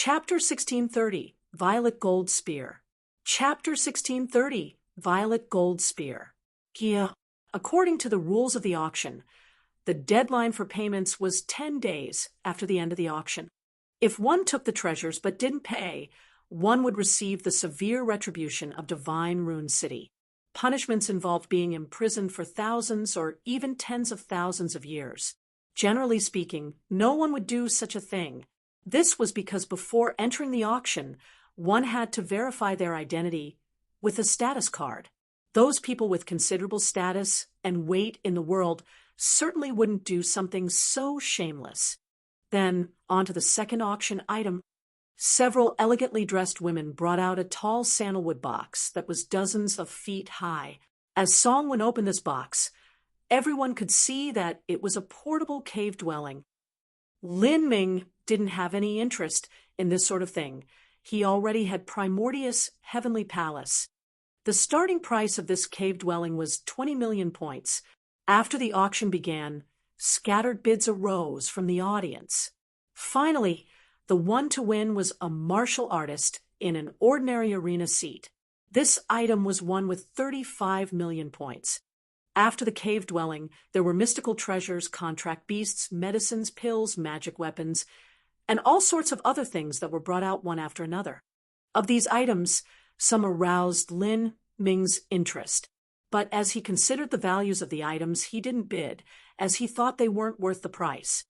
Chapter 1630, Violet Gold Spear. Chapter 1630, Violet Gold Spear. Yeah. According to the rules of the auction, the deadline for payments was 10 days after the end of the auction. If one took the treasures but didn't pay, one would receive the severe retribution of Divine Rune City. Punishments involved being imprisoned for thousands or even tens of thousands of years. Generally speaking, no one would do such a thing. This was because before entering the auction, one had to verify their identity with a status card. Those people with considerable status and weight in the world certainly wouldn't do something so shameless. Then, on to the second auction item. Several elegantly dressed women brought out a tall sandalwood box that was dozens of feet high. As Songwen opened this box, everyone could see that it was a portable cave dwelling. Lin Ming didn't have any interest in this sort of thing. He already had Primordius Heavenly Palace. The starting price of this cave dwelling was 20 million points. After the auction began, scattered bids arose from the audience. Finally, the one to win was a martial artist in an ordinary arena seat. This item was won with 35 million points. After the cave dwelling, there were mystical treasures, contract beasts, medicines, pills, magic weapons, and all sorts of other things that were brought out one after another. Of these items, some aroused Lin Ming's interest. But as he considered the values of the items, he didn't bid, as he thought they weren't worth the price.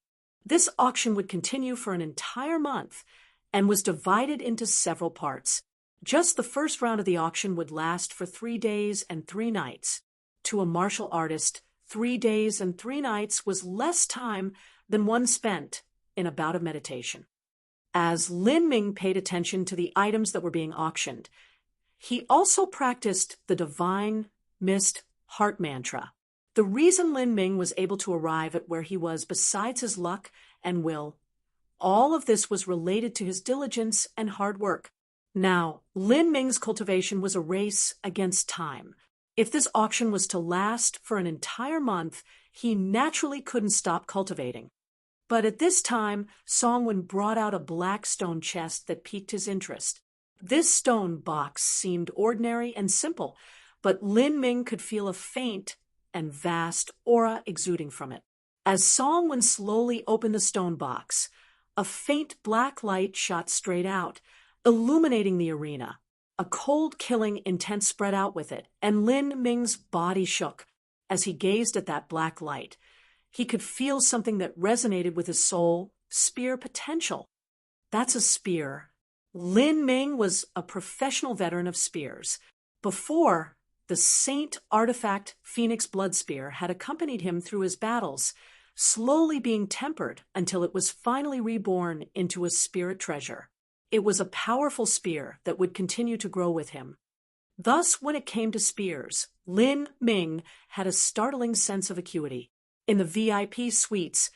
This auction would continue for an entire month and was divided into several parts. Just the first round of the auction would last for 3 days and 3 nights. To a martial artist, 3 days and 3 nights was less time than one spent in a bout of meditation. As Lin Ming paid attention to the items that were being auctioned, he also practiced the Divine Mist Heart Mantra. The reason Lin Ming was able to arrive at where he was, besides his luck and will, all of this was related to his diligence and hard work. Now, Lin Ming's cultivation was a race against time. If this auction was to last for an entire month, he naturally couldn't stop cultivating. But at this time, Songwen brought out a black stone chest that piqued his interest. This stone box seemed ordinary and simple, but Lin Ming could feel a faint and vast aura exuding from it. As Songwen slowly opened the stone box, a faint black light shot straight out, illuminating the arena. A cold, killing intent spread out with it, and Lin Ming's body shook as he gazed at that black light. He could feel something that resonated with his soul, spear potential. That's a spear. Lin Ming was a professional veteran of spears. Before, the Saint Artifact Phoenix Blood Spear had accompanied him through his battles, slowly being tempered until it was finally reborn into a spirit treasure. It was a powerful spear that would continue to grow with him. Thus, when it came to spears, Lin Ming had a startling sense of acuity. In the VIP suites,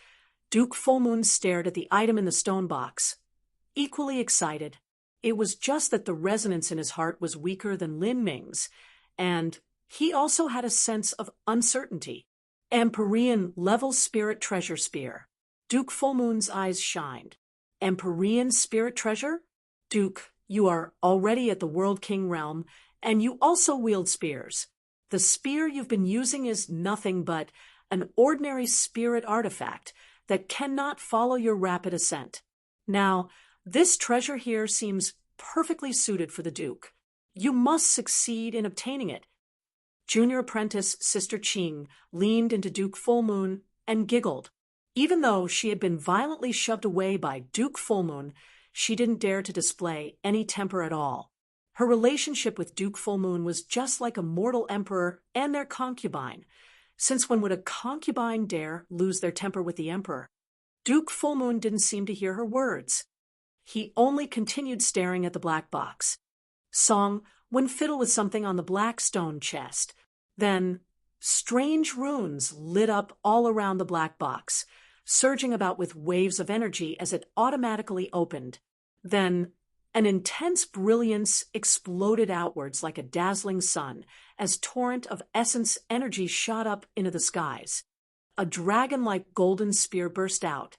Duke Fullmoon stared at the item in the stone box, equally excited. It was just that the resonance in his heart was weaker than Lin Ming's, and he also had a sense of uncertainty. Empyrean Level Spirit Treasure Spear. Duke Fullmoon's eyes shined. Empyrean Spirit Treasure? Duke, you are already at the World King realm, and you also wield spears. The spear you've been using is nothing but an ordinary spirit artifact that cannot follow your rapid ascent. Now, this treasure here seems perfectly suited for the Duke. You must succeed in obtaining it. Junior apprentice Sister Qing leaned into Duke Fullmoon and giggled. Even though she had been violently shoved away by Duke Fullmoon, she didn't dare to display any temper at all. Her relationship with Duke Fullmoon was just like a mortal emperor and their concubine, since when would a concubine dare lose their temper with the emperor? Duke Fullmoon didn't seem to hear her words. He only continued staring at the black box. Songwen fiddled with something on the black stone chest. Then, strange runes lit up all around the black box, surging about with waves of energy as it automatically opened. Then, an intense brilliance exploded outwards like a dazzling sun as torrent of essence energy shot up into the skies. A dragon-like golden spear burst out,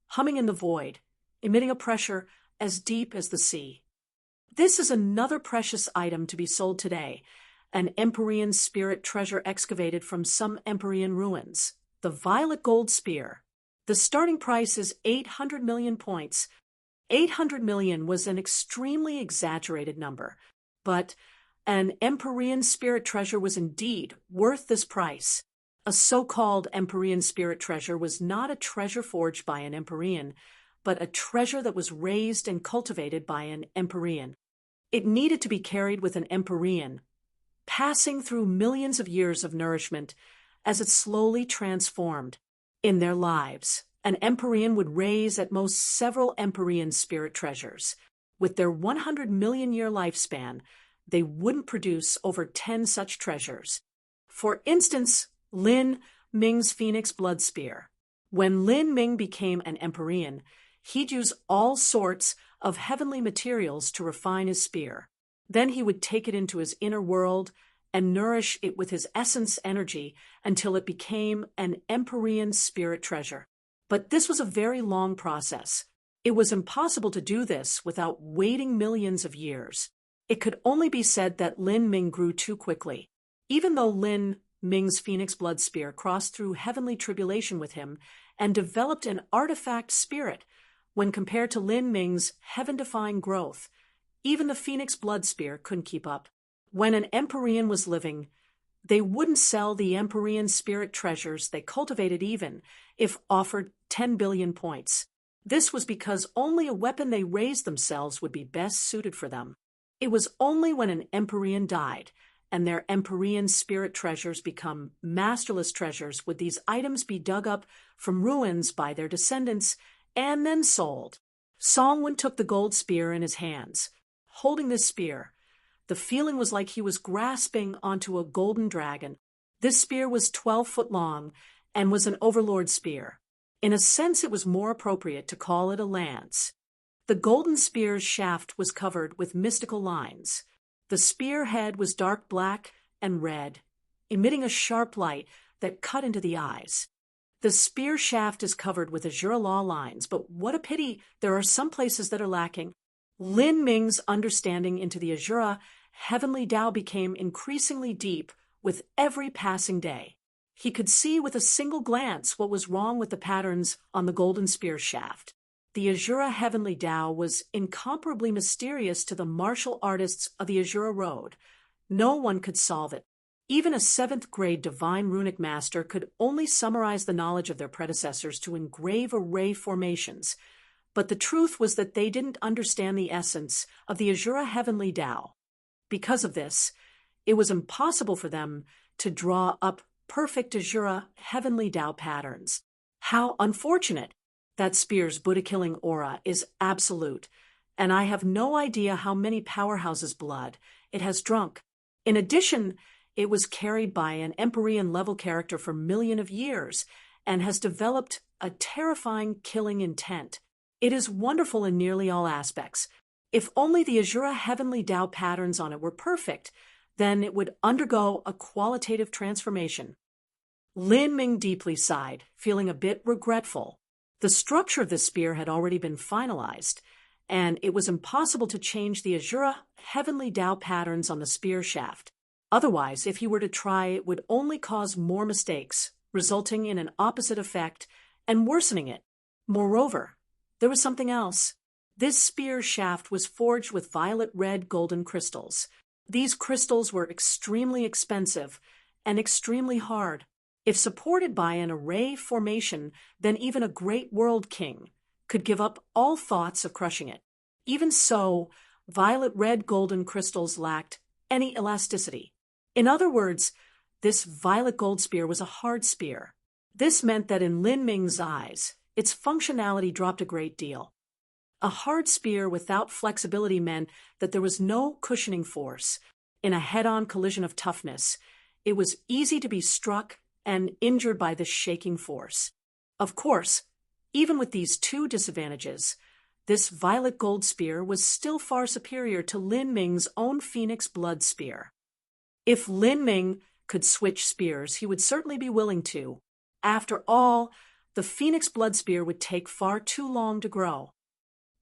humming in the void, emitting a pressure as deep as the sea. This is another precious item to be sold today, an Empyrean spirit treasure excavated from some Empyrean ruins, the violet gold spear. The starting price is 800 million points. 800 million was an extremely exaggerated number, but an Empyrean spirit treasure was indeed worth this price. A so-called Empyrean spirit treasure was not a treasure forged by an Empyrean, but a treasure that was raised and cultivated by an Empyrean. It needed to be carried with an Empyrean, passing through millions of years of nourishment as it slowly transformed. In their lives, an Empyrean would raise at most several Empyrean spirit treasures. With their 100 million year lifespan, they wouldn't produce over 10 such treasures. For instance, Lin Ming's Phoenix Blood Spear. When Lin Ming became an Empyrean, he'd use all sorts of heavenly materials to refine his spear. Then he would take it into his inner world and nourish it with his essence energy until it became an Empyrean spirit treasure. But this was a very long process. It was impossible to do this without waiting millions of years. It could only be said that Lin Ming grew too quickly. Even though Lin Ming's Phoenix Blood Spear crossed through heavenly tribulation with him and developed an artifact spirit, when compared to Lin Ming's heaven-defying growth, even the Phoenix Blood Spear couldn't keep up. When an Empyrean was living, they wouldn't sell the Empyrean spirit treasures they cultivated even if offered 10 billion points. This was because only a weapon they raised themselves would be best suited for them. It was only when an Empyrean died and their Empyrean spirit treasures become masterless treasures would these items be dug up from ruins by their descendants and then sold. Songwon took the gold spear in his hands. Holding this spear, the feeling was like he was grasping onto a golden dragon. This spear was 12 foot long and was an overlord spear. In a sense, it was more appropriate to call it a lance. The golden spear's shaft was covered with mystical lines. The spear head was dark black and red, emitting a sharp light that cut into the eyes. The spear shaft is covered with azure law lines, but what a pity there are some places that are lacking. Lin Ming's understanding into the azure heavenly Tao became increasingly deep with every passing day. He could see with a single glance what was wrong with the patterns on the golden spear shaft. The azure heavenly Tao was incomparably mysterious to the martial artists of the Azure Road. No one could solve it. Even a 7th grade divine runic master could only summarize the knowledge of their predecessors to engrave array formations. But the truth was that they didn't understand the essence of the Azure heavenly Tao. Because of this, it was impossible for them to draw up perfect Azure heavenly Tao patterns. How unfortunate! That spear's Buddha-killing aura is absolute, and I have no idea how many powerhouses' blood it has drunk. In addition, it was carried by an Empyrean level character for millions of years and has developed a terrifying killing intent. It is wonderful in nearly all aspects. If only the Azure heavenly Tao patterns on it were perfect, then it would undergo a qualitative transformation. Lin Ming deeply sighed, feeling a bit regretful. The structure of the spear had already been finalized, and it was impossible to change the Azure heavenly Tao patterns on the spear shaft. Otherwise, if he were to try, it would only cause more mistakes, resulting in an opposite effect and worsening it. Moreover, there was something else. This spear shaft was forged with violet red golden crystals. These crystals were extremely expensive and extremely hard. If supported by an array formation, then even a great world king could give up all thoughts of crushing it. Even so, violet red golden crystals lacked any elasticity. In other words, this violet gold spear was a hard spear. This meant that in Lin Ming's eyes, its functionality dropped a great deal. A hard spear without flexibility meant that there was no cushioning force. In a head-on collision of toughness, it was easy to be struck and injured by this shaking force. Of course, even with these two disadvantages, this violet gold spear was still far superior to Lin Ming's own Phoenix Blood Spear. If Lin Ming could switch spears, he would certainly be willing to. After all, the Phoenix Blood Spear would take far too long to grow.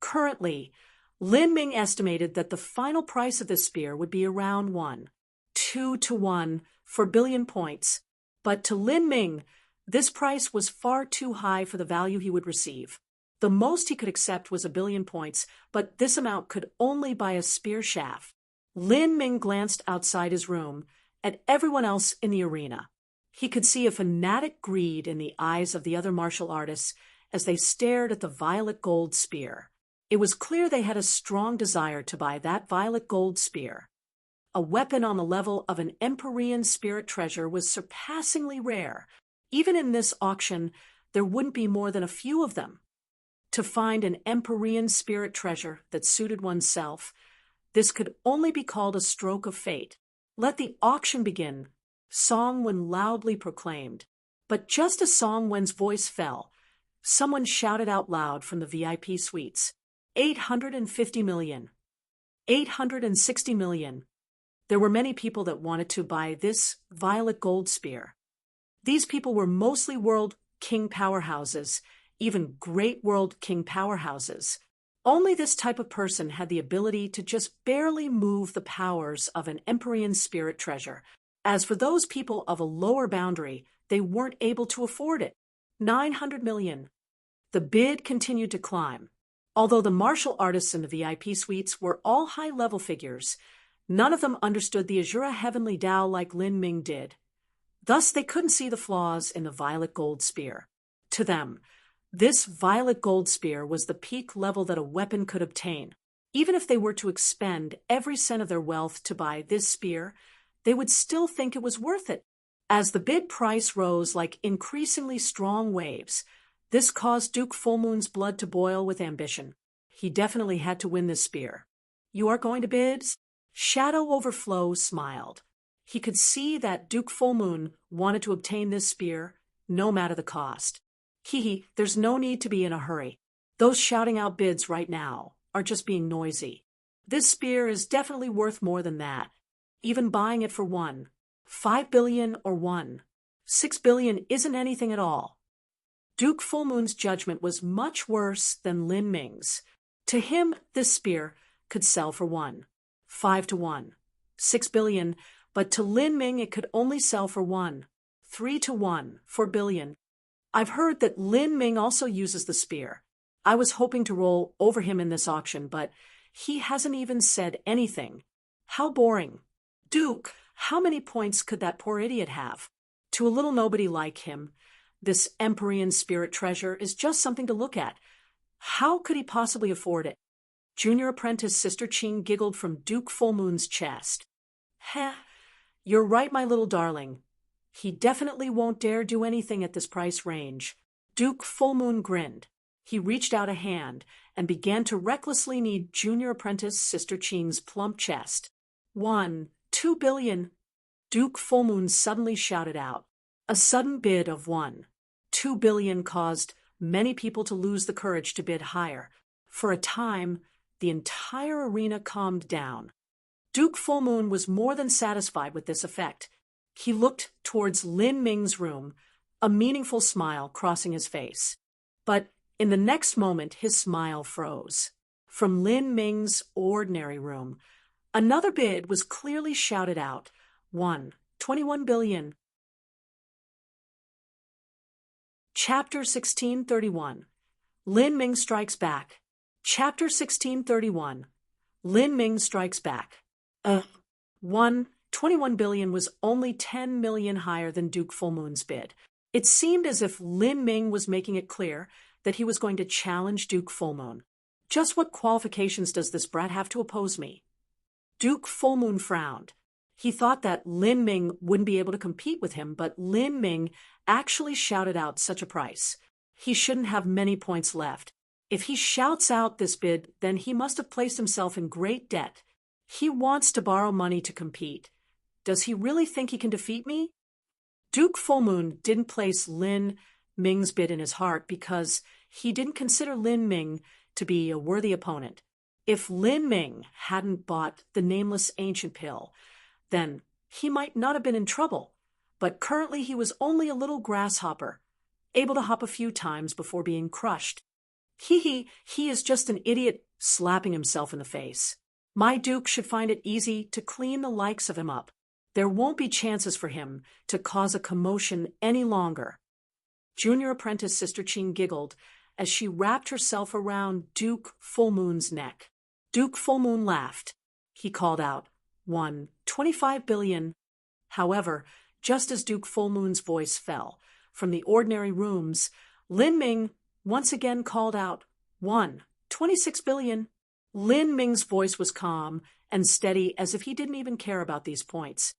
Currently, Lin Ming estimated that the final price of this spear would be around 2 to 1 for billion points, but to Lin Ming, this price was far too high for the value he would receive. The most he could accept was 1 billion points, but this amount could only buy a spear shaft. Lin Ming glanced outside his room at everyone else in the arena. He could see a fanatic greed in the eyes of the other martial artists as they stared at the violet gold spear. It was clear they had a strong desire to buy that violet gold spear. A weapon on the level of an Empyrean spirit treasure was surpassingly rare. Even in this auction, there wouldn't be more than a few of them. To find an Empyrean spirit treasure that suited oneself, this could only be called a stroke of fate. Let the auction begin, Song Wen loudly proclaimed. But just as Song Wen's voice fell, someone shouted out loud from the VIP suites, 850 million. 860 million. There were many people that wanted to buy this violet gold spear. These people were mostly world king powerhouses, even great world king powerhouses. Only this type of person had the ability to just barely move the powers of an Empyrean spirit treasure. As for those people of a lower boundary, they weren't able to afford it. 900 million. The bid continued to climb. Although the martial artists in the VIP suites were all high-level figures, none of them understood the Azura Heavenly Tao like Lin Ming did. Thus, they couldn't see the flaws in the violet gold spear. To them, this violet gold spear was the peak level that a weapon could obtain. Even if they were to expend every cent of their wealth to buy this spear, they would still think it was worth it. As the bid price rose like increasingly strong waves, this caused Duke Fullmoon's blood to boil with ambition. He definitely had to win this spear. You are going to bid? Shadow Overflow smiled. He could see that Duke Fullmoon wanted to obtain this spear, no matter the cost. There's no need to be in a hurry. Those shouting out bids right now are just being noisy. This spear is definitely worth more than that. Even buying it for 5 billion or 6 billion isn't anything at all. Duke Fullmoon's judgment was much worse than Lin Ming's. To him, this spear could sell for 5 to 1, 6 billion, but to Lin Ming it could only sell for 3 to 1, 4 billion. I've heard that Lin Ming also uses the spear. I was hoping to roll over him in this auction, but he hasn't even said anything. How boring. Duke, how many points could that poor idiot have? To a little nobody like him, this Empyrean spirit treasure is just something to look at. How could he possibly afford it? Junior apprentice Sister Ching giggled from Duke Fullmoon's chest. Heh, you're right, my little darling. He definitely won't dare do anything at this price range. Duke Fullmoon grinned. He reached out a hand and began to recklessly knead Junior apprentice Sister Ching's plump chest. 2 billion. Duke Fullmoon suddenly shouted out. A sudden bid of 2 billion caused many people to lose the courage to bid higher. For a time, the entire arena calmed down. Duke Fullmoon was more than satisfied with this effect. He looked towards Lin Ming's room, a meaningful smile crossing his face. But in the next moment, his smile froze. From Lin Ming's ordinary room, another bid was clearly shouted out. 21 billion. Chapter 1631. Lin Ming Strikes Back. Chapter 1631. Lin Ming Strikes Back. 21 billion was only 10 million higher than Duke Fullmoon's bid. It seemed as if Lin Ming was making it clear that he was going to challenge Duke Fullmoon. Just what qualifications does this brat have to oppose me? Duke Fullmoon frowned. He thought that Lin Ming wouldn't be able to compete with him, but Lin Ming actually shouted out such a price. He shouldn't have many points left. If he shouts out this bid, then he must have placed himself in great debt. He wants to borrow money to compete. Does he really think he can defeat me? Duke Fullmoon didn't place Lin Ming's bid in his heart because he didn't consider Lin Ming to be a worthy opponent. If Lin Ming hadn't bought the nameless ancient pill, then he might not have been in trouble. But currently he was only a little grasshopper, able to hop a few times before being crushed. He is just an idiot, slapping himself in the face. My Duke should find it easy to clean the likes of him up. There won't be chances for him to cause a commotion any longer. Junior apprentice Sister Jean giggled as she wrapped herself around Duke Fullmoon's neck. Duke Fullmoon laughed. He called out, 25 billion. However, just as Duke Fullmoon's voice fell from the ordinary rooms, Lin Ming once again called out, 26 billion. Lin Ming's voice was calm and steady as if he didn't even care about these points.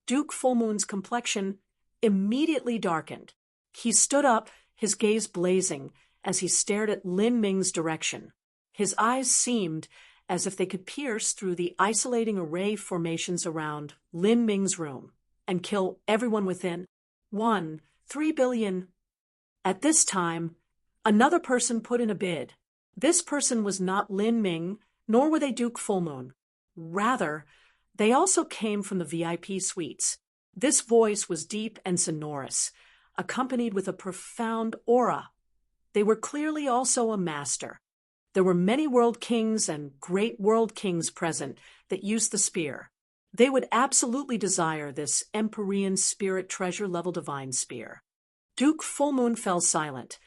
Duke Fullmoon's complexion immediately darkened. He stood up, his gaze blazing, as he stared at Lin Ming's direction. His eyes seemed as if they could pierce through the isolating array formations around Lin Ming's room and kill everyone within. 3 billion. At this time, another person put in a bid. This person was not Lin Ming, nor were they Duke Fullmoon. Rather, they also came from the VIP suites. This voice was deep and sonorous, accompanied with a profound aura. They were clearly also a master. There were many world kings and great world kings present that used the spear. They would absolutely desire this Empyrean spirit treasure-level divine spear. Duke Fullmoon fell silent,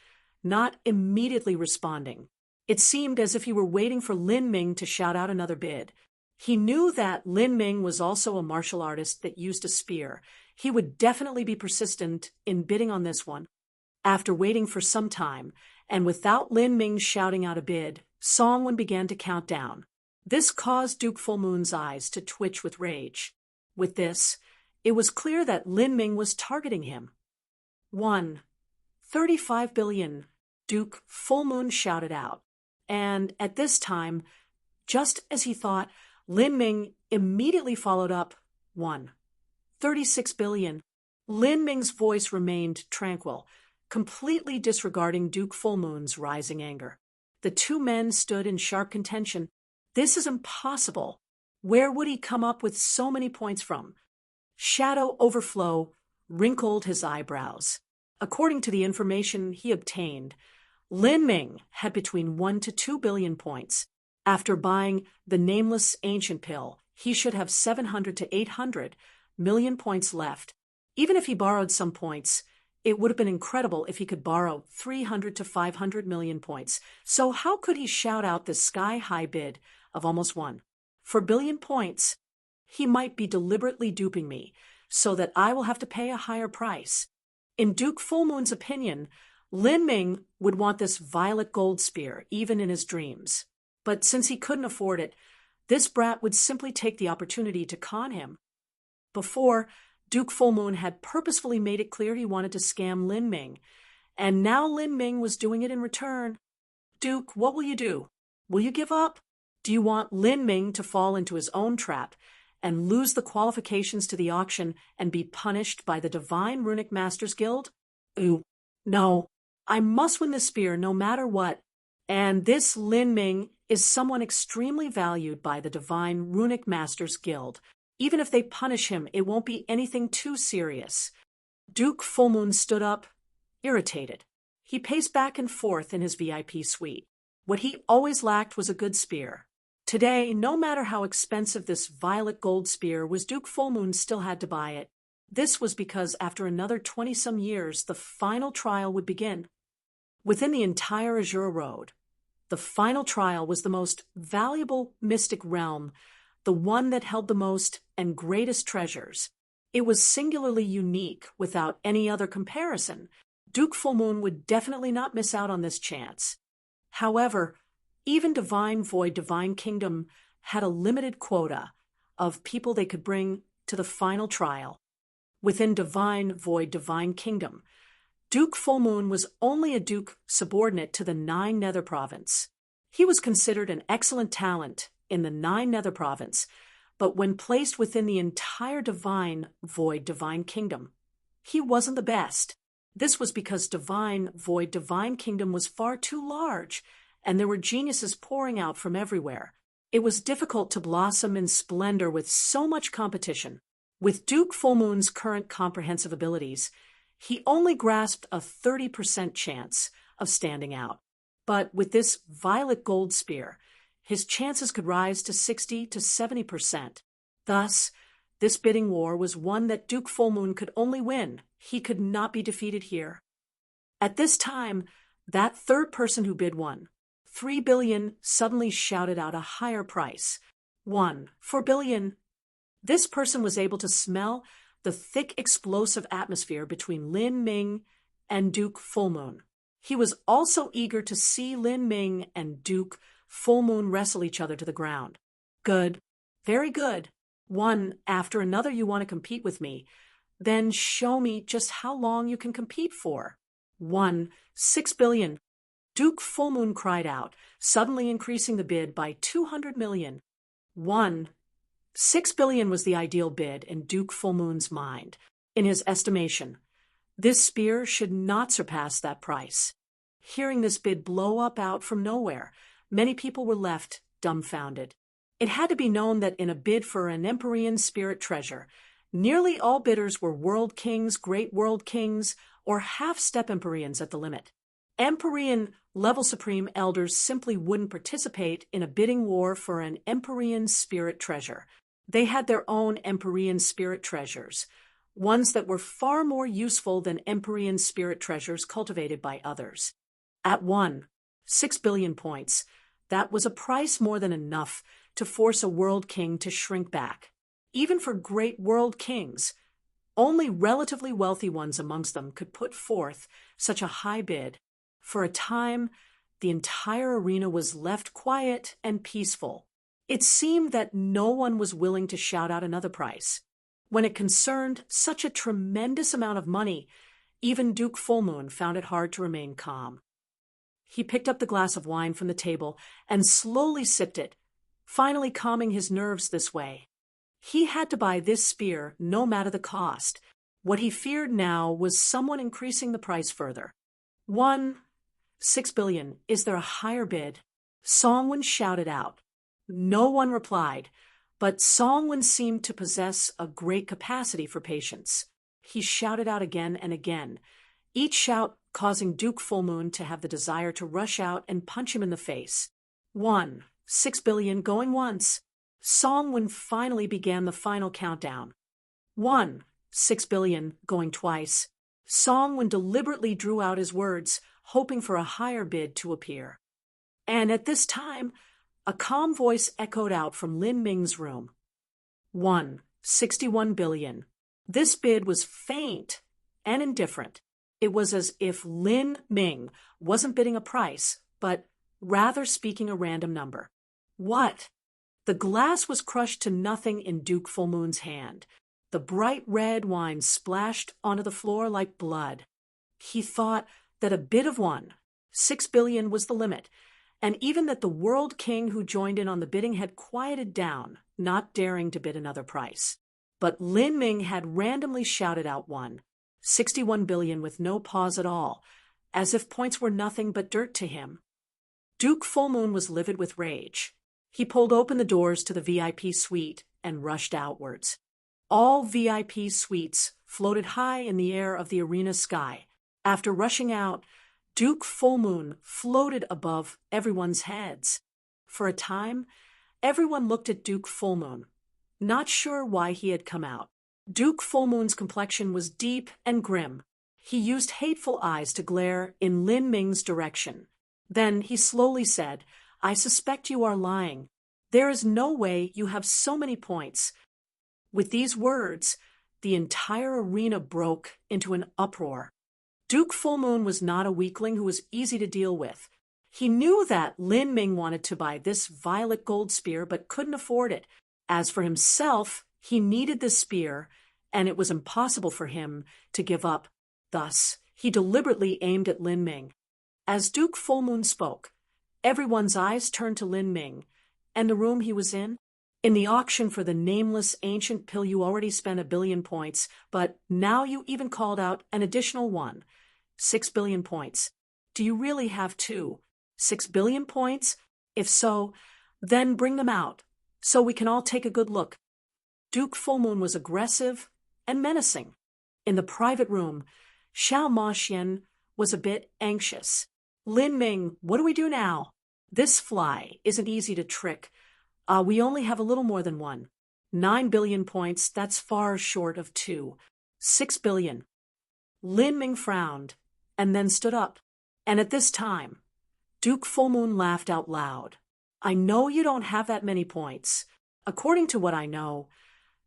not immediately responding. It seemed as if he were waiting for Lin Ming to shout out another bid. He knew that Lin Ming was also a martial artist that used a spear. He would definitely be persistent in bidding on this one. After waiting for some time, and without Lin Ming shouting out a bid, Songwen began to count down. This caused Duke Fullmoon's eyes to twitch with rage. With this, it was clear that Lin Ming was targeting him. 35 billion, Duke Fullmoon shouted out. And at this time, just as he thought, Lin Ming immediately followed up 36 billion. Lin Ming's voice remained tranquil, completely disregarding Duke Fullmoon's rising anger. The two men stood in sharp contention. This is impossible. Where would he come up with so many points from? Shadow Overflow wrinkled his eyebrows. According to the information he obtained, Lin Ming had between 1 to 2 billion points. After buying the nameless ancient pill, he should have 700 to 800 million points left. Even if he borrowed some points, it would have been incredible if he could borrow 300 to 500 million points. So how could he shout out this sky-high bid of almost 1 billion points? He might be deliberately duping me so that I will have to pay a higher price. In Duke Fullmoon's opinion, Lin Ming would want this violet gold spear even in his dreams. But since he couldn't afford it, this brat would simply take the opportunity to con him. Before, Duke Fullmoon had purposefully made it clear he wanted to scam Lin Ming, and now Lin Ming was doing it in return. Duke, what will you do? Will you give up? Do you want Lin Ming to fall into his own trap and lose the qualifications to the auction and be punished by the Divine Runic Masters Guild? Ooh, no. I must win this spear no matter what. And this Lin Ming is someone extremely valued by the Divine Runic Masters Guild. Even if they punish him, it won't be anything too serious. Duke Fullmoon stood up, irritated. He paced back and forth in his VIP suite. What he always lacked was a good spear. Today, no matter how expensive this violet gold spear was, Duke Fullmoon still had to buy it. This was because after another 20-some years, the final trial would begin. Within the entire Azure Road, the final trial was the most valuable mystic realm, the one that held the most and greatest treasures. It was singularly unique without any other comparison. Duke Fullmoon would definitely not miss out on this chance. However, even Divine Void Divine Kingdom had a limited quota of people they could bring to the final trial. Within Divine Void Divine Kingdom, Duke Fullmoon was only a duke subordinate to the 9 Nether Province. He was considered an excellent talent in the 9 Nether Province, but when placed within the entire Divine Void Divine Kingdom, he wasn't the best. This was because Divine Void Divine Kingdom was far too large, and there were geniuses pouring out from everywhere. It was difficult to blossom in splendor with so much competition. With Duke Fullmoon's current comprehensive abilities, he only grasped a 30% chance of standing out. But with this violet gold spear, his chances could rise to 60 to 70%. Thus, this bidding war was one that Duke Fullmoon could only win. He could not be defeated here. At this time, that third person who bid won. 3 billion suddenly shouted out a higher price. 4 billion. This person was able to smell the thick explosive atmosphere between Lin Ming and Duke Fullmoon. He was also eager to see Lin Ming and Duke Fullmoon wrestle each other to the ground. Good. Very good. One after another you want to compete with me. Then show me just how long you can compete for. 6 billion. Duke Fullmoon cried out, suddenly increasing the bid by 200 million. 6 billion was the ideal bid in Duke Fullmoon's mind. In his estimation, this spear should not surpass that price. Hearing this bid blow up out from nowhere, many people were left dumbfounded. It had to be known that in a bid for an Empyrean spirit treasure, nearly all bidders were world kings, great world kings, or half-step Empyreans at the limit. Empyrean level supreme elders simply wouldn't participate in a bidding war for an Empyrean spirit treasure. They had their own Empyrean spirit treasures, ones that were far more useful than Empyrean spirit treasures cultivated by others. At 6 billion points, that was a price more than enough to force a world king to shrink back. Even for great world kings, only relatively wealthy ones amongst them could put forth such a high bid. For a time, the entire arena was left quiet and peaceful. It seemed that no one was willing to shout out another price. When it concerned such a tremendous amount of money, even Duke Fullmoon found it hard to remain calm. He picked up the glass of wine from the table and slowly sipped it, finally calming his nerves this way. He had to buy this spear no matter the cost. What he feared now was someone increasing the price further. 6 billion. Is there a higher bid? Songwon shouted out. No one replied, but Songwon seemed to possess a great capacity for patience. He shouted out again and again, each shout causing Duke Fullmoon to have the desire to rush out and punch him in the face. 6 billion going once. Songwon finally began the final countdown. 6 billion going twice. Songwon deliberately drew out his words, hoping for a higher bid to appear. And at this time, a calm voice echoed out from Lin Ming's room. 61 billion. This bid was faint and indifferent. It was as if Lin Ming wasn't bidding a price, but rather speaking a random number. What? The glass was crushed to nothing in Duke Fullmoon's hand. The bright red wine splashed onto the floor like blood. He thought that a bid of 6 billion was the limit, and even that the world king who joined in on the bidding had quieted down, not daring to bid another price. But Lin Ming had randomly shouted out 61 billion with no pause at all, as if points were nothing but dirt to him. Duke Fullmoon was livid with rage. He pulled open the doors to the VIP suite and rushed outwards. All VIP suites floated high in the air of the arena sky. After rushing out, Duke Fullmoon floated above everyone's heads. For a time, everyone looked at Duke Fullmoon, not sure why he had come out. Duke Fullmoon's complexion was deep and grim. He used hateful eyes to glare in Lin Ming's direction. Then he slowly said, "I suspect you are lying. There is no way you have so many points." With these words, the entire arena broke into an uproar. Duke Fullmoon was not a weakling who was easy to deal with. He knew that Lin Ming wanted to buy this violet gold spear but couldn't afford it. As for himself, he needed this spear, and it was impossible for him to give up. Thus, he deliberately aimed at Lin Ming. As Duke Fullmoon spoke, everyone's eyes turned to Lin Ming, and the room he was in. In the auction for the nameless ancient pill, you already spent 1 billion points, but now you even called out an additional 6 billion points. Do you really have 6 billion points? If so, then bring them out, so we can all take a good look. Duke Fullmoon was aggressive and menacing. In the private room, Xiao Maxian was a bit anxious. Lin Ming, what do we do now? This fly isn't easy to trick. We only have a little more than one. 9 billion points, that's far short of two. 6 billion. Lin Ming frowned, and then stood up. And at this time, Duke Fullmoon laughed out loud. I know you don't have that many points. According to what I know,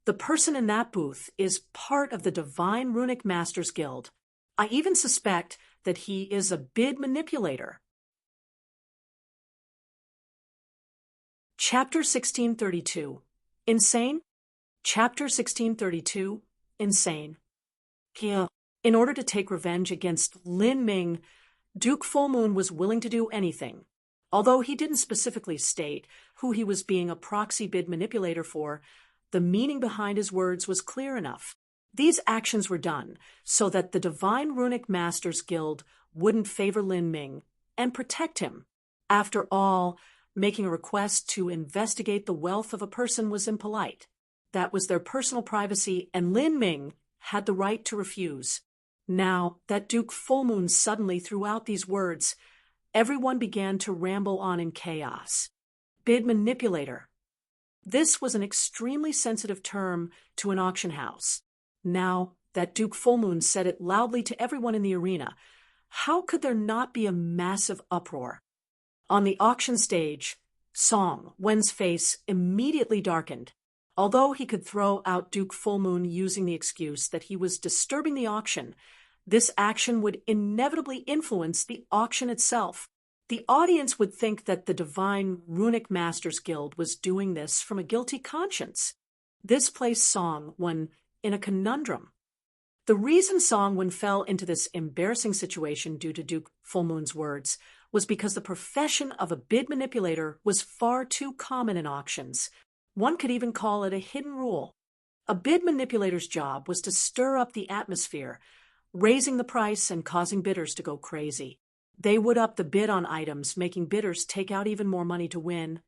the person in that booth is part of the Divine Runic Masters Guild. I even suspect that he is a bid manipulator. Chapter 1632. Insane? Chapter 1632. Insane. Kia. In order to take revenge against Lin Ming, Duke Fullmoon was willing to do anything. Although he didn't specifically state who he was being a proxy bid manipulator for, the meaning behind his words was clear enough. These actions were done so that the Divine Runic Masters Guild wouldn't favor Lin Ming and protect him. After all, making a request to investigate the wealth of a person was impolite. That was their personal privacy, and Lin Ming had the right to refuse. Now that Duke Fullmoon suddenly threw out these words, everyone began to ramble on in chaos. Bid manipulator. This was an extremely sensitive term to an auction house. Now that Duke Fullmoon said it loudly to everyone in the arena, how could there not be a massive uproar? On the auction stage, Song Wen's face immediately darkened. Although he could throw out Duke Fullmoon using the excuse that he was disturbing the auction, this action would inevitably influence the auction itself. The audience would think that the Divine Runic Masters Guild was doing this from a guilty conscience. This placed Song Wen in a conundrum. The reason Song Wen fell into this embarrassing situation due to Duke Fullmoon's words was because the profession of a bid manipulator was far too common in auctions. One could even call it a hidden rule. A bid manipulator's job was to stir up the atmosphere, raising the price and causing bidders to go crazy. They would up the bid on items, making bidders take out even more money to win.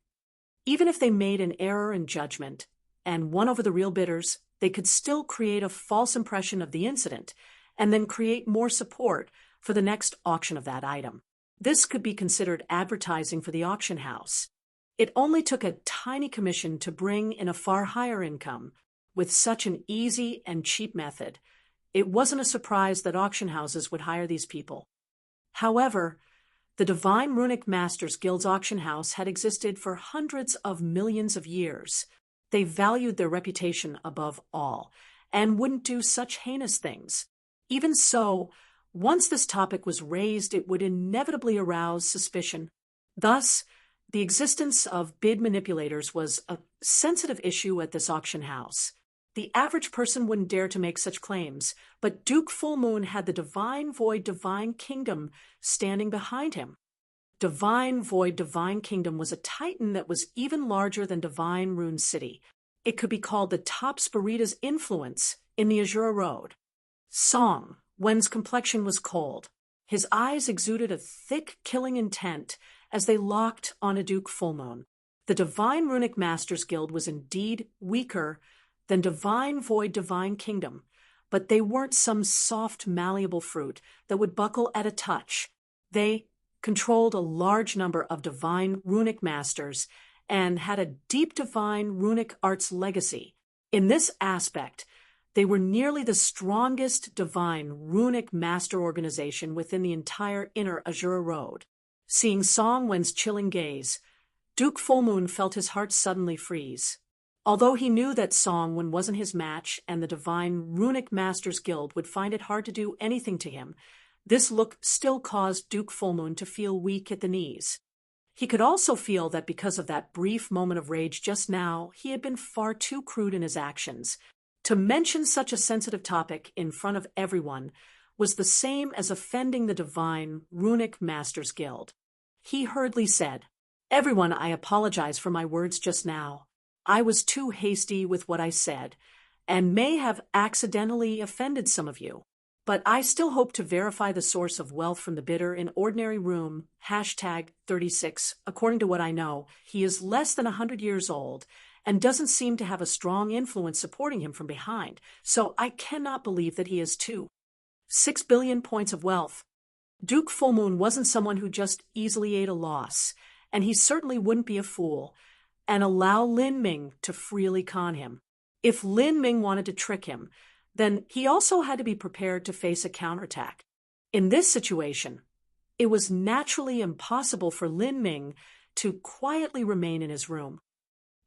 Even if they made an error in judgment and won over the real bidders, they could still create a false impression of the incident and then create more support for the next auction of that item. This could be considered advertising for the auction house. It only took a tiny commission to bring in a far higher income. With such an easy and cheap method, it wasn't a surprise that auction houses would hire these people. However, the Divine Runic Masters Guild's auction house had existed for hundreds of millions of years. They valued their reputation above all, and wouldn't do such heinous things. Even so, once this topic was raised, it would inevitably arouse suspicion. Thus, the existence of bid manipulators was a sensitive issue at this auction house. The average person wouldn't dare to make such claims, but Duke Fullmoon had the Divine Void Divine Kingdom standing behind him. Divine Void Divine Kingdom was a titan that was even larger than Divine Rune City. It could be called the top Spirita's influence in the Azura Road. Song Wen's complexion was cold. His eyes exuded a thick, killing intent as they locked on a Duke Fullmoon. The Divine Runic Masters Guild was indeed weaker than Divine Void Divine Kingdom, but they weren't some soft, malleable fruit that would buckle at a touch. They controlled a large number of Divine Runic Masters and had a deep Divine Runic Arts legacy. In this aspect, they were nearly the strongest Divine Runic Master organization within the entire inner Azura Road. Seeing Song Wen's chilling gaze, Duke Fullmoon felt his heart suddenly freeze. Although he knew that Song Wen wasn't his match and the Divine Runic Masters Guild would find it hard to do anything to him, this look still caused Duke Fullmoon to feel weak at the knees. He could also feel that because of that brief moment of rage just now, he had been far too crude in his actions. To mention such a sensitive topic in front of everyone was the same as offending the Divine Runic Masters Guild. He hurriedly said, "Everyone, I apologize for my words just now. I was too hasty with what I said, and may have accidentally offended some of you. But I still hope to verify the source of wealth from the bidder in ordinary room, #36. According to what I know, he is less than 100 years old and doesn't seem to have a strong influence supporting him from behind, so I cannot believe that he has 6 billion points of wealth. Duke Fullmoon wasn't someone who just easily ate a loss, and he certainly wouldn't be a fool and allow Lin Ming to freely con him. If Lin Ming wanted to trick him, then he also had to be prepared to face a counterattack. In this situation, it was naturally impossible for Lin Ming to quietly remain in his room.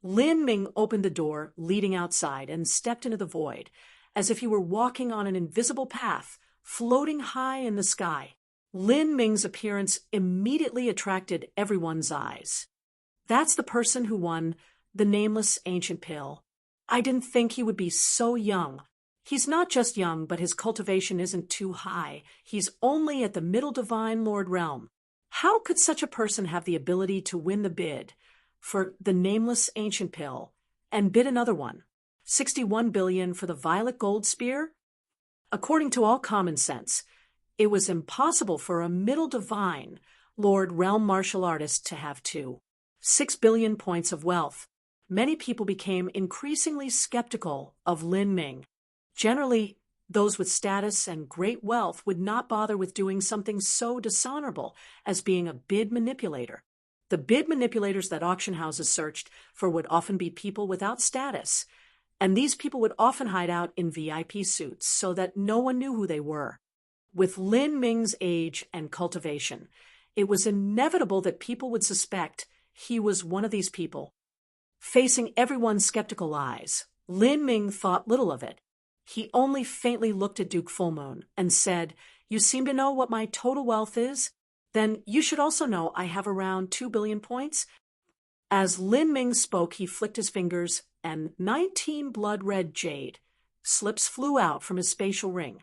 Lin Ming opened the door leading outside and stepped into the void, as if he were walking on an invisible path, floating high in the sky. Lin Ming's appearance immediately attracted everyone's eyes. That's the person who won the nameless ancient pill. I didn't think he would be so young. He's not just young, but his cultivation isn't too high. He's only at the middle divine lord realm. How could such a person have the ability to win the bid for the nameless ancient pill and bid another one? 61 billion for the violet gold spear? According to all common sense, it was impossible for a middle divine lord realm martial artist to have two. 6 billion points of wealth. Many people became increasingly skeptical of Lin Ming. Generally, those with status and great wealth would not bother with doing something so dishonorable as being a bid manipulator. The bid manipulators that auction houses searched for would often be people without status, and these people would often hide out in VIP suits so that no one knew who they were. With Lin Ming's age and cultivation, it was inevitable that people would suspect he was one of these people. Facing everyone's skeptical eyes, Lin Ming thought little of it. He only faintly looked at Duke Fullmoon and said, "You seem to know what my total wealth is? Then you should also know I have around 2 billion points." As Lin Ming spoke, he flicked his fingers, and 19 blood-red jade slips flew out from his spatial ring.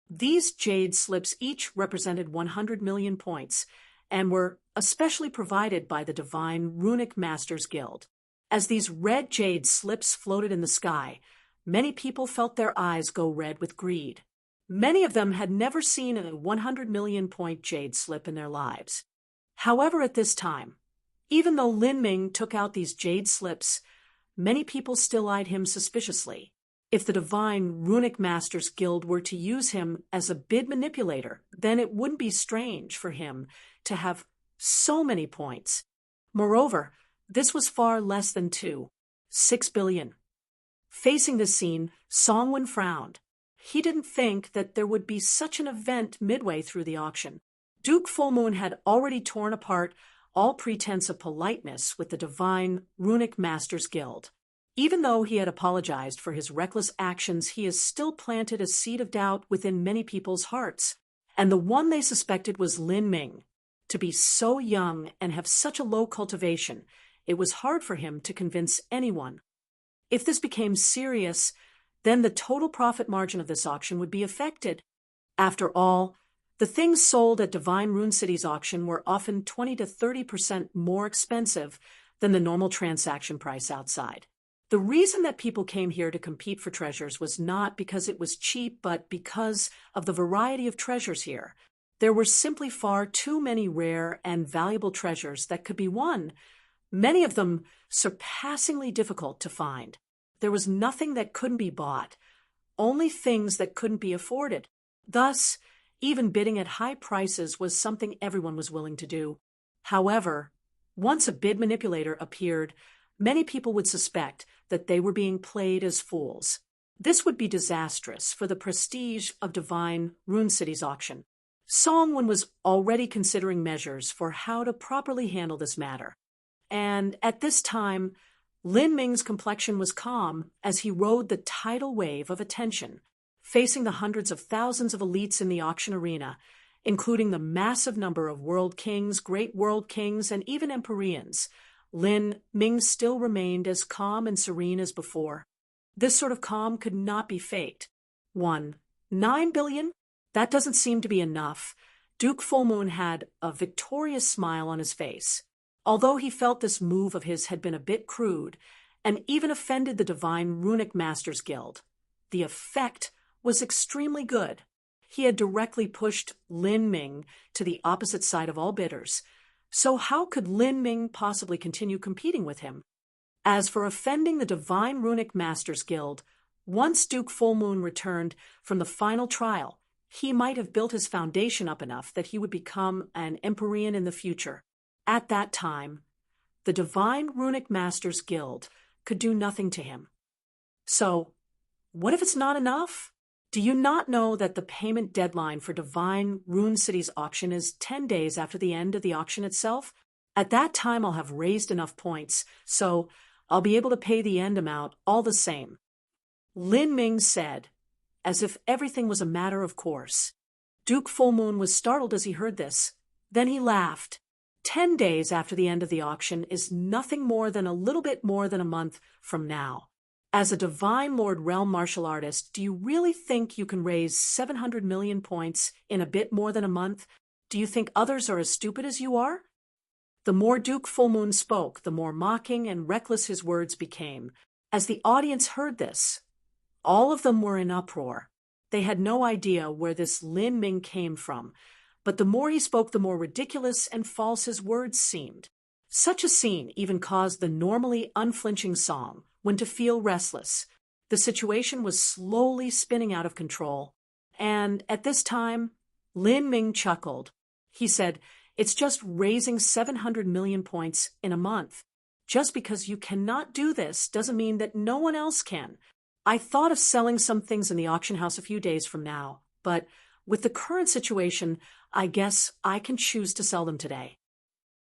These jade slips each represented 100 million points and were especially provided by the Divine Runic Masters Guild. As these red jade slips floated in the sky, many people felt their eyes go red with greed. Many of them had never seen a 100 million point jade slip in their lives. However, at this time, even though Lin Ming took out these jade slips, many people still eyed him suspiciously. If the Divine Runic Masters Guild were to use him as a bid manipulator, then it wouldn't be strange for him to have so many points. Moreover, this was far less than 6 billion. Facing this scene, Songwon frowned. He didn't think that there would be such an event midway through the auction. Duke Fullmoon had already torn apart all pretense of politeness with the Divine Runic Masters Guild. Even though he had apologized for his reckless actions, he has still planted a seed of doubt within many people's hearts. And the one they suspected was Lin Ming. To be so young and have such a low cultivation, it was hard for him to convince anyone. If this became serious, then the total profit margin of this auction would be affected. After all, the things sold at Divine Rune City's auction were often 20 to 30% more expensive than the normal transaction price outside. The reason that people came here to compete for treasures was not because it was cheap, but because of the variety of treasures here. There were simply far too many rare and valuable treasures that could be won, many of them surpassingly difficult to find. There was nothing that couldn't be bought, only things that couldn't be afforded. Thus, even bidding at high prices was something everyone was willing to do. However, once a bid manipulator appeared, many people would suspect that they were being played as fools. This would be disastrous for the prestige of Divine Rune City's auction. Songwon was already considering measures for how to properly handle this matter. And at this time, Lin Ming's complexion was calm as he rode the tidal wave of attention, facing the hundreds of thousands of elites in the auction arena, including the massive number of world kings, great world kings, and even empyreans. Lin Ming still remained as calm and serene as before. This sort of calm could not be faked. 9 billion? That doesn't seem to be enough. Duke Fullmoon had a victorious smile on his face. Although he felt this move of his had been a bit crude and even offended the Divine Runic Masters Guild, the effect was extremely good. He had directly pushed Lin Ming to the opposite side of all bidders. So how could Lin Ming possibly continue competing with him? As for offending the Divine Runic Masters Guild, once Duke Fullmoon returned from the final trial, He might have built his foundation up enough that he would become an Empyrean in the future. At that time, the Divine Runic Masters Guild could do nothing to him. So, what if it's not enough? Do you not know that the payment deadline for Divine Rune City's auction is 10 days after the end of the auction itself? At that time, I'll have raised enough points, so I'll be able to pay the end amount all the same. Lin Ming said, as if everything was a matter of course. Duke Full Moon was startled as he heard this. Then he laughed. 10 days after the end of the auction is nothing more than a little bit more than a month from now. As a Divine Lord Realm martial artist, do you really think you can raise 700 million points in a bit more than a month? Do you think others are as stupid as you are? The more Duke Full Moon spoke, the more mocking and reckless his words became. As the audience heard this, all of them were in uproar. They had no idea where this Lin Ming came from, but the more he spoke, the more ridiculous and false his words seemed. Such a scene even caused the normally unflinching Song when to feel restless. The situation was slowly spinning out of control, and at this time, Lin Ming chuckled. He said, "It's just raising 700 million points in a month. Just because you cannot do this doesn't mean that no one else can. I thought of selling some things in the auction house a few days from now, but with the current situation, I guess I can choose to sell them today."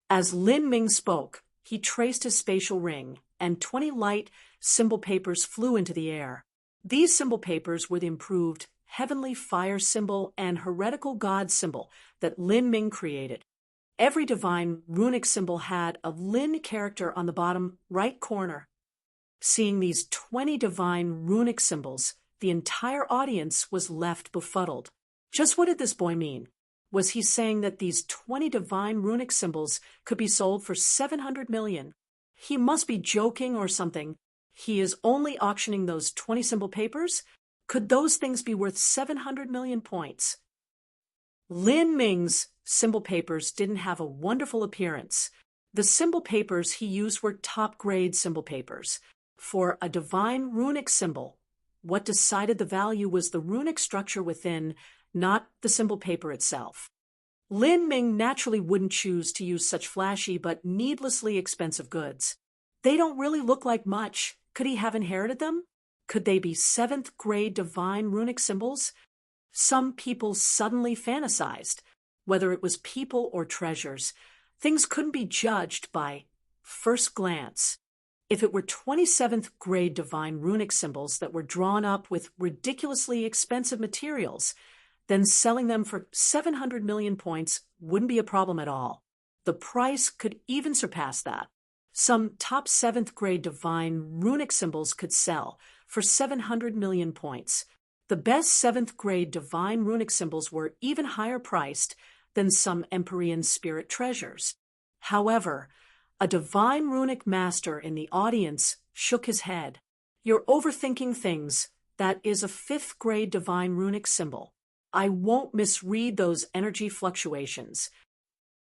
As Lin Ming spoke, he traced his spatial ring, and 20 light symbol papers flew into the air. These symbol papers were the improved heavenly fire symbol and heretical god symbol that Lin Ming created. Every divine runic symbol had a Lin character on the bottom right corner. Seeing these 20 divine runic symbols, the entire audience was left befuddled. Just what did this boy mean? Was he saying that these 20 divine runic symbols could be sold for 700 million? He must be joking or something. He is only auctioning those 20 symbol papers? Could those things be worth 700 million points? Lin Ming's symbol papers didn't have a wonderful appearance. The symbol papers he used were top-grade symbol papers. For a divine runic symbol, what decided the value was the runic structure within, not the symbol paper itself. Lin Ming naturally wouldn't choose to use such flashy but needlessly expensive goods. They don't really look like much. Could he have inherited them? Could they be 7th-grade divine runic symbols? Some people suddenly fantasized. Whether it was people or treasures, things couldn't be judged by first glance. If it were 27th-grade divine runic symbols that were drawn up with ridiculously expensive materials, then selling them for 700 million points wouldn't be a problem at all. The price could even surpass that. Some top 7th-grade divine runic symbols could sell for 700 million points. The best 7th-grade divine runic symbols were even higher priced than some Empyrean spirit treasures. However, a divine runic master in the audience shook his head. "You're overthinking things. That is a 5th-grade divine runic symbol. I won't misread those energy fluctuations."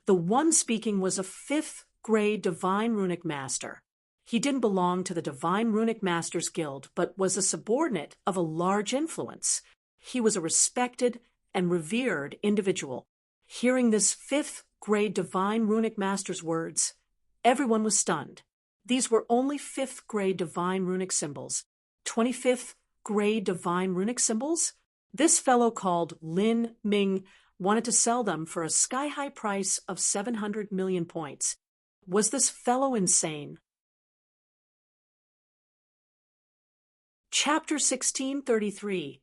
The one speaking was a 5th-grade divine runic master. He didn't belong to the Divine Runic Masters Guild, but was a subordinate of a large influence. He was a respected and revered individual. Hearing this 5th-grade Divine Runic Master's words, everyone was stunned. These were only 5th-grade Divine Runic symbols. 25th-grade Divine Runic symbols? This fellow called Lin Ming wanted to sell them for a sky-high price of 700 million points. Was this fellow insane? Chapter 1633,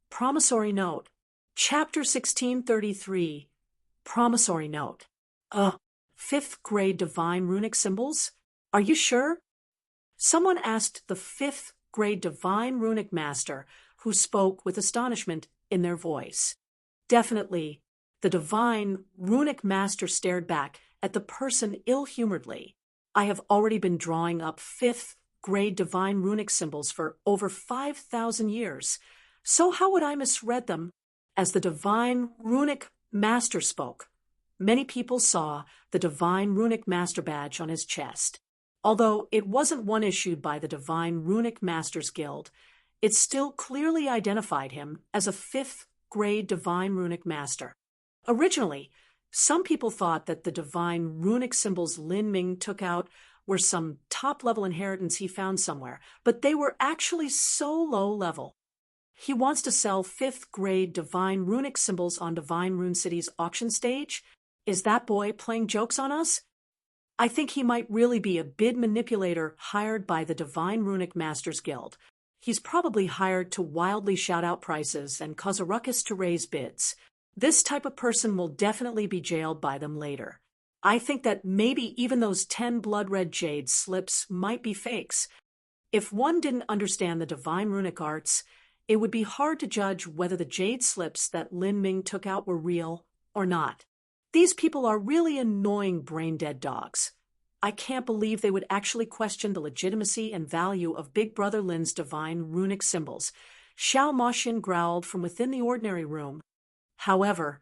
Promissory Note. Chapter 1633, Promissory Note. 5th-grade divine runic symbols? Are you sure? Someone asked the 5th-grade divine runic master, who spoke with astonishment in their voice. Definitely, the divine runic master stared back at the person ill-humoredly. "I have already been drawing up 5th-grade divine runic symbols for over 5,000 years, so how would I misread them?" As the divine runic master spoke, many people saw the divine runic master badge on his chest. Although it wasn't one issued by the Divine Runic Masters Guild, it still clearly identified him as a 5th grade divine runic master. Originally, some people thought that the divine runic symbols Lin Ming took out were some top-level inheritance he found somewhere, but they were actually so low-level. He wants to sell 5th grade divine runic symbols on Divine Rune City's auction stage? Is that boy playing jokes on us? I think he might really be a bid manipulator hired by the Divine Runic Masters Guild. He's probably hired to wildly shout out prices and cause a ruckus to raise bids. This type of person will definitely be jailed by them later. I think that maybe even those 10 blood-red jade slips might be fakes. If one didn't understand the divine runic arts, it would be hard to judge whether the jade slips that Lin Ming took out were real or not. These people are really annoying brain-dead dogs. I can't believe they would actually question the legitimacy and value of Big Brother Lin's divine runic symbols. Xiao Moxin growled from within the ordinary room. However,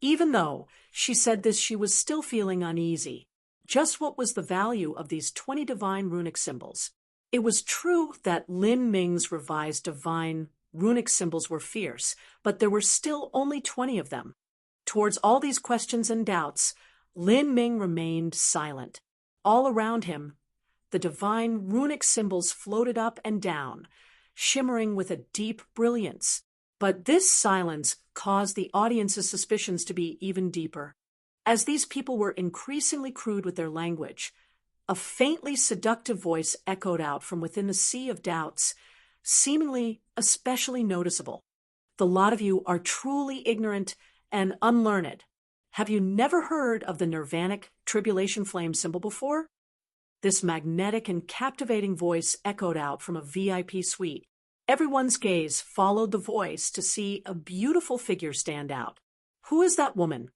even though she said this, she was still feeling uneasy. Just what was the value of these 20 divine runic symbols? It was true that Lin Ming's revised divine runic symbols were fierce, but there were still only 20 of them. Towards all these questions and doubts, Lin Ming remained silent. All around him, the divine runic symbols floated up and down, shimmering with a deep brilliance. But this silence caused the audience's suspicions to be even deeper. As these people were increasingly crude with their language, a faintly seductive voice echoed out from within the sea of doubts, seemingly especially noticeable. The lot of you are truly ignorant and unlearned. Have you never heard of the Nirvanic tribulation flame symbol before? This magnetic and captivating voice echoed out from a VIP suite. Everyone's gaze followed the voice to see a beautiful figure stand out. Who is that woman?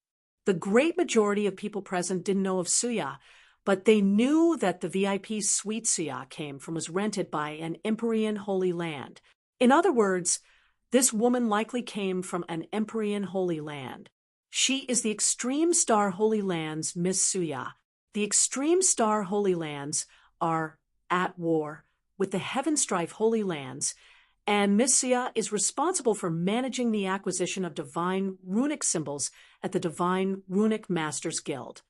The great majority of people present didn't know of Suya, but they knew that the VIP suite Suya came from was rented by an Empyrean Holy Land. In other words, this woman likely came from an Empyrean Holy Land. She is the Extreme Star Holy Land's Miss Suya. The Extreme Star Holy Lands are at war with the Heaven Strife Holy Lands, and Miss Suya is responsible for managing the acquisition of divine runic symbols at the Divine Runic Masters Guild.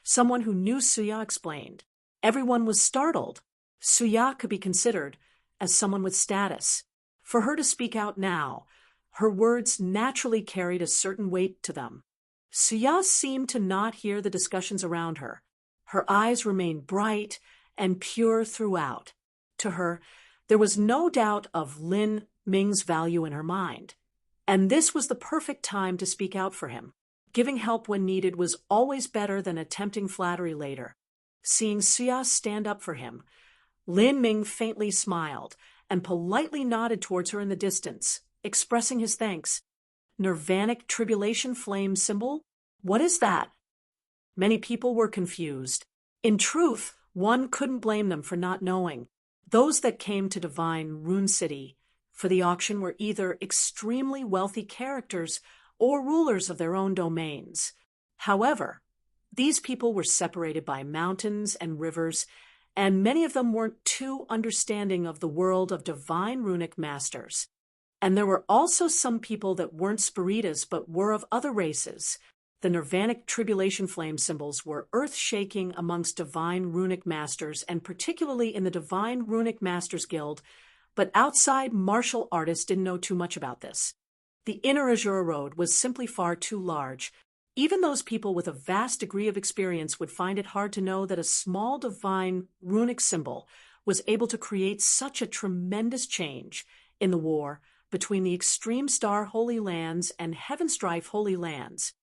Someone who knew Suya explained. Everyone was startled. Suya could be considered as someone with status. For her to speak out now, her words naturally carried a certain weight to them. Suya seemed to not hear the discussions around her. Her eyes remained bright and pure throughout. To her, there was no doubt of Lin Ming's value in her mind. And this was the perfect time to speak out for him. Giving help when needed was always better than attempting flattery later. Seeing Suya stand up for him, Lin Ming faintly smiled and politely nodded towards her in the distance, expressing his thanks. Nirvanic tribulation flame symbol? What is that? Many people were confused. In truth, one couldn't blame them for not knowing. Those that came to Divine Rune City for the auction were either extremely wealthy characters or rulers of their own domains. However, these people were separated by mountains and rivers, and many of them weren't too understanding of the world of divine runic masters. And there were also some people that weren't Spiritas but were of other races. The Nirvanic tribulation flame symbols were earth-shaking amongst divine runic masters, and particularly in the Divine Runic Masters Guild, but outside martial artists didn't know too much about this. The inner Azura Road was simply far too large. Even those people with a vast degree of experience would find it hard to know that a small divine runic symbol was able to create such a tremendous change in the war between the Extreme Star Holy Lands and Heaven Strife Holy Lands.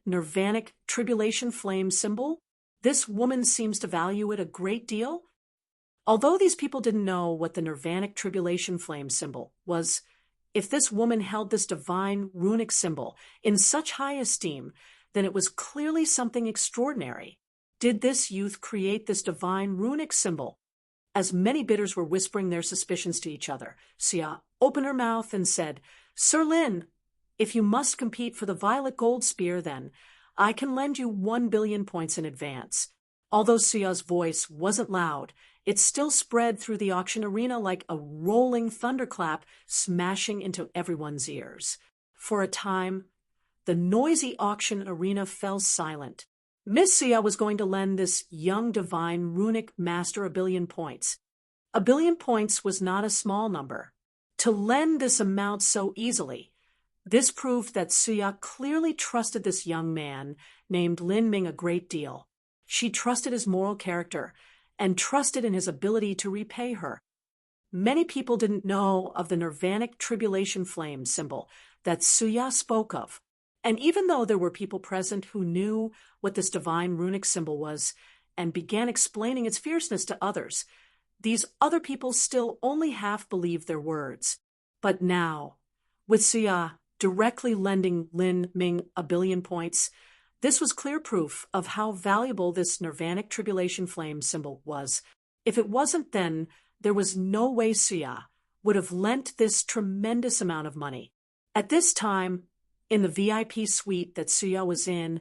Nirvanic tribulation flame symbol? This woman seems to value it a great deal. Although these people didn't know what the Nirvanic tribulation flame symbol was, if this woman held this divine runic symbol in such high esteem, then it was clearly something extraordinary. Did this youth create this divine runic symbol? As many bidders were whispering their suspicions to each other, Suya opened her mouth and said, "Sir Lin, if you must compete for the violet gold spear, then I can lend you 1 billion points in advance." Although Suya's voice wasn't loud, it still spread through the auction arena like a rolling thunderclap, smashing into everyone's ears. For a time, the noisy auction arena fell silent. Miss Suya was going to lend this young divine runic master 1 billion points. 1 billion points was not a small number. To lend this amount so easily, this proved that Suya clearly trusted this young man named Lin Ming a great deal. She trusted his moral character and trusted in his ability to repay her. Many people didn't know of the Nirvanic tribulation flame symbol that Suya spoke of. And even though there were people present who knew what this divine runic symbol was and began explaining its fierceness to others, these other people still only half believed their words. But now, with Suya directly lending Lin Ming 1 billion points, this was clear proof of how valuable this Nirvanic tribulation flame symbol was. If it wasn't then, there was no way Suya would have lent this tremendous amount of money. At this time, in the VIP suite that Suya was in,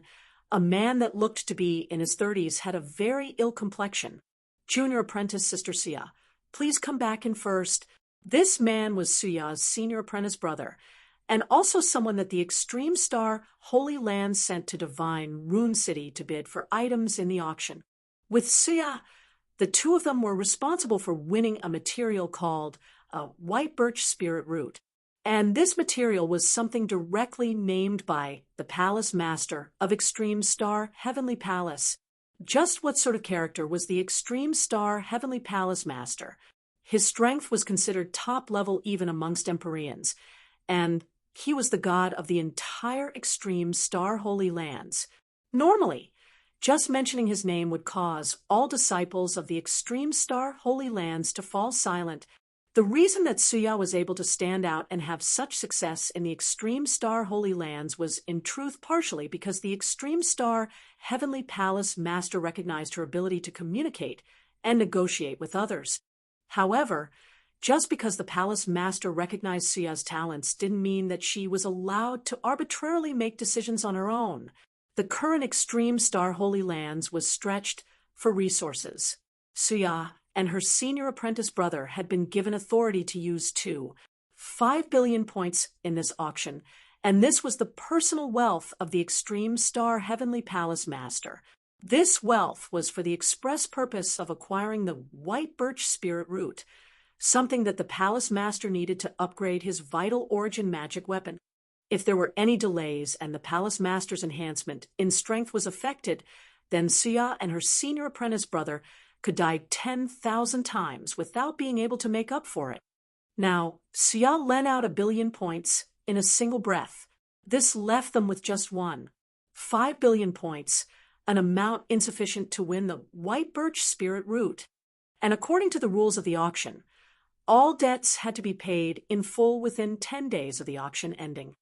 a man that looked to be in his 30s had a very ill complexion. Junior apprentice Sister Suya, please come back in first. This man was Suya's senior apprentice brother, and also someone that the Extreme Star Holy Land sent to Divine Rune City to bid for items in the auction. With Suya, the two of them were responsible for winning a material called a white birch spirit root. And this material was something directly named by the Palace Master of Extreme Star Heavenly Palace. Just what sort of character was the Extreme Star Heavenly Palace Master? His strength was considered top level even amongst Empyreans, and he was the god of the entire Extreme Star Holy Lands. Normally, just mentioning his name would cause all disciples of the Extreme Star Holy Lands to fall silent. The reason that Suya was able to stand out and have such success in the Extreme Star Holy Lands was in truth partially because the Extreme Star Heavenly Palace Master recognized her ability to communicate and negotiate with others. However, just because the Palace Master recognized Suya's talents didn't mean that she was allowed to arbitrarily make decisions on her own. The current Extreme Star Holy Lands was stretched for resources. Suya and her senior apprentice brother had been given authority to use 5 billion points in this auction, and this was the personal wealth of the Extreme Star Heavenly Palace Master. This wealth was for the express purpose of acquiring the white birch spirit root, something that the Palace Master needed to upgrade his vital origin magic weapon. If there were any delays and the Palace Master's enhancement in strength was affected, then Suya and her senior apprentice brother could die 10,000 times without being able to make up for it. Now, Suya lent out 1 billion points in a single breath. This left them with just 5 billion points, an amount insufficient to win the white birch spirit root. And according to the rules of the auction, all debts had to be paid in full within 10 days of the auction ending.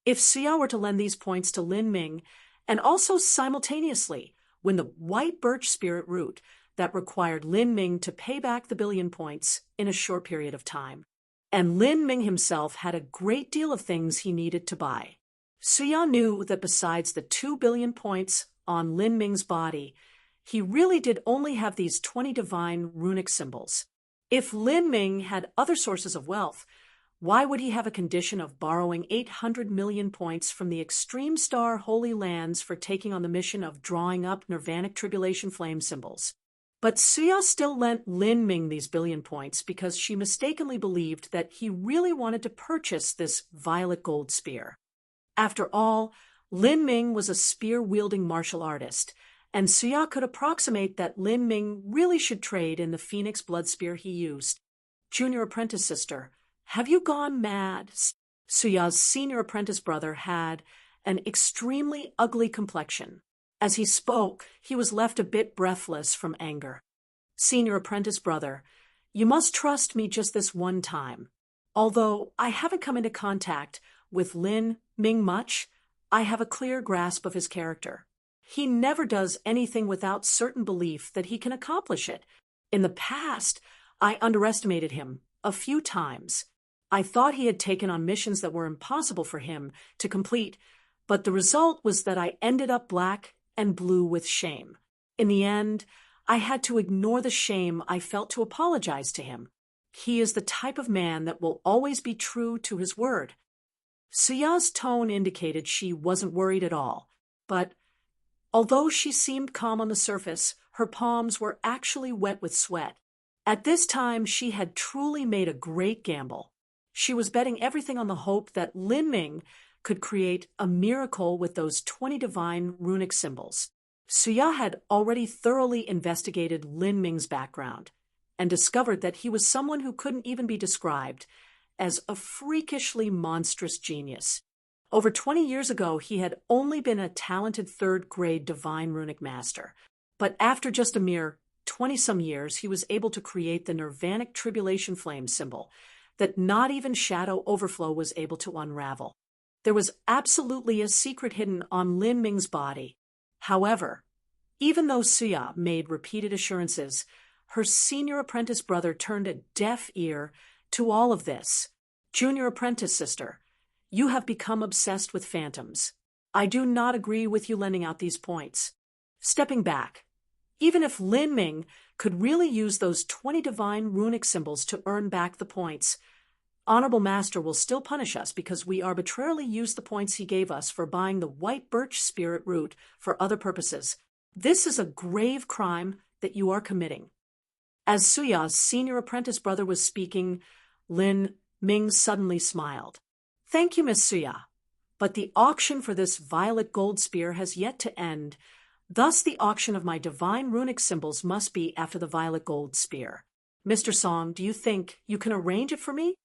If Suya were to lend these points to Lin Ming and also simultaneously win the white birch spirit root, that required Lin Ming to pay back the 1 billion points in a short period of time. And Lin Ming himself had a great deal of things he needed to buy. Suya knew that besides the 2 billion points on Lin Ming's body, he really did only have these 20 divine runic symbols. If Lin Ming had other sources of wealth, why would he have a condition of borrowing 800 million points from the Extreme Star Holy Lands for taking on the mission of drawing up Nirvanic tribulation flame symbols? But Suya still lent Lin Ming these 1 billion points because she mistakenly believed that he really wanted to purchase this violet gold spear. After all, Lin Ming was a spear-wielding martial artist, and Suya could approximate that Lin Ming really should trade in the phoenix blood spear he used. Junior apprentice sister, have you gone mad? Suya's senior apprentice brother had an extremely ugly complexion. As he spoke, he was left a bit breathless from anger. Senior apprentice brother, you must trust me just this one time. Although I haven't come into contact with Lin Ming much, I have a clear grasp of his character. He never does anything without certain belief that he can accomplish it. In the past, I underestimated him a few times. I thought he had taken on missions that were impossible for him to complete, but the result was that I ended up black and blue with shame. In the end, I had to ignore the shame I felt to apologize to him. He is the type of man that will always be true to his word. Suya's tone indicated she wasn't worried at all, but although she seemed calm on the surface, her palms were actually wet with sweat. At this time, she had truly made a great gamble. She was betting everything on the hope that Lin Ming could create a miracle with those 20 divine runic symbols. Suya had already thoroughly investigated Lin Ming's background and discovered that he was someone who couldn't even be described as a freakishly monstrous genius. Over 20 years ago, he had only been a talented third-grade divine runic master, but after just a mere 20-some years, he was able to create the nirvanic tribulation flame symbol that not even Shadow Overflow was able to unravel. There was absolutely a secret hidden on Lin Ming's body. However, even though Suya made repeated assurances, her senior apprentice brother turned a deaf ear to all of this. Junior apprentice sister, you have become obsessed with phantoms. I do not agree with you lending out these points. Stepping back, even if Lin Ming could really use those 20 divine runic symbols to earn back the points, Honorable Master will still punish us because we arbitrarily used the points he gave us for buying the white birch spirit root for other purposes. This is a grave crime that you are committing. As Suya's senior apprentice brother was speaking, Lin Ming suddenly smiled. Thank you, Miss Suya, but the auction for this violet gold spear has yet to end. Thus, the auction of my divine runic symbols must be after the violet gold spear. Mr. Song, do you think you can arrange it for me?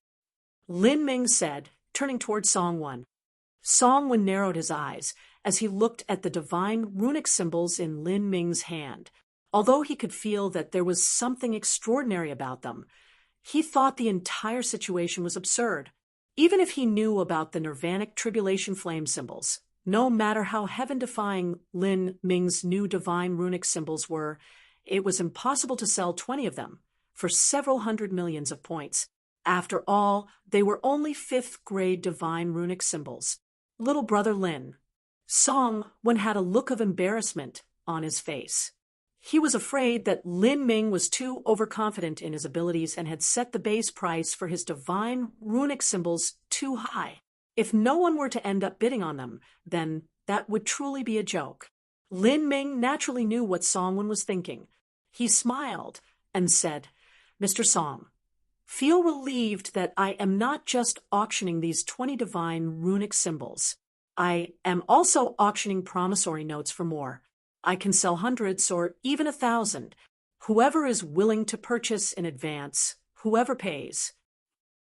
Lin Ming said, turning toward Song-Wen. Song-Wen narrowed his eyes as he looked at the divine runic symbols in Lin Ming's hand. Although he could feel that there was something extraordinary about them, he thought the entire situation was absurd. Even if he knew about the nirvanic tribulation flame symbols, no matter how heaven-defying Lin Ming's new divine runic symbols were, it was impossible to sell 20 of them for several hundred millions of points. After all, they were only 5th-grade divine runic symbols. Little brother Lin. Song-Wen had a look of embarrassment on his face. He was afraid that Lin Ming was too overconfident in his abilities and had set the base price for his divine runic symbols too high. If no one were to end up bidding on them, then that would truly be a joke. Lin Ming naturally knew what Song-Wen was thinking. He smiled and said, Mr. Song, feel relieved that I am not just auctioning these 20 divine runic symbols. I am also auctioning promissory notes for more. I can sell hundreds or even 1,000. Whoever is willing to purchase in advance, whoever pays.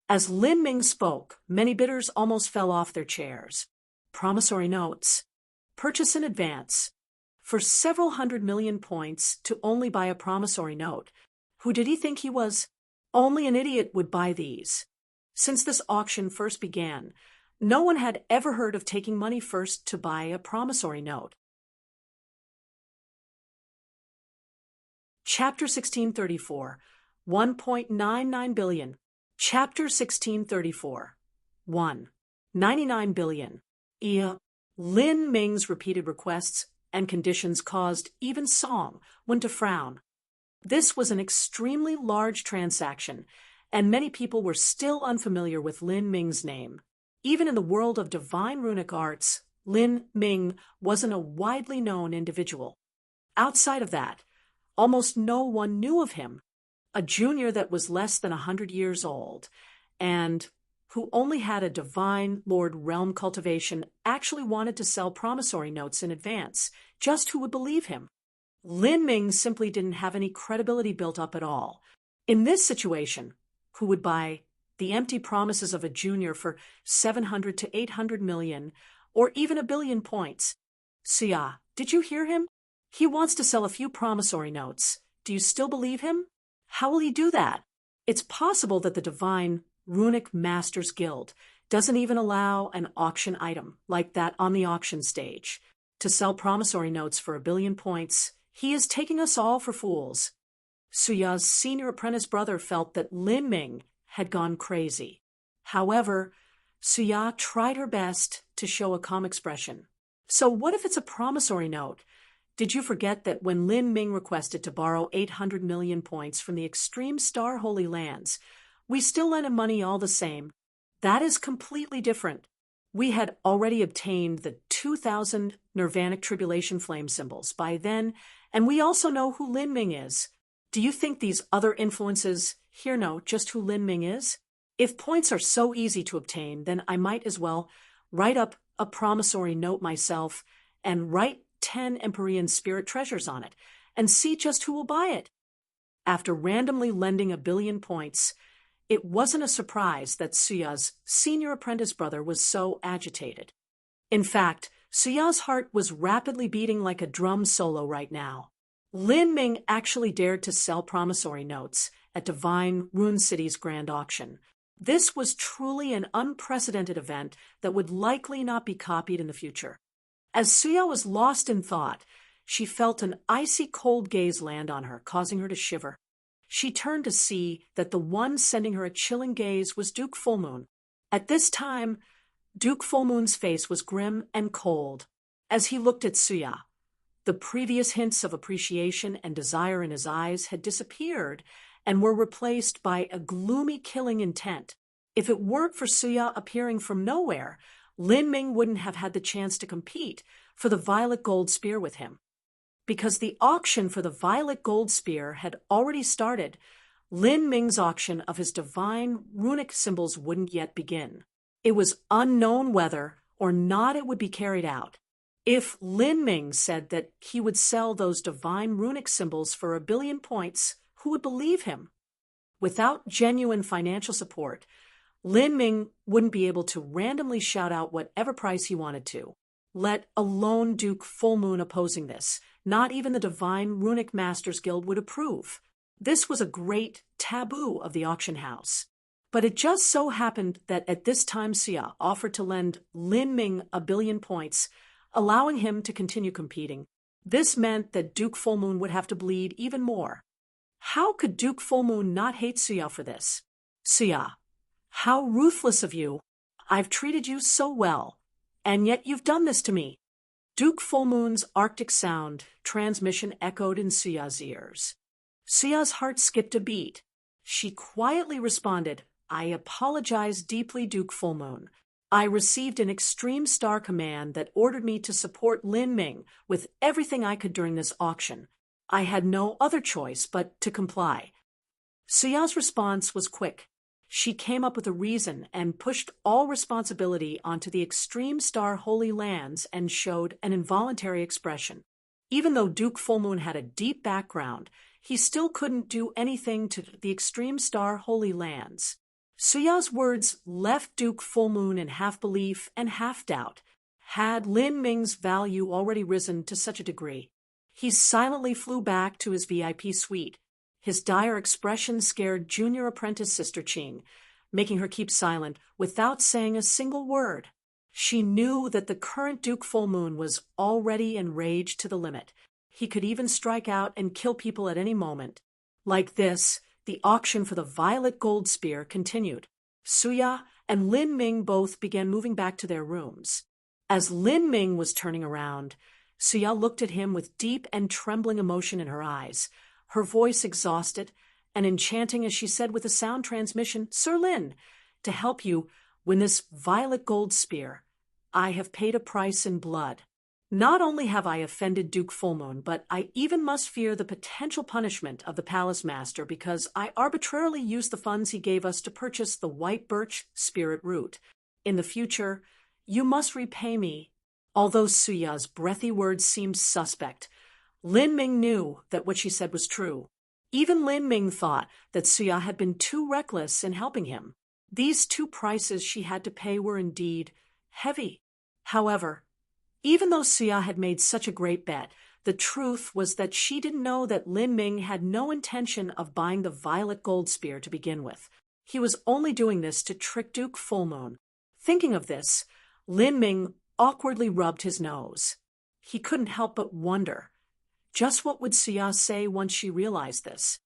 As Lin Ming spoke, many bidders almost fell off their chairs. Promissory notes. Purchase in advance. For several hundred million points to only buy a promissory note. Who did he think he was? Only an idiot would buy these. Since this auction first began, no one had ever heard of taking money first to buy a promissory note. Chapter 1634, 1.99 billion. Chapter 1634, 1. 99 billion. Lin Ming's repeated requests and conditions caused even Song-Wen to frown. This was an extremely large transaction, and many people were still unfamiliar with Lin Ming's name. Even in the world of divine runic arts, Lin Ming wasn't a widely known individual. Outside of that, almost no one knew of him. A junior that was less than 100 years old, and who only had a divine Lord realm cultivation, actually wanted to sell promissory notes in advance. Just who would believe him? Lin Ming simply didn't have any credibility built up at all. In this situation, who would buy the empty promises of a junior for 700 to 800 million, or even 1 billion points? Suya, did you hear him? He wants to sell a few promissory notes. Do you still believe him? How will he do that? It's possible that the Divine Runic Masters Guild doesn't even allow an auction item like that on the auction stage. To sell promissory notes for 1 billion points, he is taking us all for fools. Suya's senior apprentice brother felt that Lin Ming had gone crazy. However, Suya tried her best to show a calm expression. So what if it's a promissory note? Did you forget that when Lin Ming requested to borrow 800 million points from the extreme Star Holy Lands, we still lent him money all the same? That is completely different. We had already obtained the 2,000 Nirvanic Tribulation Flame symbols by then, and we also know who Lin Ming is. Do you think these other influences here know just who Lin Ming is? If points are so easy to obtain, then I might as well write up a promissory note myself and write 10 Empyrean spirit treasures on it, and see just who will buy it. After randomly lending 1 billion points, it wasn't a surprise that Suya's senior apprentice brother was so agitated. In fact, Suya's heart was rapidly beating like a drum solo right now. Lin Ming actually dared to sell promissory notes at Divine Rune City's grand auction. This was truly an unprecedented event that would likely not be copied in the future. As Suya was lost in thought, she felt an icy cold gaze land on her, causing her to shiver. She turned to see that the one sending her a chilling gaze was Duke Fullmoon. At this time, Duke Fullmoon's face was grim and cold as he looked at Suya. The previous hints of appreciation and desire in his eyes had disappeared and were replaced by a gloomy killing intent. If it weren't for Suya appearing from nowhere, Lin Ming wouldn't have had the chance to compete for the violet gold spear with him. Because the auction for the violet gold spear had already started, Lin Ming's auction of his divine runic symbols wouldn't yet begin. It was unknown whether or not it would be carried out. If Lin Ming said that he would sell those divine runic symbols for 1 billion points, who would believe him? Without genuine financial support, Lin Ming wouldn't be able to randomly shout out whatever price he wanted to, let alone Duke Fullmoon opposing this. Not even the Divine Runic Masters Guild would approve. This was a great taboo of the auction house. But it just so happened that at this time Suya offered to lend Lin Ming 1 billion points, allowing him to continue competing. This meant that Duke Fullmoon would have to bleed even more. How could Duke Fullmoon not hate Suya for this? Suya, how ruthless of you. I've treated you so well, and yet you've done this to me. Duke Fullmoon's Arctic sound transmission echoed in Suya's ears. Suya's heart skipped a beat. She quietly responded, I apologize deeply, Duke Fullmoon. I received an extreme star command that ordered me to support Lin Ming with everything I could during this auction. I had no other choice but to comply. Suya's response was quick. She came up with a reason and pushed all responsibility onto the extreme star holy lands and showed an involuntary expression. Even though Duke Fullmoon had a deep background, he still couldn't do anything to the extreme star holy lands. Suya's words left Duke Fullmoon in half-belief and half-doubt. Had Lin Ming's value already risen to such a degree? He silently flew back to his VIP suite. His dire expression scared junior apprentice Sister Qing, making her keep silent without saying a single word. She knew that the current Duke Fullmoon was already enraged to the limit. He could even strike out and kill people at any moment. Like this, the auction for the violet gold spear continued. Suya and Lin Ming both began moving back to their rooms. As Lin Ming was turning around, Suya looked at him with deep and trembling emotion in her eyes, her voice exhausted and enchanting as she said with a sound transmission, Sir Lin, to help you win this violet gold spear, I have paid a price in blood. Not only have I offended Duke Fullmoon, but I even must fear the potential punishment of the Palace Master because I arbitrarily used the funds he gave us to purchase the white birch spirit root. In the future, you must repay me. Although Suya's breathy words seemed suspect, Lin Ming knew that what she said was true. Even Lin Ming thought that Suya had been too reckless in helping him. These 2 prices she had to pay were indeed heavy. However, even though Suya had made such a great bet, the truth was that she didn't know that Lin Ming had no intention of buying the violet gold spear to begin with. He was only doing this to trick Duke Fullmoon. Thinking of this, Lin Ming awkwardly rubbed his nose. He couldn't help but wonder, just what would Suya say once she realized this?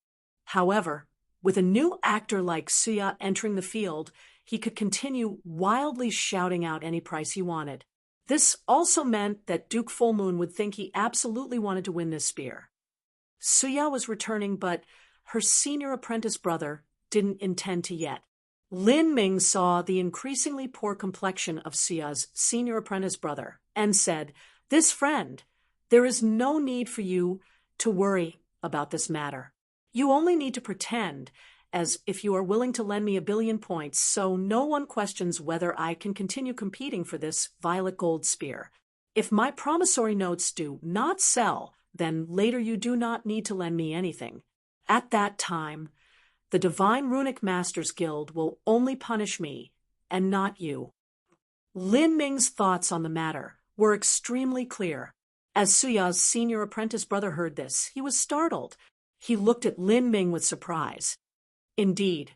However, with a new actor like Suya entering the field, he could continue wildly shouting out any price he wanted. This also meant that Duke Fullmoon would think he absolutely wanted to win this spear. Suya was returning, but her senior apprentice brother didn't intend to yet. Lin Ming saw the increasingly poor complexion of Sia's senior apprentice brother and said, "This friend, there is no need for you to worry about this matter. You only need to pretend as if you are willing to lend me 1,000,000,000 points so no one questions whether I can continue competing for this violet gold spear. If my promissory notes do not sell, then later you do not need to lend me anything. At that time, the Divine Runic Masters Guild will only punish me, and not you." Lin Ming's thoughts on the matter were extremely clear. As Suya's senior apprentice brother heard this, he was startled. He looked at Lin Ming with surprise. Indeed,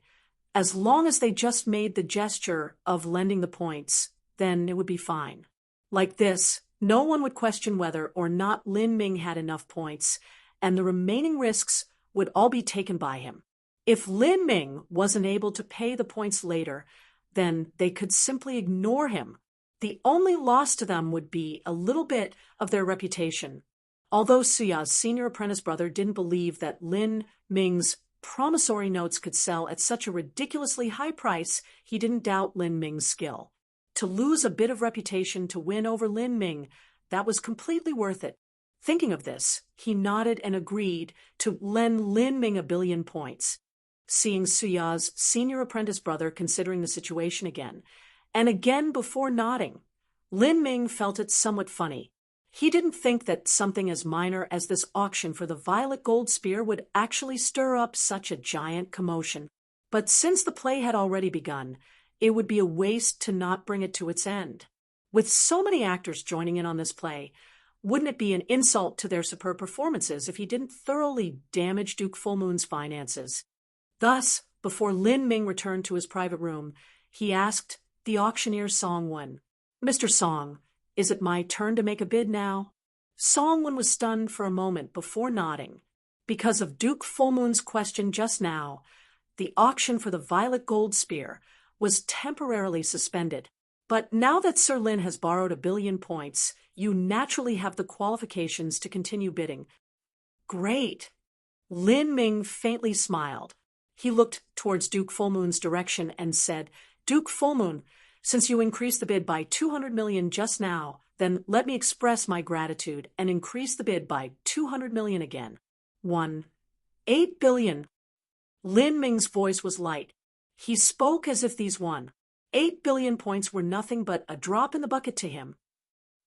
as long as they just made the gesture of lending the points, then it would be fine. Like this, no one would question whether or not Lin Ming had enough points, and the remaining risks would all be taken by him. If Lin Ming wasn't able to pay the points later, then they could simply ignore him. The only loss to them would be a little bit of their reputation. Although Suya's senior apprentice brother didn't believe that Lin Ming's promissory notes could sell at such a ridiculously high price, he didn't doubt Lin Ming's skill. To lose a bit of reputation to win over Lin Ming, that was completely worth it. Thinking of this, he nodded and agreed to lend Lin Ming 1,000,000,000 points. Seeing Suya's senior apprentice brother considering the situation again, and again before nodding, Lin Ming felt it somewhat funny. He didn't think that something as minor as this auction for the violet gold spear would actually stir up such a giant commotion. But since the play had already begun, it would be a waste to not bring it to its end. With so many actors joining in on this play, wouldn't it be an insult to their superb performances if he didn't thoroughly damage Duke Full Moon's finances? Thus, before Lin Ming returned to his private room, he asked the auctioneer Songwen, "Mr. Song, is it my turn to make a bid now?" Songwen was stunned for a moment before nodding. Because of Duke Full Moon's question just now, the auction for the violet gold spear was temporarily suspended. But now that Sir Lin has borrowed 1,000,000,000 points, you naturally have the qualifications to continue bidding. Great! Lin Ming faintly smiled. He looked towards Duke Full Moon's direction and said, "Duke Full Moon, since you increased the bid by 200 million just now, then let me express my gratitude and increase the bid by 200 million again. 8 billion. Lin Ming's voice was light. He spoke as if these 8 billion points were nothing but a drop in the bucket to him.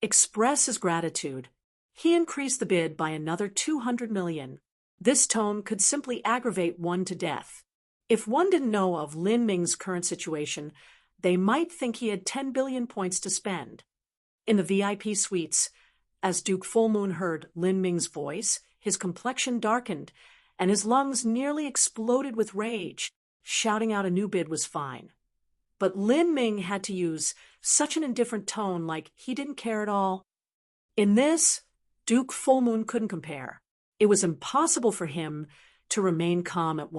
Express his gratitude. He increased the bid by another 200 million. This tone could simply aggravate one to death. If one didn't know of Lin Ming's current situation, they might think he had 10 billion points to spend. In the VIP suites, as Duke Full Moon heard Lin Ming's voice, his complexion darkened, and his lungs nearly exploded with rage. Shouting out a new bid was fine. But Lin Ming had to use such an indifferent tone, like he didn't care at all. In this, Duke Full Moon couldn't compare. It was impossible for him to remain calm at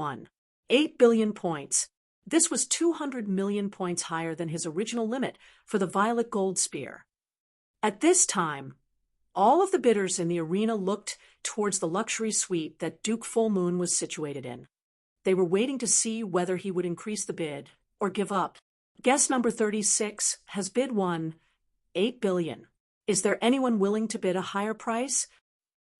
8 billion points. This was 200 million points higher than his original limit for the violet gold spear. At this time, all of the bidders in the arena looked towards the luxury suite that Duke Full Moon was situated in. They were waiting to see whether he would increase the bid or give up. Guest number 36 has bid 8 billion. Is there anyone willing to bid a higher price?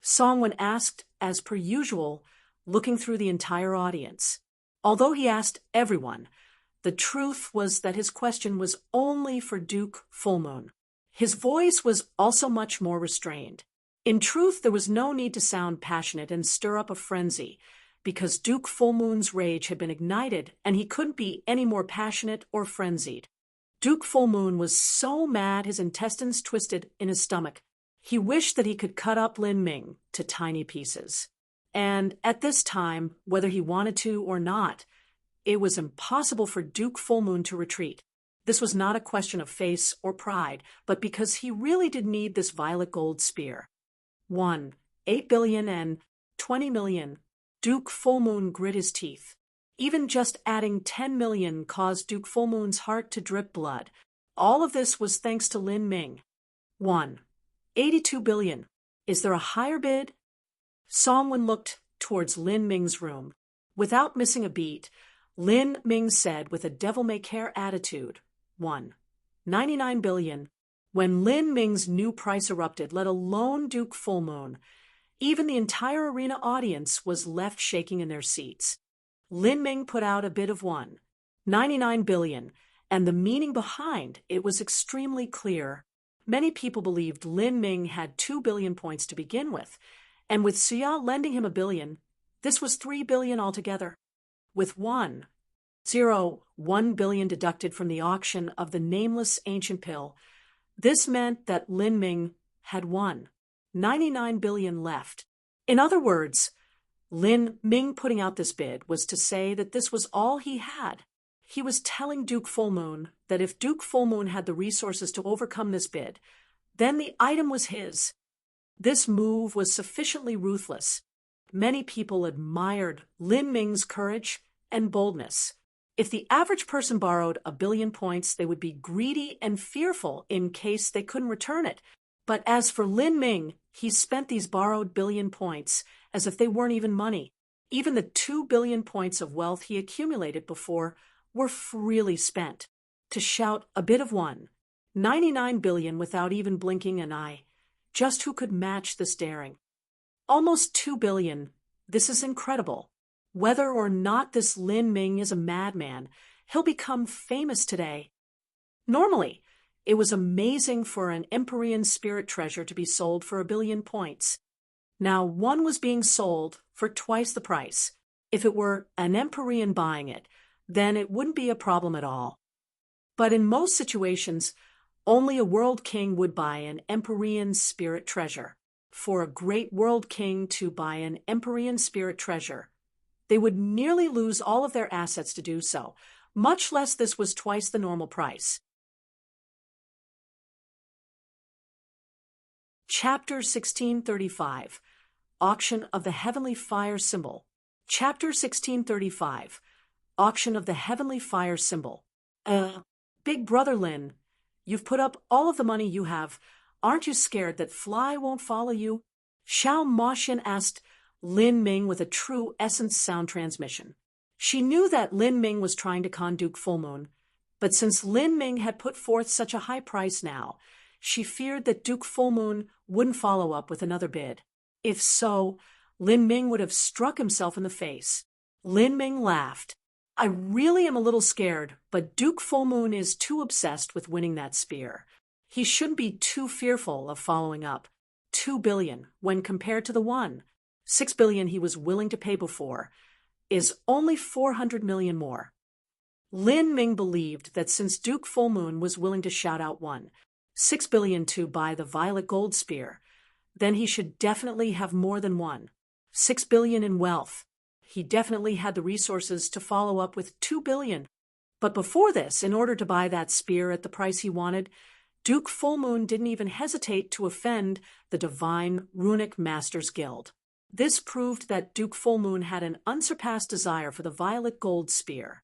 Songwen asked, as per usual, looking through the entire audience. Although he asked everyone, the truth was that his question was only for Duke Full Moon. His voice was also much more restrained. In truth, there was no need to sound passionate and stir up a frenzy, because Duke Full Moon's rage had been ignited and he couldn't be any more passionate or frenzied. Duke Full Moon was so mad his intestines twisted in his stomach. He wished that he could cut up Lin Ming to tiny pieces. And at this time, whether he wanted to or not, it was impossible for Duke Full Moon to retreat. This was not a question of face or pride, but because he really did need this violet gold spear. 8 billion and 20 million. Duke Full Moon grit his teeth. Even just adding 10 million caused Duke Full Moon's heart to drip blood. All of this was thanks to Lin Ming. 82 billion. Is there a higher bid? Songwen looked towards Lin Ming's room. Without missing a beat, Lin Ming said with a devil-may-care attitude. 1. 99 billion. When Lin Ming's new price erupted, let alone Duke Full Moon, even the entire arena audience was left shaking in their seats. Lin Ming put out a bid of 1.99 billion, and the meaning behind it was extremely clear. Many people believed Lin Ming had 2 billion points to begin with, and with Xia lending him $1 billion, this was 3 billion altogether. With 1.01 billion deducted from the auction of the nameless ancient pill, this meant that Lin Ming had 1.99 billion left. In other words, Lin Ming putting out this bid was to say that this was all he had. He was telling Duke Full Moon that if Duke Full Moon had the resources to overcome this bid, then the item was his. This move was sufficiently ruthless. Many people admired Lin Ming's courage and boldness. If the average person borrowed 1 billion points, they would be greedy and fearful in case they couldn't return it. But as for Lin Ming, he spent these borrowed 1 billion points as if they weren't even money. Even the 2 billion points of wealth he accumulated before were freely spent. To shout a bid of 1.99 billion without even blinking an eye, just who could match this daring? Almost 2 billion. This is incredible. Whether or not this Lin Ming is a madman, he'll become famous today. Normally, it was amazing for an Empyrean spirit treasure to be sold for 1 billion points. Now one was being sold for twice the price. If it were an Empyrean buying it, then it wouldn't be a problem at all. But in most situations, only a world king would buy an Empyrean spirit treasure. For a great world king to buy an Empyrean spirit treasure, they would nearly lose all of their assets to do so, much less this was twice the normal price. Chapter 1635, Auction of the Heavenly Fire Symbol. Chapter 1635, Auction of the Heavenly Fire Symbol. Big Brother Lin, you've put up all of the money you have. Aren't you scared that Fly won't follow you? Xiao Moxian asked Lin Ming with a true essence sound transmission. She knew that Lin Ming was trying to con Duke Full Moon, but since Lin Ming had put forth such a high price now, she feared that Duke Full Moon wouldn't follow up with another bid. If so, Lin Ming would have struck himself in the face. Lin Ming laughed. I really am a little scared, but Duke Full Moon is too obsessed with winning that spear. He shouldn't be too fearful of following up. 2 billion, when compared to the 1.6 billion he was willing to pay before, is only 400 million more. Lin Ming believed that since Duke Full Moon was willing to shout out 1.6 billion to buy the violet gold spear, then he should definitely have more than 1.6 billion in wealth. He definitely had the resources to follow up with 2 billion. But before this, in order to buy that spear at the price he wanted, Duke Full Moon didn't even hesitate to offend the Divine Runic Masters Guild. This proved that Duke Full Moon had an unsurpassed desire for the violet gold spear.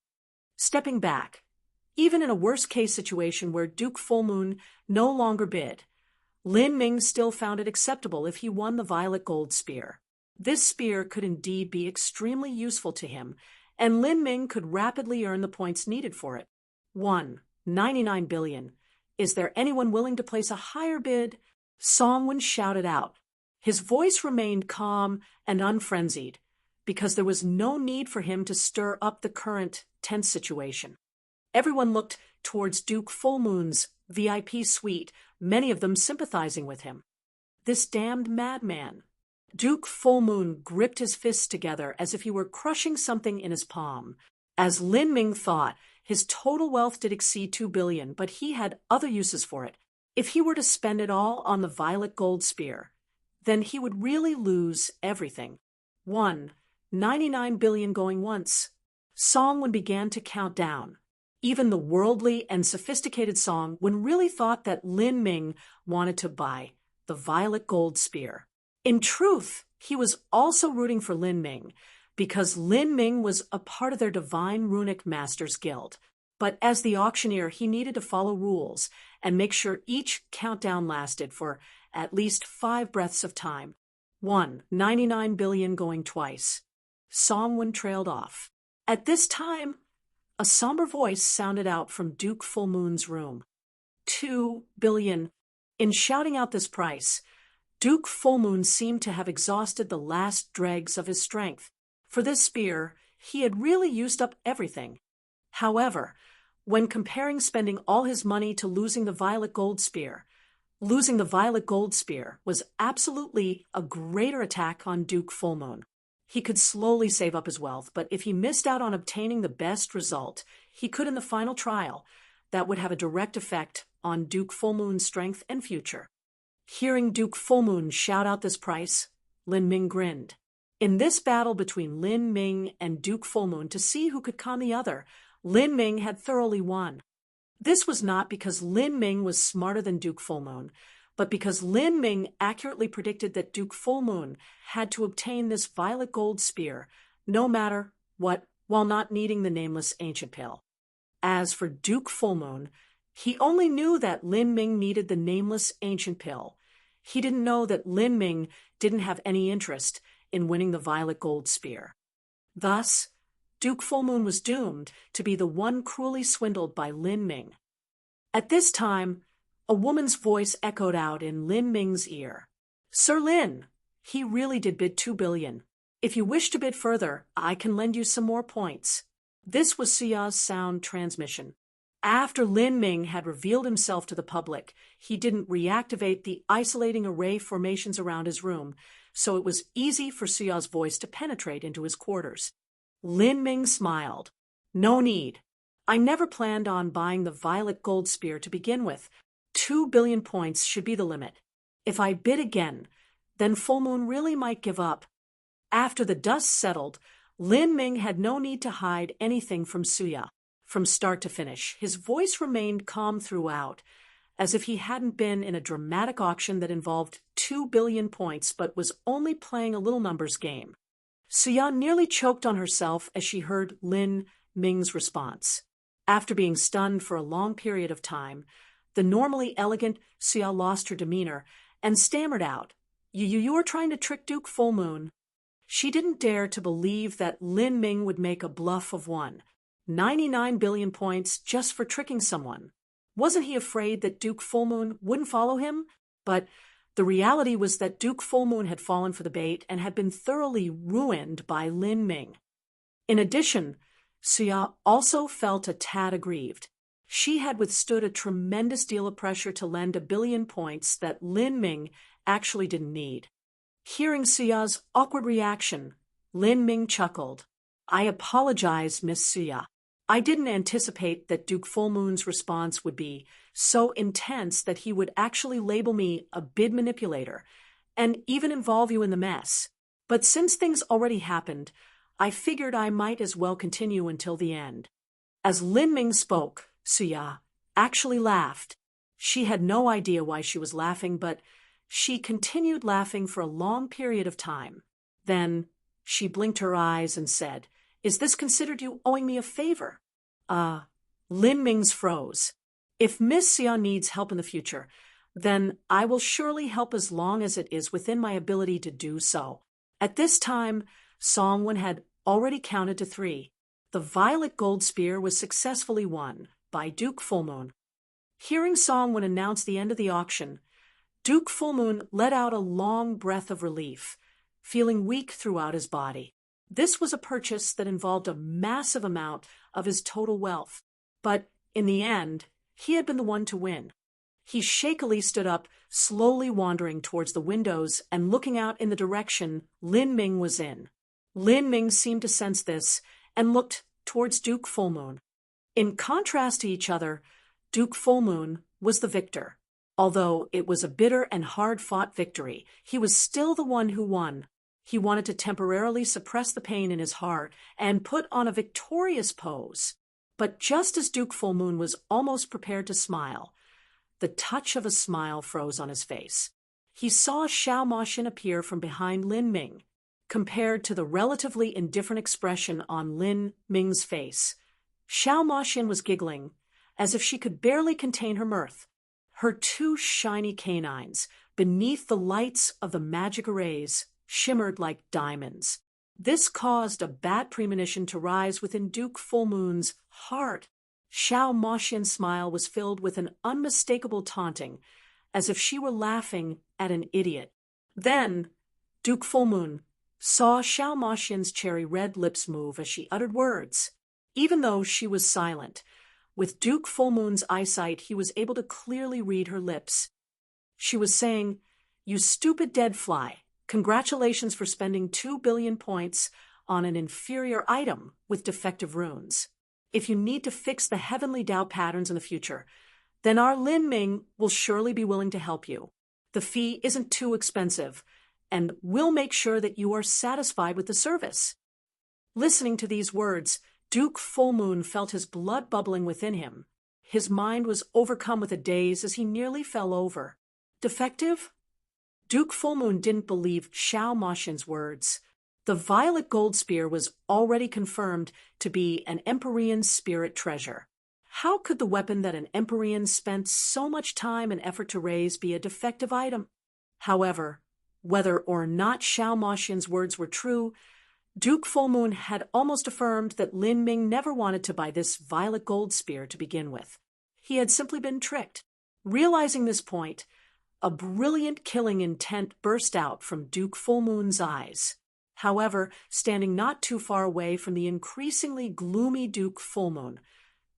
Stepping back, even in a worst-case situation where Duke Full Moon no longer bid, Lin Ming still found it acceptable if he won the violet gold spear. This spear could indeed be extremely useful to him, and Lin Ming could rapidly earn the points needed for it. 1.99 billion. Is there anyone willing to place a higher bid? Songwen shouted out. His voice remained calm and unfrenzied, because there was no need for him to stir up the current tense situation. Everyone looked towards Duke Full Moon's VIP suite, many of them sympathizing with him. This damned madman. Duke Full Moon gripped his fists together as if he were crushing something in his palm. As Lin Ming thought, his total wealth did exceed 2 billion, but he had other uses for it. If he were to spend it all on the violet gold spear, then he would really lose everything. 1.99 billion going once. Songwen began to count down. Even the worldly and sophisticated Songwen really thought that Lin Ming wanted to buy the violet gold spear. In truth, he was also rooting for Lin Ming, because Lin Ming was a part of their Divine Runic Masters Guild. But as the auctioneer, he needed to follow rules and make sure each countdown lasted for at least 5 breaths of time. 1.99 billion going twice. Songwen trailed off. At this time, A somber voice sounded out from Duke Full Moon's room. 2 billion. In shouting out this price, Duke Full Moon seemed to have exhausted the last dregs of his strength. For this spear, he had really used up everything. However, when comparing spending all his money to losing the violet gold spear, losing the violet gold spear was absolutely a greater attack on Duke Full Moon. He could slowly save up his wealth, but if he missed out on obtaining the best result he could in the final trial, that would have a direct effect on Duke Full Moon's strength and future. Hearing Duke Full Moon shout out this price, Lin Ming grinned. In this battle between Lin Ming and Duke Full Moon to see who could con the other, Lin Ming had thoroughly won. This was not because Lin Ming was smarter than Duke Full Moon, but because Lin Ming accurately predicted that Duke Full Moon had to obtain this violet gold spear, no matter what, while not needing the nameless ancient pill. As for Duke Full Moon, he only knew that Lin Ming needed the nameless ancient pill. He didn't know that Lin Ming didn't have any interest in winning the violet gold spear. Thus, Duke Full Moon was doomed to be the one cruelly swindled by Lin Ming. At this time, a woman's voice echoed out in Lin Ming's ear. Sir Lin, he really did bid 2 billion. If you wish to bid further, I can lend you some more points. This was Siya's sound transmission. After Lin Ming had revealed himself to the public, he didn't reactivate the isolating array formations around his room, so it was easy for Siya's voice to penetrate into his quarters. Lin Ming smiled. No need. I never planned on buying the violet gold spear to begin with. 2 billion points should be the limit. If I bid again, then Full Moon really might give up. After the dust settled, Lin Ming had no need to hide anything from Siya. From start to finish, his voice remained calm throughout, as if he hadn't been in a dramatic auction that involved 2 billion points but was only playing a little numbers game. Siya nearly choked on herself as she heard Lin Ming's response. After being stunned for a long period of time, the normally elegant Siya lost her demeanor and stammered out, You are trying to trick Duke Full Moon." She didn't dare to believe that Lin Ming would make a bluff of 99 billion points just for tricking someone. Wasn't he afraid that Duke Full Moon wouldn't follow him? But the reality was that Duke Full Moon had fallen for the bait and had been thoroughly ruined by Lin Ming. In addition, Siya also felt a tad aggrieved. She had withstood a tremendous deal of pressure to lend 1 billion points that Lin Ming actually didn't need. Hearing Siya's awkward reaction, Lin Ming chuckled. "I apologize, Miss Siya. I didn't anticipate that Duke Full Moon's response would be so intense that he would actually label me a bid manipulator and even involve you in the mess. But since things already happened, I figured I might as well continue until the end." As Lin Ming spoke, Siya actually laughed. She had no idea why she was laughing, but she continued laughing for a long period of time. Then she blinked her eyes and said, "Is this considered you owing me a favor?" Lin Ming's froze. "If Miss Siya needs help in the future, then I will surely help as long as it is within my ability to do so." At this time, Songwen had already counted to 3. The violet gold spear was successfully won by Duke Full Moon. Hearing Songwen announce the end of the auction, Duke Full Moon let out a long breath of relief, feeling weak throughout his body. This was a purchase that involved a massive amount of his total wealth, but in the end, he had been the one to win. He shakily stood up, slowly wandering towards the windows and looking out in the direction Lin Ming was in. Lin Ming seemed to sense this and looked towards Duke Full Moon. In contrast to each other, Duke Full Moon was the victor. Although it was a bitter and hard-fought victory, he was still the one who won. He wanted to temporarily suppress the pain in his heart and put on a victorious pose. But just as Duke Full Moon was almost prepared to smile, the touch of a smile froze on his face. He saw Xiao Moxin appear from behind Lin Ming. Compared to the relatively indifferent expression on Lin Ming's face, Xiao Moxin was giggling, as if she could barely contain her mirth. Her 2 shiny canines, beneath the lights of the magic arrays, shimmered like diamonds. This caused a bad premonition to rise within Duke Full Moon's heart. Xiao Moxian's smile was filled with an unmistakable taunting, as if she were laughing at an idiot. Then, Duke Fullmoon saw Xiao Moxian's cherry-red lips move as she uttered words. Even though she was silent, with Duke Fullmoon's eyesight he was able to clearly read her lips. She was saying, "You stupid dead fly, congratulations for spending 2 billion points on an inferior item with defective runes. If you need to fix the heavenly Tao patterns in the future, then our Lin Ming will surely be willing to help you. The fee isn't too expensive, and we'll make sure that you are satisfied with the service." Listening to these words, Duke Fullmoon felt his blood bubbling within him. His mind was overcome with a daze as he nearly fell over. Defective? Duke Fullmoon didn't believe Xiao Moxian's words. The violet gold spear was already confirmed to be an Empyrean spirit treasure. How could the weapon that an Empyrean spent so much time and effort to raise be a defective item? However, whether or not Xiao Moxian's words were true, Duke Fullmoon had almost affirmed that Lin Ming never wanted to buy this violet gold spear to begin with. He had simply been tricked. Realizing this point, a brilliant killing intent burst out from Duke Fullmoon's eyes. However, standing not too far away from the increasingly gloomy Duke Fullmoon,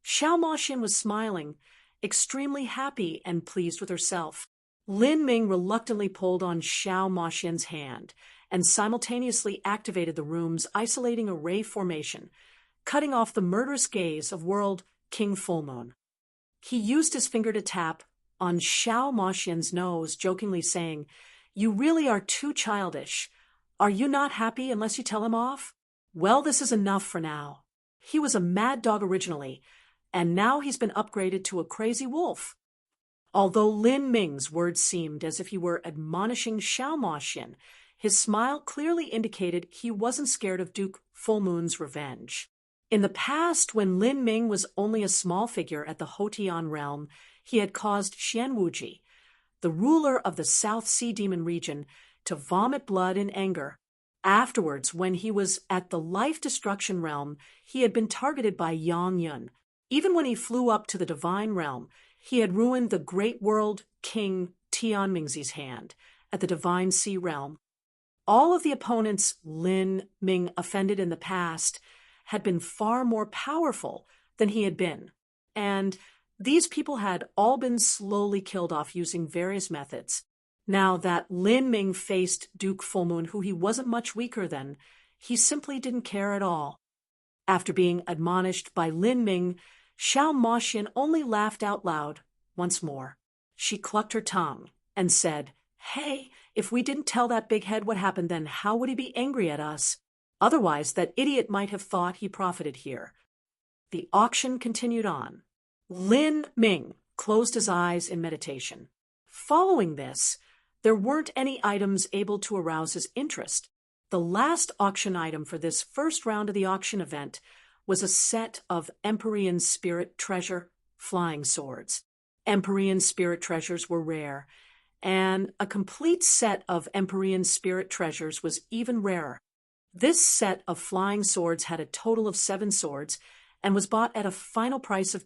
Xiao Moxian was smiling, extremely happy and pleased with herself. Lin Ming reluctantly pulled on Xiao Moxian's hand and simultaneously activated the room's isolating array formation, cutting off the murderous gaze of World King Fullmoon. He used his finger to tap on Xiao Moxian's nose, jokingly saying, "You really are too childish. Are you not happy unless you tell him off? Well, this is enough for now. He was a mad dog originally, and now he's been upgraded to a crazy wolf." Although Lin Ming's words seemed as if he were admonishing Xiao Moxian, his smile clearly indicated he wasn't scared of Duke Fullmoon's revenge. In the past, when Lin Ming was only a small figure at the Hotian realm, he had caused Xian Wuji, the ruler of the South Sea Demon region, to vomit blood in anger. Afterwards, when he was at the Life Destruction realm, he had been targeted by Yang Yun. Even when he flew up to the Divine realm, he had ruined the Great World King Tian Mingzi's hand at the Divine Sea realm. All of the opponents Lin Ming offended in the past had been far more powerful than he had been, and these people had all been slowly killed off using various methods. Now that Lin Ming faced Duke Fullmoon, who he wasn't much weaker than, he simply didn't care at all. After being admonished by Lin Ming, Xiao Moxian only laughed out loud once more. She clucked her tongue and said, "Hey, if we didn't tell that big head what happened, then how would he be angry at us? Otherwise, that idiot might have thought he profited here." The auction continued on. Lin Ming closed his eyes in meditation. Following this, there weren't any items able to arouse his interest. The last auction item for this first round of the auction event was a set of Empyrean spirit treasure flying swords. Empyrean spirit treasures were rare, and a complete set of Empyrean spirit treasures was even rarer. This set of flying swords had a total of 7 swords and was bought at a final price of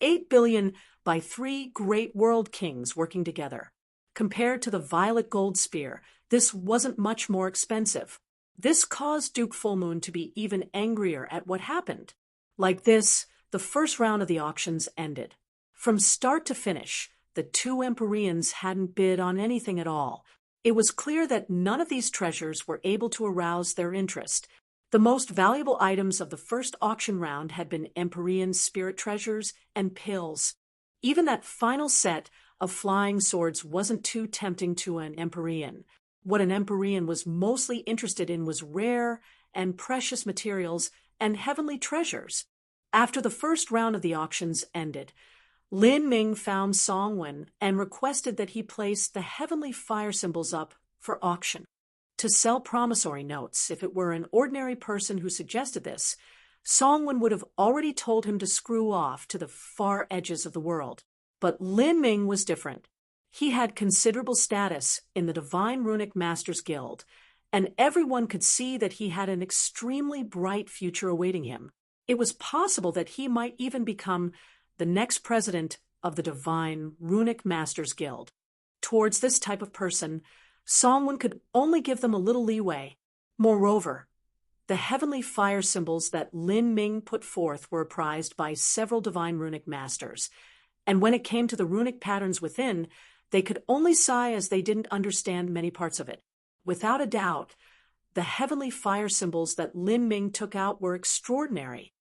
8 billion by 3 great world kings working together. Compared to the violet gold spear, this wasn't much more expensive. This caused Duke Fullmoon to be even angrier at what happened. Like this, the first round of the auctions ended. From start to finish, the 2 Empyreans hadn't bid on anything at all. It was clear that none of these treasures were able to arouse their interest. The most valuable items of the first auction round had been Empyrean spirit treasures and pills. Even that final set of flying swords wasn't too tempting to an Empyrean. What an Empyrean was mostly interested in was rare and precious materials and heavenly treasures. After the first round of the auctions ended, Lin Ming found Songwen and requested that he place the heavenly fire symbols up for auction. To sell promissory notes, if it were an ordinary person who suggested this, Songwen would have already told him to screw off to the far edges of the world. But Lin Ming was different. He had considerable status in the Divine Runic Masters Guild, and everyone could see that he had an extremely bright future awaiting him. It was possible that he might even become the next president of the Divine Runic Masters Guild. Towards this type of person, Songwon could only give them a little leeway. Moreover, the heavenly fire symbols that Lin Ming put forth were apprised by several divine runic masters, and when it came to the runic patterns within, they could only sigh as they didn't understand many parts of it. Without a doubt, the heavenly fire symbols that Lin Ming took out were extraordinary.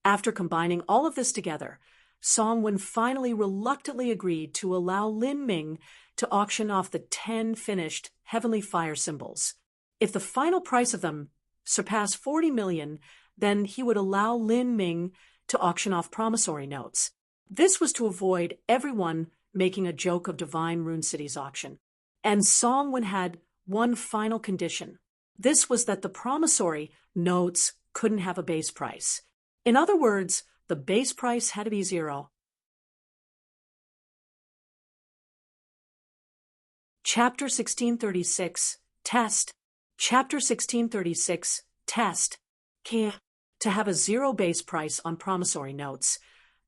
After combining all of this together, Songwon finally reluctantly agreed to allow Lin Ming to auction off the 10 finished heavenly fire symbols. If the final price of them surpassed 40 million, then he would allow Lin Ming to auction off promissory notes. This was to avoid everyone making a joke of Divine Rune City's auction. And Songwon had one final condition. This was that the promissory notes couldn't have a base price. In other words, the base price had to be 0. Chapter 1636, Test. Chapter 1636, Test. To have a 0 base price on promissory notes.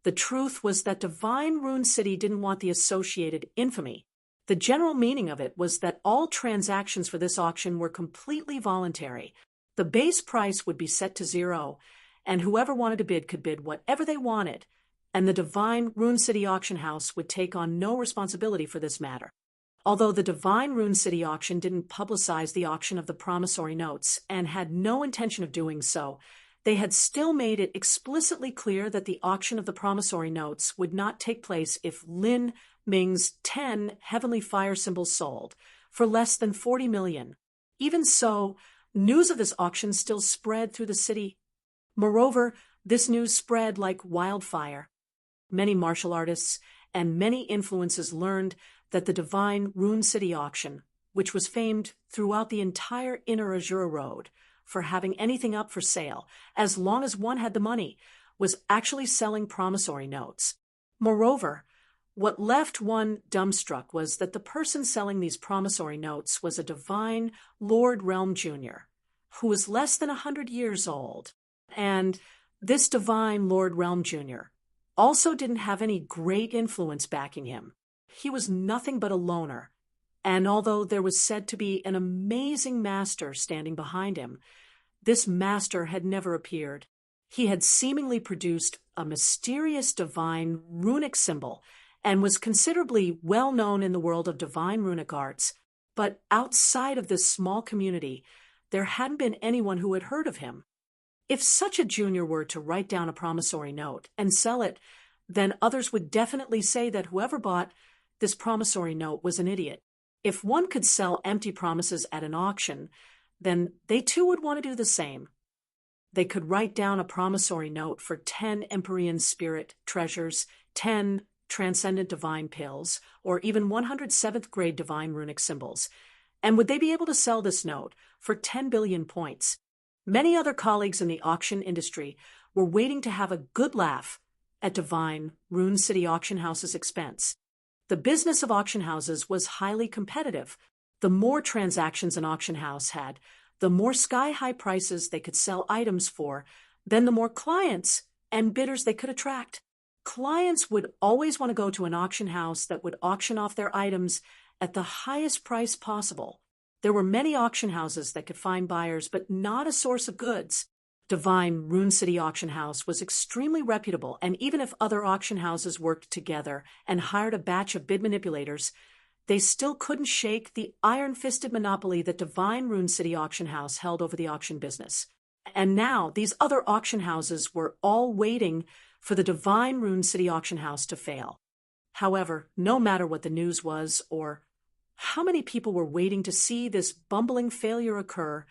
The truth was that Divine Rune City didn't want the associated infamy. The general meaning of it was that all transactions for this auction were completely voluntary. The base price would be set to 0, and whoever wanted to bid could bid whatever they wanted, and the Divine Rune City auction house would take on no responsibility for this matter. Although the Divine Rune City auction didn't publicize the auction of the promissory notes and had no intention of doing so, they had still made it explicitly clear that the auction of the promissory notes would not take place if Lin Ming's 10 heavenly fire symbols sold for less than 40 million. Even so, news of this auction still spread through the city. Moreover, this news spread like wildfire. Many martial artists and many influences learned that the Divine Rune City auction, which was famed throughout the entire Inner Azure Road for having anything up for sale, as long as one had the money, was actually selling promissory notes. Moreover, what left one dumbstruck was that the person selling these promissory notes was a Divine Lord Realm Jr., who was less than 100 years old. And this Divine Lord Realm Jr. also didn't have any great influence backing him. He was nothing but a loner, and although there was said to be an amazing master standing behind him, this master had never appeared. He had seemingly produced a mysterious divine runic symbol and was considerably well known in the world of divine runic arts, but outside of this small community, there hadn't been anyone who had heard of him. If such a junior were to write down a promissory note and sell it, then others would definitely say that whoever bought this promissory note was an idiot. If one could sell empty promises at an auction, then they too would want to do the same. They could write down a promissory note for 10 Empyrean spirit treasures, 10 transcendent divine pills, or even 107th grade divine runic symbols. And would they be able to sell this note for 10 billion points? Many other colleagues in the auction industry were waiting to have a good laugh at Divine Rune City auction house's expense. The business of auction houses was highly competitive. The more transactions an auction house had, the more sky-high prices they could sell items for, then the more clients and bidders they could attract. Clients would always want to go to an auction house that would auction off their items at the highest price possible. There were many auction houses that could find buyers, but not a source of goods. Divine Rune City Auction House was extremely reputable, and even if other auction houses worked together and hired a batch of bid manipulators, they still couldn't shake the iron-fisted monopoly that Divine Rune City Auction House held over the auction business. And now these other auction houses were all waiting for the Divine Rune City Auction House to fail. However, no matter what the news was or how many people were waiting to see this bumbling failure occur,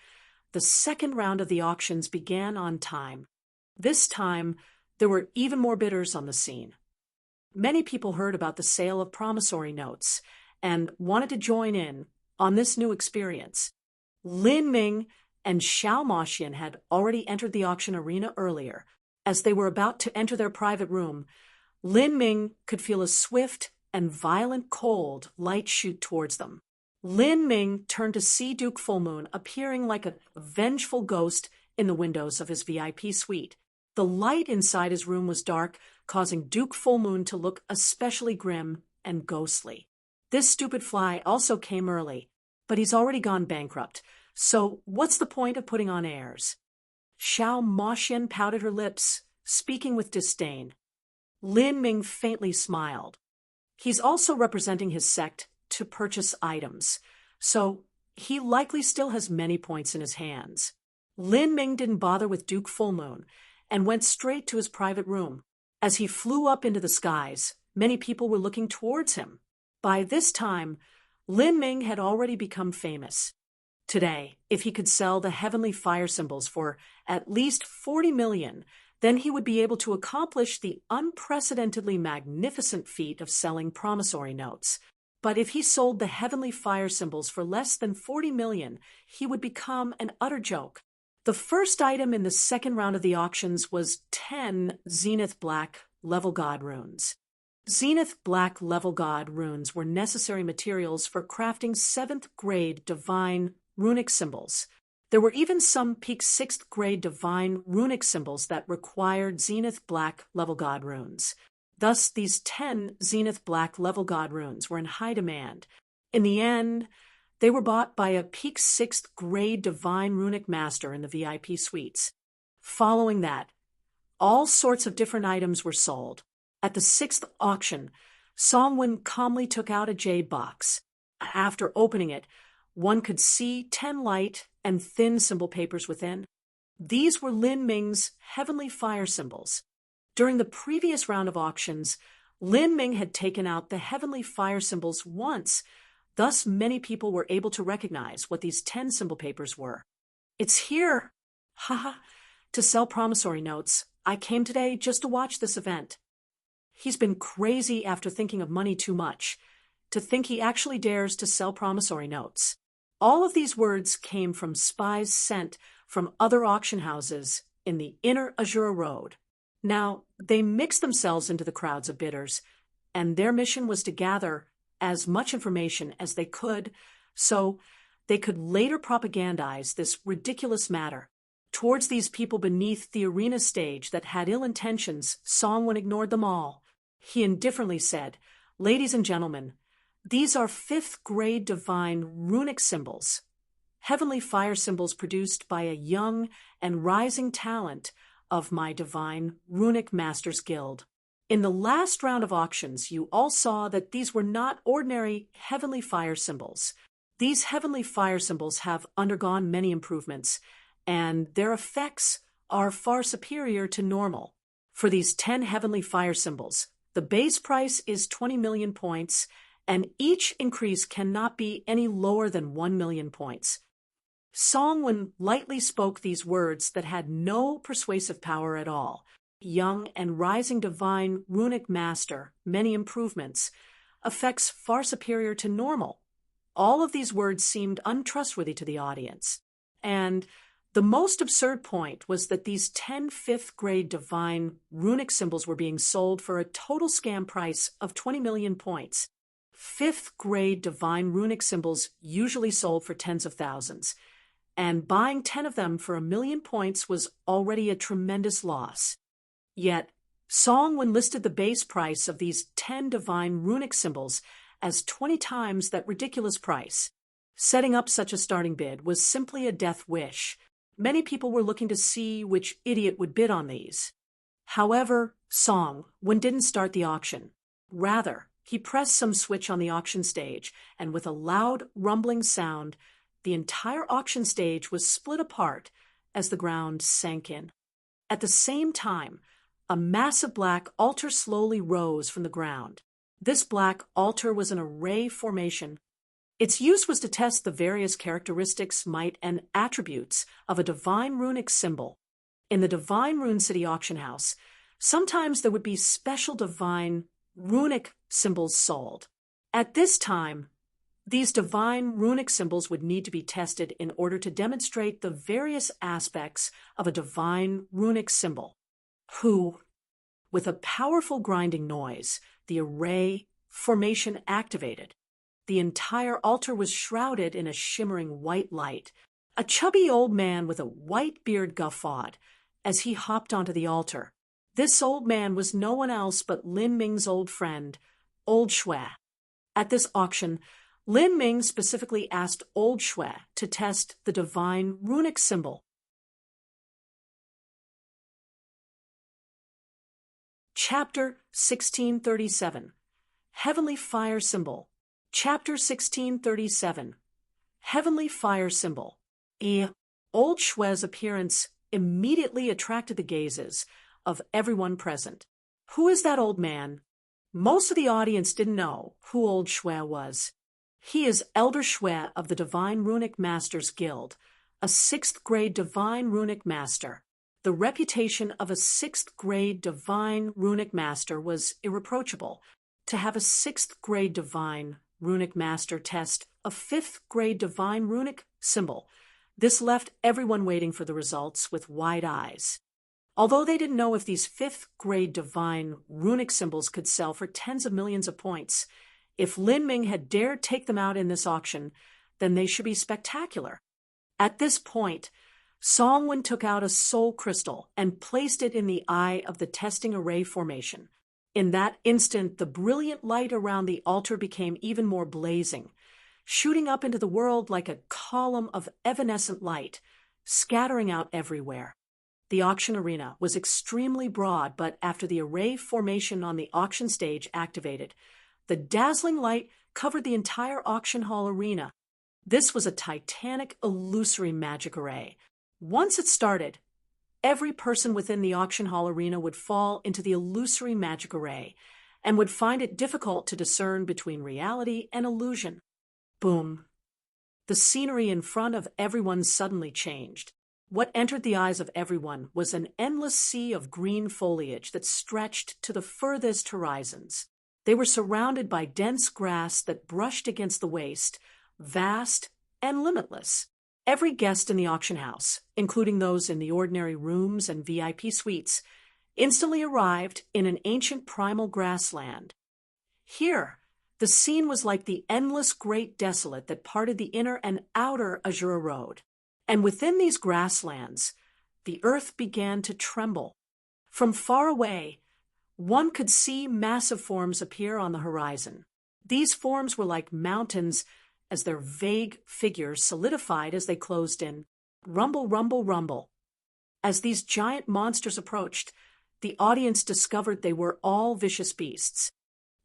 the second round of the auctions began on time. This time, there were even more bidders on the scene. Many people heard about the sale of promissory notes and wanted to join in on this new experience. Lin Ming and Xiao Maxian had already entered the auction arena earlier. As they were about to enter their private room, Lin Ming could feel a swift and violent cold light shoot towards them. Lin Ming turned to see Duke Full Moon appearing like a vengeful ghost in the windows of his VIP suite. The light inside his room was dark, causing Duke Fullmoon to look especially grim and ghostly. This stupid fly also came early, but he's already gone bankrupt, so what's the point of putting on airs? Xiao Moxian pouted her lips, speaking with disdain. Lin Ming faintly smiled. He's also representing his sect to purchase items, so he likely still has many points in his hands. Lin Ming didn't bother with Duke Fullmoon and went straight to his private room. As he flew up into the skies, many people were looking towards him. By this time, Lin Ming had already become famous. Today, if he could sell the heavenly fire symbols for at least 40 million, then he would be able to accomplish the unprecedentedly magnificent feat of selling promissory notes. But if he sold the heavenly fire symbols for less than 40 million, he would become an utter joke. The first item in the second round of the auctions was 10 Zenith Black Level God runes. Zenith Black Level God runes were necessary materials for crafting 7th grade divine runic symbols. There were even some peak 6th grade divine runic symbols that required Zenith Black Level God runes. Thus, these 10 Zenith Black Level God runes were in high demand. In the end, they were bought by a peak 6th grade divine runic master in the VIP suites. Following that, all sorts of different items were sold. At the 6th auction, Songwen calmly took out a jade box. After opening it, one could see 10 light and thin symbol papers within. These were Lin Ming's heavenly fire symbols. During the previous round of auctions, Lin Ming had taken out the heavenly fire symbols once. Thus, many people were able to recognize what these 10 symbol papers were. It's here! Haha! To sell promissory notes. I came today just to watch this event. He's been crazy after thinking of money too much. To think he actually dares to sell promissory notes. All of these words came from spies sent from other auction houses in the inner Azura Road. Now, they mixed themselves into the crowds of bidders, and their mission was to gather as much information as they could so they could later propagandize this ridiculous matter. Towards these people beneath the arena stage that had ill intentions, Songwen ignored them all. He indifferently said, "Ladies and gentlemen, these are 5th grade divine runic symbols, heavenly fire symbols produced by a young and rising talent of my divine runic masters guild. In the last round of auctions, you all saw that these were not ordinary heavenly fire symbols. These heavenly fire symbols have undergone many improvements, and their effects are far superior to normal. For these 10 heavenly fire symbols, the base price is 20 million points, and each increase cannot be any lower than 1 million points." Songwen lightly spoke these words that had no persuasive power at all. Young and rising divine runic master, many improvements, effects far superior to normal. All of these words seemed untrustworthy to the audience. And the most absurd point was that these 10 5th grade divine runic symbols were being sold for a total scam price of 20 million points. 5th grade divine runic symbols usually sold for tens of thousands, and buying 10 of them for 1 million points was already a tremendous loss. Yet, Songwen listed the base price of these 10 divine runic symbols as 20 times that ridiculous price. Setting up such a starting bid was simply a death wish. Many people were looking to see which idiot would bid on these. However, Songwen didn't start the auction. Rather, he pressed some switch on the auction stage, and with a loud, rumbling sound, the entire auction stage was split apart as the ground sank in. At the same time, a massive black altar slowly rose from the ground. This black altar was an array formation. Its use was to test the various characteristics, might, and attributes of a divine runic symbol. In the Divine Rune City auction house, sometimes there would be special divine runic symbols sold. At this time, these divine runic symbols would need to be tested in order to demonstrate the various aspects of a divine runic symbol. With a powerful grinding noise, the array formation activated. The entire altar was shrouded in a shimmering white light. A chubby old man with a white beard guffawed, as he hopped onto the altar. This old man was no one else but Lin Ming's old friend, Old Shui. At this auction, Lin Ming specifically asked Old Shui to test the divine runic symbol. Chapter 1637, Heavenly Fire Symbol. Chapter 1637, Heavenly Fire Symbol. Old Shui's appearance immediately attracted the gazes of everyone present. Who is that old man? Most of the audience didn't know who Old Shui was. He is Elder Shui of the Divine Runic Masters Guild, a 6th grade Divine Runic Master. The reputation of a 6th grade Divine Runic Master was irreproachable. To have a 6th grade Divine Runic Master test a 5th grade Divine Runic symbol, this left everyone waiting for the results with wide eyes. Although they didn't know if these 5th grade Divine Runic symbols could sell for tens of millions of points, if Lin Ming had dared take them out in this auction, then they should be spectacular. At this point, Songwen took out a soul crystal and placed it in the eye of the testing array formation. In that instant, the brilliant light around the altar became even more blazing, shooting up into the world like a column of evanescent light, scattering out everywhere. The auction arena was extremely broad, but after the array formation on the auction stage activated, the dazzling light covered the entire auction hall arena. This was a titanic, illusory magic array. Once it started, every person within the auction hall arena would fall into the illusory magic array and would find it difficult to discern between reality and illusion. Boom. The scenery in front of everyone suddenly changed. What entered the eyes of everyone was an endless sea of green foliage that stretched to the furthest horizons. They were surrounded by dense grass that brushed against the waist, vast and limitless. Every guest in the auction house, including those in the ordinary rooms and VIP suites, instantly arrived in an ancient primal grassland. Here, the scene was like the endless great desolate that parted the inner and outer Azura Road. And within these grasslands, the earth began to tremble. From far away, one could see massive forms appear on the horizon. These forms were like mountains as their vague figures solidified as they closed in. Rumble, rumble, rumble. As these giant monsters approached, the audience discovered they were all vicious beasts.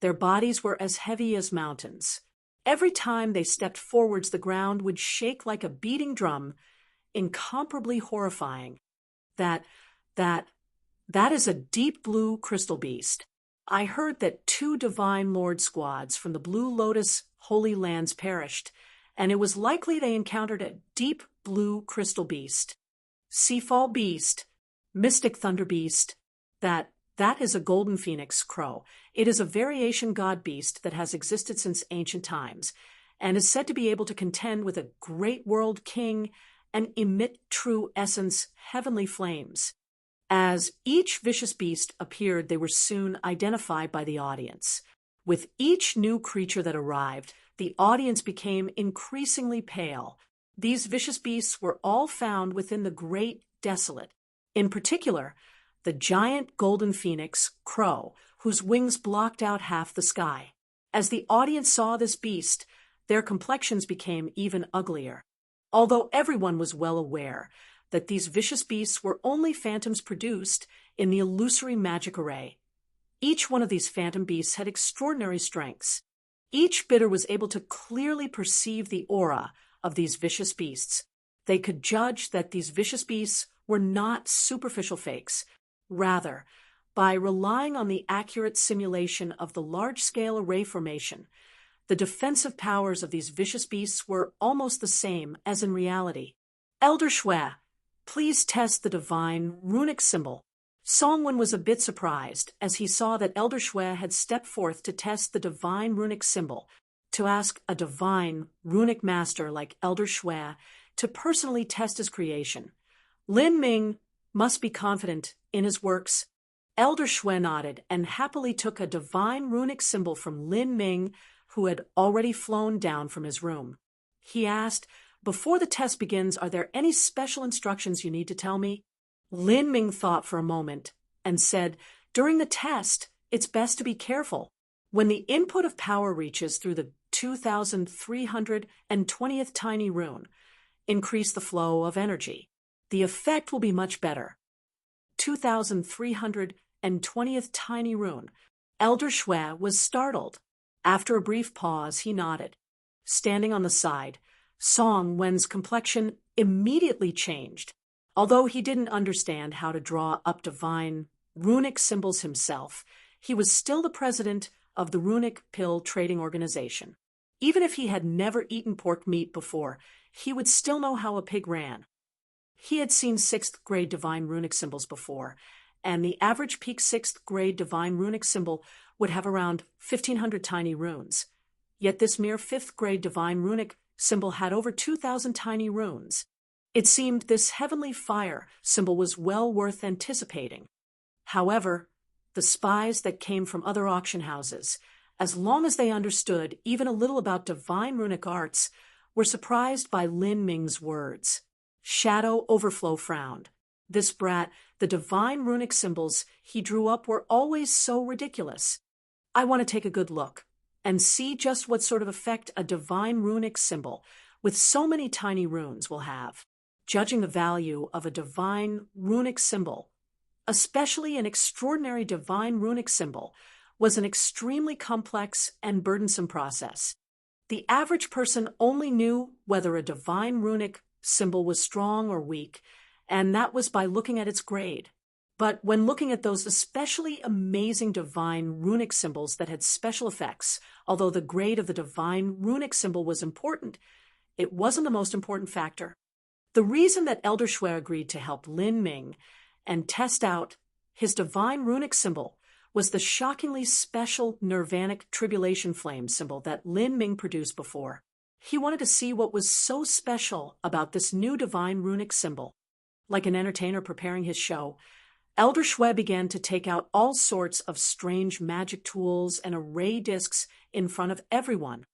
Their bodies were as heavy as mountains. Every time they stepped forwards, the ground would shake like a beating drum, incomparably horrifying. That is a deep blue crystal beast. I heard that 2 Divine Lord squads from the Blue Lotus Holy Lands perished, and it was likely they encountered a deep blue crystal beast. Seafall beast, mystic thunder beast, that is a golden phoenix crow. It is a variation god beast that has existed since ancient times, and is said to be able to contend with a great world king and emit true essence heavenly flames. As each vicious beast appeared, they were soon identified by the audience. With each new creature that arrived, the audience became increasingly pale. These vicious beasts were all found within the Great Desolate. In particular, the giant golden phoenix, Crow, whose wings blocked out half the sky. As the audience saw this beast, their complexions became even uglier. Although everyone was well aware that these vicious beasts were only phantoms produced in the illusory magic array, each one of these phantom beasts had extraordinary strengths. Each bidder was able to clearly perceive the aura of these vicious beasts. They could judge that these vicious beasts were not superficial fakes. Rather, by relying on the accurate simulation of the large-scale array formation, the defensive powers of these vicious beasts were almost the same as in reality. Elder Shui, please test the divine runic symbol. Songwen was a bit surprised as he saw that Elder Shui had stepped forth to test the divine runic symbol. To ask a divine runic master like Elder Shui to personally test his creation, Lin Ming must be confident in his works. Elder Shui nodded and happily took a divine runic symbol from Lin Ming, who had already flown down from his room. He asked, "Before the test begins, are there any special instructions you need to tell me?" Lin Ming thought for a moment and said, "During the test, it's best to be careful. When the input of power reaches through the 2320th tiny rune, increase the flow of energy. The effect will be much better." 2320th tiny rune. Elder Shui was startled. After a brief pause, he nodded. Standing on the side, Song Wen's complexion immediately changed. Although he didn't understand how to draw up divine runic symbols himself, he was still the president of the Runic Pill Trading Organization. Even if he had never eaten pork meat before, he would still know how a pig ran. He had seen 6th grade divine runic symbols before, and the average peak 6th grade divine runic symbol would have around 1,500 tiny runes. Yet this mere 5th grade divine runic symbol had over 2,000 tiny runes. It seemed this heavenly fire symbol was well worth anticipating. However, the spies that came from other auction houses, as long as they understood even a little about divine runic arts, were surprised by Lin Ming's words. Shadow Overflow frowned. This brat, the divine runic symbols he drew up were always so ridiculous. I want to take a good look and see just what sort of effect a divine runic symbol with so many tiny runes will have. Judging the value of a divine runic symbol, especially an extraordinary divine runic symbol, was an extremely complex and burdensome process. The average person only knew whether a divine runic symbol was strong or weak, and that was by looking at its grade. But when looking at those especially amazing divine runic symbols that had special effects, although the grade of the divine runic symbol was important, it wasn't the most important factor. The reason that Elder Shui agreed to help Lin Ming and test out his divine runic symbol was the shockingly special nirvanic tribulation flame symbol that Lin Ming produced before. He wanted to see what was so special about this new divine runic symbol. Like an entertainer preparing his show, Elder Shui began to take out all sorts of strange magic tools and array discs in front of everyone.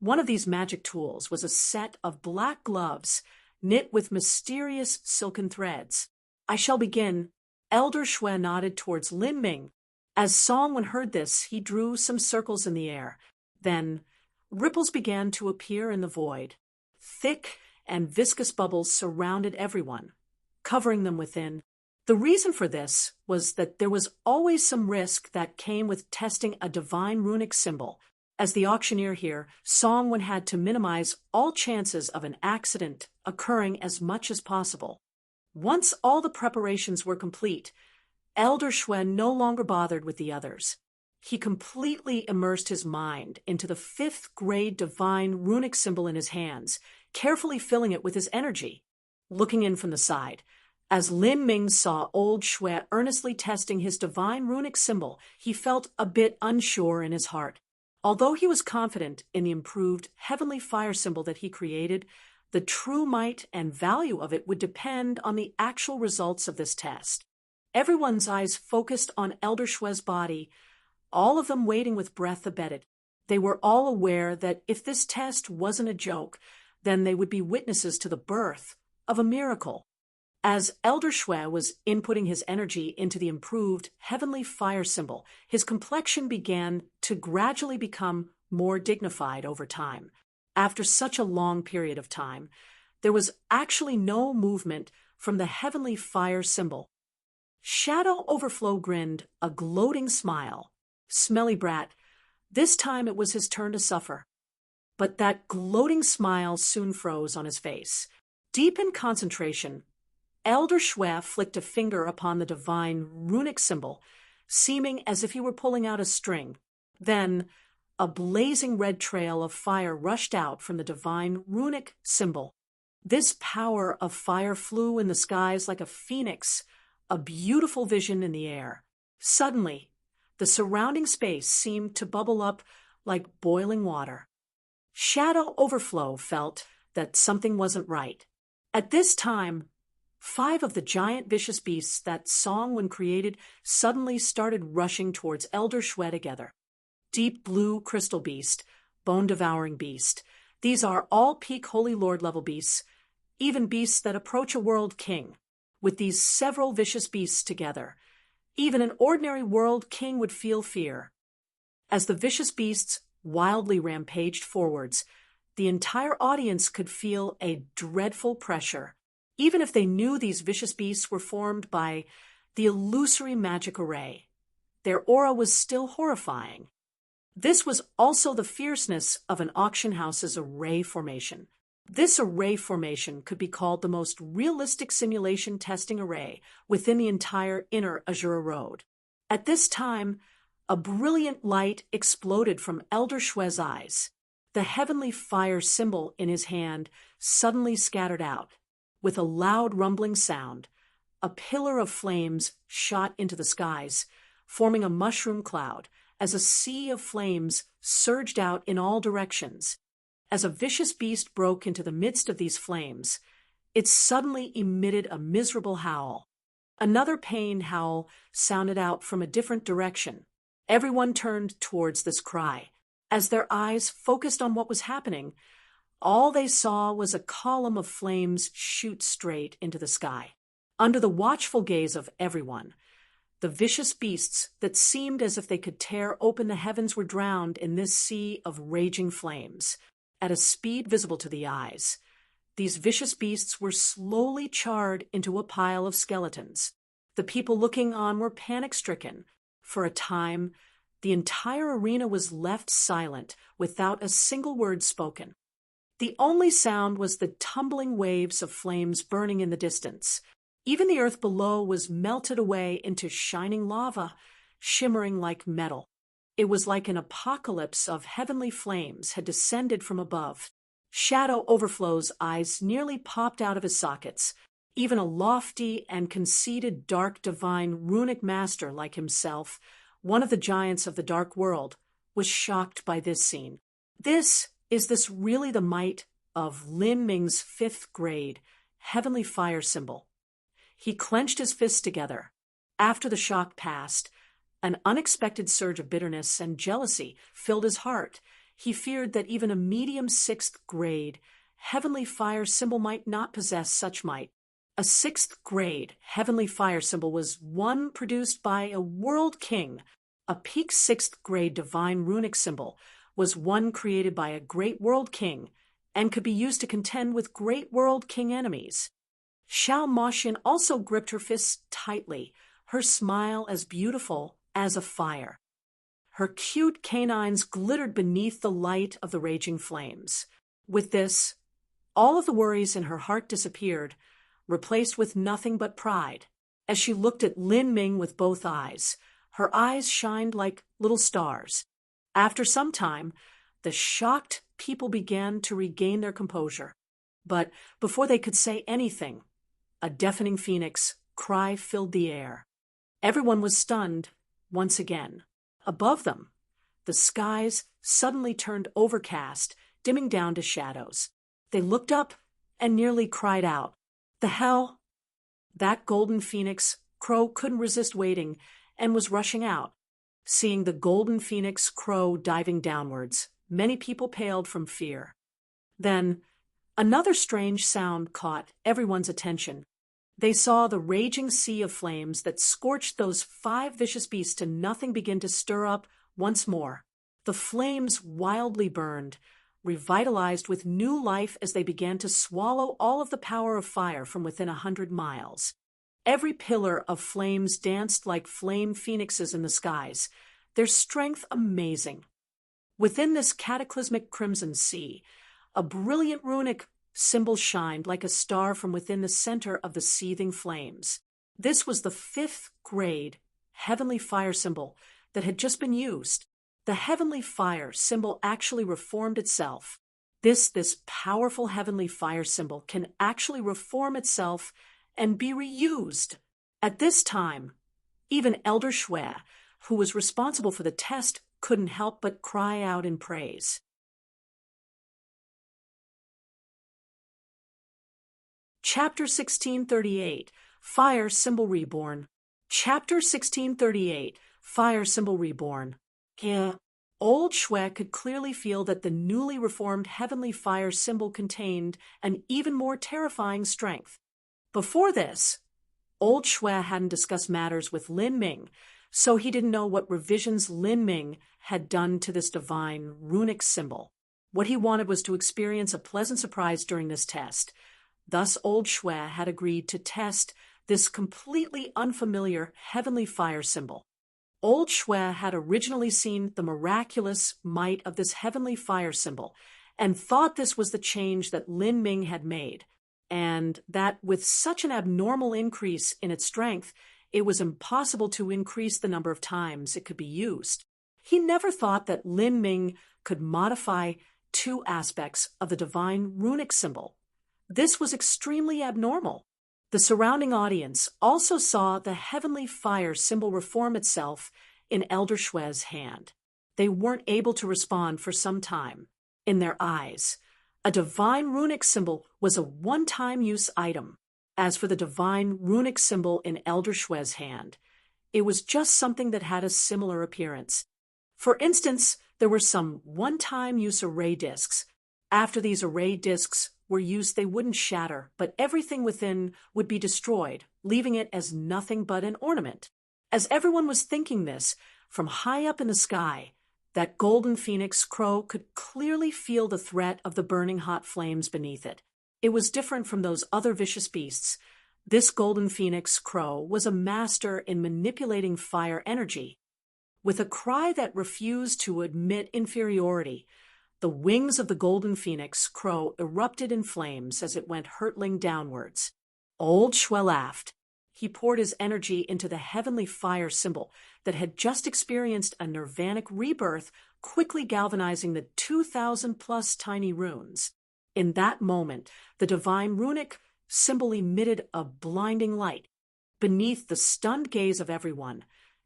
One of these magic tools was a set of black gloves knit with mysterious silken threads. "I shall begin." Elder Shui nodded towards Lin Ming. As Song Wen heard this, he drew some circles in the air. Then ripples began to appear in the void. Thick and viscous bubbles surrounded everyone, covering them within. The reason for this was that there was always some risk that came with testing a divine runic symbol. As the auctioneer here, Song Wen had to minimize all chances of an accident occurring as much as possible. Once all the preparations were complete, Elder Shui no longer bothered with the others. He completely immersed his mind into the 5th grade divine runic symbol in his hands, carefully filling it with his energy. Looking in from the side, as Lin Ming saw old Shui earnestly testing his divine runic symbol, he felt a bit unsure in his heart. Although he was confident in the improved heavenly fire symbol that he created, the true might and value of it would depend on the actual results of this test. Everyone's eyes focused on Elder Shui's body, all of them waiting with breath abated. They were all aware that if this test wasn't a joke, then they would be witnesses to the birth of a miracle. As Elder Shui was inputting his energy into the improved heavenly fire symbol, his complexion began to gradually become more dignified over time. After such a long period of time, there was actually no movement from the heavenly fire symbol. Shadow Overflow grinned a gloating smile. Smelly brat, this time it was his turn to suffer. But that gloating smile soon froze on his face. Deep in concentration, Elder Shui flicked a finger upon the divine runic symbol, seeming as if he were pulling out a string. Then, a blazing red trail of fire rushed out from the divine runic symbol. This power of fire flew in the skies like a phoenix, a beautiful vision in the air. Suddenly, the surrounding space seemed to bubble up like boiling water. Shadow Overflow felt that something wasn't right. At this time, 5 of the giant vicious beasts that Song Wen created suddenly started rushing towards Elder Shui together. Deep Blue Crystal Beast, Bone-Devouring Beast. These are all peak Holy Lord level beasts, even beasts that approach a world king. with these several vicious beasts together. Even an ordinary world king would feel fear. As the vicious beasts wildly rampaged forwards, the entire audience could feel a dreadful pressure, even if they knew these vicious beasts were formed by the illusory magic array. Their aura was still horrifying. This was also the fierceness of an auction house's array formation. This array formation could be called the most realistic simulation testing array within the entire inner Azura Road. At this time, a brilliant light exploded from Elder Shue's eyes. The heavenly fire symbol in his hand suddenly scattered out. With a loud rumbling sound, a pillar of flames shot into the skies, forming a mushroom cloud as a sea of flames surged out in all directions. As a vicious beast broke into the midst of these flames, it suddenly emitted a miserable howl. Another pained howl sounded out from a different direction. Everyone turned towards this cry. As their eyes focused on what was happening, all they saw was a column of flames shoot straight into the sky. Under the watchful gaze of everyone, the vicious beasts that seemed as if they could tear open the heavens were drowned in this sea of raging flames. At a speed visible to the eyes, these vicious beasts were slowly charred into a pile of skeletons. The people looking on were panic-stricken. For a time, the entire arena was left silent, without a single word spoken. The only sound was the tumbling waves of flames burning in the distance. Even the earth below was melted away into shining lava, shimmering like metal. It was like an apocalypse of heavenly flames had descended from above. Shadow Overflow's eyes nearly popped out of his sockets. Even a lofty and conceited dark divine runic master like himself, one of the giants of the dark world, was shocked by this scene. Is this really the might of Lin Ming's 5th grade heavenly fire symbol? He clenched his fists together. After the shock passed, an unexpected surge of bitterness and jealousy filled his heart. He feared that even a medium 6th grade heavenly fire symbol might not possess such might. A 6th grade heavenly fire symbol was one produced by a world king. A peak 6th grade divine runic symbol was one created by a great world king and could be used to contend with great world king enemies. Xiao Moshin also gripped her fists tightly, her smile as beautiful as a fire. Her cute canines glittered beneath the light of the raging flames. With this, all of the worries in her heart disappeared, replaced with nothing but pride. As she looked at Lin Ming with both eyes, her eyes shined like little stars. After some time, the shocked people began to regain their composure. But before they could say anything, a deafening phoenix cry filled the air. Everyone was stunned once again. Above them, the skies suddenly turned overcast, dimming down to shadows. They looked up and nearly cried out. The hell? That golden phoenix crow couldn't resist waiting and was rushing out. Seeing the golden phoenix crow diving downwards, many people paled from fear. Then, another strange sound caught everyone's attention. They saw the raging sea of flames that scorched those 5 vicious beasts to nothing begin to stir up once more. The flames wildly burned, revitalized with new life as they began to swallow all of the power of fire from within 100 miles. Every pillar of flames danced like flame phoenixes in the skies, their strength amazing. Within this cataclysmic crimson sea, a brilliant runic symbol shined like a star from within the center of the seething flames. This was the 5th grade heavenly fire symbol that had just been used. The heavenly fire symbol actually reformed itself. This powerful heavenly fire symbol can actually reform itself and be reused. At this time, even Elder Shue, who was responsible for the test, couldn't help but cry out in praise. Chapter 1638, Fire Symbol Reborn. Chapter 1638, Fire Symbol Reborn. Here, old Shue could clearly feel that the newly reformed heavenly fire symbol contained an even more terrifying strength. Before this, Old Shui hadn't discussed matters with Lin Ming, so he didn't know what revisions Lin Ming had done to this divine runic symbol. What he wanted was to experience a pleasant surprise during this test. Thus, Old Shui had agreed to test this completely unfamiliar heavenly fire symbol. Old Shui had originally seen the miraculous might of this heavenly fire symbol and thought this was the change that Lin Ming had made, and that with such an abnormal increase in its strength, it was impossible to increase the number of times it could be used. He never thought that Lin Ming could modify two aspects of the divine runic symbol. This was extremely abnormal. The surrounding audience also saw the heavenly fire symbol reform itself in Elder Shui's hand. They weren't able to respond for some time. In their eyes, a divine runic symbol was a one-time use item. As for the divine runic symbol in Elder Shui's hand, it was just something that had a similar appearance. For instance, there were some one-time use array discs. After these array discs were used, they wouldn't shatter, but everything within would be destroyed, leaving it as nothing but an ornament. As everyone was thinking this, from high up in the sky, that golden phoenix crow could clearly feel the threat of the burning hot flames beneath it. It was different from those other vicious beasts. This golden phoenix crow was a master in manipulating fire energy. With a cry that refused to admit inferiority, the wings of the golden phoenix crow erupted in flames as it went hurtling downwards. Old Shui laughed. He poured his energy into the heavenly fire symbol that had just experienced a nirvanic rebirth, quickly galvanizing the 2,000+ tiny runes. In that moment, the divine runic symbol emitted a blinding light. Beneath the stunned gaze of everyone,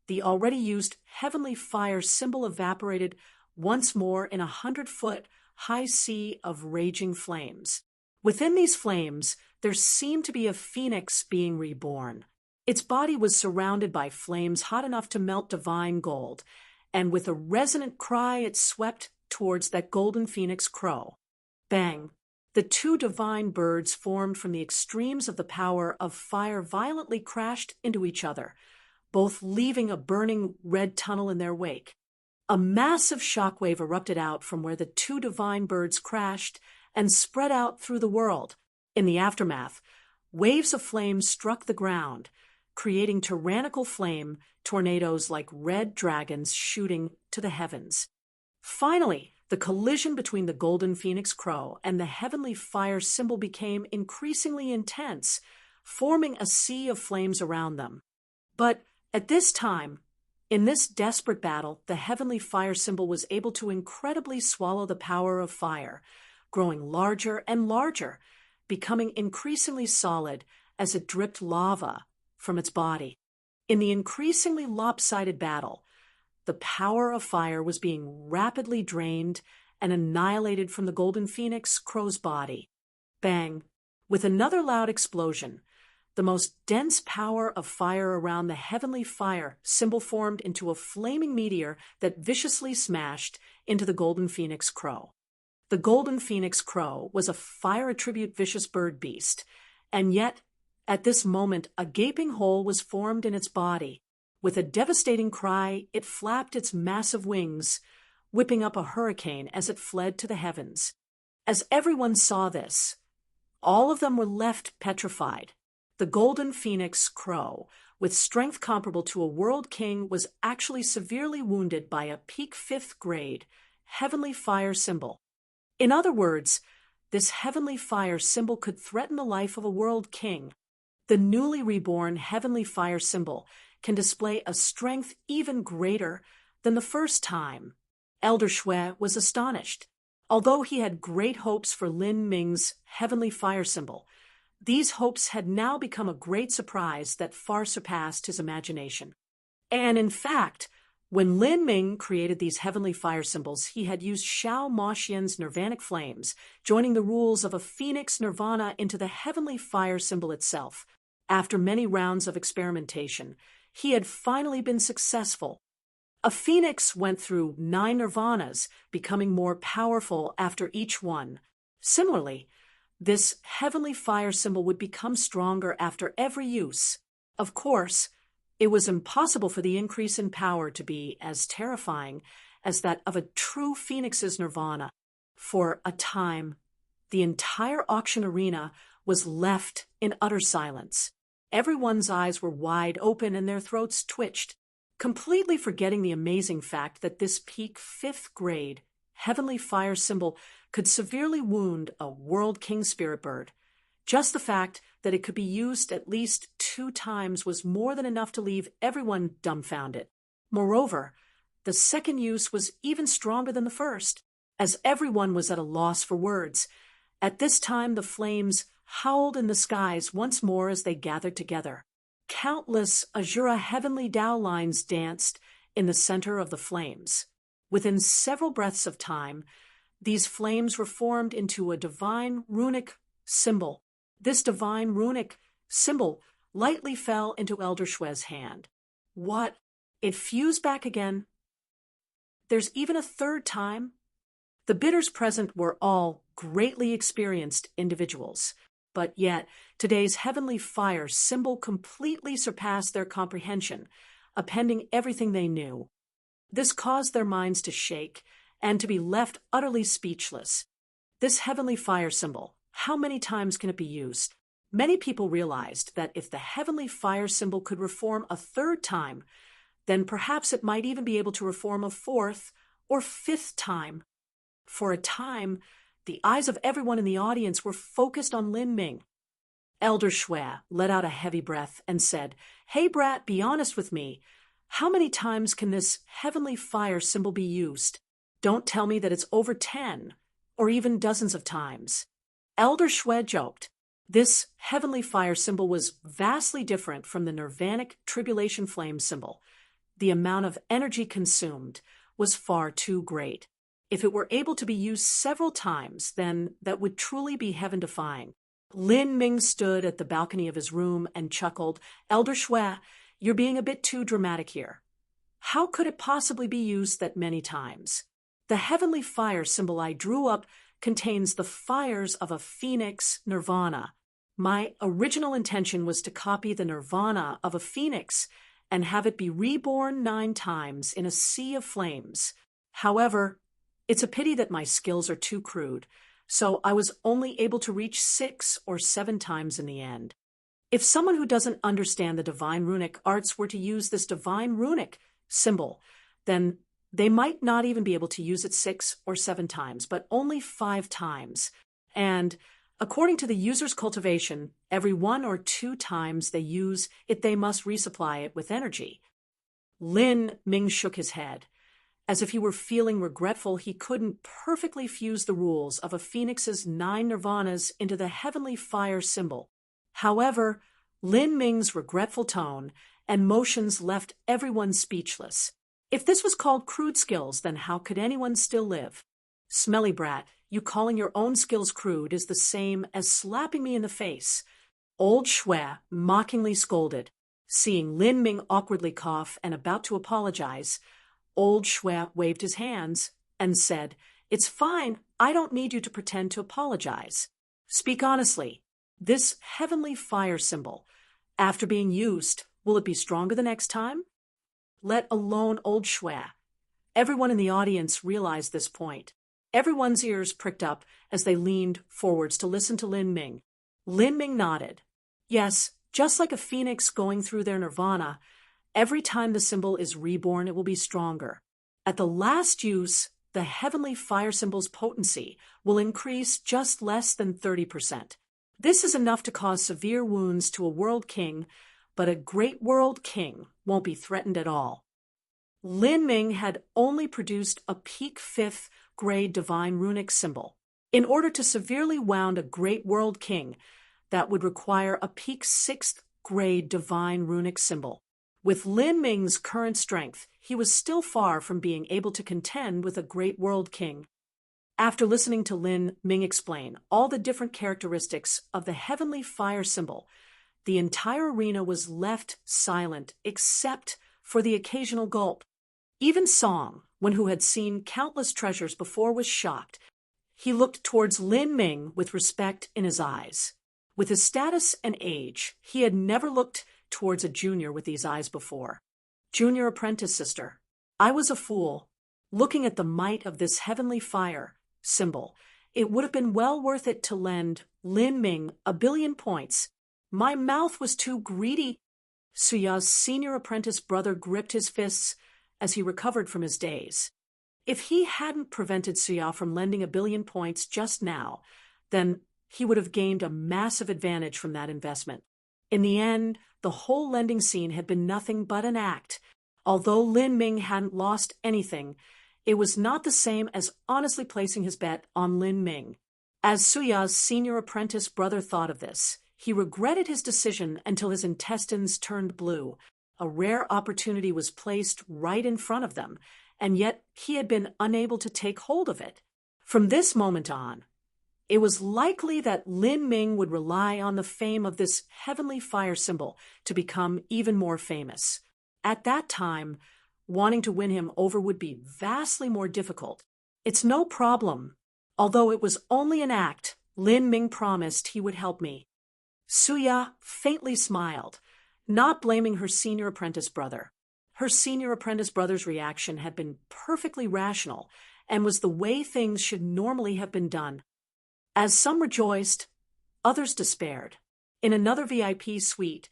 the already used heavenly fire symbol evaporated once more in a 100-foot high sea of raging flames. Within these flames, there seemed to be a phoenix being reborn. Its body was surrounded by flames hot enough to melt divine gold, and with a resonant cry it swept towards that golden phoenix crow. Bang! The two divine birds formed from the extremes of the power of fire violently crashed into each other, both leaving a burning red tunnel in their wake. A massive shockwave erupted out from where the two divine birds crashed and spread out through the world. In the aftermath, waves of flame struck the ground, creating tyrannical flame tornadoes like red dragons shooting to the heavens. Finally, the collision between the golden phoenix crow and the heavenly fire symbol became increasingly intense, forming a sea of flames around them. But at this time, in this desperate battle, the heavenly fire symbol was able to incredibly swallow the power of fire, growing larger and larger, becoming increasingly solid as it dripped lava from its body. In the increasingly lopsided battle, the power of fire was being rapidly drained and annihilated from the golden phoenix crow's body. Bang! With another loud explosion, the most dense power of fire around the heavenly fire symbol formed into a flaming meteor that viciously smashed into the golden phoenix crow. The golden phoenix crow was a fire-attribute vicious bird beast, and yet, at this moment, a gaping hole was formed in its body. With a devastating cry, it flapped its massive wings, whipping up a hurricane as it fled to the heavens. As everyone saw this, all of them were left petrified. The golden phoenix crow, with strength comparable to a world king, was actually severely wounded by a peak 5th grade heavenly fire symbol. In other words, this heavenly fire symbol could threaten the life of a world king. The newly reborn heavenly fire symbol can display a strength even greater than the first time. Elder Shui was astonished. Although he had great hopes for Lin Ming's heavenly fire symbol, these hopes had now become a great surprise that far surpassed his imagination. And in fact, when Lin Ming created these heavenly fire symbols, he had used Xiao Moxian's nirvanic flames, joining the rules of a phoenix nirvana into the heavenly fire symbol itself. After many rounds of experimentation, he had finally been successful. A phoenix went through 9 nirvanas, becoming more powerful after each one. Similarly, this heavenly fire symbol would become stronger after every use. Of course, it was impossible for the increase in power to be as terrifying as that of a true phoenix's nirvana. For a time, the entire auction arena was left in utter silence. Everyone's eyes were wide open and their throats twitched, completely forgetting the amazing fact that this peak 5th grade heavenly fire symbol could severely wound a world king spirit bird. Just the fact that it could be used at least 2 times was more than enough to leave everyone dumbfounded. Moreover, the second use was even stronger than the first, as everyone was at a loss for words. At this time, the flames howled in the skies once more as they gathered together. Countless azura heavenly Tao lines danced in the center of the flames. Within several breaths of time, these flames were formed into a divine runic symbol. This divine runic symbol lightly fell into Elder Shue's hand. What? It fused back again. There's even a third time. The bidders present were all greatly experienced individuals, but yet today's heavenly fire symbol completely surpassed their comprehension, appending everything they knew. This caused their minds to shake and to be left utterly speechless. This heavenly fire symbol, how many times can it be used? Many people realized that if the heavenly fire symbol could reform a third time, then perhaps it might even be able to reform a 4th or 5th time. For a time, the eyes of everyone in the audience were focused on Lin Ming. Elder Shue let out a heavy breath and said, "Hey, brat, be honest with me. How many times can this heavenly fire symbol be used? Don't tell me that it's over 10 or even dozens of times." Elder Shue joked. This heavenly fire symbol was vastly different from the nirvanic tribulation flame symbol. The amount of energy consumed was far too great. If it were able to be used several times, then that would truly be heaven-defying. Lin Ming stood at the balcony of his room and chuckled, "Elder Shue, you're being a bit too dramatic here. How could it possibly be used that many times? The heavenly fire symbol I drew up contains the fires of a phoenix nirvana. My original intention was to copy the nirvana of a phoenix and have it be reborn 9 times in a sea of flames. However, it's a pity that my skills are too crude, so I was only able to reach 6 or 7 times in the end. If someone who doesn't understand the divine runic arts were to use this divine runic symbol, then they might not even be able to use it 6 or 7 times, but only 5 times. And according to the user's cultivation, every 1 or 2 times they use it, they must resupply it with energy." Lin Ming shook his head. As if he were feeling regretful he couldn't perfectly fuse the rules of a phoenix's 9 nirvanas into the heavenly fire symbol. However, Lin Ming's regretful tone and motions left everyone speechless. If this was called crude skills, then how could anyone still live? "Smelly brat, you calling your own skills crude is the same as slapping me in the face," Old Shue mockingly scolded. Seeing Lin Ming awkwardly cough and about to apologize, Old Shue waved his hands and said, "It's fine. I don't need you to pretend to apologize. Speak honestly. This heavenly fire symbol, after being used, will it be stronger the next time?" Let alone Old Shue. Everyone in the audience realized this point. Everyone's ears pricked up as they leaned forwards to listen to Lin Ming. Lin Ming nodded. Yes, just like a phoenix going through their nirvana, every time the symbol is reborn, it will be stronger. At the last use, the heavenly fire symbol's potency will increase just less than 30%. This is enough to cause severe wounds to a world king, but a great world king won't be threatened at all. Lin Ming had only produced a peak 5th grade divine runic symbol. In order to severely wound a great world king, that would require a peak 6th grade divine runic symbol. With Lin Ming's current strength, he was still far from being able to contend with a great world king. After listening to Lin Ming explain all the different characteristics of the heavenly fire symbol, the entire arena was left silent except for the occasional gulp. Even Song, who had seen countless treasures before, was shocked. He looked towards Lin Ming with respect in his eyes. With his status and age, he had never looked towards a junior with these eyes before. Junior apprentice sister. I was a fool. Looking at the might of this heavenly fire symbol, it would have been well worth it to lend Lin Ming 1,000,000,000 points. My mouth was too greedy. Suya's senior apprentice brother gripped his fists as he recovered from his daze. If he hadn't prevented Suya from lending 1,000,000,000 points just now, then he would have gained a massive advantage from that investment. In the end, the whole lending scene had been nothing but an act. Although Lin Ming hadn't lost anything, it was not the same as honestly placing his bet on Lin Ming. As Suya's senior apprentice brother thought of this, he regretted his decision until his intestines turned blue. A rare opportunity was placed right in front of them, and yet he had been unable to take hold of it. From this moment on, it was likely that Lin Ming would rely on the fame of this heavenly fire symbol to become even more famous. At that time, wanting to win him over would be vastly more difficult. It's no problem. Although it was only an act, Lin Ming promised he would help me. Suya faintly smiled, not blaming her senior apprentice brother. Her senior apprentice brother's reaction had been perfectly rational and was the way things should normally have been done. As some rejoiced, others despaired. In another VIP suite,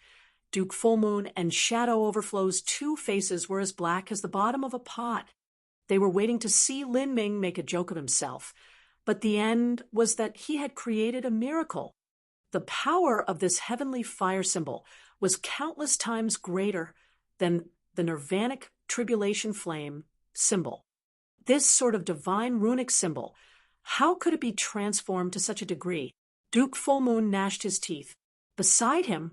Duke Fullmoon and Shadow Overflow's two faces were as black as the bottom of a pot. They were waiting to see Lin Ming make a joke of himself, but the end was that he had created a miracle. The power of this heavenly fire symbol was countless times greater than the nirvanic tribulation flame symbol. This sort of divine runic symbol, how could it be transformed to such a degree? Duke Fullmoon gnashed his teeth. Beside him,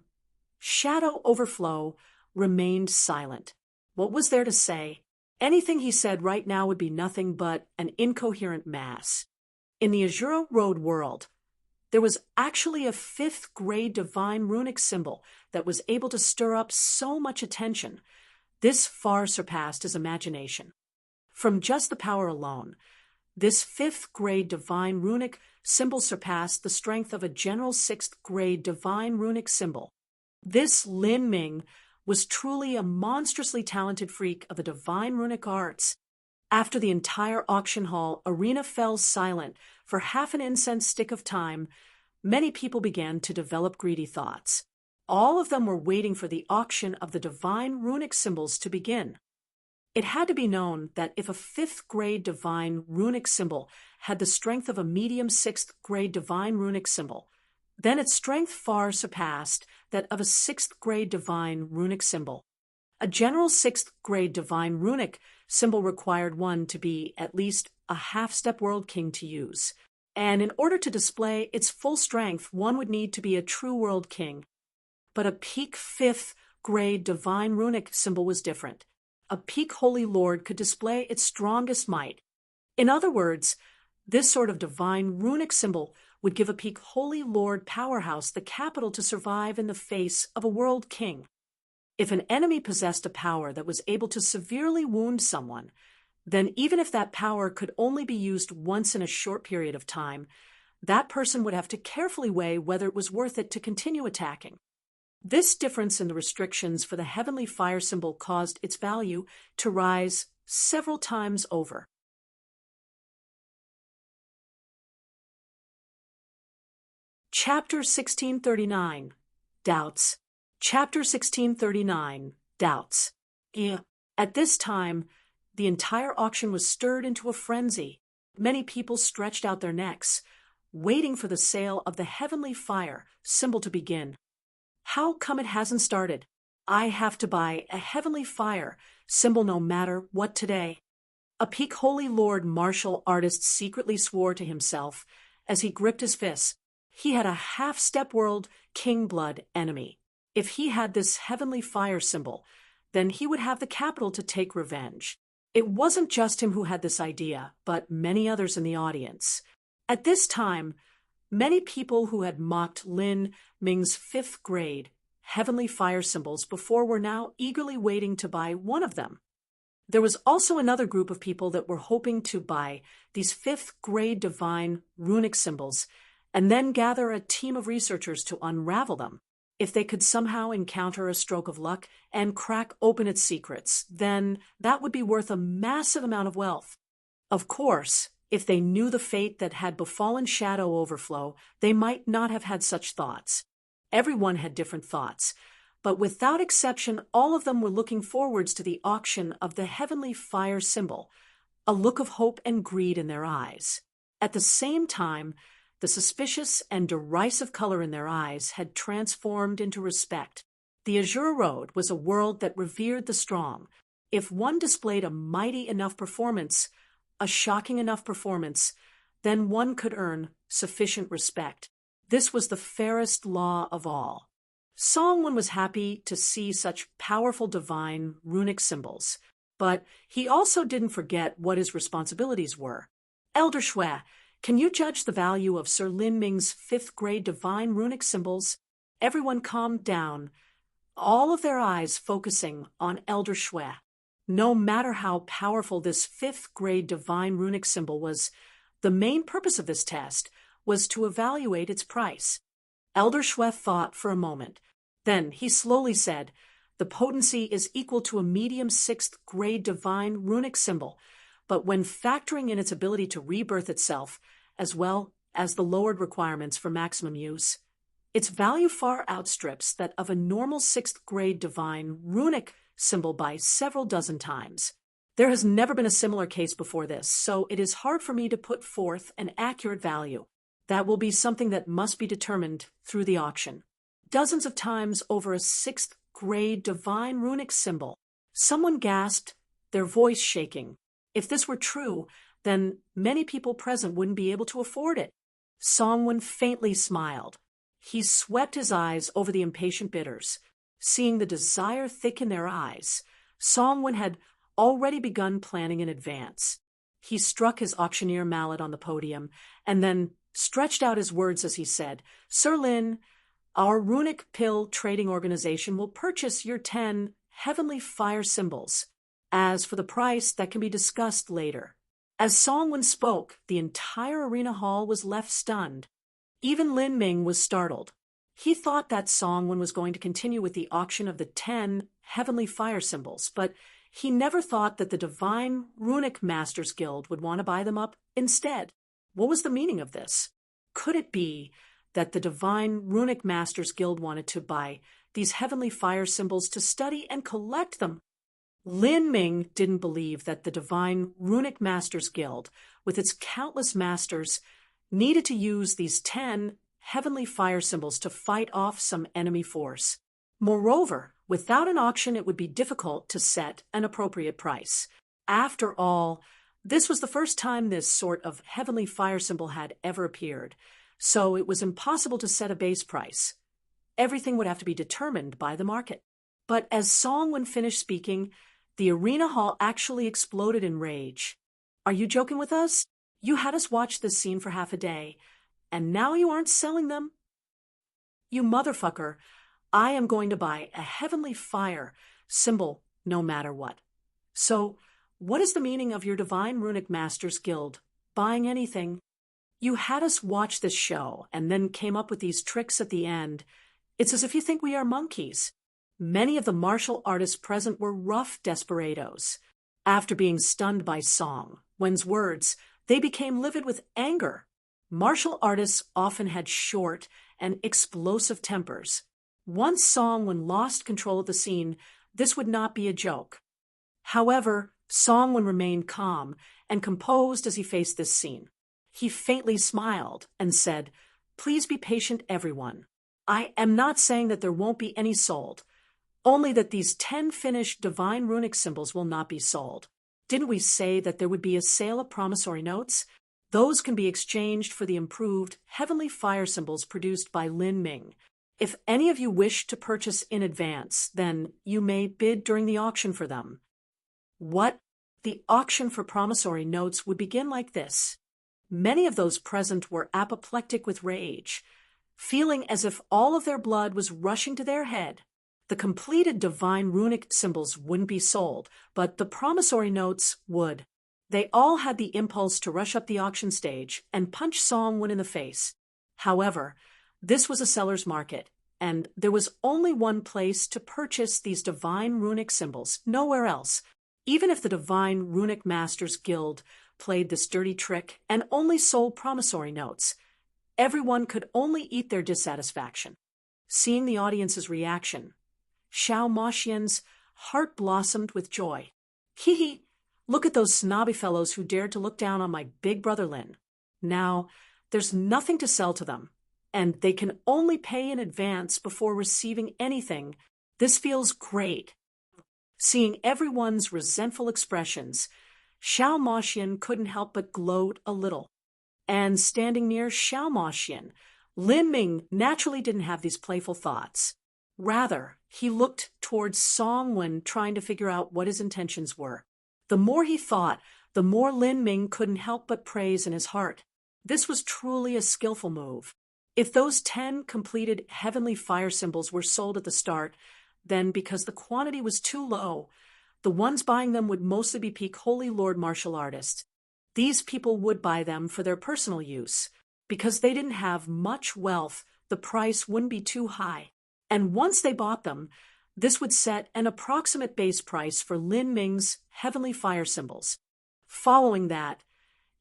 Shadow Overflow remained silent. What was there to say? Anything he said right now would be nothing but an incoherent mass. In the Azure Road world, there was actually a 5th grade divine runic symbol that was able to stir up so much attention. This far surpassed his imagination. From just the power alone, this 5th grade divine runic symbol surpassed the strength of a general 6th grade divine runic symbol. This Lin Ming was truly a monstrously talented freak of the divine runic arts. After the entire auction hall arena fell silent for half an incense stick of time, many people began to develop greedy thoughts. All of them were waiting for the auction of the divine runic symbols to begin. It had to be known that if a 5th grade divine runic symbol had the strength of a medium 6th grade divine runic symbol, then its strength far surpassed that of a 6th grade divine runic symbol. A general 6th grade divine runic symbol required one to be at least a half-step world king to use, and in order to display its full strength, one would need to be a true world king. But a peak 5th grade divine runic symbol was different. A peak holy lord could display its strongest might. In other words, this sort of divine runic symbol would give a peak holy lord powerhouse the capital to survive in the face of a world king. If an enemy possessed a power that was able to severely wound someone, then even if that power could only be used once in a short period of time, that person would have to carefully weigh whether it was worth it to continue attacking. This difference in the restrictions for the heavenly fire symbol caused its value to rise several times over. Chapter 1639, Doubts. Chapter 1639, Doubts. At this time, the entire auction was stirred into a frenzy. Many people stretched out their necks, waiting for the sale of the heavenly fire symbol to begin. How come it hasn't started? I have to buy a heavenly fire symbol no matter what today. A peak holy lord martial artist secretly swore to himself as he gripped his fists. He had a half-step world king blood enemy. If he had this heavenly fire symbol, then he would have the capital to take revenge. It wasn't just him who had this idea, but many others in the audience. At this time, many people who had mocked Lin Ming's 5th grade heavenly fire symbols before were now eagerly waiting to buy one of them. There was also another group of people that were hoping to buy these 5th grade divine runic symbols and then gather a team of researchers to unravel them. If they could somehow encounter a stroke of luck and crack open its secrets, then that would be worth a massive amount of wealth. Of course, if they knew the fate that had befallen Shadow Overflow, they might not have had such thoughts. Everyone had different thoughts, but without exception, all of them were looking forwards to the auction of the heavenly fire symbol, a look of hope and greed in their eyes. At the same time, the suspicious and derisive color in their eyes had transformed into respect. The Azure Road was a world that revered the strong. If one displayed a mighty enough performance, a shocking enough performance, then one could earn sufficient respect. This was the fairest law of all. Songwon was happy to see such powerful divine runic symbols, but he also didn't forget what his responsibilities were. Elder Shui, can you judge the value of Sir Lin Ming's 5th grade divine runic symbols? Everyone calmed down, all of their eyes focusing on Elder Shui. No matter how powerful this 5th grade divine runic symbol was, the main purpose of this test was to evaluate its price. Elder Shui thought for a moment. Then he slowly said, "The potency is equal to a medium 6th grade divine runic symbol, but when factoring in its ability to rebirth itself, as well as the lowered requirements for maximum use, its value far outstrips that of a normal 6th grade divine runic symbol by several dozen times. There has never been a similar case before this, so it is hard for me to put forth an accurate value. That will be something that must be determined through the auction." Dozens of times over a 6th grade divine runic symbol. Someone gasped, their voice shaking. If this were true, then many people present wouldn't be able to afford it. Songwon faintly smiled. He swept his eyes over the impatient bidders. Seeing the desire thicken their eyes, Songwon had already begun planning in advance. He struck his auctioneer mallet on the podium and then stretched out his words as he said, "Sir Lin, our runic pill trading organization will purchase your 10 heavenly fire symbols. As for the price, that can be discussed later." As Songwon spoke, the entire arena hall was left stunned. Even Lin Ming was startled. He thought that Songwon was going to continue with the auction of the 10 heavenly fire symbols, but he never thought that the Divine Runic Masters Guild would want to buy them up instead. What was the meaning of this? Could it be that the Divine Runic Masters Guild wanted to buy these heavenly fire symbols to study and collect them? Lin Ming didn't believe that the Divine Runic Masters Guild, with its countless masters, needed to use these 10 heavenly fire symbols to fight off some enemy force. Moreover, without an auction, it would be difficult to set an appropriate price. After all, this was the first time this sort of heavenly fire symbol had ever appeared, so it was impossible to set a base price. Everything would have to be determined by the market. But as Songwon finished speaking, the arena hall actually exploded in rage. "Are you joking with us? You had us watch this scene for half a day, and now you aren't selling them? You motherfucker, I am going to buy a heavenly fire symbol no matter what. So, what is the meaning of your Divine Runic Masters Guild buying anything? You had us watch this show and then came up with these tricks at the end. It's as if you think we are monkeys." Many of the martial artists present were rough desperados. After being stunned by Songwon's words, they became livid with anger. Martial artists often had short and explosive tempers. Once Songwon lost control of the scene, this would not be a joke. However, Songwon remained calm and composed as he faced this scene. He faintly smiled and said, "Please be patient, everyone. I am not saying that there won't be any sold, only that these 10 finished divine runic symbols will not be sold. Didn't we say that there would be a sale of promissory notes? Those can be exchanged for the improved heavenly fire symbols produced by Lin Ming. If any of you wish to purchase in advance, then you may bid during the auction for them." What? The auction for promissory notes would begin like this. Many of those present were apoplectic with rage, feeling as if all of their blood was rushing to their head. The completed divine runic symbols wouldn't be sold, but the promissory notes would. They all had the impulse to rush up the auction stage and punch Songwon in the face. However, this was a seller's market, and there was only one place to purchase these divine runic symbols, nowhere else. Even if the Divine Runic Masters Guild played this dirty trick and only sold promissory notes, everyone could only eat their dissatisfaction. Seeing the audience's reaction, Xiao Moxian's heart blossomed with joy. Hee hee, look at those snobby fellows who dared to look down on my big brother Lin. Now, there's nothing to sell to them, and they can only pay in advance before receiving anything. This feels great. Seeing everyone's resentful expressions, Xiao Moxian couldn't help but gloat a little. And standing near Xiao Moxian, Lin Ming naturally didn't have these playful thoughts. Rather, he looked towards Song Wen, trying to figure out what his intentions were. The more he thought, the more Lin Ming couldn't help but praise in his heart. This was truly a skillful move. If those 10 completed heavenly fire symbols were sold at the start, then because the quantity was too low, the ones buying them would mostly be peak Holy Lord martial artists. These people would buy them for their personal use. Because they didn't have much wealth, the price wouldn't be too high. And once they bought them, this would set an approximate base price for Lin Ming's heavenly fire symbols. Following that,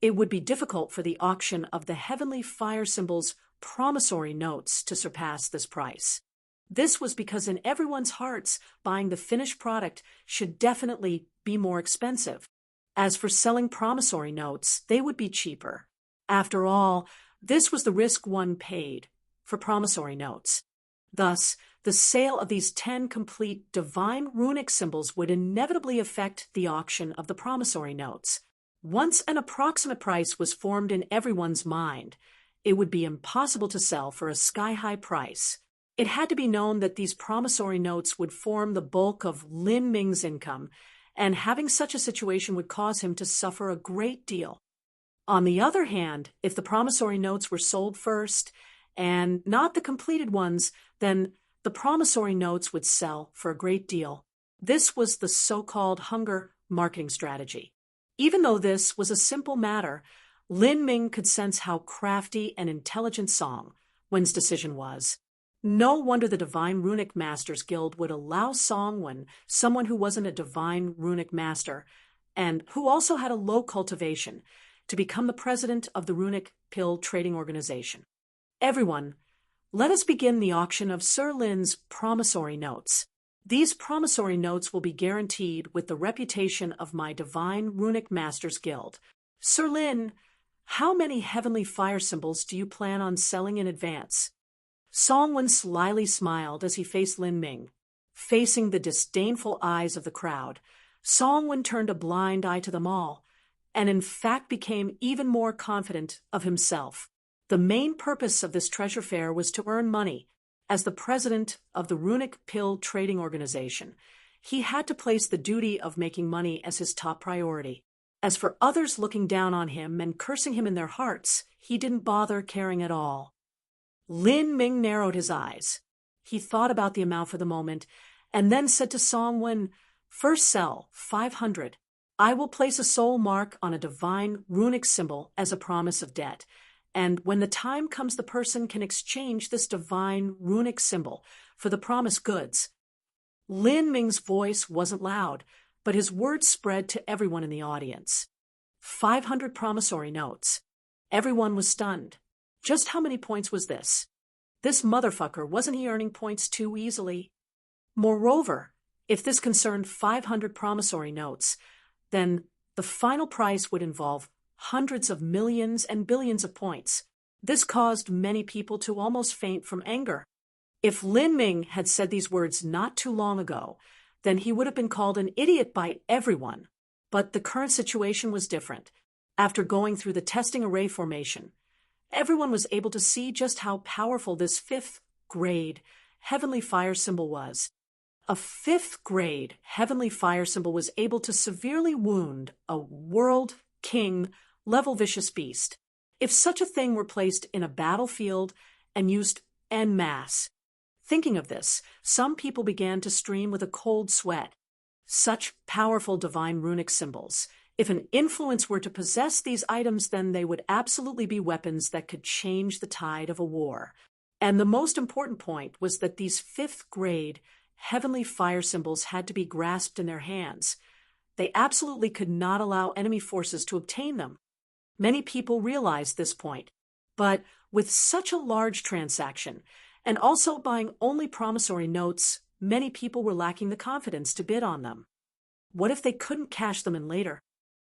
it would be difficult for the auction of the heavenly fire symbols' promissory notes to surpass this price. This was because in everyone's hearts, buying the finished product should definitely be more expensive. As for selling promissory notes, they would be cheaper. After all, this was the risk one paid for promissory notes. Thus, the sale of these 10 complete divine runic symbols would inevitably affect the auction of the promissory notes. Once an approximate price was formed in everyone's mind, it would be impossible to sell for a sky-high price. It had to be known that these promissory notes would form the bulk of Lin Ming's income, and having such a situation would cause him to suffer a great deal. On the other hand, if the promissory notes were sold first, and not the completed ones, then the promissory notes would sell for a great deal. This was the so-called hunger marketing strategy. Even though this was a simple matter, Lin Ming could sense how crafty and intelligent Song Wen's decision was. No wonder the Divine Runic Masters Guild would allow Song Wen, someone who wasn't a Divine Runic Master, and who also had a low cultivation, to become the president of the Runic Pill Trading Organization. Everyone, let us begin the auction of Sir Lin's promissory notes. These promissory notes will be guaranteed with the reputation of my Divine Runic Masters Guild. Sir Lin, how many heavenly fire symbols do you plan on selling in advance? Song Wen slyly smiled as he faced Lin Ming. Facing the disdainful eyes of the crowd, Song Wen turned a blind eye to them all, and in fact became even more confident of himself. The main purpose of this treasure fair was to earn money. As the president of the Runic Pill Trading Organization, he had to place the duty of making money as his top priority. As for others looking down on him and cursing him in their hearts, he didn't bother caring at all. Lin Ming narrowed his eyes. He thought about the amount for the moment, and then said to Song Wen, "First sell 500. I will place a soul mark on a divine runic symbol as a promise of debt, and when the time comes the person can exchange this divine runic symbol for the promised goods." Lin Ming's voice wasn't loud, but his words spread to everyone in the audience. 500 promissory notes. Everyone was stunned. Just how many points was this? This motherfucker, wasn't he earning points too easily? Moreover, if this concerned 500 promissory notes, then the final price would involve hundreds of millions and billions of points. This caused many people to almost faint from anger. If Lin Ming had said these words not too long ago, then he would have been called an idiot by everyone. But the current situation was different. After going through the testing array formation, everyone was able to see just how powerful this 5th grade heavenly fire symbol was. A 5th grade heavenly fire symbol was able to severely wound a world king level vicious beast. If such a thing were placed in a battlefield and used en masse. Thinking of this, some people began to stream with a cold sweat. Such powerful divine runic symbols. If an influence were to possess these items, then they would absolutely be weapons that could change the tide of a war. And the most important point was that these fifth-grade heavenly fire symbols had to be grasped in their hands. They absolutely could not allow enemy forces to obtain them. Many people realized this point, but with such a large transaction, and also buying only promissory notes, many people were lacking the confidence to bid on them. What if they couldn't cash them in later?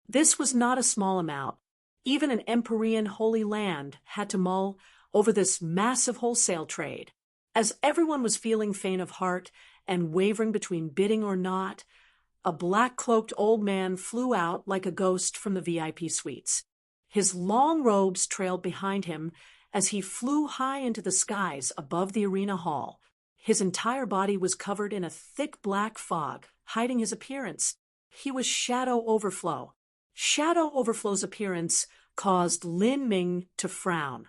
This was not a small amount. Even an Empyrean Holy Land had to mull over this massive wholesale trade. As everyone was feeling faint of heart and wavering between bidding or not, a black-cloaked old man flew out like a ghost from the VIP suites. His long robes trailed behind him as he flew high into the skies above the arena hall. His entire body was covered in a thick black fog, hiding his appearance. He was Shadow Overflow. Shadow Overflow's appearance caused Lin Ming to frown.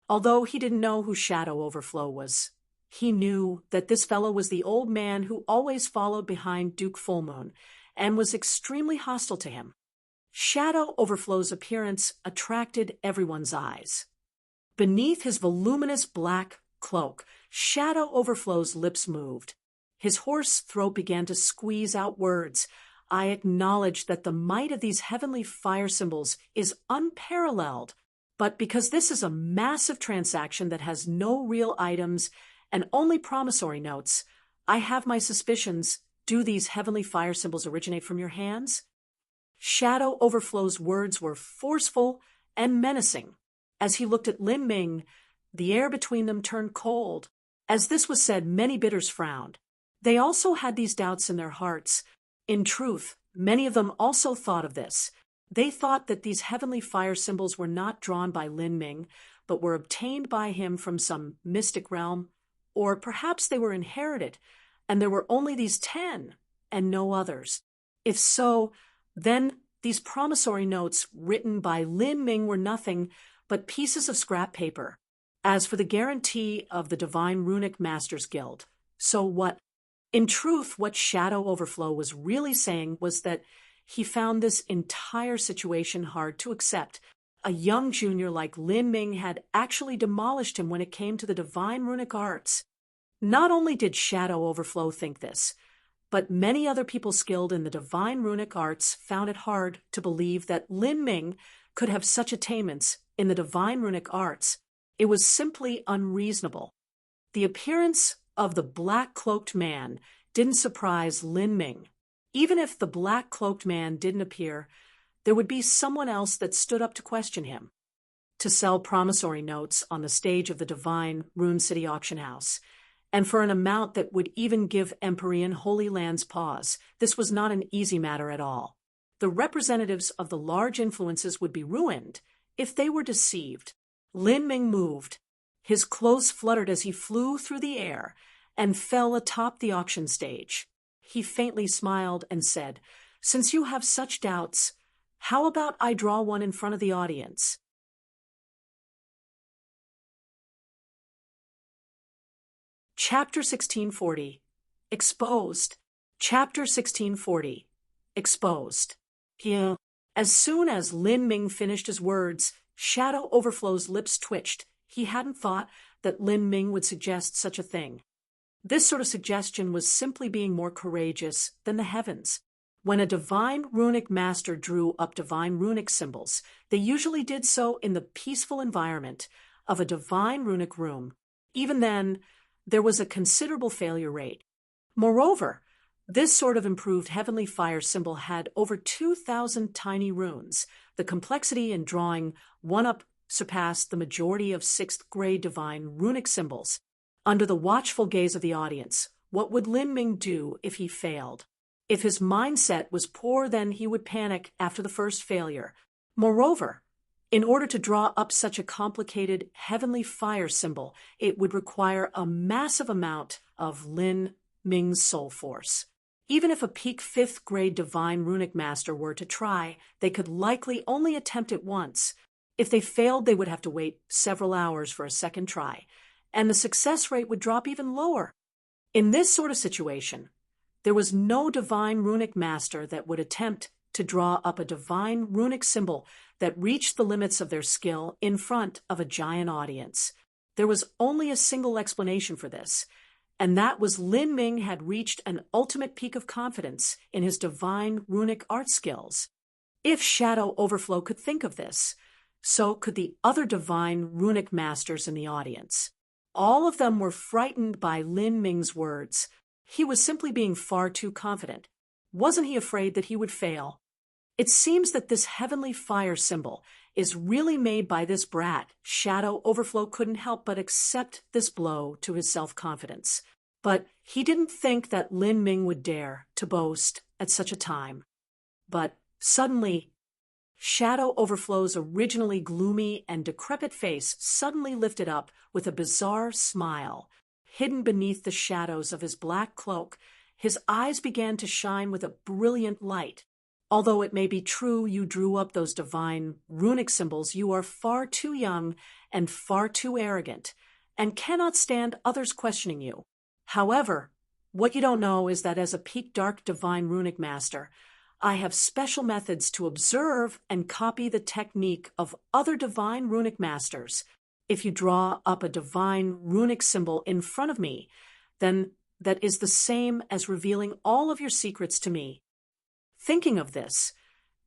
Although he didn't know who Shadow Overflow was, he knew that this fellow was the old man who always followed behind Duke Fullmoon and was extremely hostile to him. Shadow Overflow's appearance attracted everyone's eyes. Beneath his voluminous black cloak, Shadow Overflow's lips moved. His hoarse throat began to squeeze out words. I acknowledge that the might of these heavenly fire symbols is unparalleled, but because this is a massive transaction that has no real items and only promissory notes, I have my suspicions. Do these heavenly fire symbols originate from your hands? Shadow Overflow's words were forceful and menacing. As he looked at Lin Ming, the air between them turned cold. As this was said, many bidders frowned. They also had these doubts in their hearts. In truth, many of them also thought of this. They thought that these heavenly fire symbols were not drawn by Lin Ming, but were obtained by him from some mystic realm, or perhaps they were inherited, and there were only these 10 and no others. If so, then these promissory notes written by Lin Ming were nothing but pieces of scrap paper. As for the guarantee of the Divine Runic Masters Guild, so what? In truth, what Shadow Overflow was really saying was that he found this entire situation hard to accept. A young junior like Lin Ming had actually demolished him when it came to the Divine Runic Arts. Not only did Shadow Overflow think this, but many other people skilled in the Divine Runic Arts found it hard to believe that Lin Ming could have such attainments in the Divine Runic Arts. It was simply unreasonable. The appearance of the black-cloaked man didn't surprise Lin Ming. Even if the black-cloaked man didn't appear, there would be someone else that stood up to question him. To sell promissory notes on the stage of the Divine Rune City Auction House, and for an amount that would even give Empyrean Holy Lands pause, this was not an easy matter at all. The representatives of the large influences would be ruined if they were deceived. Lin Ming moved. His clothes fluttered as he flew through the air and fell atop the auction stage. He faintly smiled and said, "Since you have such doubts, how about I draw one in front of the audience?" Chapter 1640. Exposed. Chapter 1640. Exposed. As soon as Lin Ming finished his words, Shadow Overflow's lips twitched. He hadn't thought that Lin Ming would suggest such a thing. This sort of suggestion was simply being more courageous than the heavens. When a divine runic master drew up divine runic symbols, they usually did so in the peaceful environment of a divine runic room. Even then, there was a considerable failure rate. Moreover, this sort of improved heavenly fire symbol had over 2,000 tiny runes. The complexity in drawing one up surpassed the majority of 6th grade divine runic symbols. Under the watchful gaze of the audience, what would Lin Ming do if he failed? If his mindset was poor, then he would panic after the first failure. Moreover, in order to draw up such a complicated heavenly fire symbol, it would require a massive amount of Lin Ming's soul force. Even if a peak 5th grade divine runic master were to try, they could likely only attempt it once. If they failed, they would have to wait several hours for a second try, and the success rate would drop even lower. In this sort of situation, there was no divine runic master that would attempt to draw up a divine runic symbol that reached the limits of their skill in front of a giant audience. There was only a single explanation for this, and that was Lin Ming had reached an ultimate peak of confidence in his divine runic art skills. If Shadow Overflow could think of this, so could the other divine runic masters in the audience. All of them were frightened by Lin Ming's words. He was simply being far too confident. Wasn't he afraid that he would fail? It seems that this heavenly fire symbol is really made by this brat. Shadow Overflow couldn't help but accept this blow to his self-confidence. But he didn't think that Lin Ming would dare to boast at such a time. But suddenly, Shadow Overflow's originally gloomy and decrepit face suddenly lifted up with a bizarre smile. Hidden beneath the shadows of his black cloak, his eyes began to shine with a brilliant light. Although it may be true you drew up those divine runic symbols, you are far too young and far too arrogant, and cannot stand others questioning you. However, what you don't know is that as a peak dark divine runic master, I have special methods to observe and copy the technique of other divine runic masters. If you draw up a divine runic symbol in front of me, then that is the same as revealing all of your secrets to me. Thinking of this,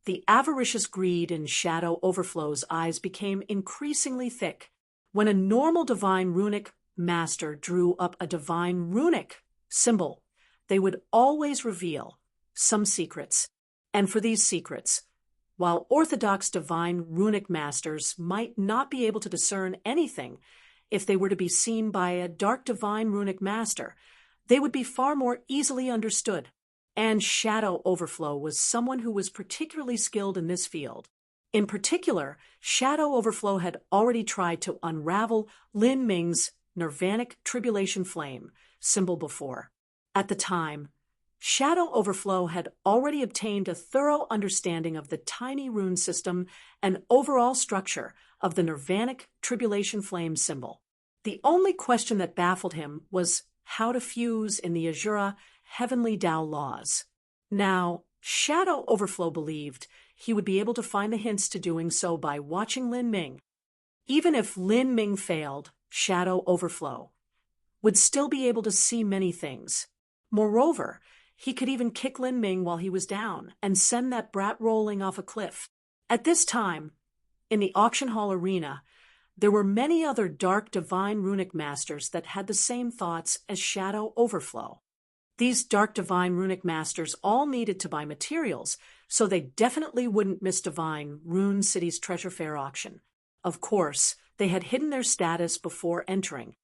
the avaricious greed in Shadow Overflow's eyes became increasingly thick. When a normal divine runic master drew up a divine runic symbol, they would always reveal some secrets. And for these secrets, while orthodox divine runic masters might not be able to discern anything if they were to be seen by a dark divine runic master, they would be far more easily understood. And Shadow Overflow was someone who was particularly skilled in this field. In particular, Shadow Overflow had already tried to unravel Lin Ming's Nirvanic Tribulation Flame symbol before. At the time, Shadow Overflow had already obtained a thorough understanding of the tiny rune system and overall structure of the Nirvanic Tribulation Flame symbol. The only question that baffled him was how to fuse in the Azura heavenly Tao laws. Now, Shadow Overflow believed he would be able to find the hints to doing so by watching Lin Ming. Even if Lin Ming failed, Shadow Overflow would still be able to see many things. Moreover, he could even kick Lin Ming while he was down and send that brat rolling off a cliff. At this time, in the auction hall arena, there were many other dark divine runic masters that had the same thoughts as Shadow Overflow. These dark divine runic masters all needed to buy materials, so they definitely wouldn't miss Divine Rune City's treasure fair auction. Of course, they had hidden their status before entering.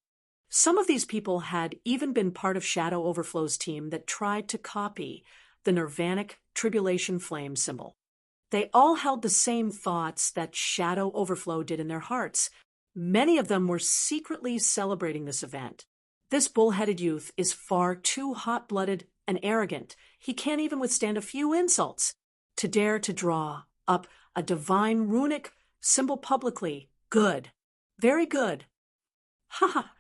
Some of these people had even been part of Shadow Overflow's team that tried to copy the Nirvanic Tribulation Flame symbol. They all held the same thoughts that Shadow Overflow did in their hearts. Many of them were secretly celebrating this event. This bull-headed youth is far too hot-blooded and arrogant. He can't even withstand a few insults. To dare to draw up a divine runic symbol publicly. Good. Very good. Ha ha.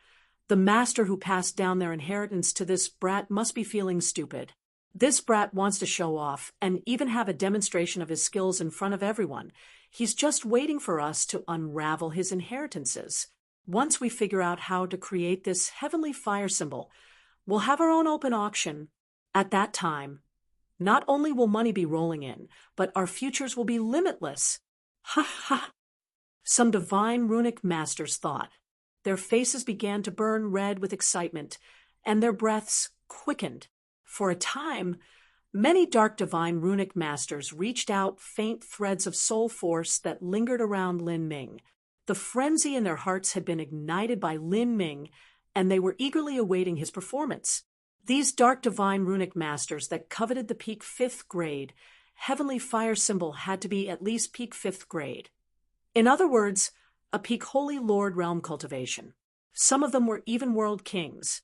The master who passed down their inheritance to this brat must be feeling stupid. This brat wants to show off and even have a demonstration of his skills in front of everyone. He's just waiting for us to unravel his inheritances. Once we figure out how to create this heavenly fire symbol, we'll have our own open auction. At that time, not only will money be rolling in, but our futures will be limitless. Ha ha! Some divine runic masters thought. Their faces began to burn red with excitement, and their breaths quickened. For a time, many dark divine runic masters reached out faint threads of soul force that lingered around Lin Ming. The frenzy in their hearts had been ignited by Lin Ming, and they were eagerly awaiting his performance. These dark divine runic masters that coveted the peak 5th grade, heavenly fire symbol had to be at least peak 5th grade. In other words, a peak Holy Lord realm cultivation. Some of them were even world kings.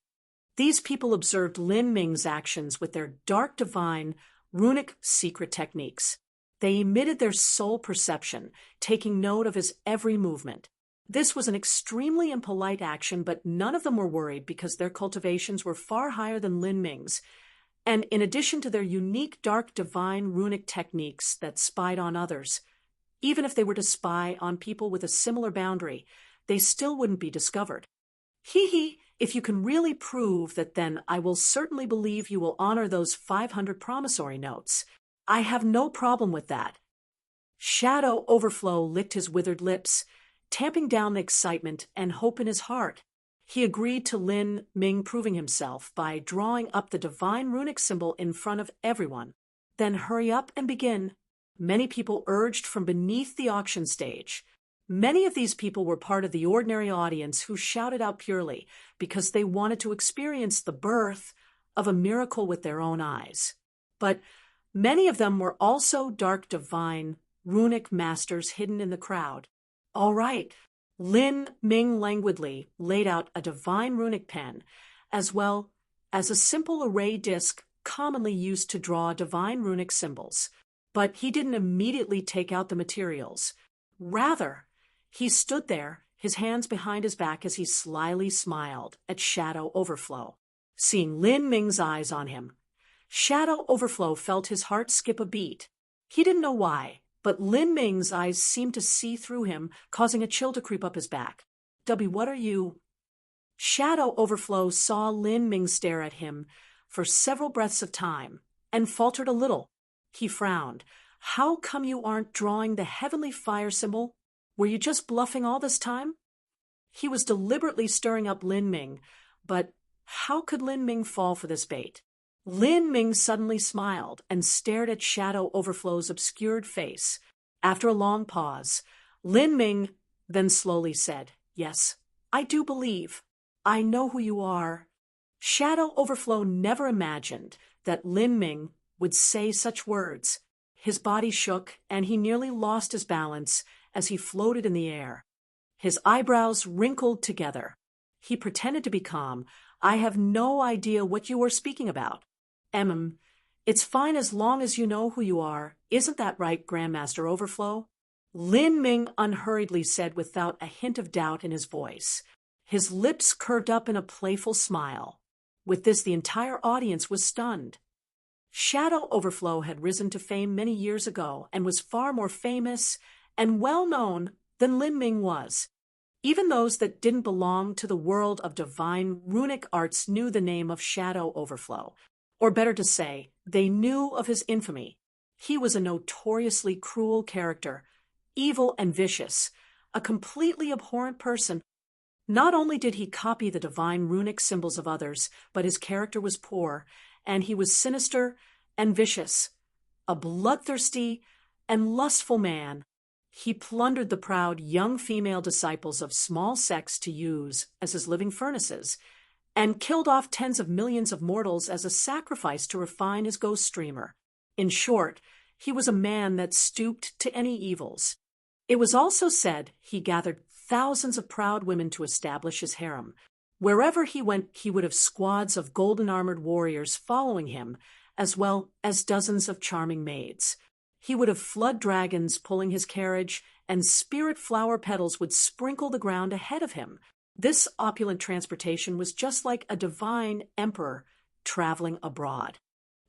These people observed Lin Ming's actions with their dark divine runic secret techniques. They emitted their soul perception, taking note of his every movement. This was an extremely impolite action, but none of them were worried because their cultivations were far higher than Lin Ming's. And in addition to their unique dark divine runic techniques that spied on others, even if they were to spy on people with a similar boundary, they still wouldn't be discovered. Hee hee, if you can really prove that, then I will certainly believe you will honor those 500 promissory notes. I have no problem with that. Shadow Overflow licked his withered lips, tamping down the excitement and hope in his heart. He agreed to Lin Ming proving himself by drawing up the divine runic symbol in front of everyone. Then hurry up and begin. Many people urged from beneath the auction stage. Many of these people were part of the ordinary audience who shouted out purely because they wanted to experience the birth of a miracle with their own eyes. But many of them were also dark divine runic masters hidden in the crowd. All right, Lin Ming languidly laid out a divine runic pen, as well as a simple array disc commonly used to draw divine runic symbols. But he didn't immediately take out the materials. Rather, he stood there, his hands behind his back as he slyly smiled at Shadow Overflow. Seeing Lin Ming's eyes on him, Shadow Overflow felt his heart skip a beat. He didn't know why, but Lin Ming's eyes seemed to see through him, causing a chill to creep up his back. What are you? Shadow Overflow saw Lin Ming stare at him for several breaths of time, and faltered a little. He frowned. How come you aren't drawing the heavenly fire symbol? Were you just bluffing all this time? He was deliberately stirring up Lin Ming, but how could Lin Ming fall for this bait? Lin Ming suddenly smiled and stared at Shadow Overflow's obscured face. After a long pause, Lin Ming then slowly said, "Yes, I do believe. I know who you are." Shadow Overflow never imagined that Lin Ming would say such words. His body shook, and he nearly lost his balance as he floated in the air. His eyebrows wrinkled together. He pretended to be calm. "I have no idea what you are speaking about." It's fine as long as you know who you are. Isn't that right, Grandmaster Overflow?" Lin Ming unhurriedly said without a hint of doubt in his voice. His lips curved up in a playful smile. With this, the entire audience was stunned. Shadow Overflow had risen to fame many years ago and was far more famous and well-known than Lin Ming was. Even those that didn't belong to the world of divine runic arts knew the name of Shadow Overflow. Or better to say, they knew of his infamy. He was a notoriously cruel character, evil and vicious, a completely abhorrent person. Not only did he copy the divine runic symbols of others, but his character was poor, and he was sinister and vicious, a bloodthirsty and lustful man. He plundered the proud young female disciples of small sects to use as his living furnaces, and killed off tens of millions of mortals as a sacrifice to refine his ghost streamer. In short, he was a man that stooped to any evils. It was also said he gathered thousands of proud women to establish his harem. Wherever he went, he would have squads of golden-armored warriors following him, as well as dozens of charming maids. He would have flood dragons pulling his carriage, and spirit flower petals would sprinkle the ground ahead of him. This opulent transportation was just like a divine emperor traveling abroad.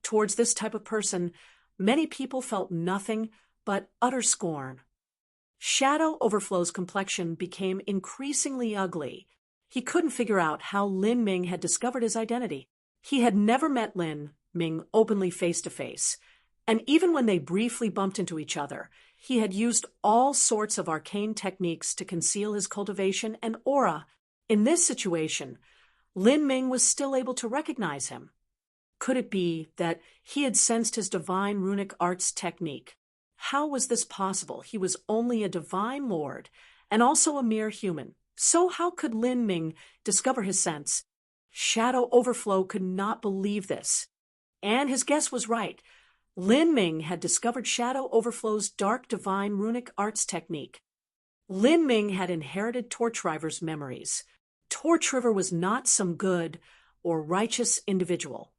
Towards this type of person, many people felt nothing but utter scorn. Shadow Overflow's complexion became increasingly ugly. He couldn't figure out how Lin Ming had discovered his identity. He had never met Lin Ming openly face-to-face, and even when they briefly bumped into each other, he had used all sorts of arcane techniques to conceal his cultivation and aura. In this situation, Lin Ming was still able to recognize him. Could it be that he had sensed his divine runic arts technique? How was this possible? He was only a divine lord and also a mere human. So how could Lin Ming discover his sense? Shadow Overflow could not believe this. And his guess was right. Lin Ming had discovered Shadow Overflow's dark divine runic arts technique. Lin Ming had inherited Torchriver's memories. Torchriver was not some good or righteous individual.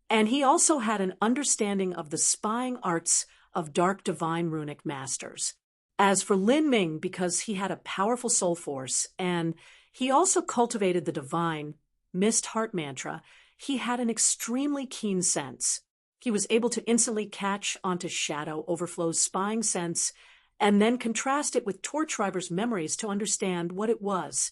And he also had an understanding of the spying arts of dark divine runic masters. As for Lin Ming, because he had a powerful soul force, and he also cultivated the divine mist heart mantra, he had an extremely keen sense. He was able to instantly catch onto Shadow Overflow's spying sense and then contrast it with Torchriver's memories to understand what it was.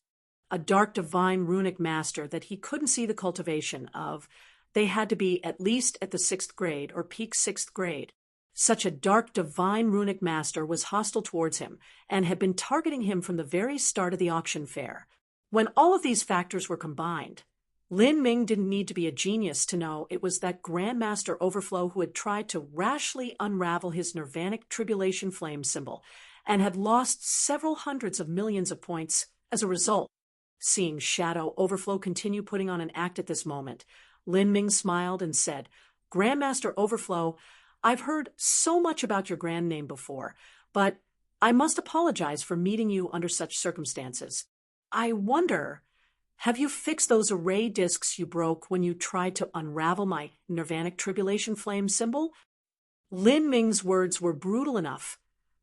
a dark divine runic master that he couldn't see the cultivation of. They had to be at least at the 6th grade or peak 6th grade. Such a dark divine runic master was hostile towards him and had been targeting him from the very start of the auction fair. When all of these factors were combined, Lin Ming didn't need to be a genius to know it was that Grandmaster Overflow who had tried to rashly unravel his Nirvanic Tribulation Flame symbol and had lost several hundreds of millions of points as a result. Seeing Shadow Overflow continue putting on an act at this moment, Lin Ming smiled and said, "Grandmaster Overflow, I've heard so much about your grand name before, but I must apologize for meeting you under such circumstances. I wonder, have you fixed those array discs you broke when you tried to unravel my Nirvanic Tribulation Flame symbol?" Lin Ming's words were brutal enough,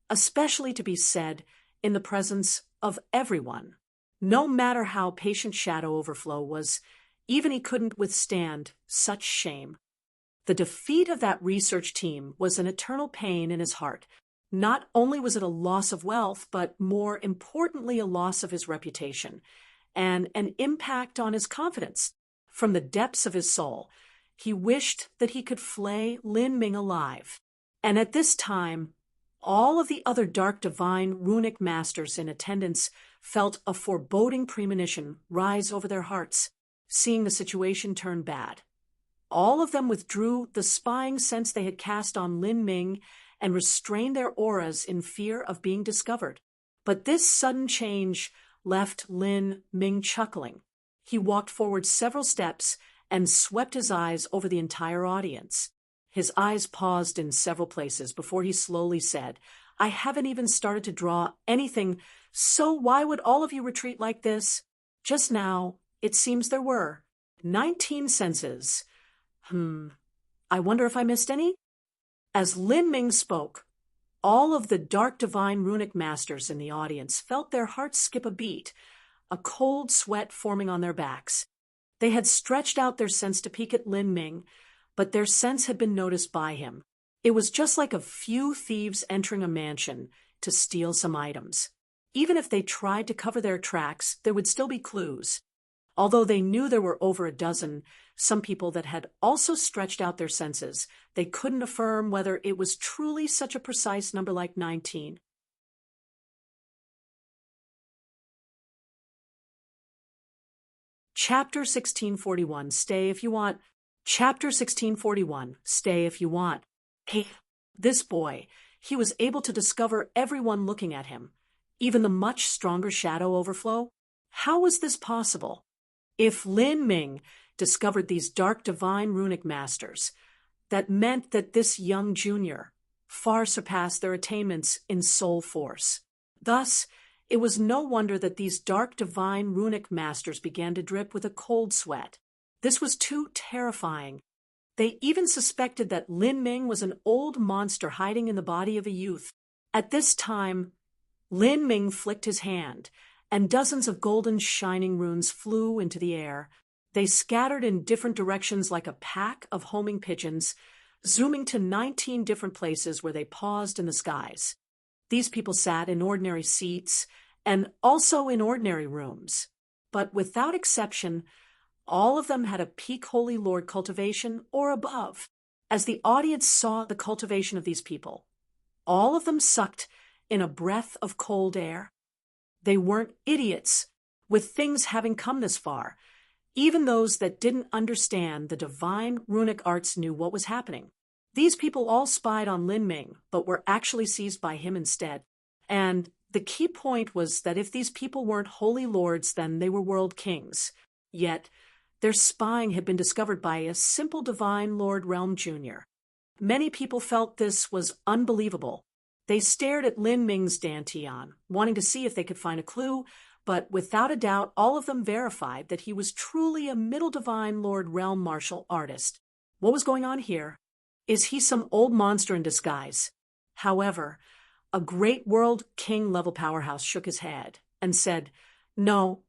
especially to be said in the presence of everyone. No matter how patient Shadow Overflow was, even he couldn't withstand such shame. The defeat of that research team was an eternal pain in his heart. Not only was it a loss of wealth, but more importantly, a loss of his reputation and an impact on his confidence. From the depths of his soul, he wished that he could flay Lin Ming alive. And at this time, all of the other dark divine runic masters in attendance felt a foreboding premonition rise over their hearts, seeing the situation turn bad. All of them withdrew the spying sense they had cast on Lin Ming and restrained their auras in fear of being discovered. But this sudden change left Lin Ming chuckling. He walked forward several steps and swept his eyes over the entire audience. His eyes paused in several places before he slowly said, "I haven't even started to draw anything, so why would all of you retreat like this? Just now, it seems there were 19 senses. I wonder if I missed any?" As Lin Ming spoke, all of the dark divine runic masters in the audience felt their hearts skip a beat, a cold sweat forming on their backs. They had stretched out their sense to peek at Lin Ming, but their sense had been noticed by him. It was just like a few thieves entering a mansion to steal some items. Even if they tried to cover their tracks, there would still be clues. Although they knew there were over a dozen, some people that had also stretched out their senses, they couldn't affirm whether it was truly such a precise number like 19. Chapter 1641, Stay If You Want. Chapter 1641, Stay If You Want. Hey, this boy, he was able to discover everyone looking at him, even the much stronger Shadow Overflow. How was this possible? If Lin Ming discovered these dark divine runic masters, that meant that this young junior far surpassed their attainments in soul force. Thus, it was no wonder that these dark divine runic masters began to drip with a cold sweat. This was too terrifying. They even suspected that Lin Ming was an old monster hiding in the body of a youth. At this time, Lin Ming flicked his hand, and dozens of golden shining runes flew into the air. They scattered in different directions like a pack of homing pigeons, zooming to 19 different places where they paused in the skies. These people sat in ordinary seats and also in ordinary rooms. But without exception, all of them had a peak Holy Lord cultivation or above. As the audience saw the cultivation of these people, all of them sucked in a breath of cold air. They weren't idiots, with things having come this far. Even those that didn't understand the divine runic arts knew what was happening. These people all spied on Lin Ming, but were actually seized by him instead. And the key point was that if these people weren't holy lords, then they were world kings. Yet, their spying had been discovered by a simple divine Lord Realm Jr. Many people felt this was unbelievable. They stared at Lin Ming's dantian, wanting to see if they could find a clue, but without a doubt, all of them verified that he was truly a middle divine Lord Realm martial artist. What was going on here? Is he some old monster in disguise? However, a great world king-level powerhouse shook his head and said, "No,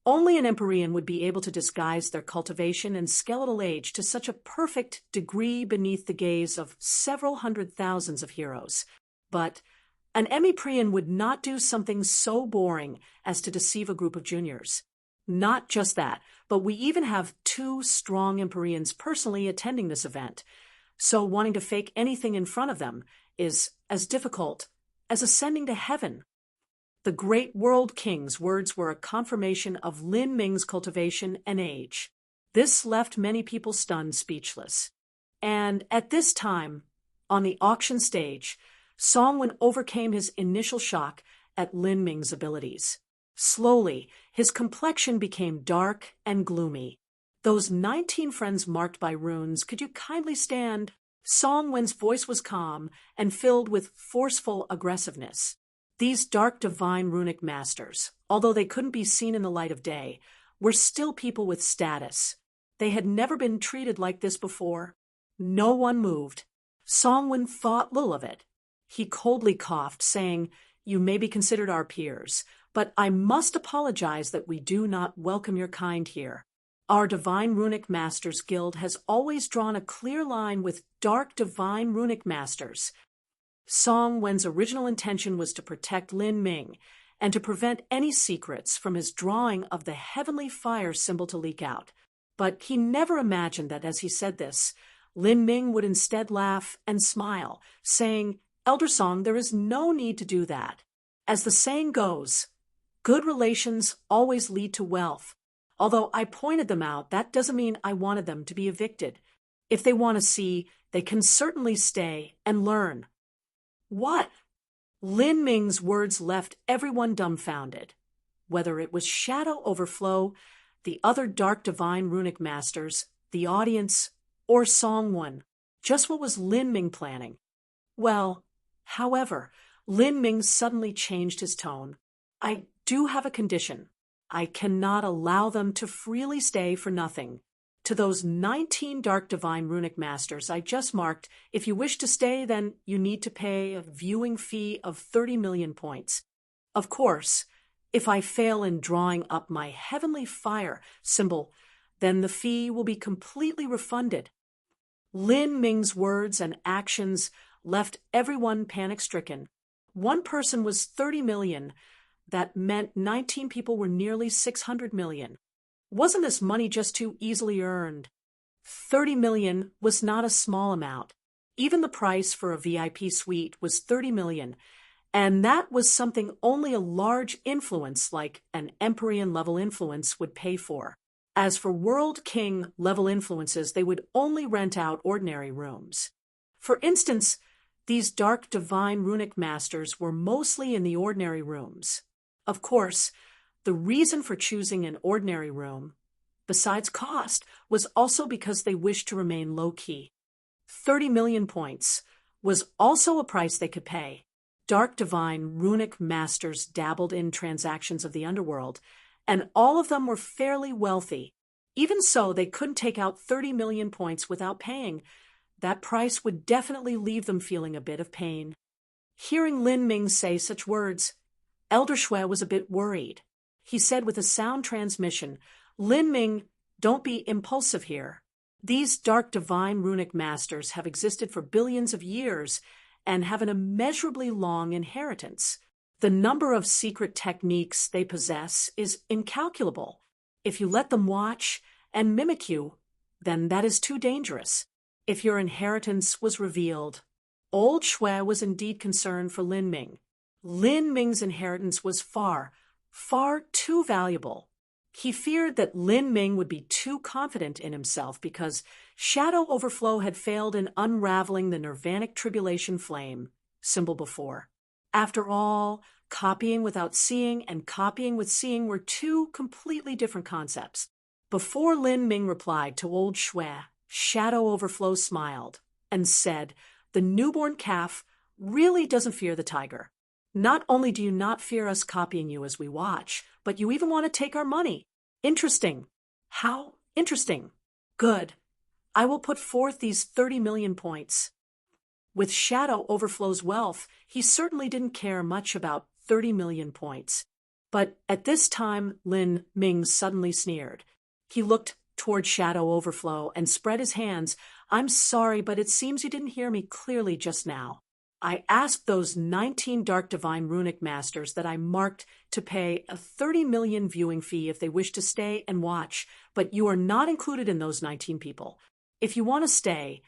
only an Empyrean would be able to disguise their cultivation and skeletal age to such a perfect degree beneath the gaze of several hundred thousands of heroes. But an Empyrean would not do something so boring as to deceive a group of juniors. Not just that, but we even have 2 strong Empyreans personally attending this event. So wanting to fake anything in front of them is as difficult as ascending to heaven. The great world king's words were a confirmation of Lin Ming's cultivation and age. This left many people stunned, speechless. And at this time, on the auction stage, Songwen overcame his initial shock at Lin Ming's abilities. Slowly, his complexion became dark and gloomy. Those 19 friends marked by runes, could you kindly stand? Songwen's voice was calm and filled with forceful aggressiveness. These dark divine runic masters, although they couldn't be seen in the light of day, were still people with status. They had never been treated like this before. No one moved. Songwen thought little of it. He coldly coughed, saying, "You may be considered our peers, but I must apologize that we do not welcome your kind here. Our Divine Runic Masters Guild has always drawn a clear line with dark divine runic masters." Songwen's original intention was to protect Lin Ming and to prevent any secrets from his drawing of the heavenly fire symbol to leak out. But he never imagined that as he said this, Lin Ming would instead laugh and smile, saying, "Elder Song, there is no need to do that. As the saying goes, good relations always lead to wealth. Although I pointed them out, that doesn't mean I wanted them to be evicted. If they want to see, they can certainly stay and learn." What? Lin Ming's words left everyone dumbfounded. Whether it was Shadow Overflow, the other dark divine runic masters, the audience, or Songwen, just what was Lin Ming planning? Well, however, Lin Ming suddenly changed his tone. "I do have a condition. I cannot allow them to freely stay for nothing. To those 19 dark divine runic masters I just marked, if you wish to stay, then you need to pay a viewing fee of 30 million points. Of course, if I fail in drawing up my heavenly fire symbol, then the fee will be completely refunded." Lin Ming's words and actions left everyone panic-stricken. One person was 30 million. That meant 19 people were nearly 600 million. Wasn't this money just too easily earned? 30 million was not a small amount. Even the price for a VIP suite was 30 million, and that was something only a large influence like an Empyrean level influence would pay for. As for World King level influences, they would only rent out ordinary rooms. For instance, these dark divine runic masters were mostly in the ordinary rooms. Of course, the reason for choosing an ordinary room, besides cost, was also because they wished to remain low-key. 30 million points was also a price they could pay. Dark divine runic masters dabbled in transactions of the underworld, and all of them were fairly wealthy. Even so, they couldn't take out 30 million points without paying. That price would definitely leave them feeling a bit of pain. Hearing Lin Ming say such words, Elder Shui was a bit worried. He said with a sound transmission, "Lin Ming, don't be impulsive here. These dark divine runic masters have existed for billions of years and have an immeasurably long inheritance. The number of secret techniques they possess is incalculable. If you let them watch and mimic you, then that is too dangerous." If your inheritance was revealed, old Shui was indeed concerned for Lin Ming. Lin Ming's inheritance was far, far too valuable. He feared that Lin Ming would be too confident in himself because Shadow Overflow had failed in unraveling the nirvanic tribulation flame symbol before. After all, copying without seeing and copying with seeing were two completely different concepts. Before Lin Ming replied to old Shui, Shadow Overflow smiled and said, "The newborn calf really doesn't fear the tiger. Not only do you not fear us copying you as we watch, but you even want to take our money. Interesting. How interesting. Good. I will put forth these 30 million points." With Shadow Overflow's wealth, he certainly didn't care much about 30 million points. But at this time, Lin Ming suddenly sneered. He looked toward Shadow Overflow and spread his hands. "I'm sorry, but it seems you didn't hear me clearly just now. I asked those 19 Dark Divine Runic Masters that I marked to pay a 30 million viewing fee if they wish to stay and watch, but you are not included in those 19 people. If you want to stay,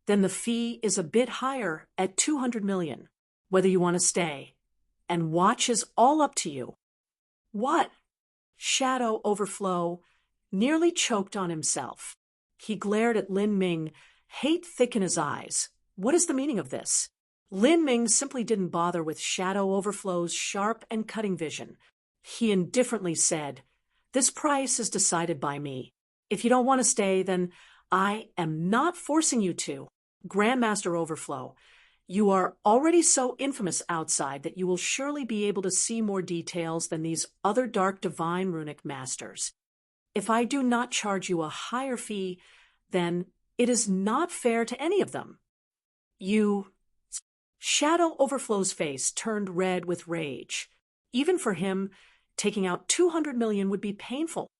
then the fee is a bit higher at 200 million. Whether you want to stay and watch is all up to you. What? Shadow Overflow nearly choked on himself. He glared at Lin Ming, hate thick in his eyes. What is the meaning of this? Lin Ming simply didn't bother with Shadow Overflow's sharp and cutting vision. He indifferently said, "This price is decided by me. If you don't want to stay, then I am not forcing you to. Grandmaster Overflow, you are already so infamous outside that you will surely be able to see more details than these other Dark Divine Runic Masters. If I do not charge you a higher fee, then it is not fair to any of them." Shadow Overflow's face turned red with rage. Even for him, taking out 200 million would be painful.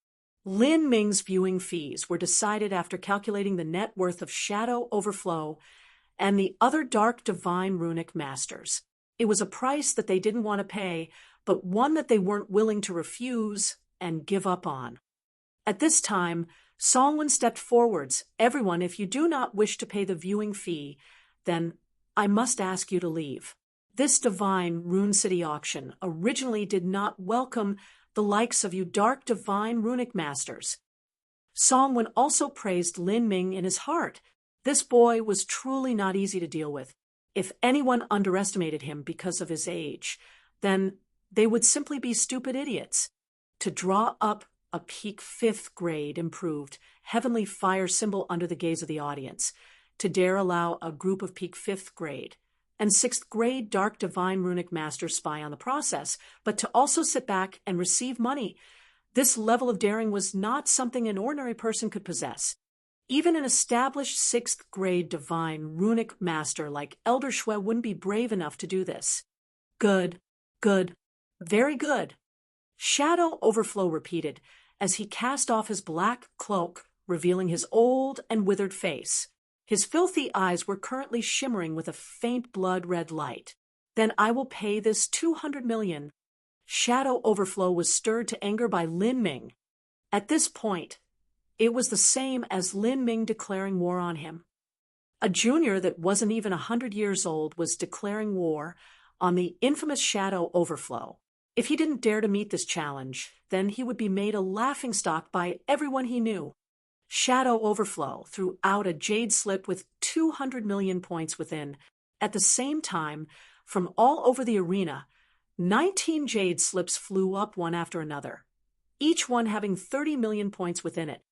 Lin Ming's viewing fees were decided after calculating the net worth of Shadow Overflow and the other Dark Divine Runic Masters. It was a price that they didn't want to pay, but one that they weren't willing to refuse and give up on. At this time, Songwen stepped forwards. "Everyone, if you do not wish to pay the viewing fee, then I must ask you to leave. This divine Rune City auction originally did not welcome the likes of you Dark Divine Runic Masters." Songwen also praised Lin Ming in his heart. This boy was truly not easy to deal with. If anyone underestimated him because of his age, then they would simply be stupid idiots. To draw up a peak 5th grade improved heavenly fire symbol under the gaze of the audience, to dare allow a group of peak 5th grade and 6th grade Dark Divine Runic Masters spy on the process, but to also sit back and receive money. This level of daring was not something an ordinary person could possess. Even an established 6th grade Divine Runic Master like Elder Shui wouldn't be brave enough to do this. Good, very good. Shadow Overflow repeated as he cast off his black cloak, revealing his old and withered face. His filthy eyes were currently shimmering with a faint blood-red light. "Then I will pay this 200 million. Shadow Overflow was stirred to anger by Lin Ming. At this point, it was the same as Lin Ming declaring war on him. A junior that wasn't even 100 years old was declaring war on the infamous Shadow Overflow. If he didn't dare to meet this challenge, then he would be made a laughingstock by everyone he knew. Shadow Overflow threw out a jade slip with 200 million points within. At the same time, from all over the arena, 19 jade slips flew up one after another, each one having 30 million points within it.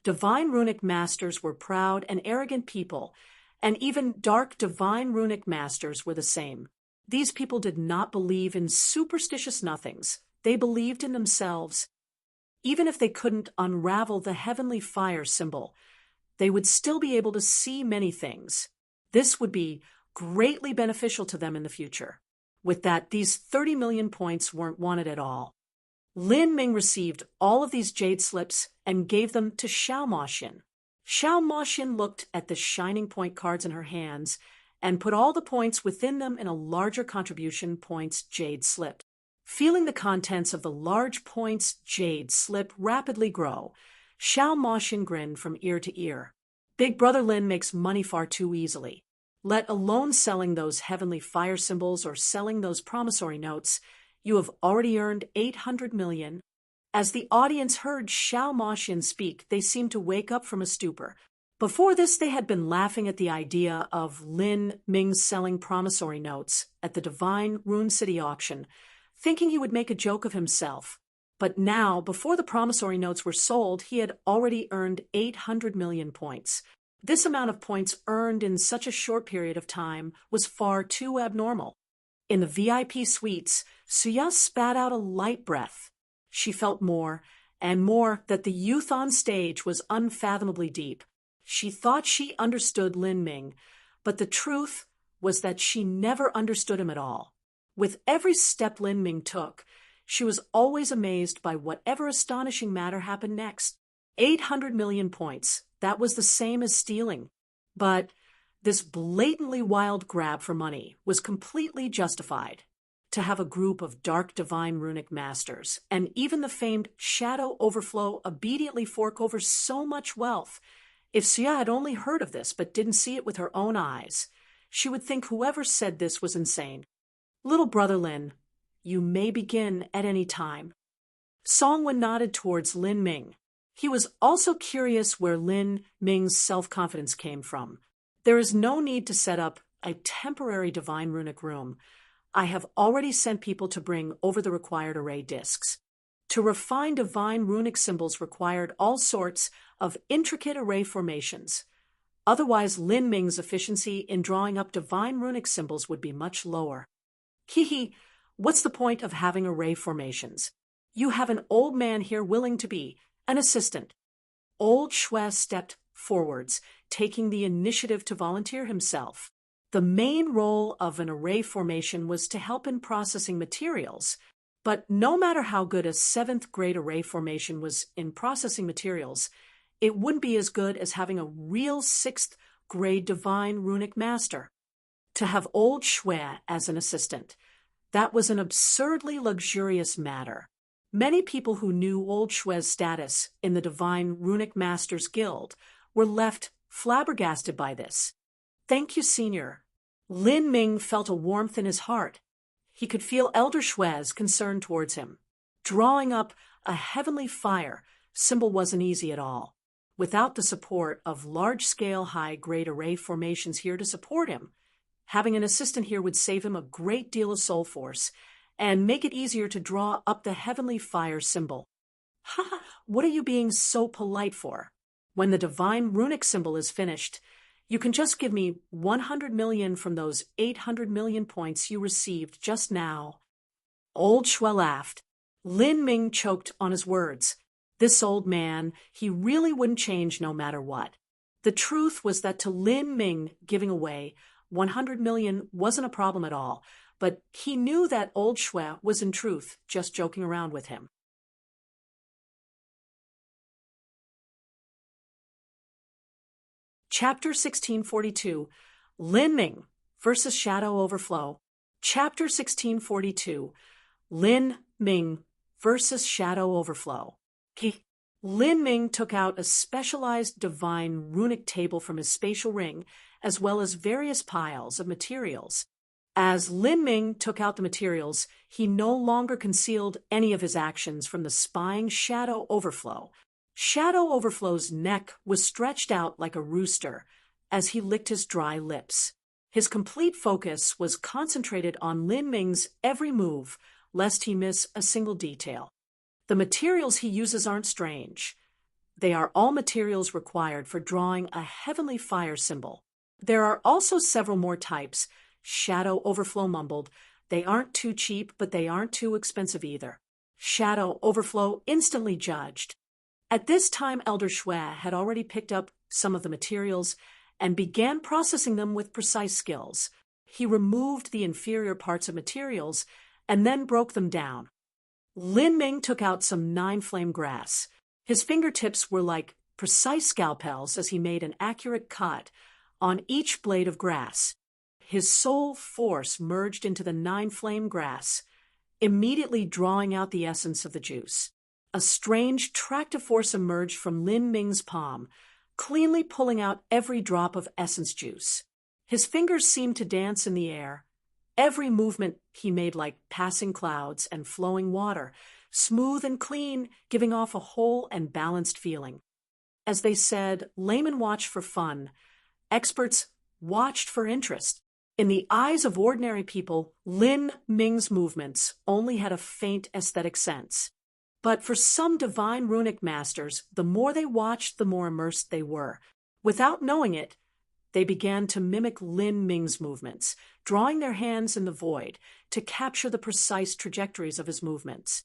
Divine Runic Masters were proud and arrogant people, and even Dark Divine Runic Masters were the same. These people did not believe in superstitious nothings. They believed in themselves. Even if they couldn't unravel the heavenly fire symbol, they would still be able to see many things. This would be greatly beneficial to them in the future. With that, these 30 million points weren't wanted at all. Lin Ming received all of these jade slips and gave them to Xiao Moxin. Xiao Moxin looked at the shining point cards in her hands and put all the points within them in a larger contribution points jade slip. Feeling the contents of the large points jade slip rapidly grow, Xiao Moxin grinned from ear to ear. Big Brother Lin makes money far too easily. Let alone selling those heavenly fire symbols or selling those promissory notes, you have already earned 800 million. As the audience heard Xiao Moxin speak, they seemed to wake up from a stupor. Before this, they had been laughing at the idea of Lin Ming selling promissory notes at the Divine Rune City auction, thinking he would make a joke of himself. But now, before the promissory notes were sold, he had already earned 800 million points. This amount of points earned in such a short period of time was far too abnormal. In the VIP suites, Suya spat out a light breath. She felt more and more that the youth on stage was unfathomably deep. She thought she understood Lin Ming, but the truth was that she never understood him at all. With every step Lin Ming took, she was always amazed by whatever astonishing matter happened next. 800 million points. That was the same as stealing. But This blatantly wild grab for money was completely justified. To have a group of dark divine runic masters, and even the famed shadow overflow, obediently fork over so much wealth. If Sia had only heard of this but didn't see it with her own eyes, she would think whoever said this was insane. Little brother Lin, you may begin at any time. Songwen nodded towards Lin Ming. He was also curious where Lin Ming's self-confidence came from. There is no need to set up a temporary divine runic room. I have already sent people to bring over the required array discs. To refine divine runic symbols required all sorts of intricate array formations. Otherwise, Lin Ming's efficiency in drawing up divine runic symbols would be much lower. Hee, what's the point of having array formations? You have an old man here willing to be an assistant. Old Shui stepped forwards, taking the initiative to volunteer himself. The main role of an array formation was to help in processing materials, but no matter how good a 7th grade array formation was in processing materials, it wouldn't be as good as having a real 6th grade divine runic master. To have old Shui as an assistant, that was an absurdly luxurious matter. Many people who knew old Shui's status in the Divine Runic Masters Guild were left flabbergasted by this. Thank you, Senior. Lin Ming felt a warmth in his heart. He could feel Elder Shui's concern towards him. Drawing up a heavenly fire symbol wasn't easy at all. Without the support of large-scale high-grade array formations here to support him, having an assistant here would save him a great deal of soul force and make it easier to draw up the heavenly fire symbol. Ha! What are you being so polite for? When the divine runic symbol is finished, you can just give me 100 million from those 800 million points you received just now. Old Shui laughed. Lin Ming choked on his words. This old man, he really wouldn't change no matter what. The truth was that to Lin Ming, giving away 100 million wasn't a problem at all, but he knew that old Shui was in truth just joking around with him. Chapter 1642, Lin Ming versus Shadow Overflow. Chapter 1642, Lin Ming versus Shadow Overflow. Lin Ming took out a specialized divine runic table from his spatial ring, as well as various piles of materials. As Lin Ming took out the materials, he no longer concealed any of his actions from the spying Shadow Overflow. Shadow Overflow's neck was stretched out like a rooster as he licked his dry lips. His complete focus was concentrated on Lin Ming's every move, lest he miss a single detail. The materials he uses aren't strange. They are all materials required for drawing a heavenly fire symbol. There are also several more types. Shadow Overflow mumbled. They aren't too cheap, but they aren't too expensive either. Shadow Overflow instantly judged. At this time, Elder Shui had already picked up some of the materials and began processing them with precise skills. He removed the inferior parts of materials and then broke them down. Lin Ming took out some 9-flame grass. His fingertips were like precise scalpels as he made an accurate cut on each blade of grass. His soul force merged into the 9-flame grass, immediately drawing out the essence of the juice. A strange tractive force emerged from Lin Ming's palm, cleanly pulling out every drop of essence juice. His fingers seemed to dance in the air. Every movement he made like passing clouds and flowing water, smooth and clean, giving off a whole and balanced feeling. As they said, laymen watch for fun. Experts watched for interest. In the eyes of ordinary people, Lin Ming's movements only had a faint aesthetic sense. But for some divine runic masters, the more they watched, the more immersed they were. Without knowing it, they began to mimic Lin Ming's movements, drawing their hands in the void to capture the precise trajectories of his movements.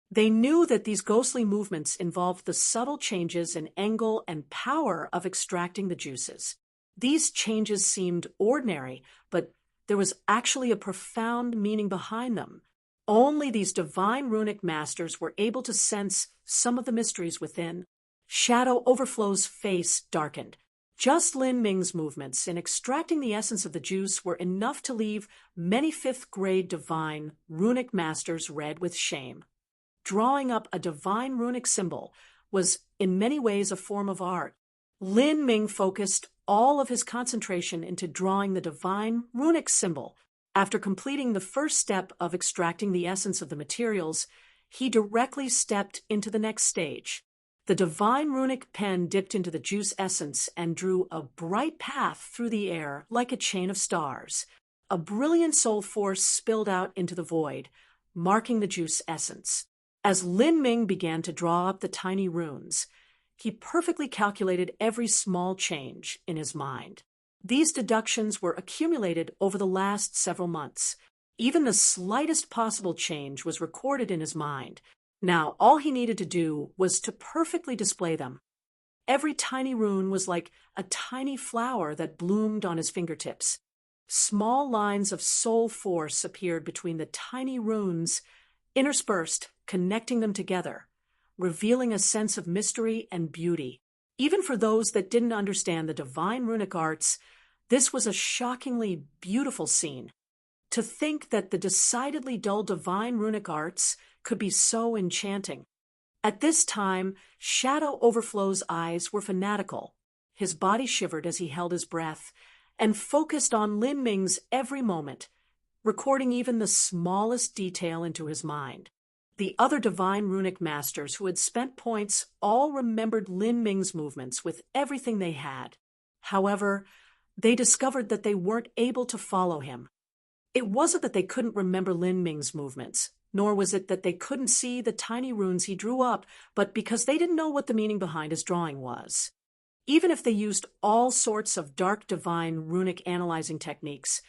They knew that these ghostly movements involved the subtle changes in angle and power of extracting the juices. These changes seemed ordinary, but there was actually a profound meaning behind them. Only these divine runic masters were able to sense some of the mysteries within. Shadow Overflow's face darkened. Just Lin Ming's movements in extracting the essence of the juice were enough to leave many fifth-grade divine runic masters red with shame. Drawing up a divine runic symbol was in many ways a form of art. Lin Ming focused all of his concentration into drawing the divine runic symbol. After completing the first step of extracting the essence of the materials, he directly stepped into the next stage. The divine runic pen dipped into the juice essence and drew a bright path through the air like a chain of stars. A brilliant soul force spilled out into the void, marking the juice essence. As Lin Ming began to draw up the tiny runes, he perfectly calculated every small change in his mind. These deductions were accumulated over the last several months. Even the slightest possible change was recorded in his mind. Now, all he needed to do was to perfectly display them. Every tiny rune was like a tiny flower that bloomed on his fingertips. Small lines of soul force appeared between the tiny runes, interspersed, connecting them together, revealing a sense of mystery and beauty. Even for those that didn't understand the divine runic arts, this was a shockingly beautiful scene. To think that the decidedly dull divine runic arts could be so enchanting. At this time, Shadow Overflow's eyes were fanatical. His body shivered as he held his breath and focused on Lin Ming's every moment, recording even the smallest detail into his mind. The other divine runic masters who had spent points all remembered Lin Ming's movements with everything they had. However, they discovered that they weren't able to follow him. It wasn't that they couldn't remember Lin Ming's movements, nor was it that they couldn't see the tiny runes he drew up, but because they didn't know what the meaning behind his drawing was. Even if they used all sorts of dark divine runic analyzing techniques,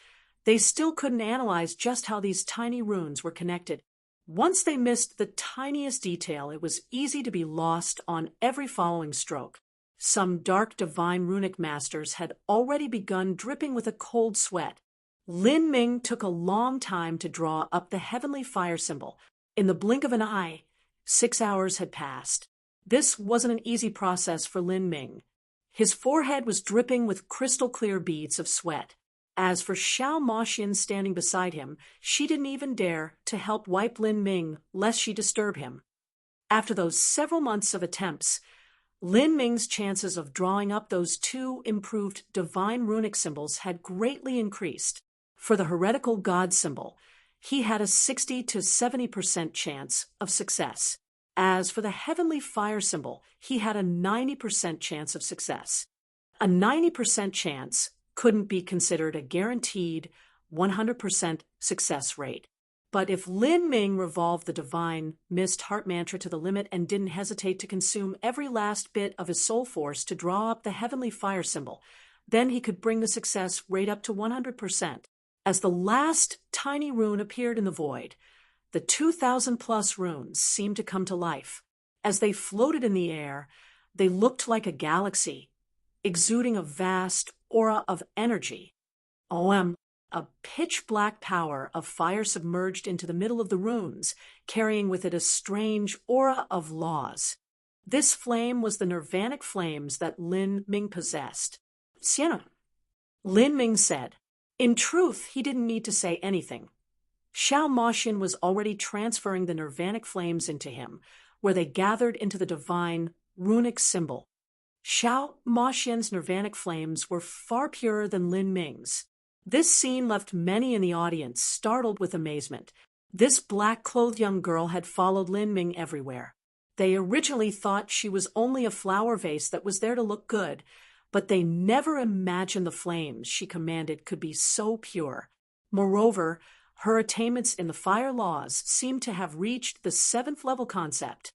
they still couldn't analyze just how these tiny runes were connected. Once they missed the tiniest detail, it was easy to be lost on every following stroke. Some dark divine runic masters had already begun dripping with a cold sweat. Lin Ming took a long time to draw up the heavenly fire symbol. In the blink of an eye, 6 hours had passed. This wasn't an easy process for Lin Ming. His forehead was dripping with crystal-clear beads of sweat. As for Xiao Moxian standing beside him, she didn't even dare to help wipe Lin Ming lest she disturb him. After those several months of attempts, Lin Ming's chances of drawing up those 2 improved divine runic symbols had greatly increased. For the heretical god symbol, he had a 60 to 70% chance of success. As for the heavenly fire symbol, he had a 90% chance of success. A 90% chance couldn't be considered a guaranteed 100% success rate. But if Lin Ming revolved the divine mist heart mantra to the limit and didn't hesitate to consume every last bit of his soul force to draw up the heavenly fire symbol, then he could bring the success rate up to 100%. As the last tiny rune appeared in the void, the 2,000-plus runes seemed to come to life. As they floated in the air, they looked like a galaxy, exuding a vast aura of energy. A pitch-black power of fire submerged into the middle of the runes, carrying with it a strange aura of laws. This flame was the nirvanic flames that Lin Ming possessed. Sienna, Lin Ming said. In truth, he didn't need to say anything. Xiao Moxian was already transferring the nirvanic flames into him, where they gathered into the divine runic symbol. Xiao Moxian's nirvanic flames were far purer than Lin Ming's. This scene left many in the audience startled with amazement. This black-clothed young girl had followed Lin Ming everywhere. They originally thought she was only a flower vase that was there to look good, but they never imagined the flames she commanded could be so pure. Moreover, her attainments in the fire laws seemed to have reached the 7th level concept.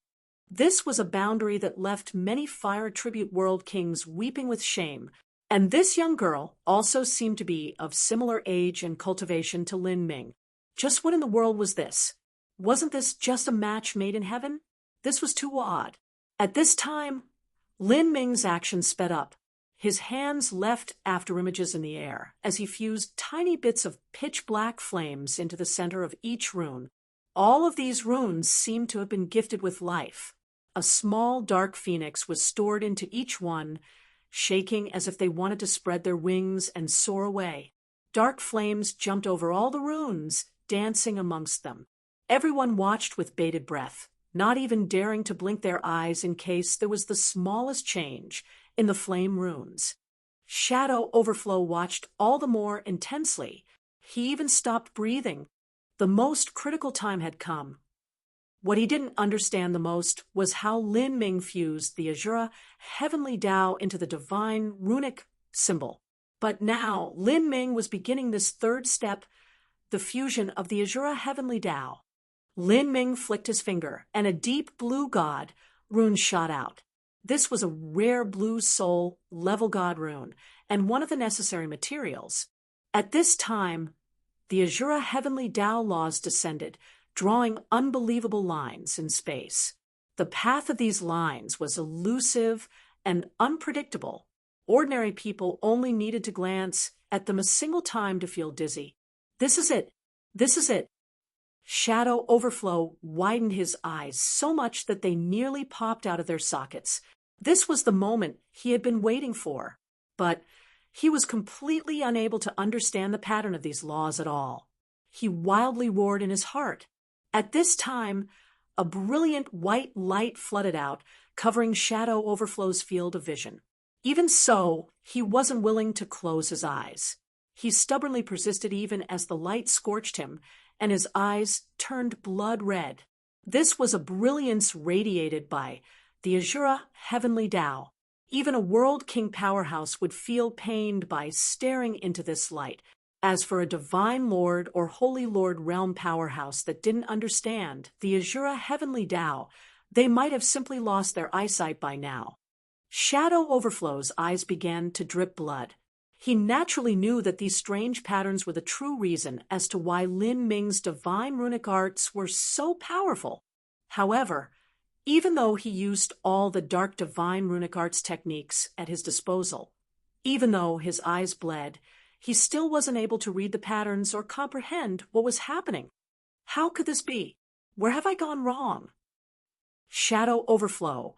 This was a boundary that left many fire tribute world kings weeping with shame, and this young girl also seemed to be of similar age and cultivation to Lin Ming. Just what in the world was this? Wasn't this just a match made in heaven? This was too odd. At this time, Lin Ming's action sped up. His hands left after images in the air as he fused tiny bits of pitch-black flames into the center of each rune. All of these runes seemed to have been gifted with life. A small dark phoenix was stored into each one, shaking as if they wanted to spread their wings and soar away. Dark flames jumped over all the runes, dancing amongst them. Everyone watched with bated breath, not even daring to blink their eyes in case there was the smallest change in the flame runes. Shadow Overflow watched all the more intensely. He even stopped breathing. The most critical time had come. What he didn't understand the most was how Lin Ming fused the Azura Heavenly Tao into the divine runic symbol. But now Lin Ming was beginning this third step, the fusion of the Azura Heavenly Tao. Lin Ming flicked his finger, and a deep blue god rune shot out. This was a rare blue soul level god rune, and one of the necessary materials. At this time, the Azura Heavenly Tao laws descended, drawing unbelievable lines in space. The path of these lines was elusive and unpredictable. Ordinary people only needed to glance at them a single time to feel dizzy. This is it. This is it. Shadow Overflow widened his eyes so much that they nearly popped out of their sockets. This was the moment he had been waiting for. But he was completely unable to understand the pattern of these laws at all. He wildly roared in his heart. At this time, a brilliant white light flooded out, covering Shadow Overflow's field of vision. Even so, he wasn't willing to close his eyes. He stubbornly persisted even as the light scorched him, and his eyes turned blood red. This was a brilliance radiated by the Azura Heavenly Tao. Even a World King powerhouse would feel pained by staring into this light. As for a Divine Lord or Holy Lord realm powerhouse that didn't understand the Azura Heavenly Tao, they might have simply lost their eyesight by now. Shadow Overflow's eyes began to drip blood. He naturally knew that these strange patterns were the true reason as to why Lin Ming's divine runic arts were so powerful. However, even though he used all the dark divine runic arts techniques at his disposal, even though his eyes bled, he still wasn't able to read the patterns or comprehend what was happening. How could this be? Where have I gone wrong? Shadow Overflow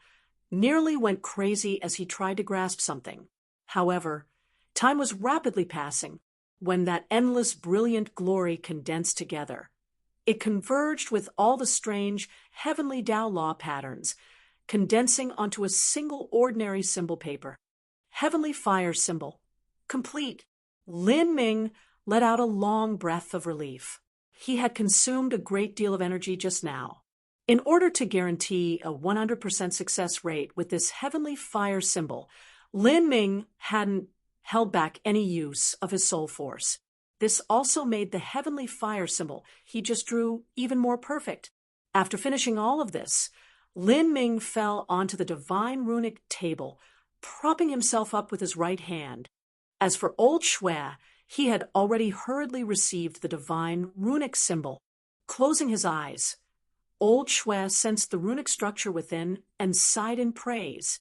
nearly went crazy as he tried to grasp something. However, time was rapidly passing when that endless brilliant glory condensed together. It converged with all the strange Heavenly Tao law patterns, condensing onto a single ordinary symbol paper. Heavenly Fire symbol. Complete. Lin Ming let out a long breath of relief. He had consumed a great deal of energy just now. In order to guarantee a 100% success rate with this Heavenly Fire symbol, Lin Ming hadn't held back any use of his soul force. This also made the Heavenly Fire symbol he just drew even more perfect. After finishing all of this, Lin Ming fell onto the divine runic table, propping himself up with his right hand. As for Old Shui, he had already hurriedly received the divine runic symbol. Closing his eyes, Old Shui sensed the runic structure within and sighed in praise.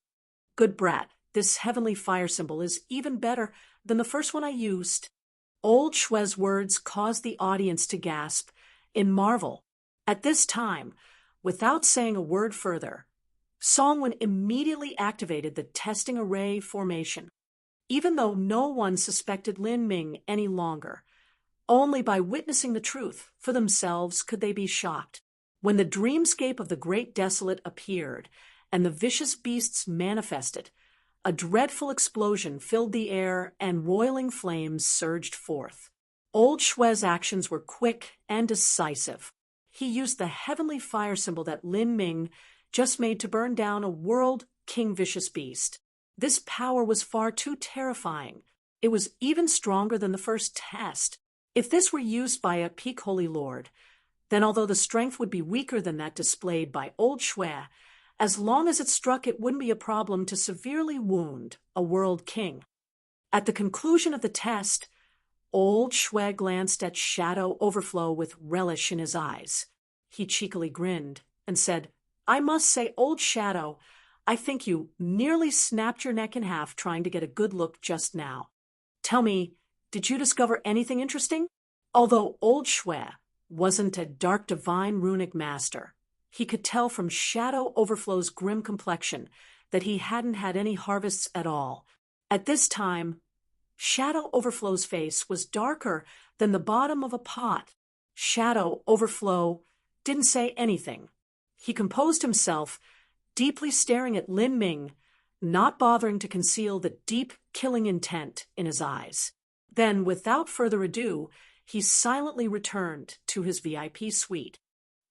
Good brat, this Heavenly Fire symbol is even better than the first one I used. Old Shui's words caused the audience to gasp in marvel. At this time, without saying a word further, Songwen immediately activated the testing array formation. Even though no one suspected Lin Ming any longer, only by witnessing the truth for themselves could they be shocked. When the dreamscape of the Great Desolate appeared and the vicious beasts manifested, a dreadful explosion filled the air and roiling flames surged forth. Old Shui's actions were quick and decisive. He used the Heavenly Fire symbol that Lin Ming just made to burn down a World King vicious beast. This power was far too terrifying. It was even stronger than the first test. If this were used by a peak Holy Lord, then although the strength would be weaker than that displayed by Old Shui, as long as it struck, it wouldn't be a problem to severely wound a World King. At the conclusion of the test, Old Shui glanced at Shadow Overflow with relish in his eyes. He cheekily grinned and said, "I must say, Old Shadow, I think you nearly snapped your neck in half trying to get a good look just now. Tell me, did you discover anything interesting?" Although Old Shui wasn't a dark divine runic master, he could tell from Shadow Overflow's grim complexion that he hadn't had any harvests at all. At this time, Shadow Overflow's face was darker than the bottom of a pot. Shadow Overflow didn't say anything. He composed himself, deeply staring at Lin Ming, not bothering to conceal the deep, killing intent in his eyes. Then, without further ado, he silently returned to his VIP suite.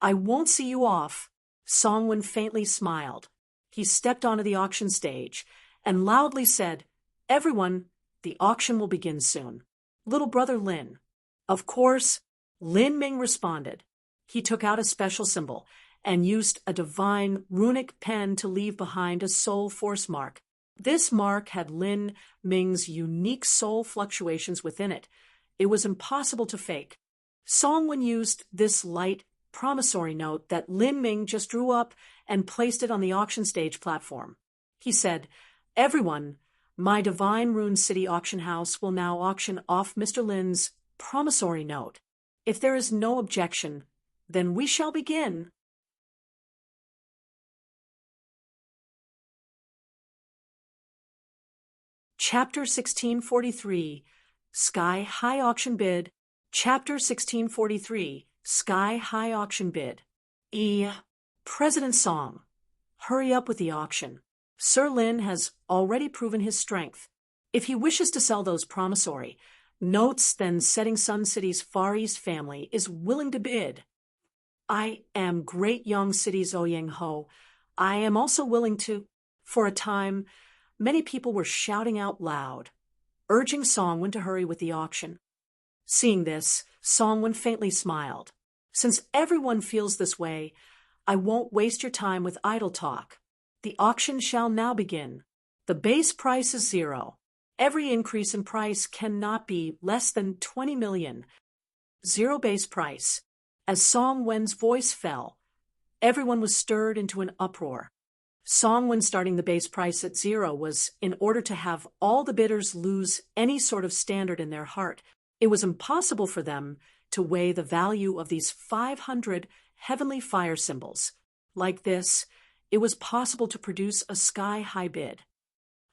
"I won't see you off," Songwen faintly smiled. He stepped onto the auction stage and loudly said, "Everyone, the auction will begin soon. Little brother Lin." Of course, Lin Ming responded. He took out a special symbol and used a divine runic pen to leave behind a soul force mark. This mark had Lin Ming's unique soul fluctuations within it. It was impossible to fake. Songwen used this light promissory note that Lin Ming just drew up and placed it on the auction stage platform. He said, "Everyone, my Divine Rune City auction house will now auction off Mr. Lin's promissory note. If there is no objection, then we shall begin." Chapter 1643, Sky High Auction Bid. Chapter 1643, Sky High Auction Bid. President Song, hurry up with the auction. Sir Lin has already proven his strength. If he wishes to sell those promissory notes, then Setting Sun City's Far East family is willing to bid. I am Great Young City's Ouyang Ho. I am also willing to. For a time, many people were shouting out loud, urging Songwen to hurry with the auction. Seeing this, Songwen faintly smiled. "Since everyone feels this way, I won't waste your time with idle talk. The auction shall now begin. The base price is 0. Every increase in price cannot be less than 20 million. 0 base price." As Songwen's voice fell, everyone was stirred into an uproar. Songwen starting the base price at 0 was in order to have all the bidders lose any sort of standard in their heart. It was impossible for them to weigh the value of these 500 heavenly fire symbols. Like this, it was possible to produce a sky-high bid.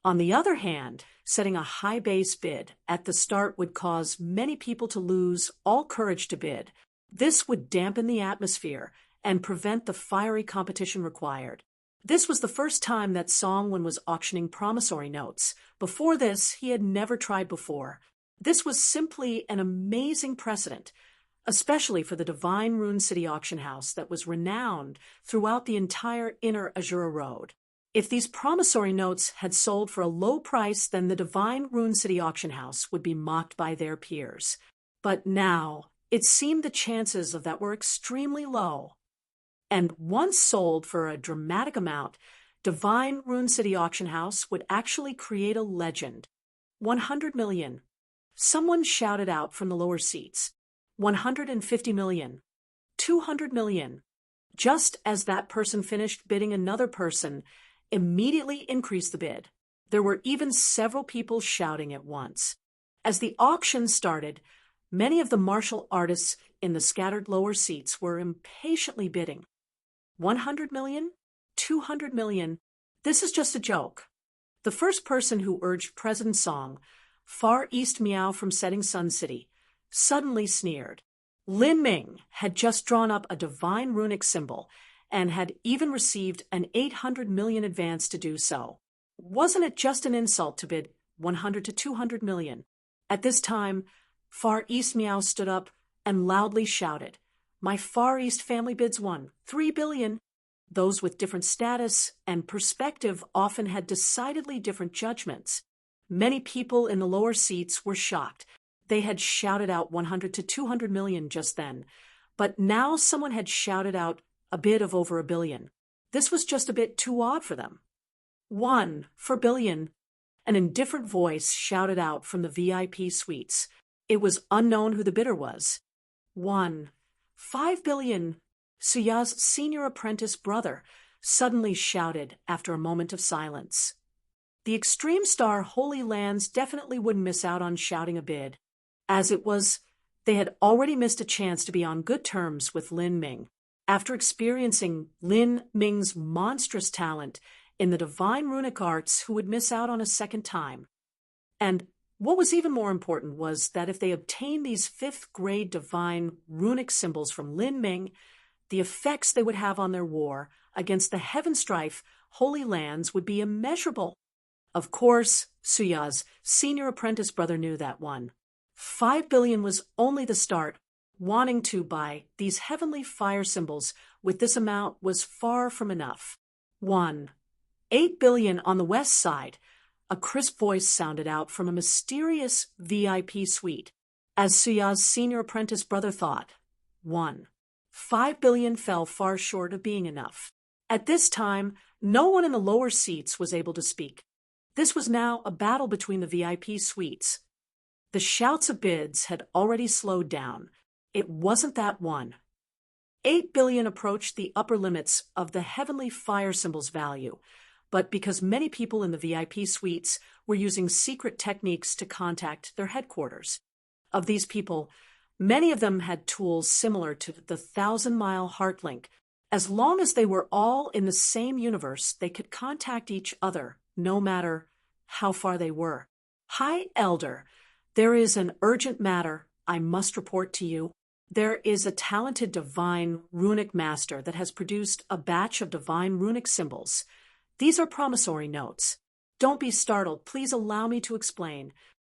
On the other hand, setting a high base bid at the start would cause many people to lose all courage to bid. This would dampen the atmosphere and prevent the fiery competition required. This was the first time that Songwen was auctioning promissory notes. Before this, he had never tried before. This was simply an amazing precedent, especially for the Divine Rune City auction house that was renowned throughout the entire inner Azura Road. If these promissory notes had sold for a low price, then the Divine Rune City auction house would be mocked by their peers. But now, it seemed the chances of that were extremely low. And once sold for a dramatic amount, Divine Rune City auction house would actually create a legend. 100 million. Someone shouted out from the lower seats. 150 million. 200 million. Just as that person finished bidding, another person immediately increased the bid. There were even several people shouting at once. As the auction started, many of the martial artists in the scattered lower seats were impatiently bidding. 100 million? 200 million? This is just a joke. The first person who urged President Song, Far East Meow from Setting Sun City, suddenly sneered. Lin Ming had just drawn up a divine runic symbol and had even received an 800 million advance to do so. Wasn't it just an insult to bid 100 to 200 million? At this time, Far East Meow stood up and loudly shouted, "My Far East family bids 3 billion. Those with different status and perspective often had decidedly different judgments. Many people in the lower seats were shocked. They had shouted out 100 to 200 million just then, but now someone had shouted out a bid of over 1 billion. This was just a bit too odd for them. 1 for billion. An indifferent voice shouted out from the VIP suites. It was unknown who the bidder was. 5 billion. Suya's senior apprentice brother suddenly shouted after a moment of silence. The Extreme Star Holy Lands definitely wouldn't miss out on shouting a bid. As it was, they had already missed a chance to be on good terms with Lin Ming. After experiencing Lin Ming's monstrous talent in the divine runic arts, who would miss out on a second time? And what was even more important was that if they obtained these fifth-grade divine runic symbols from Lin Ming, the effects they would have on their war against the Heaven Strife Holy Lands would be immeasurable. Of course, Suya's senior apprentice brother knew that one. 5 billion was only the start. Wanting to buy these heavenly fire symbols with this amount was far from enough. 8 billion on the west side. A crisp voice sounded out from a mysterious VIP suite. As Suya's senior apprentice brother thought, 5 billion fell far short of being enough. At this time, no one in the lower seats was able to speak. This was now a battle between the VIP suites. The shouts of bids had already slowed down. It wasn't that one. 8 billion approached the upper limits of the heavenly fire symbol's value, but because many people in the VIP suites were using secret techniques to contact their headquarters. Of these people, many of them had tools similar to the 1,000-mile heart link. As long as they were all in the same universe, they could contact each other, no matter how far they were. Hi, Elder. There is an urgent matter I must report to you. There is a talented divine runic master that has produced a batch of divine runic symbols. These are promissory notes. Don't be startled. Please allow me to explain.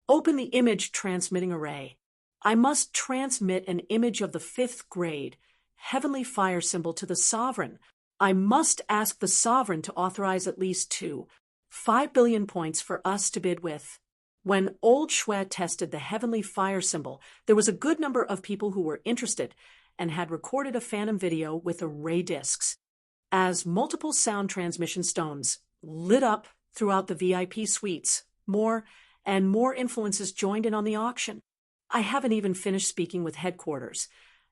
Open the image transmitting array. I must transmit an image of the 5th grade heavenly fire symbol to the sovereign. I must ask the sovereign to authorize at least 5 billion points for us to bid with. When Old Shui tested the heavenly fire symbol, there was a good number of people who were interested and had recorded a phantom video with array discs. As multiple sound transmission stones lit up throughout the VIP suites, more and more influences joined in on the auction. I haven't even finished speaking with headquarters,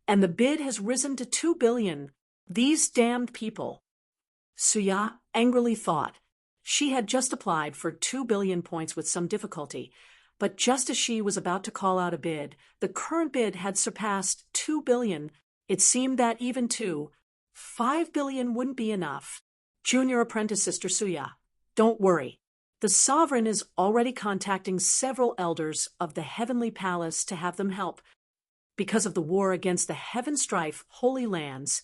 and the bid has risen to 2 billion. These damned people. Suya angrily thought. She had just applied for 2 billion points with some difficulty, but just as she was about to call out a bid, the current bid had surpassed 2 billion. It seemed that even 5 billion wouldn't be enough. Junior apprentice Sister Suya, don't worry. The sovereign is already contacting several elders of the Heavenly Palace to have them help. Because of the war against the Heaven Strife Holy Lands,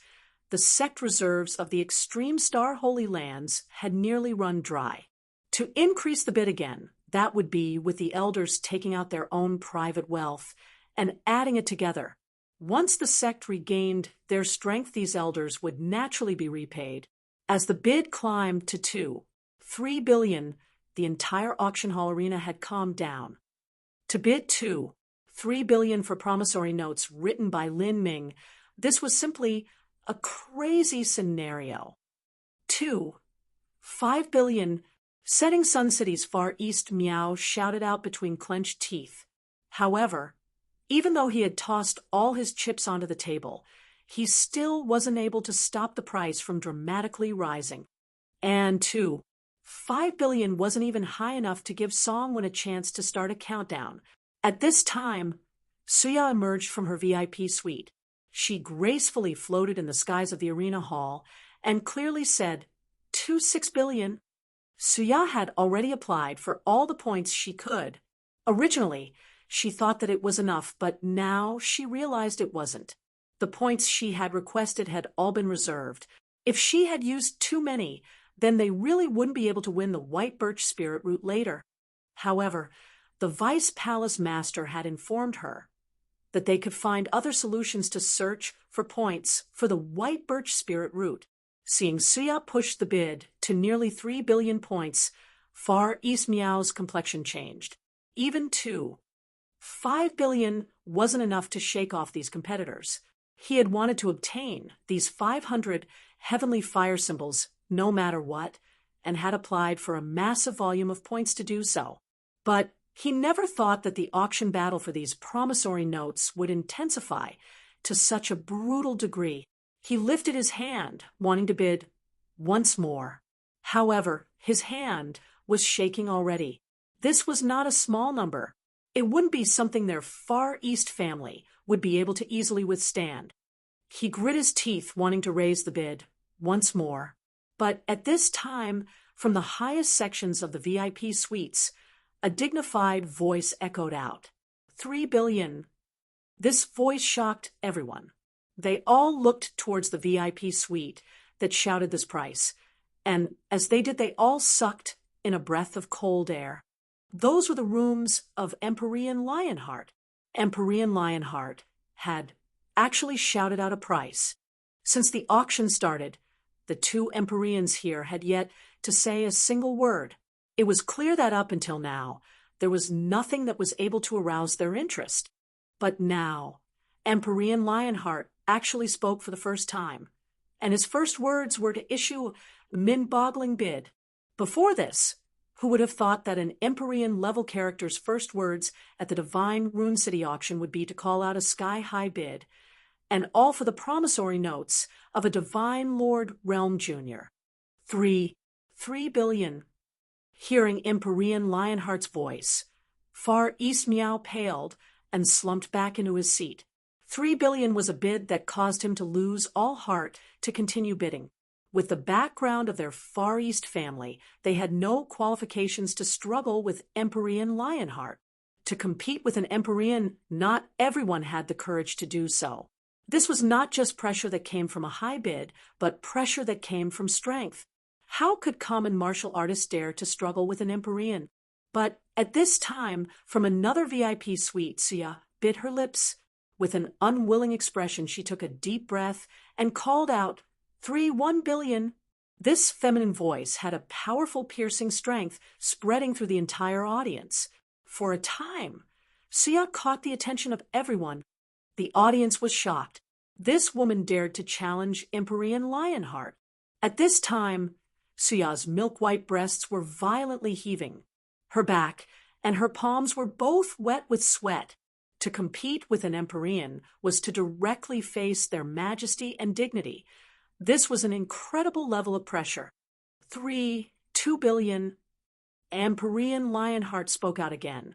the sect reserves of the Extreme Star Holy Lands had nearly run dry. To increase the bid again, that would be with the elders taking out their own private wealth and adding it together. Once the sect regained their strength, these elders would naturally be repaid. As the bid climbed to 3 billion, the entire auction hall arena had calmed down. To bid 3 billion for promissory notes written by Lin Ming, this was simply a crazy scenario. 5 billion, Setting Sun City's Far East Meow shouted out between clenched teeth. However, even though he had tossed all his chips onto the table, he still wasn't able to stop the price from dramatically rising. And 5 billion wasn't even high enough to give Songwon a chance to start a countdown. At this time, Suya emerged from her VIP suite. She gracefully floated in the skies of the arena hall and clearly said, 6 billion. Suya had already applied for all the points she could. Originally, she thought that it was enough, but now she realized it wasn't. The points she had requested had all been reserved. If she had used too many, then they really wouldn't be able to win the White Birch Spirit route later. However, the Vice Palace Master had informed her that they could find other solutions to search for points for the White Birch Spirit route. Seeing Suya push the bid to nearly 3 billion points, Far East Meow's complexion changed. Even 5 billion wasn't enough to shake off these competitors. He had wanted to obtain these 500 heavenly fire symbols no matter what, and had applied for a massive volume of points to do so. But he never thought that the auction battle for these promissory notes would intensify to such a brutal degree. He lifted his hand, wanting to bid once more. However, his hand was shaking already. This was not a small number. It wouldn't be something their Far East family would be able to easily withstand. He grit his teeth, wanting to raise the bid once more. But at this time, from the highest sections of the VIP suites, A dignified voice echoed out. 3 billion. This voice shocked everyone. They all looked towards the VIP suite that shouted this price, and as they did, they all sucked in a breath of cold air. Those were the rooms of Empyrean Lionheart. Empyrean Lionheart had actually shouted out a price. Since the auction started, the two Empyreans here had yet to say a single word. It was clear that up until now, there was nothing that was able to arouse their interest. But now, Empyrean Lionheart actually spoke for the first time, and his first words were to issue a mind-boggling bid. Before this, who would have thought that an Empyrean level character's first words at the Divine Rune City auction would be to call out a sky-high bid, and all for the promissory notes of a Divine Lord Realm Jr. 3 billion. Hearing Empyrean Lionheart's voice, Far East Meow paled and slumped back into his seat. 3 billion was a bid that caused him to lose all heart to continue bidding. With the background of their Far East family, they had no qualifications to struggle with Empyrean Lionheart. To compete with an Empyrean, not everyone had the courage to do so. This was not just pressure that came from a high bid, but pressure that came from strength. How could common martial artists dare to struggle with an Empyrean? But at this time, from another VIP suite, Sia bit her lips. With an unwilling expression, she took a deep breath and called out, 1 billion. This feminine voice had a powerful piercing strength spreading through the entire audience. For a time, Sia caught the attention of everyone. The audience was shocked. This woman dared to challenge Empyrean Lionheart. At this time, Sia's milk-white breasts were violently heaving. Her back and her palms were both wet with sweat. To compete with an Empyrean was to directly face their majesty and dignity. This was an incredible level of pressure. 2 billion. Empyrean Lionheart spoke out again,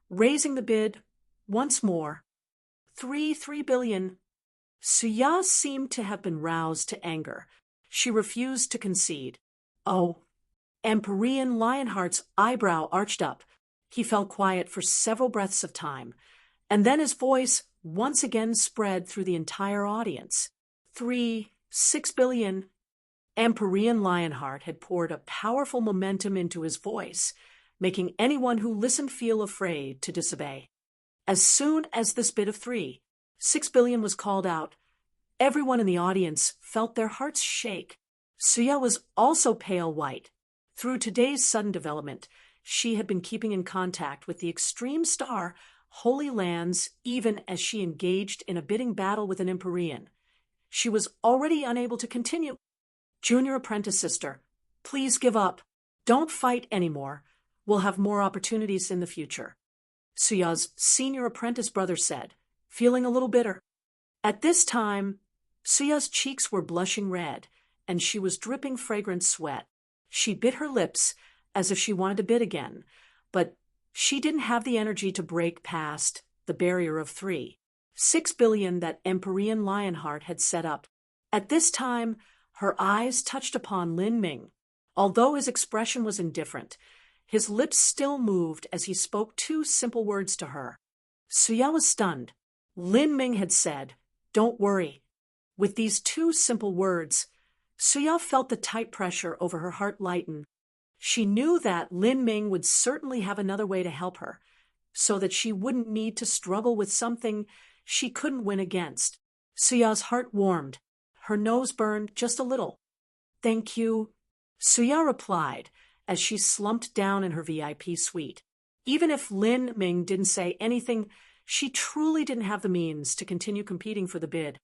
raising the bid once more. 3 billion. Sia seemed to have been roused to anger. She refused to concede. Oh, Empyrean Lionheart's eyebrow arched up. He fell quiet for several breaths of time, and then his voice once again spread through the entire audience. 6 billion. Empyrean Lionheart had poured a powerful momentum into his voice, making anyone who listened feel afraid to disobey. As soon as this bid of 6 billion was called out, everyone in the audience felt their hearts shake. Sia was also pale white. Through today's sudden development, she had been keeping in contact with the extreme star Holy Lands even as she engaged in a bidding battle with an Empyrean. She was already unable to continue. Junior apprentice sister, please give up. Don't fight anymore. We'll have more opportunities in the future. Sia's senior apprentice brother said, feeling a little bitter. At this time, Sia's cheeks were blushing red, and she was dripping fragrant sweat. She bit her lips as if she wanted to bid again, but she didn't have the energy to break past the barrier of 6 billion that Empyrean Lionheart had set up. At this time, her eyes touched upon Lin Ming. Although his expression was indifferent, his lips still moved as he spoke two simple words to her. Sia was stunned. Lin Ming had said, "Don't worry." With these two simple words, Sia felt the tight pressure over her heart lighten. She knew that Lin Ming would certainly have another way to help her, so that she wouldn't need to struggle with something she couldn't win against. Sia's heart warmed. Her nose burned just a little. "Thank you," Sia replied as she slumped down in her VIP suite. Even if Lin Ming didn't say anything, she truly didn't have the means to continue competing for the bid.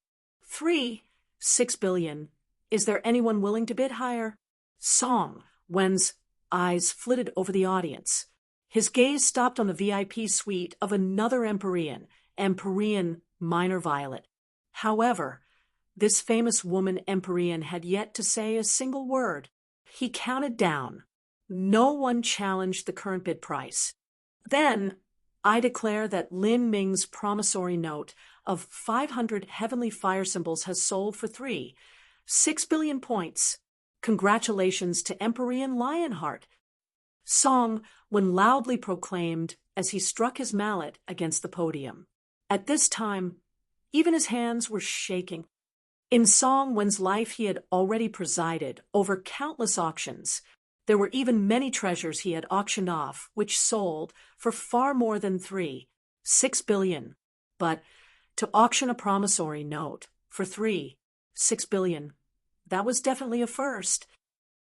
6 billion. Is there anyone willing to bid higher? Song Wen's eyes flitted over the audience. His gaze stopped on the VIP suite of another Empyrean, Empyrean Minor Violet. However, this famous woman Empyrean had yet to say a single word. He counted down. No one challenged the current bid price. Then, I declare that Lin Ming's promissory note of 500 heavenly fire symbols has sold for 6 billion points. Congratulations to Empyrean Lionheart. song when loudly proclaimed as he struck his mallet against the podium. At this time, even his hands were shaking. In Song Wen's life he had already presided over countless auctions. There were even many treasures he had auctioned off, which sold for far more than 6 billion. But to auction a promissory note for 6 billion, that was definitely a first.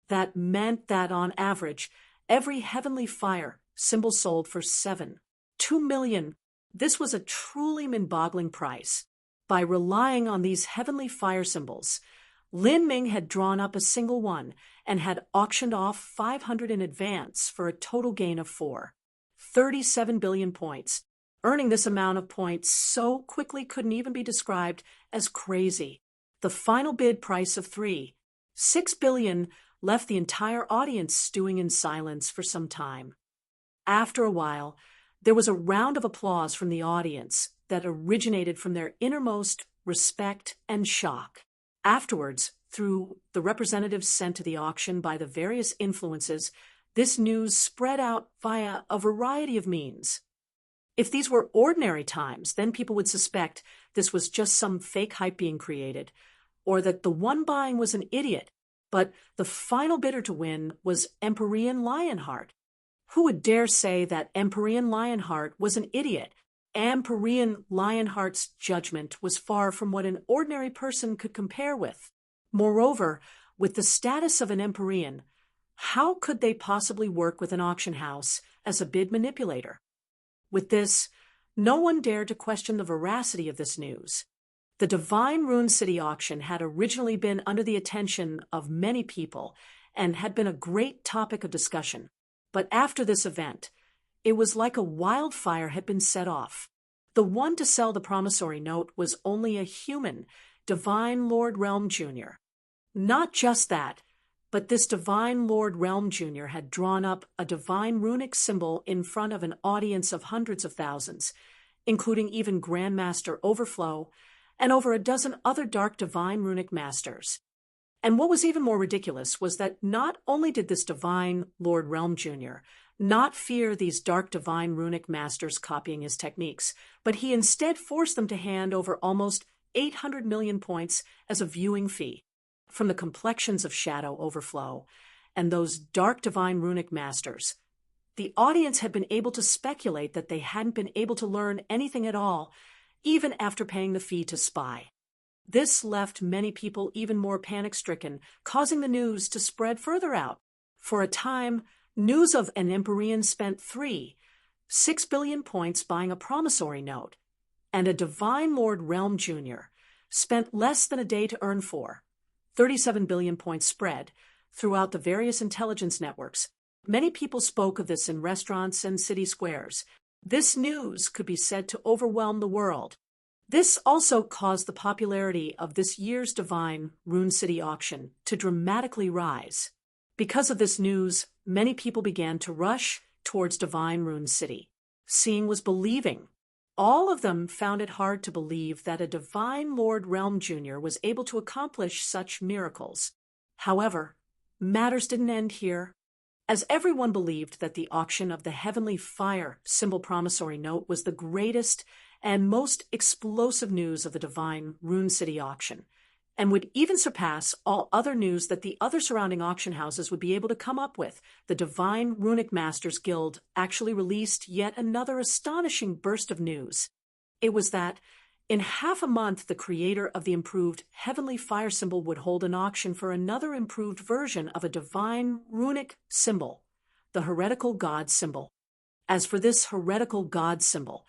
That meant that on average, every heavenly fire symbol sold for 2 million. This was a truly mind-boggling price. By relying on these heavenly fire symbols, Lin Ming had drawn up a single one and had auctioned off 500 in advance for a total gain of 37 billion points. Earning this amount of points so quickly couldn't even be described as crazy. The final bid price of 6 billion left the entire audience stewing in silence for some time. After a while, there was a round of applause from the audience that originated from their innermost respect and shock. Afterwards, through the representatives sent to the auction by the various influences, this news spread out via a variety of means. If these were ordinary times, then people would suspect this was just some fake hype being created, or that the one buying was an idiot. But the final bidder to win was Empyrean Lionheart. Who would dare say that Empyrean Lionheart was an idiot? Empyrean Lionheart's judgment was far from what an ordinary person could compare with. Moreover, with the status of an Empyrean, how could they possibly work with an auction house as a bid manipulator? With this, no one dared to question the veracity of this news. The Divine Rune City auction had originally been under the attention of many people and had been a great topic of discussion. But after this event, it was like a wildfire had been set off. The one to sell the promissory note was only a human, Divine Lord Realm Jr. Not just that, but this Divine Lord Realm Jr. had drawn up a divine runic symbol in front of an audience of hundreds of thousands, including even Grandmaster Overflow and over a dozen other dark divine runic masters. And what was even more ridiculous was that not only did this Divine Lord Realm Jr. not fear these dark divine runic masters copying his techniques, but he instead forced them to hand over almost 800 million points as a viewing fee. From the complexions of Shadow Overflow and those dark divine runic masters, the audience had been able to speculate that they hadn't been able to learn anything at all, even after paying the fee to spy. This left many people even more panic-stricken, causing the news to spread further out. For a time, news of an Empyrean spent 6 billion points buying a promissory note, and a Divine Lord Realm Jr. spent less than a day to earn 37 billion points spread throughout the various intelligence networks. Many people spoke of this in restaurants and city squares. This news could be said to overwhelm the world. This also caused the popularity of this year's Divine Rune City auction to dramatically rise. Because of this news, many people began to rush towards Divine Rune City. Seeing was believing. All of them found it hard to believe that a Divine Lord Realm Jr. was able to accomplish such miracles. However, matters didn't end here. As everyone believed that the auction of the Heavenly Fire symbol promissory note was the greatest and most explosive news of the Divine Rune City auction, and would even surpass all other news that the other surrounding auction houses would be able to come up with, the Divine Runic Masters Guild actually released yet another astonishing burst of news. It was that, in half a month, the creator of the improved Heavenly Fire symbol would hold an auction for another improved version of a Divine Runic symbol, the Heretical God symbol. As for this Heretical God symbol,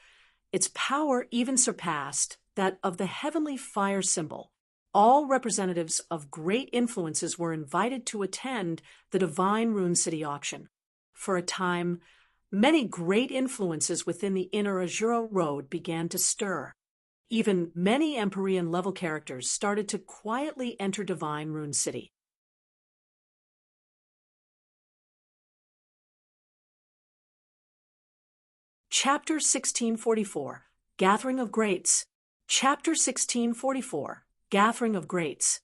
its power even surpassed that of the Heavenly Fire symbol. All representatives of great influences were invited to attend the Divine Rune City auction. For a time, many great influences within the inner Azura Road began to stir. Even many Empyrean level characters started to quietly enter Divine Rune City. Chapter 1644, Gathering of Greats. Chapter 1644, Gathering of Greats.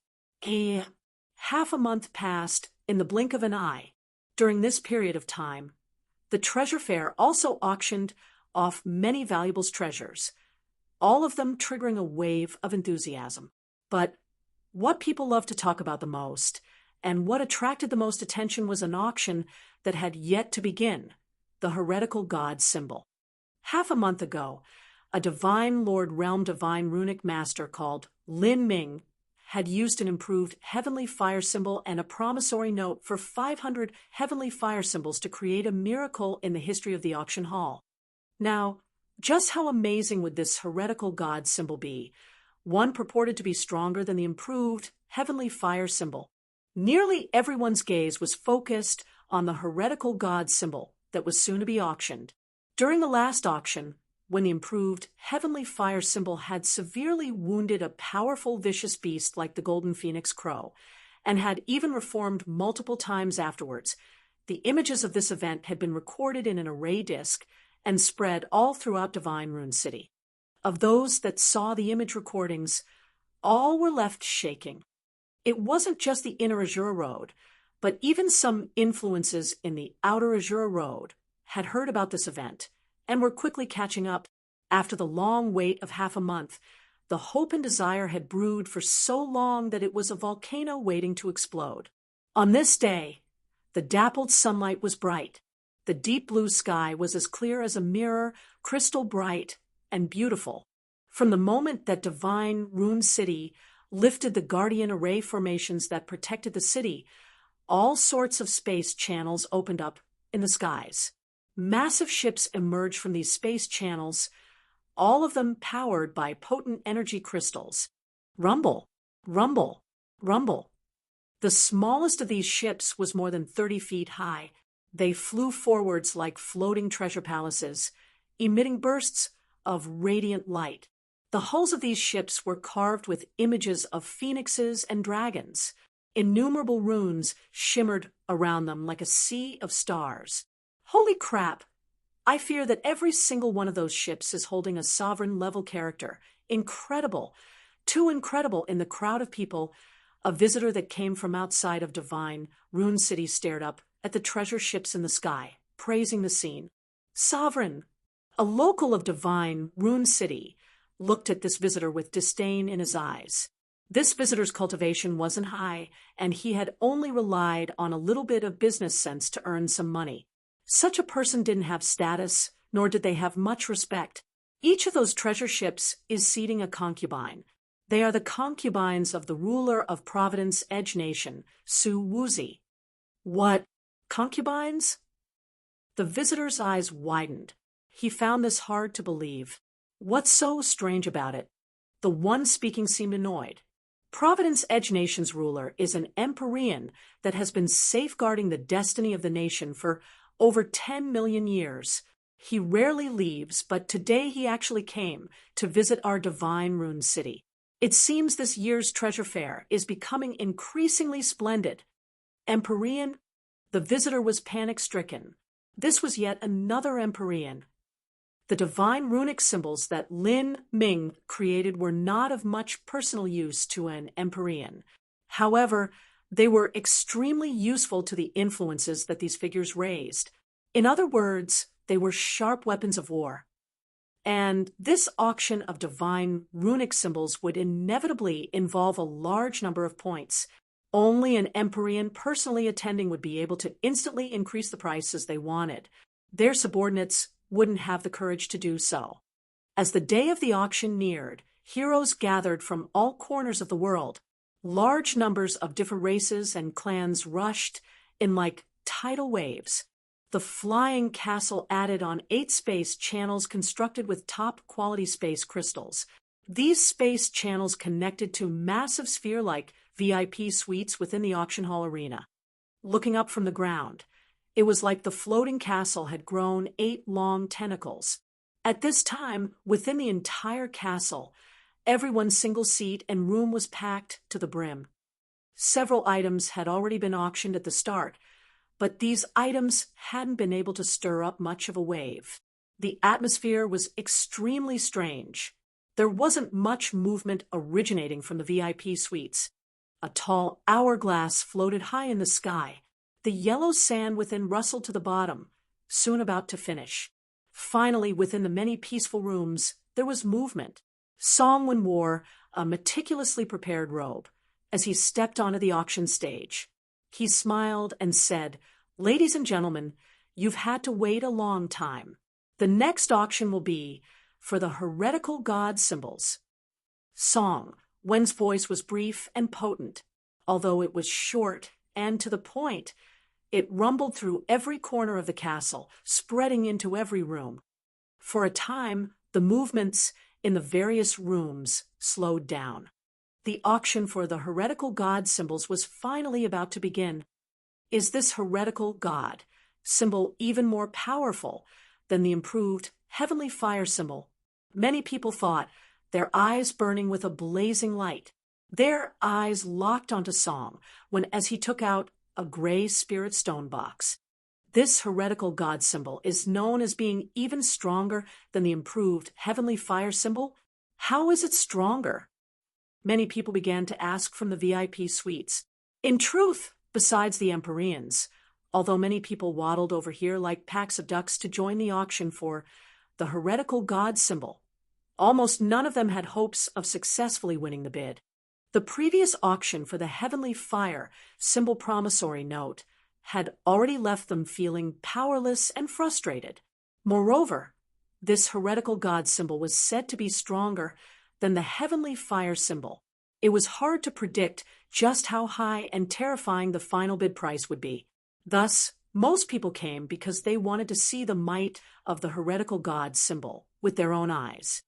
Half a month passed in the blink of an eye. During this period of time, The treasure fair also auctioned off many valuable treasures, all of them triggering a wave of enthusiasm. But what people loved to talk about the most, and what attracted the most attention, was an auction that had yet to begin: the heretical god symbol. Half a month ago, a divine Lord Realm divine runic master called Lin Ming had used an improved heavenly fire symbol and a promissory note for 500 heavenly fire symbols to create a miracle in the history of the auction hall. Now, just how amazing would this heretical god symbol be, one purported to be stronger than the improved heavenly fire symbol? Nearly everyone's gaze was focused on the heretical god symbol that was soon to be auctioned. During the last auction, when the improved heavenly fire symbol had severely wounded a powerful vicious beast like the golden phoenix crow, and had even reformed multiple times afterwards, the images of this event had been recorded in an array disc and spread all throughout Divine Rune City. Of those that saw the image recordings, all were left shaking. It wasn't just the inner Azura Road, but even some influences in the outer Azura Road had heard about this event and were quickly catching up. After the long wait of half a month, the hope and desire had brewed for so long that it was a volcano waiting to explode. On this day, the dappled sunlight was bright. The deep blue sky was as clear as a mirror, crystal bright and beautiful. From the moment that Divine Rune City lifted the guardian array formations that protected the city, all sorts of space channels opened up in the skies. Massive ships emerged from these space channels, all of them powered by potent energy crystals. Rumble, rumble, rumble. The smallest of these ships was more than 30 feet high. They flew forwards like floating treasure palaces, emitting bursts of radiant light. The hulls of these ships were carved with images of phoenixes and dragons. Innumerable runes shimmered around them like a sea of stars. Holy crap! I fear that every single one of those ships is holding a sovereign-level character. Incredible! Too incredible. In the crowd of people, a visitor that came from outside of Divine Rune City stared up at the treasure ships in the sky, praising the scene. Sovereign! A local of Divine Rune City looked at this visitor with disdain in his eyes. This visitor's cultivation wasn't high, and he had only relied on a little bit of business sense to earn some money. Such a person didn't have status, nor did they have much respect. Each of those treasure ships is seating a concubine. They are the concubines of the ruler of Providence Edge Nation, Su Wuzi. What? Concubines? The visitor's eyes widened. He found this hard to believe. What's so strange about it? The one speaking seemed annoyed. Providence Edge Nation's ruler is an Empyrean that has been safeguarding the destiny of the nation for over 10 million years. He rarely leaves, but today he actually came to visit our Divine Rune City. It seems this year's treasure fair is becoming increasingly splendid. Empyrean? The visitor was panic-stricken. This was yet another Empyrean. The divine runic symbols that Lin Ming created were not of much personal use to an Empyrean. However, they were extremely useful to the influences that these figures raised. In other words, they were sharp weapons of war. And this auction of divine runic symbols would inevitably involve a large number of points. Only an Empyrean personally attending would be able to instantly increase the price as they wanted. Their subordinates wouldn't have the courage to do so. As the day of the auction neared, heroes gathered from all corners of the world. Large numbers of different races and clans rushed in like tidal waves. The flying castle added on 8 space channels constructed with top-quality space crystals. These space channels connected to massive sphere-like VIP suites within the auction hall arena. Looking up from the ground, it was like the floating castle had grown 8 long tentacles. At this time, within the entire castle, everyone's single seat and room was packed to the brim. Several items had already been auctioned at the start, but these items hadn't been able to stir up much of a wave. The atmosphere was extremely strange. There wasn't much movement originating from the VIP suites. A tall hourglass floated high in the sky. The yellow sand within rustled to the bottom, soon about to finish. Finally, within the many peaceful rooms, there was movement. Songwon wore a meticulously prepared robe as he stepped onto the auction stage. He smiled and said, "Ladies and gentlemen, you've had to wait a long time. The next auction will be for the heretical god symbols." Wen's voice was brief and potent. Although it was short and to the point, it rumbled through every corner of the castle, spreading into every room. For a time, the movements in the various rooms slowed down. The auction for the heretical god symbols was finally about to begin. Is this heretical god symbol even more powerful than the improved heavenly fire symbol? Many people thought, their eyes burning with a blazing light. Their eyes locked onto Song when, as he took out a gray spirit stone box. This heretical god symbol is known as being even stronger than the improved heavenly fire symbol. How is it stronger? Many people began to ask from the VIP suites. In truth, besides the Empyreans, although many people waddled over here like packs of ducks to join the auction for the heretical god symbol, almost none of them had hopes of successfully winning the bid. The previous auction for the heavenly fire symbol promissory note had already left them feeling powerless and frustrated. Moreover, this heretical god symbol was said to be stronger than the heavenly fire symbol. It was hard to predict just how high and terrifying the final bid price would be. Thus, most people came because they wanted to see the might of the heretical god symbol with their own eyes.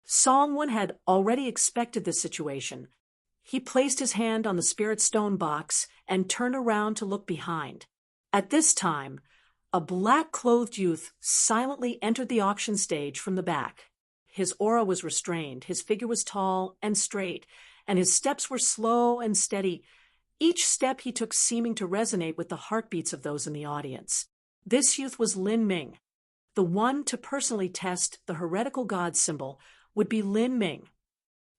Songwon had already expected this situation. He placed his hand on the spirit stone box and turned around to look behind. At this time, a black-clothed youth silently entered the auction stage from the back. His aura was restrained, his figure was tall and straight, and his steps were slow and steady, each step he took seeming to resonate with the heartbeats of those in the audience. This youth was Lin Ming. The one to personally test the heretical god symbol would be Lin Ming.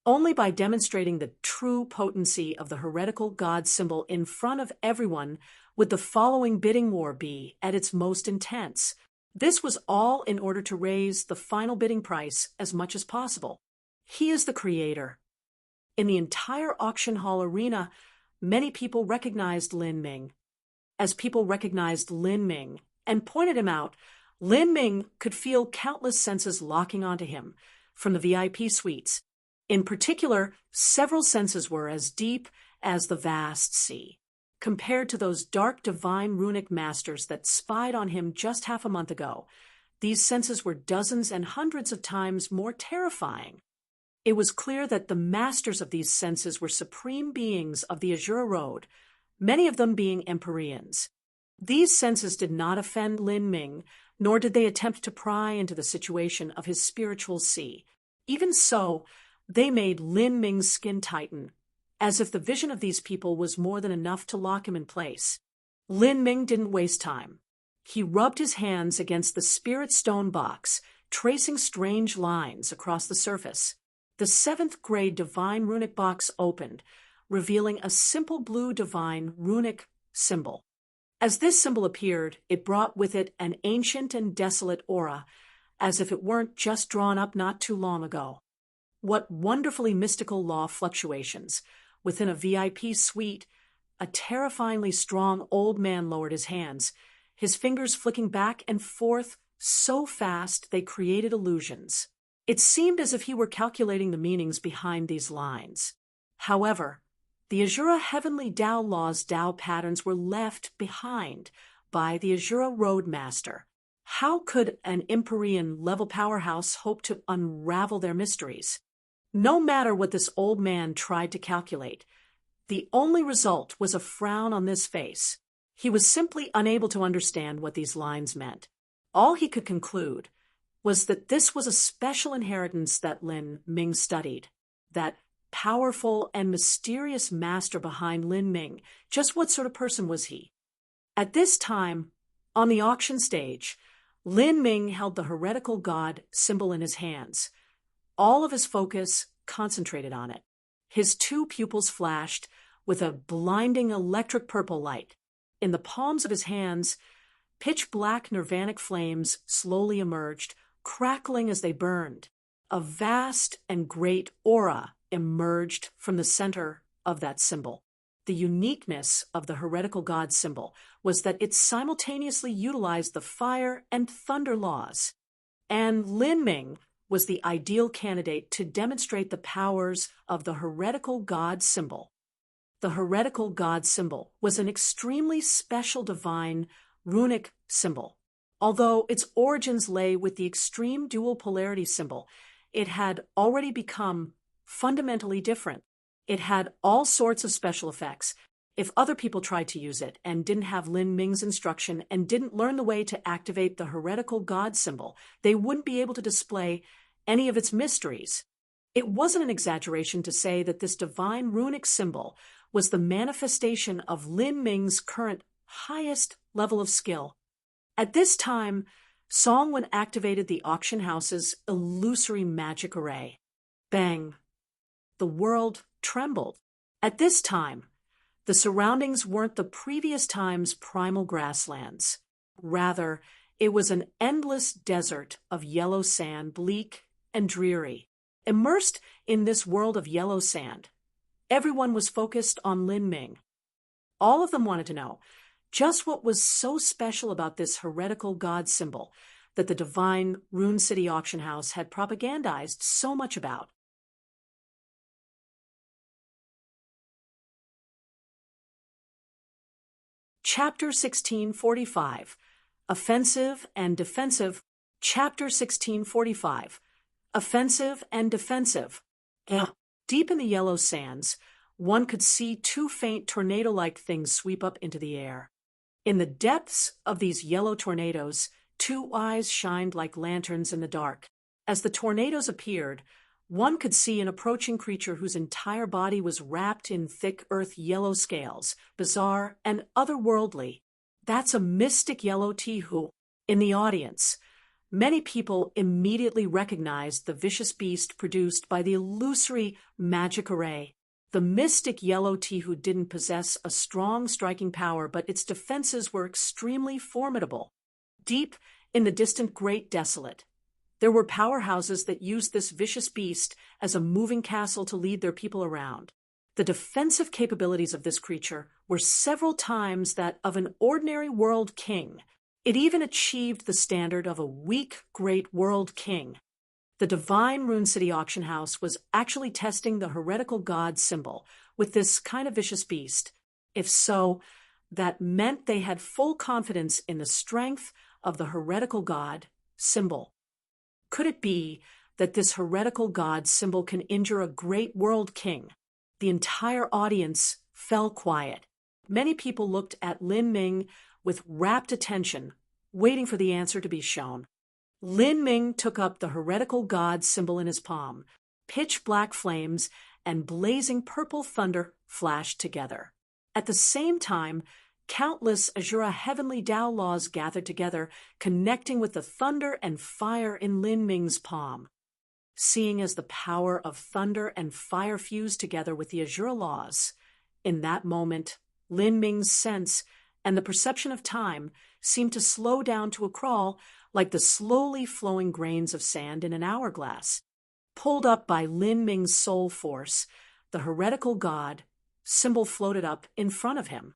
Only by demonstrating the true potency of the heretical god symbol in front of everyone would the following bidding war be at its most intense. This was all in order to raise the final bidding price as much as possible. He is the creator. In the entire auction hall arena, many people recognized Lin Ming. As people recognized Lin Ming and pointed him out, Lin Ming could feel countless senses locking onto him from the VIP suites. In particular, several senses were as deep as the vast sea. Compared to those dark divine runic masters that spied on him just half a month ago, these senses were dozens and hundreds of times more terrifying. It was clear that the masters of these senses were supreme beings of the Azure Road, many of them being Empyreans. These senses did not offend Lin Ming, nor did they attempt to pry into the situation of his spiritual sea. Even so, they made Lin Ming's skin tighten, as if the vision of these people was more than enough to lock him in place. Lin Ming didn't waste time. He rubbed his hands against the spirit stone box, tracing strange lines across the surface. The 7th grade divine runic box opened, revealing a simple blue divine runic symbol. As this symbol appeared, it brought with it an ancient and desolate aura, as if it weren't just drawn up not too long ago. What wonderfully mystical law fluctuations. Within a VIP suite, a terrifyingly strong old man lowered his hands, his fingers flicking back and forth so fast they created illusions. It seemed as if he were calculating the meanings behind these lines. However, the Azura Heavenly Tao Law's Tao patterns were left behind by the Azura Roadmaster. How could an Empyrean-level powerhouse hope to unravel their mysteries? No matter what this old man tried to calculate, the only result was a frown on this face. He was simply unable to understand what these lines meant. All he could conclude was that this was a special inheritance that Lin Ming studied, that powerful and mysterious master behind Lin Ming. Just what sort of person was he? At this time, on the auction stage, Lin Ming held the heretical god symbol in his hands. All of his focus concentrated on it. His 2 pupils flashed with a blinding electric purple light. In the palms of his hands, Pitch-black nirvanic flames slowly emerged, crackling as they burned. A vast and great aura emerged from the center of that symbol. The uniqueness of the heretical god symbol was that it simultaneously utilized the fire and thunder laws. And Lin Ming was the ideal candidate to demonstrate the powers of the heretical god symbol. The heretical god symbol was an extremely special divine runic symbol. Although its origins lay with the extreme dual polarity symbol, it had already become fundamentally different. It had all sorts of special effects. If other people tried to use it and didn't have Lin Ming's instruction and didn't learn the way to activate the heretical god symbol, they wouldn't be able to display any of its mysteries. It wasn't an exaggeration to say that this divine runic symbol was the manifestation of Lin Ming's current highest level of skill. At this time, Songwen activated the auction house's illusory magic array. Bang! The world trembled. At this time, the surroundings weren't the previous time's primal grasslands. Rather, it was an endless desert of yellow sand, bleak and dreary. Immersed in this world of yellow sand, everyone was focused on Lin Ming. All of them wanted to know just what was so special about this heretical god symbol that the divine Rune City auction house had propagandized so much about. Chapter 1645, Offensive and Defensive. Chapter 1645, Offensive and Defensive. Deep in the yellow sands, one could see two faint tornado-like things sweep up into the air. In the depths of these yellow tornadoes, two eyes shined like lanterns in the dark. As the tornadoes appeared, one could see an approaching creature whose entire body was wrapped in thick earth yellow scales, bizarre and otherworldly. That's a mystic yellow Tihu. In the audience, many people immediately recognized the vicious beast produced by the illusory magic array. The mystic yellow Tihu didn't possess a strong striking power, but its defenses were extremely formidable. Deep in the distant Great Desolate, there were powerhouses that used this vicious beast as a moving castle to lead their people around. The defensive capabilities of this creature were several times that of an ordinary world king. It even achieved the standard of a weak great world king. The divine Rune City auction house was actually testing the heretical god symbol with this kind of vicious beast. If so, that meant they had full confidence in the strength of the heretical god symbol. Could it be that this heretical god symbol can injure a great world king? The entire audience fell quiet. Many people looked at Lin Ming with rapt attention, waiting for the answer to be shown. Lin Ming took up the heretical god symbol in his palm. Pitch-black flames and blazing purple thunder flashed together. At the same time, countless Azura heavenly Tao laws gathered together, connecting with the thunder and fire in Lin Ming's palm. Seeing as the power of thunder and fire fused together with the Azura laws, in that moment, Lin Ming's sense and the perception of time seemed to slow down to a crawl, like the slowly flowing grains of sand in an hourglass. Pulled up by Lin Ming's soul force, the heretical god symbol floated up in front of him.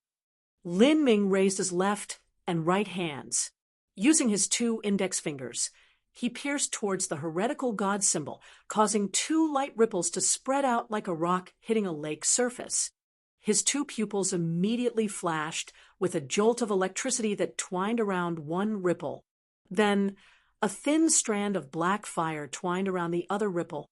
Lin Ming raised his left and right hands. Using his two index fingers, he pierced towards the heretical god symbol, causing two light ripples to spread out like a rock hitting a lake surface. His two pupils immediately flashed with a jolt of electricity that twined around one ripple. Then, a thin strand of black fire twined around the other ripple.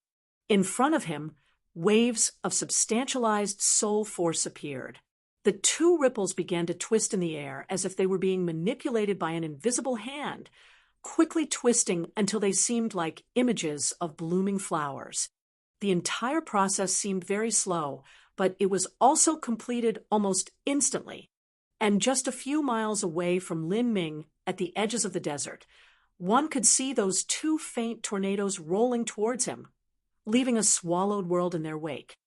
In front of him, waves of substantialized soul force appeared. The two ripples began to twist in the air as if they were being manipulated by an invisible hand, quickly twisting until they seemed like images of blooming flowers. The entire process seemed very slow, but it was also completed almost instantly. And just a few miles away from Lin Ming, at the edges of the desert, one could see those two faint tornadoes rolling towards him, leaving a swallowed world in their wake.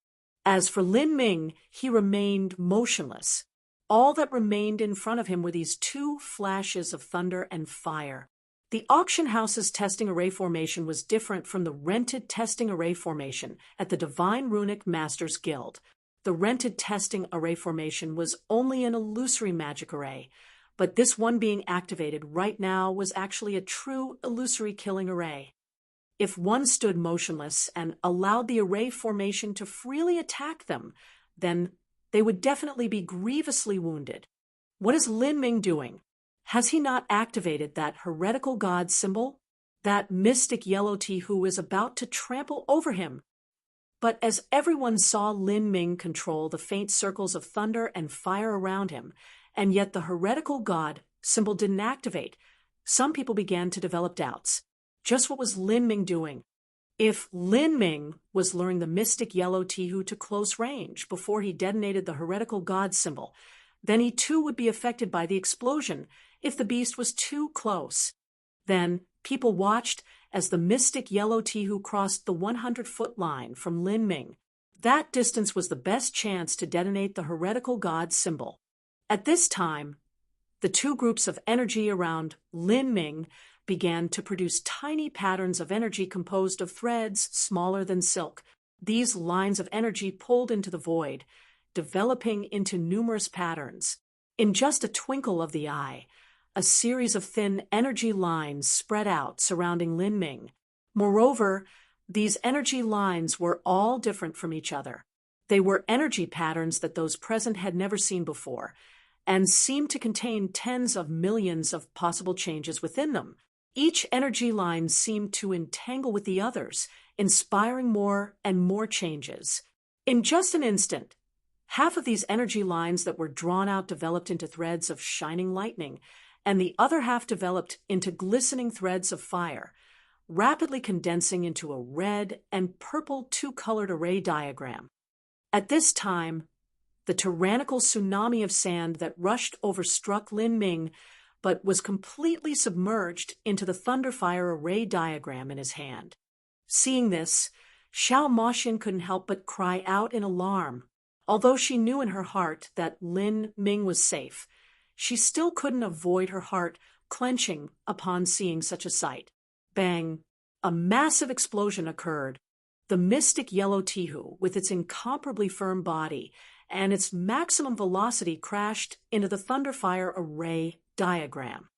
As for Lin Ming, he remained motionless. All that remained in front of him were these two flashes of thunder and fire. The auction house's testing array formation was different from the rented testing array formation at the Divine Runic Masters Guild. The rented testing array formation was only an illusory magic array, but this one being activated right now was actually a true illusory killing array. If one stood motionless and allowed the array formation to freely attack them, then they would definitely be grievously wounded. What is Lin Ming doing? Has he not activated that heretical god symbol? That mystic yellow Tihu is about to trample over him. But as everyone saw Lin Ming control the faint circles of thunder and fire around him, and yet the heretical god symbol didn't activate, some people began to develop doubts. Just what was Lin Ming doing? If Lin Ming was luring the mystic yellow Tihu to close range before he detonated the heretical god symbol, then he too would be affected by the explosion if the beast was too close. Then people watched as the mystic yellow Tihu crossed the 100-foot line from Lin Ming. That distance was the best chance to detonate the heretical god symbol. At this time, the two groups of energy around Lin Ming began to produce tiny patterns of energy composed of threads smaller than silk. These lines of energy pulled into the void, developing into numerous patterns. In just a twinkle of the eye, a series of thin energy lines spread out surrounding Lin Ming. Moreover, these energy lines were all different from each other. They were energy patterns that those present had never seen before, and seemed to contain tens of millions of possible changes within them. Each energy line seemed to entangle with the others, inspiring more and more changes. In just an instant, half of these energy lines that were drawn out developed into threads of shining lightning, and the other half developed into glistening threads of fire, rapidly condensing into a red and purple two-colored array diagram. At this time, the tyrannical tsunami of sand that rushed over struck Lin Ming, but was completely submerged into the thunderfire array diagram in his hand. Seeing this, Xiao Moxian couldn't help but cry out in alarm. Although she knew in her heart that Lin Ming was safe, she still couldn't avoid her heart clenching upon seeing such a sight. Bang! A massive explosion occurred. The mystic yellow Tihu, with its incomparably firm body and its maximum velocity, crashed into the thunderfire array diagram.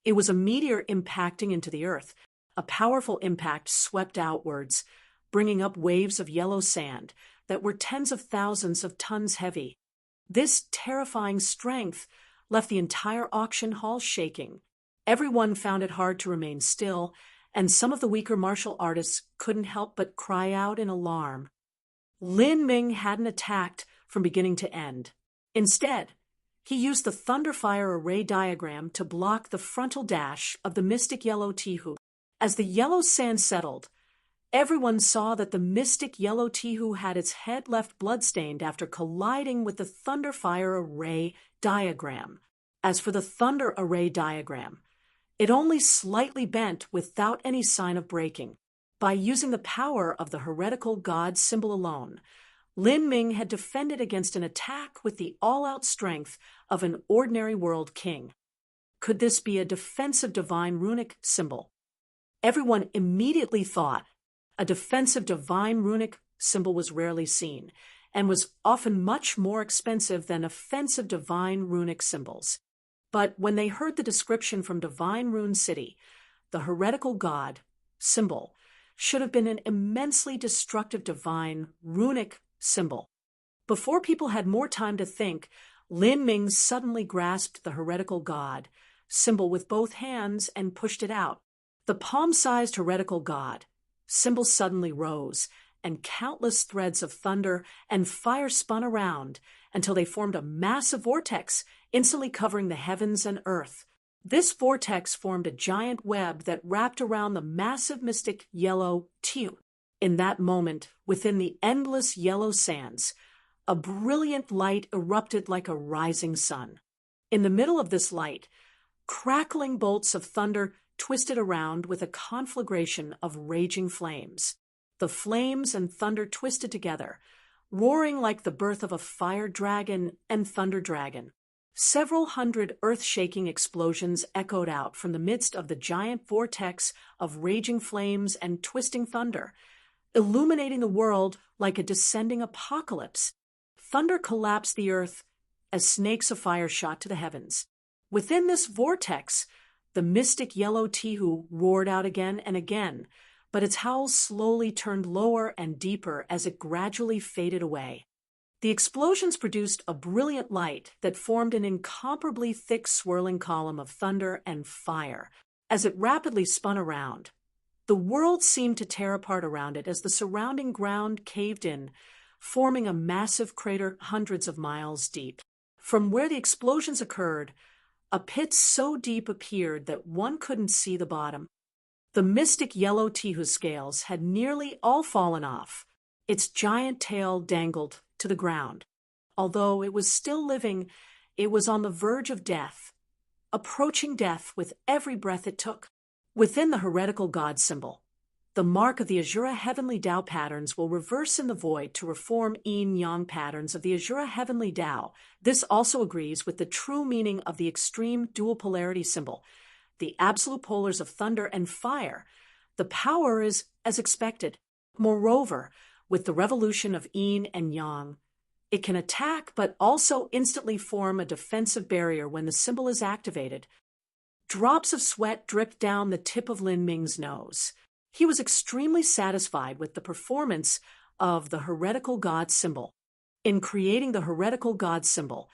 It was a meteor impacting into the earth. A powerful impact swept outwards, bringing up waves of yellow sand that were tens of thousands of tons heavy. This terrifying strength left the entire auction hall shaking. Everyone found it hard to remain still, and some of the weaker martial artists couldn't help but cry out in alarm. Lin Ming hadn't attacked from beginning to end. Instead, he used the thunderfire array diagram to block the frontal dash of the mystic yellow Tihu. As the yellow sand settled, everyone saw that the mystic yellow Tihu had its head left bloodstained after colliding with the thunderfire array diagram. As for the thunder array diagram, it only slightly bent without any sign of breaking. By using the power of the heretical god symbol alone, Lin Ming had defended against an attack with the all-out strength of an ordinary world king. Could this be a defensive divine runic symbol? Everyone immediately thought a defensive divine runic symbol was rarely seen, and was often much more expensive than offensive divine runic symbols. But when they heard the description from Divine Rune City, the heretical god symbol should have been an immensely destructive divine runic symbol. Before people had more time to think, Lin Ming suddenly grasped the heretical god symbol with both hands and pushed it out. The palm-sized heretical god symbol suddenly rose, and countless threads of thunder and fire spun around until they formed a massive vortex, instantly covering the heavens and earth. This vortex formed a giant web that wrapped around the massive mystic yellow Tihu. In that moment, within the endless yellow sands, a brilliant light erupted like a rising sun. In the middle of this light, crackling bolts of thunder twisted around with a conflagration of raging flames. The flames and thunder twisted together, roaring like the birth of a fire dragon and thunder dragon. Several hundred earth-shaking explosions echoed out from the midst of the giant vortex of raging flames and twisting thunder, illuminating the world like a descending apocalypse. Thunder collapsed the earth as snakes of fire shot to the heavens. Within this vortex, the mystic yellow Tihu roared out again and again, but its howls slowly turned lower and deeper as it gradually faded away. The explosions produced a brilliant light that formed an incomparably thick swirling column of thunder and fire. As it rapidly spun around, the world seemed to tear apart around it as the surrounding ground caved in, forming a massive crater hundreds of miles deep. From where the explosions occurred, a pit so deep appeared that one couldn't see the bottom. The mystic yellow Tihu scales had nearly all fallen off. Its giant tail dangled to the ground. Although it was still living, it was on the verge of death, approaching death with every breath it took. Within the heretical god symbol, the mark of the Asura heavenly Tao patterns will reverse in the void to reform yin-yang patterns of the Asura heavenly Tao. This also agrees with the true meaning of the extreme dual polarity symbol, the absolute polars of thunder and fire. The power is as expected. Moreover, with the revolution of yin and yang, it can attack but also instantly form a defensive barrier when the symbol is activated. Drops of sweat dripped down the tip of Lin Ming's nose. He was extremely satisfied with the performance of the heretical god symbol. In creating the heretical god symbol,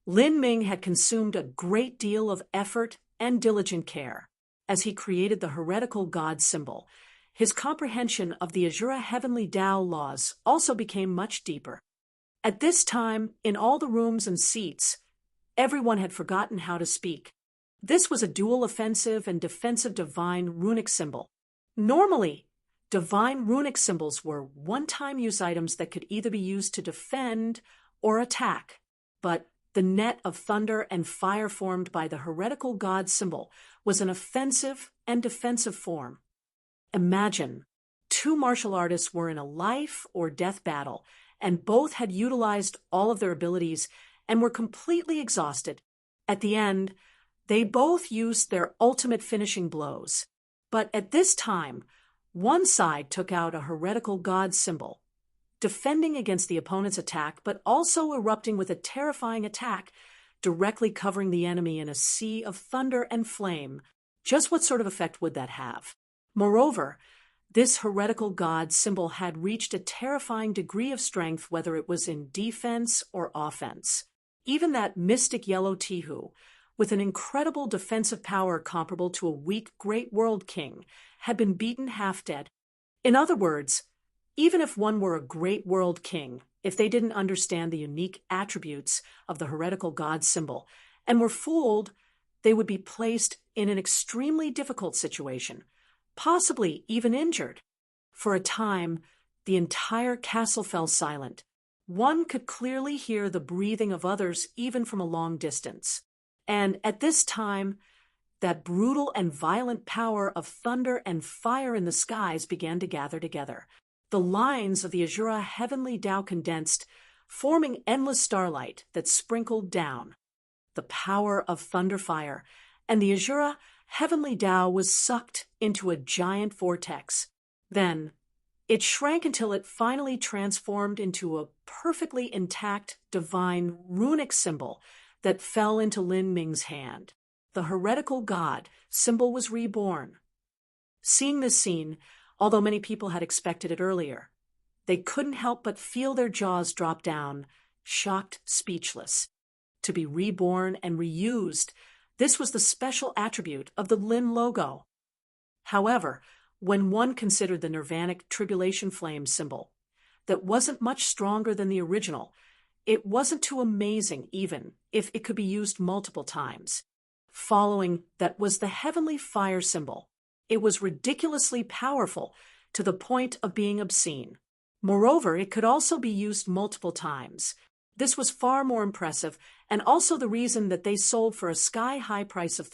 Lin Ming had consumed a great deal of effort and diligent care. As he created the heretical god symbol, his comprehension of the Asura heavenly Tao laws also became much deeper. At this time, in all the rooms and seats, everyone had forgotten how to speak. This was a dual offensive and defensive divine runic symbol. Normally, divine runic symbols were one-time use items that could either be used to defend or attack, but the net of thunder and fire formed by the heretical god symbol was an offensive and defensive form. Imagine, two martial artists were in a life or death battle, and both had utilized all of their abilities and were completely exhausted. At the end, they both used their ultimate finishing blows. But at this time, one side took out a heretical god symbol, defending against the opponent's attack, but also erupting with a terrifying attack, directly covering the enemy in a sea of thunder and flame. Just what sort of effect would that have? Moreover, this heretical god symbol had reached a terrifying degree of strength, whether it was in defense or offense. Even that mystic yellow Tihu, with an incredible defensive power comparable to a weak great world king, had been beaten half dead. In other words, even if one were a great world king, if they didn't understand the unique attributes of the heretical god symbol and were fooled, they would be placed in an extremely difficult situation, possibly even injured. For a time, the entire castle fell silent. One could clearly hear the breathing of others even from a long distance. And at this time, that brutal and violent power of thunder and fire in the skies began to gather together. The lines of the Asura heavenly Tao condensed, forming endless starlight that sprinkled down. The power of thunder fire, and the Asura heavenly Tao was sucked into a giant vortex. Then, it shrank until it finally transformed into a perfectly intact divine runic symbol that fell into Lin Ming's hand. The heretical god symbol was reborn. Seeing this scene, although many people had expected it earlier, they couldn't help but feel their jaws drop down, shocked, speechless. To be reborn and reused, this was the special attribute of the Lin logo. However, when one considered the nirvanic tribulation flame symbol, that wasn't much stronger than the original, it wasn't too amazing even if it could be used multiple times. Following that was the heavenly fire symbol. It was ridiculously powerful to the point of being obscene. Moreover, it could also be used multiple times. This was far more impressive, and also the reason that they sold for a sky-high price of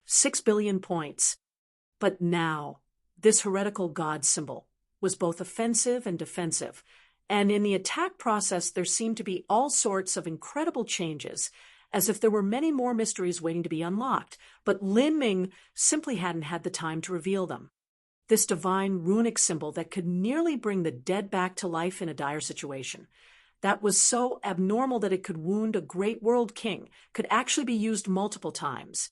6 billion points. But now, this heretical god symbol was both offensive and defensive, and in the attack process there seemed to be all sorts of incredible changes, as if there were many more mysteries waiting to be unlocked, but Lin Ming simply hadn't had the time to reveal them. This divine runic symbol that could nearly bring the dead back to life in a dire situation, that was so abnormal that it could wound a great world king, could actually be used multiple times.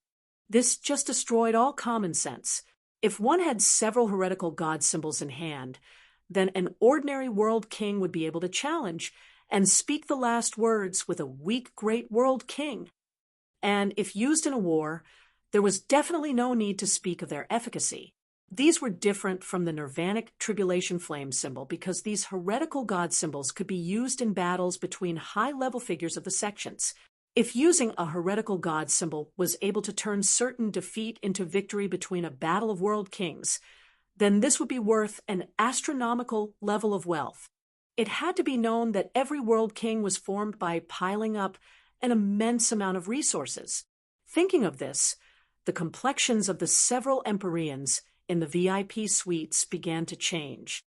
This just destroyed all common sense. If one had several heretical god symbols in hand, then an ordinary world king would be able to challenge and speak the last words with a weak great world king. And if used in a war, there was definitely no need to speak of their efficacy. These were different from the nirvanic tribulation flame symbol because these heretical god symbols could be used in battles between high-level figures of the sections. If using a heretical god symbol was able to turn certain defeat into victory between a battle of world kings, then this would be worth an astronomical level of wealth. It had to be known that every world king was formed by piling up an immense amount of resources. Thinking of this, the complexions of the several empyreans in the VIP suites began to change.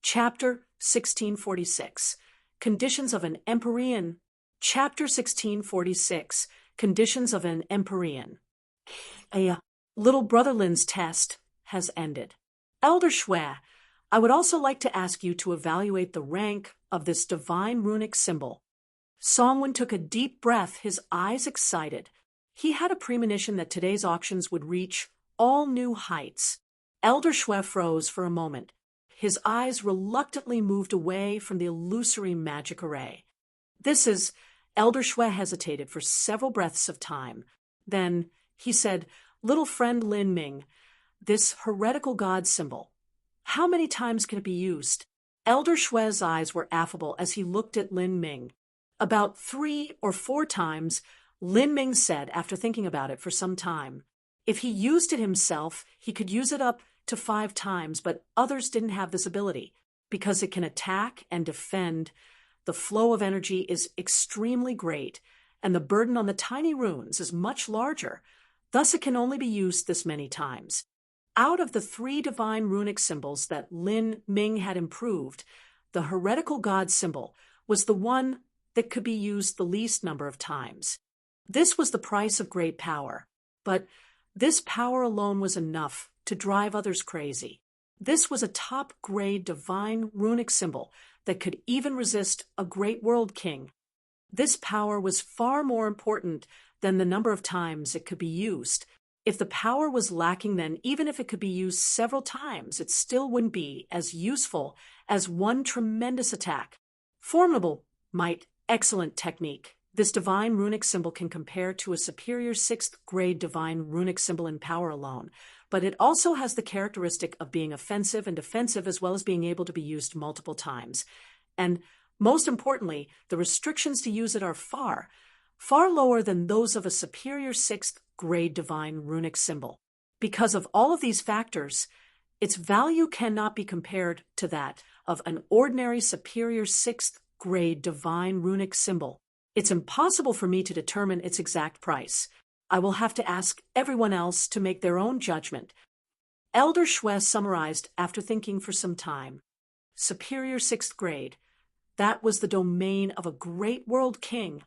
Chapter 1646, Conditions of an Empyrean. Chapter 1646, Conditions of an Empyrean. Little Brother Lin's test has ended. Elder Shui, I would also like to ask you to evaluate the rank of this divine runic symbol. Songwon took a deep breath, his eyes excited. He had a premonition that today's auctions would reach all new heights. Elder Shui froze for a moment. His eyes reluctantly moved away from the illusory magic array. Elder Shui hesitated for several breaths of time. Then he said, Little friend Lin Ming, this heretical god symbol, how many times can it be used? Elder Shui's eyes were affable as he looked at Lin Ming. About 3 or 4 times, Lin Ming said after thinking about it for some time. If he used it himself, he could use it up to 5 times, but others didn't have this ability. Because it can attack and defend, the flow of energy is extremely great, and the burden on the tiny runes is much larger. Thus it can only be used this many times. Out of the 3 divine runic symbols that Lin Ming had improved, the heretical god symbol was the one that could be used the least number of times. This was the price of great power, but this power alone was enough to drive others crazy. This was a top-grade divine runic symbol that could even resist a great world king. This power was far more important than the number of times it could be used. If the power was lacking, then even if it could be used several times, it still wouldn't be as useful as one tremendous attack. Formidable might, excellent technique. This divine runic symbol can compare to a superior 6th grade divine runic symbol in power alone, but it also has the characteristic of being offensive and defensive as well as being able to be used multiple times. And most importantly, the restrictions to use it are far lower than those of a superior 6th grade divine runic symbol. Because of all of these factors, its value cannot be compared to that of an ordinary superior 6th grade divine runic symbol. It's impossible for me to determine its exact price. I will have to ask everyone else to make their own judgment. Elder Shui summarized after thinking for some time. Superior 6th grade. That was the domain of a great world king.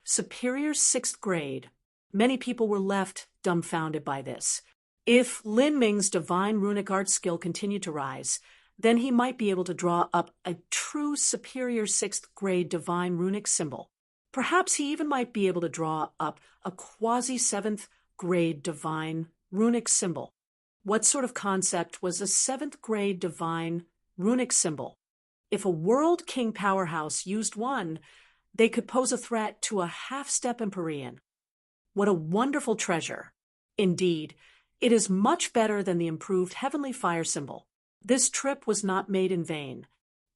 Superior 6th grade. Many people were left dumbfounded by this. If Lin Ming's divine runic art skill continued to rise, then he might be able to draw up a true superior 6th grade divine runic symbol. Perhaps he even might be able to draw up a quasi-7th grade divine runic symbol. What sort of concept was a 7th grade divine runic symbol? If a world king powerhouse used one, they could pose a threat to a half-step Empyrean. What a wonderful treasure. Indeed, it is much better than the improved heavenly fire symbol. This trip was not made in vain.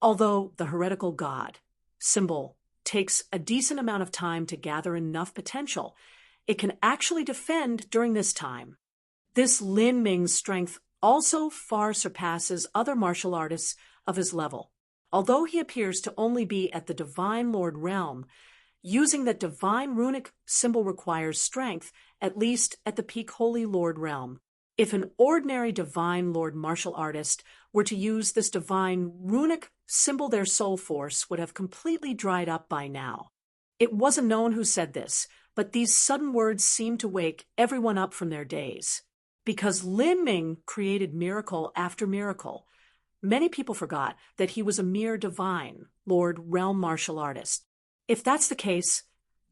Although the heretical god symbol takes a decent amount of time to gather enough potential, it can actually defend during this time. This Lin Ming's strength also far surpasses other martial artists of his level. Although he appears to only be at the Divine Lord realm, using that divine runic symbol requires strength, at least at the peak Holy Lord realm. If an ordinary Divine Lord martial artist were to use this divine runic symbol, their soul force would have completely dried up by now. It wasn't known who said this, but these sudden words seemed to wake everyone up from their daze. Because Lin Ming created miracle after miracle, many people forgot that he was a mere divine, Lord Realm martial artist. If that's the case,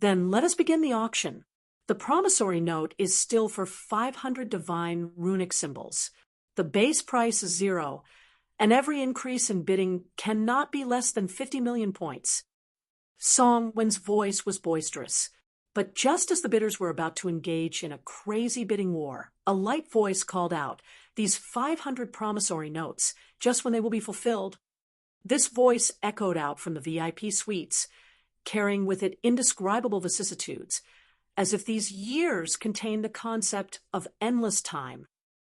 then let us begin the auction. The promissory note is still for 500 divine runic symbols. The base price is 0, and every increase in bidding cannot be less than 50 million points. Song Wen's voice was boisterous, but just as the bidders were about to engage in a crazy bidding war, a light voice called out, "These 500 promissory notes, just when they will be fulfilled." This voice echoed out from the VIP suites, carrying with it indescribable vicissitudes, as if these years contained the concept of endless time.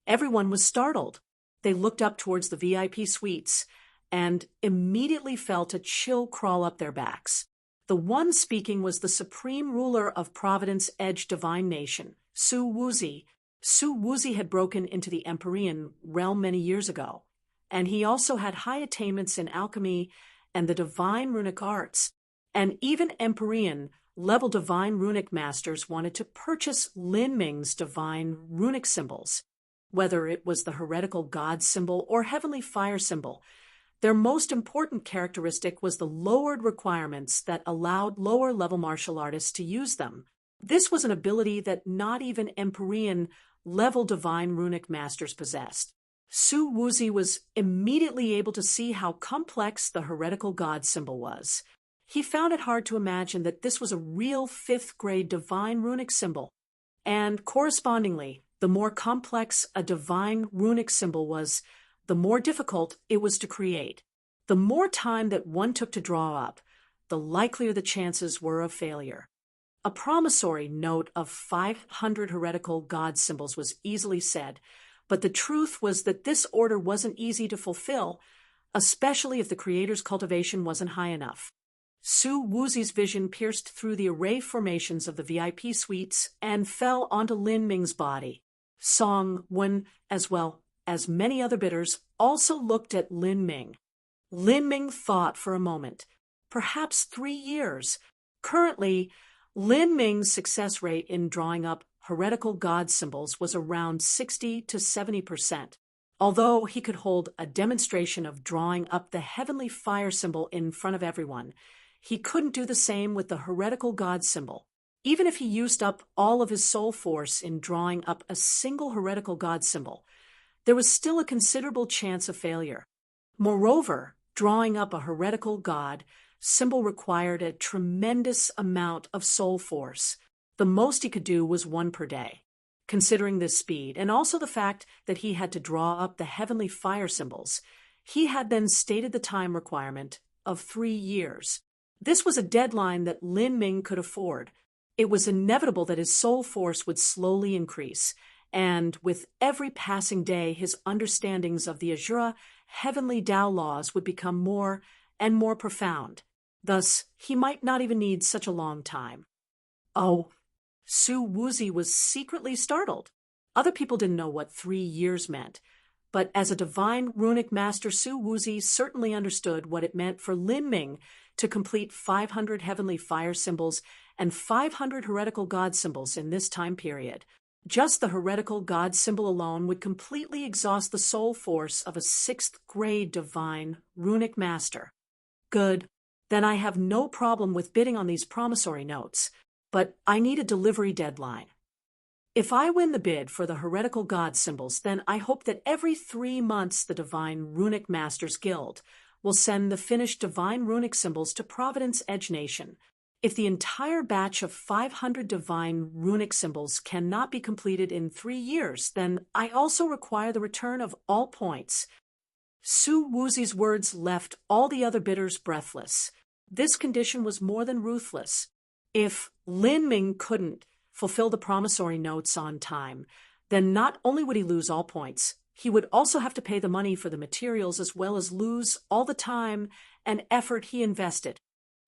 Everyone was startled. They looked up towards the VIP suites and immediately felt a chill crawl up their backs. The one speaking was the supreme ruler of Providence Edge Divine Nation, Su Wuzi. Su Wuzi had broken into the Empyrean realm many years ago, and he also had high attainments in alchemy and the divine runic arts. And even Empyrean-level divine runic masters wanted to purchase Lin Ming's divine runic symbols, whether it was the heretical god symbol or heavenly fire symbol. Their most important characteristic was the lowered requirements that allowed lower-level martial artists to use them. This was an ability that not even Empyrean-level divine runic masters possessed. Su Wuzi was immediately able to see how complex the heretical god symbol was. He found it hard to imagine that this was a real 5th-grade divine runic symbol, and correspondingly, the more complex a divine runic symbol was, the more difficult it was to create. The more time that one took to draw up, the likelier the chances were of failure. A promissory note of 500 heretical god symbols was easily said, but the truth was that this order wasn't easy to fulfill, especially if the creator's cultivation wasn't high enough. Su Wuzi's vision pierced through the array formations of the VIP suites and fell onto Lin Ming's body. Song Wen, as well as many other bidders, also looked at Lin Ming. Lin Ming thought for a moment. Perhaps 3 years. Currently, Lin Ming's success rate in drawing up heretical god symbols was around 60 to 70%. Although he could hold a demonstration of drawing up the heavenly fire symbol in front of everyone, he couldn't do the same with the heretical god symbol. Even if he used up all of his soul force in drawing up a single heretical god symbol, there was still a considerable chance of failure. Moreover, drawing up a heretical god symbol required a tremendous amount of soul force. The most he could do was 1 per day. Considering this speed, and also the fact that he had to draw up the heavenly fire symbols, he had then stated the time requirement of 3 years. This was a deadline that Lin Ming could afford. It was inevitable that his soul force would slowly increase, and with every passing day his understandings of the Azura heavenly Tao laws would become more and more profound. Thus, he might not even need such a long time. Oh, Su Wuzi was secretly startled. Other people didn't know what 3 years meant, but as a divine runic master, Su Wuzi certainly understood what it meant for Lin Ming to complete 500 heavenly fire symbols and 500 heretical god symbols in this time period. Just the heretical god symbol alone would completely exhaust the soul force of a 6th-grade divine runic master. Good. Then I have no problem with bidding on these promissory notes, but I need a delivery deadline. If I win the bid for the heretical god symbols, then I hope that every 3 months the Divine Runic Masters Guild will send the finished divine runic symbols to Providence Edge Nation. If the entire batch of 500 divine runic symbols cannot be completed in 3 years, then I also require the return of all points. Su Wuzi's words left all the other bidders breathless. This condition was more than ruthless. If Lin Ming couldn't fulfill the promissory notes on time, then not only would he lose all points, he would also have to pay the money for the materials as well as lose all the time and effort he invested.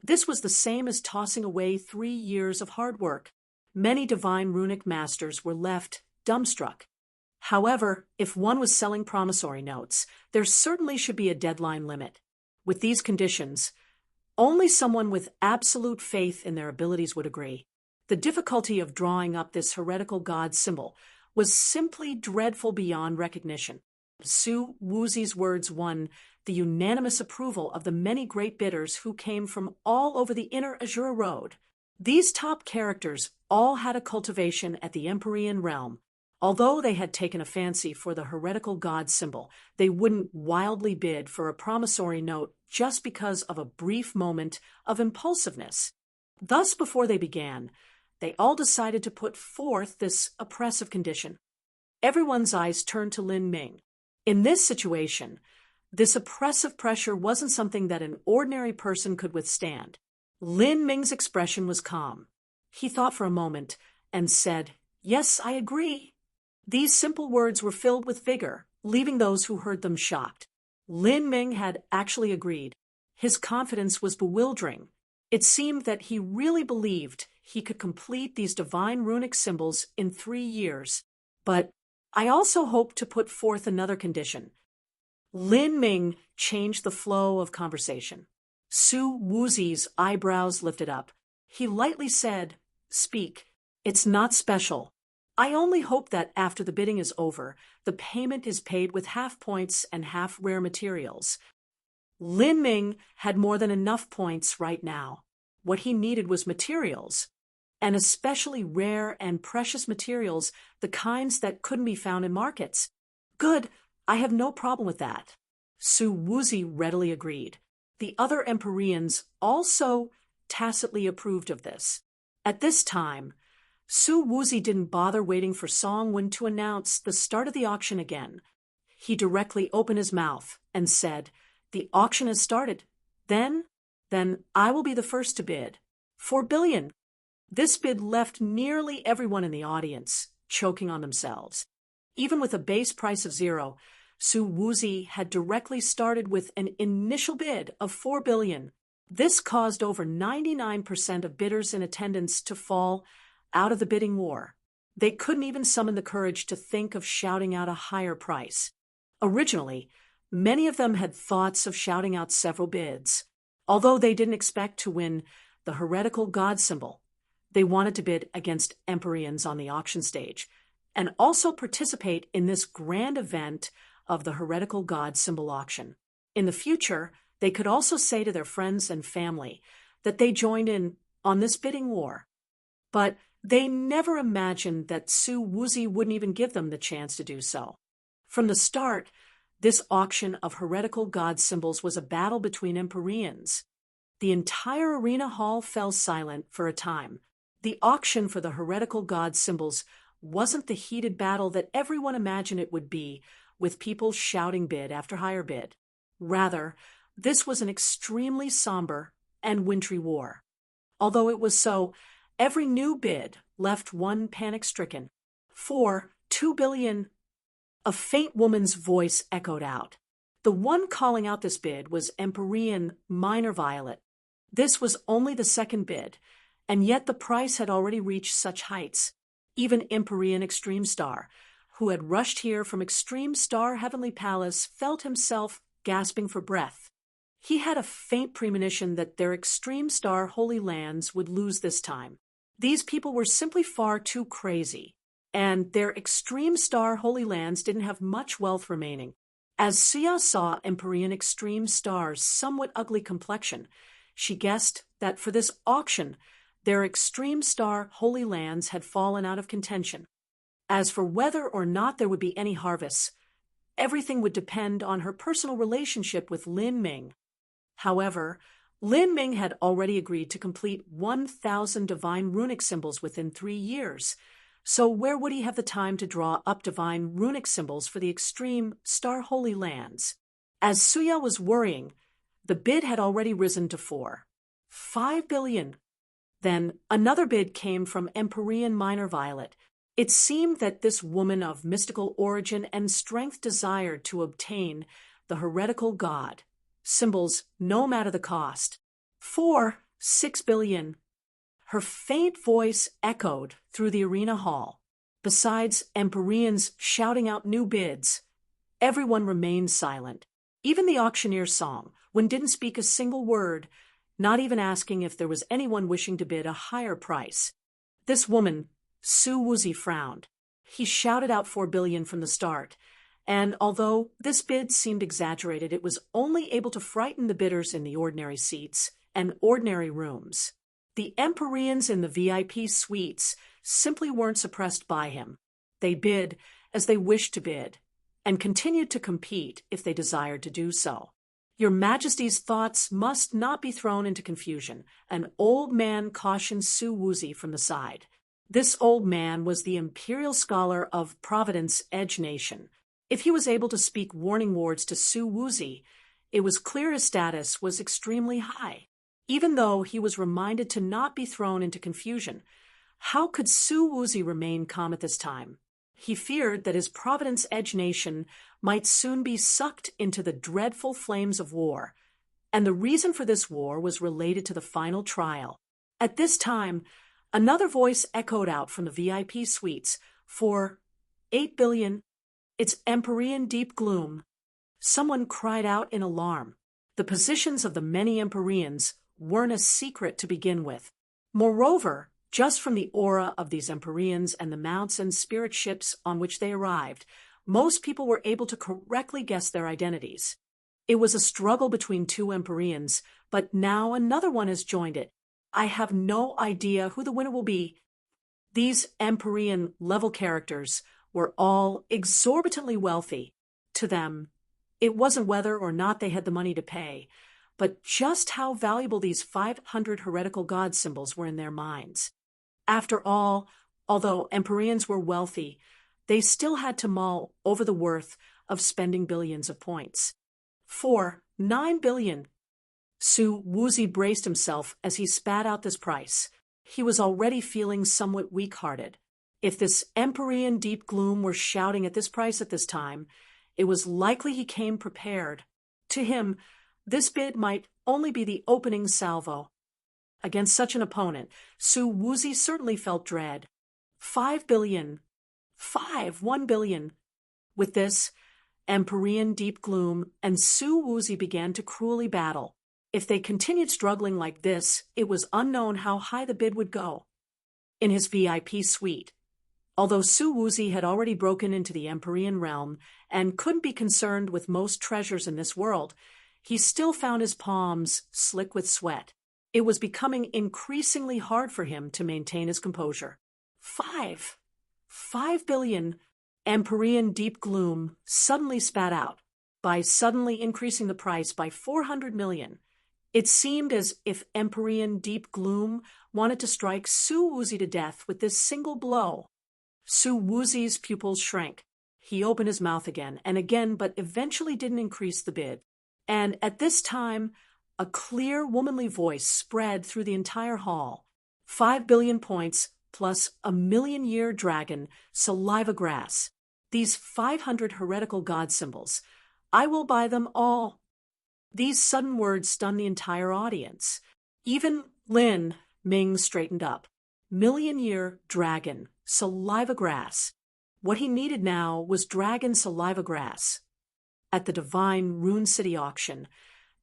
This was the same as tossing away 3 years of hard work. Many divine runic masters were left dumbstruck. However, if one was selling promissory notes, there certainly should be a deadline limit. With these conditions, only someone with absolute faith in their abilities would agree. The difficulty of drawing up this heretical god symbol was simply dreadful beyond recognition. Su Wuzi's words won the unanimous approval of the many great bidders who came from all over the inner Azura Road. These top characters all had a cultivation at the Empyrean realm. Although they had taken a fancy for the heretical god symbol, they wouldn't wildly bid for a promissory note just because of a brief moment of impulsiveness. Thus, before they began, they all decided to put forth this oppressive condition. Everyone's eyes turned to Lin Ming. In this situation, this oppressive pressure wasn't something that an ordinary person could withstand. Lin Ming's expression was calm. He thought for a moment and said, "Yes, I agree." These simple words were filled with vigor, leaving those who heard them shocked. Lin Ming had actually agreed. His confidence was bewildering. It seemed that he really believed he could complete these divine runic symbols in 3 years. But I also hope to put forth another condition. Lin Ming changed the flow of conversation. Su Wuzi's eyebrows lifted up. He lightly said, "Speak. It's not special. I only hope that after the bidding is over, the payment is paid with half points and half rare materials." Lin Ming had more than enough points right now. What he needed was materials, and especially rare and precious materials, the kinds that couldn't be found in markets. "Good, I have no problem with that." Su Wuzi readily agreed. The other Empyreans also tacitly approved of this. At this time, Su Wuzi didn't bother waiting for Song Wen to announce the start of the auction again. He directly opened his mouth and said, "The auction has started. Then I will be the first to bid. 4 billion. This bid left nearly everyone in the audience choking on themselves. Even with a base price of 0, Su Wuzi had directly started with an initial bid of 4 billion. This caused over 99% of bidders in attendance to fall out of the bidding war. They couldn't even summon the courage to think of shouting out a higher price. Originally, many of them had thoughts of shouting out several bids. Although they didn't expect to win the heretical god symbol, they wanted to bid against Empyreans on the auction stage and also participate in this grand event of the heretical god symbol auction. In the future, they could also say to their friends and family that they joined in on this bidding war. But they never imagined that Su Wuzi wouldn't even give them the chance to do so. From the start, this auction of heretical god symbols was a battle between Empyreans. The entire arena hall fell silent for a time. The auction for the heretical god symbols wasn't the heated battle that everyone imagined it would be, with people shouting bid after higher bid. Rather, this was an extremely somber and wintry war. Although it was so, every new bid left one panic-stricken. "For 2 billion, a faint woman's voice echoed out. The one calling out this bid was Empyrean Minor Violet. This was only the second bid, and yet the price had already reached such heights. Even Empyrean Extreme Star, who had rushed here from Extreme Star Heavenly Palace, felt himself gasping for breath. He had a faint premonition that their Extreme Star Holy Lands would lose this time. These people were simply far too crazy, and their Extreme Star Holy Lands didn't have much wealth remaining. As Suya saw Empyrean Extreme Star's somewhat ugly complexion, she guessed that for this auction, their Extreme Star Holy Lands had fallen out of contention. As for whether or not there would be any harvests, everything would depend on her personal relationship with Lin Ming. However, Lin Ming had already agreed to complete 1,000 divine runic symbols within 3 years, so where would he have the time to draw up divine runic symbols for the Extreme Star Holy Lands? As Suya was worrying, the bid had already risen to 5 billion. Then another bid came from Empyrean Minor Violet. It seemed that this woman of mystical origin and strength desired to obtain the heretical god symbols no matter the cost. 6 billion. Her faint voice echoed through the arena hall. Besides Empyreans shouting out new bids, everyone remained silent. Even the auctioneer's song, when didn't speak a single word, not even asking if there was anyone wishing to bid a higher price. This woman, Su Wuzi, frowned. He shouted out 4 billion from the start, and although this bid seemed exaggerated, it was only able to frighten the bidders in the ordinary seats and ordinary rooms. The Empyreans in the VIP suites simply weren't suppressed by him. They bid as they wished to bid, and continued to compete if they desired to do so. Your Majesty's thoughts must not be thrown into confusion, an old man cautioned Su Wuzi from the side. This old man was the imperial scholar of Providence Edge Nation. If he was able to speak warning words to Su Wuzi, it was clear his status was extremely high. Even though he was reminded to not be thrown into confusion, how could Su Wuzi remain calm at this time? He feared that his Providence Edge Nation might soon be sucked into the dreadful flames of war, and the reason for this war was related to the final trial. At this time, another voice echoed out from the VIP suites for 8 billion. It's Empyrean deep gloom. Someone cried out in alarm. The positions of the many Empyreans weren't a secret to begin with. Moreover, just from the aura of these Empyreans and the mounts and spirit ships on which they arrived, most people were able to correctly guess their identities. It was a struggle between two Empyreans, but now another one has joined it. I have no idea who the winner will be. These Empyrean level characters were all exorbitantly wealthy. To them, it wasn't whether or not they had the money to pay, but just how valuable these 500 heretical god symbols were in their minds. After all, although Empyreans were wealthy, they still had to mull over the worth of spending billions of points. For 9 billion. Su Wuzi braced himself as he spat out this price. He was already feeling somewhat weak-hearted. If this Empyrean deep gloom were shouting at this price at this time, it was likely he came prepared. To him, this bid might only be the opening salvo. Against such an opponent, Su Wuzi certainly felt dread. 5 billion. 1 billion. With this, Empyrean deep gloom and Su Wuzi began to cruelly battle. If they continued struggling like this, it was unknown how high the bid would go. In his VIP suite, although Su Wuzi had already broken into the Empyrean realm and couldn't be concerned with most treasures in this world, he still found his palms slick with sweat. It was becoming increasingly hard for him to maintain his composure. 5 billion. Empyrean deep gloom suddenly spat out, by suddenly increasing the price by 400 million. It seemed as if Empyrean deep gloom wanted to strike Su Wuzi to death with this single blow. Su Wuzi's pupils shrank. He opened his mouth again and again, but eventually didn't increase the bid. And at this time, a clear womanly voice spread through the entire hall. 5 billion points plus a 1,000,000-year dragon, saliva grass. These 500 heretical god symbols. I will buy them all. These sudden words stunned the entire audience. Even Lin Ming straightened up. 1,000,000-year dragon, saliva grass. What he needed now was dragon saliva grass. At the Divine Rune City auction,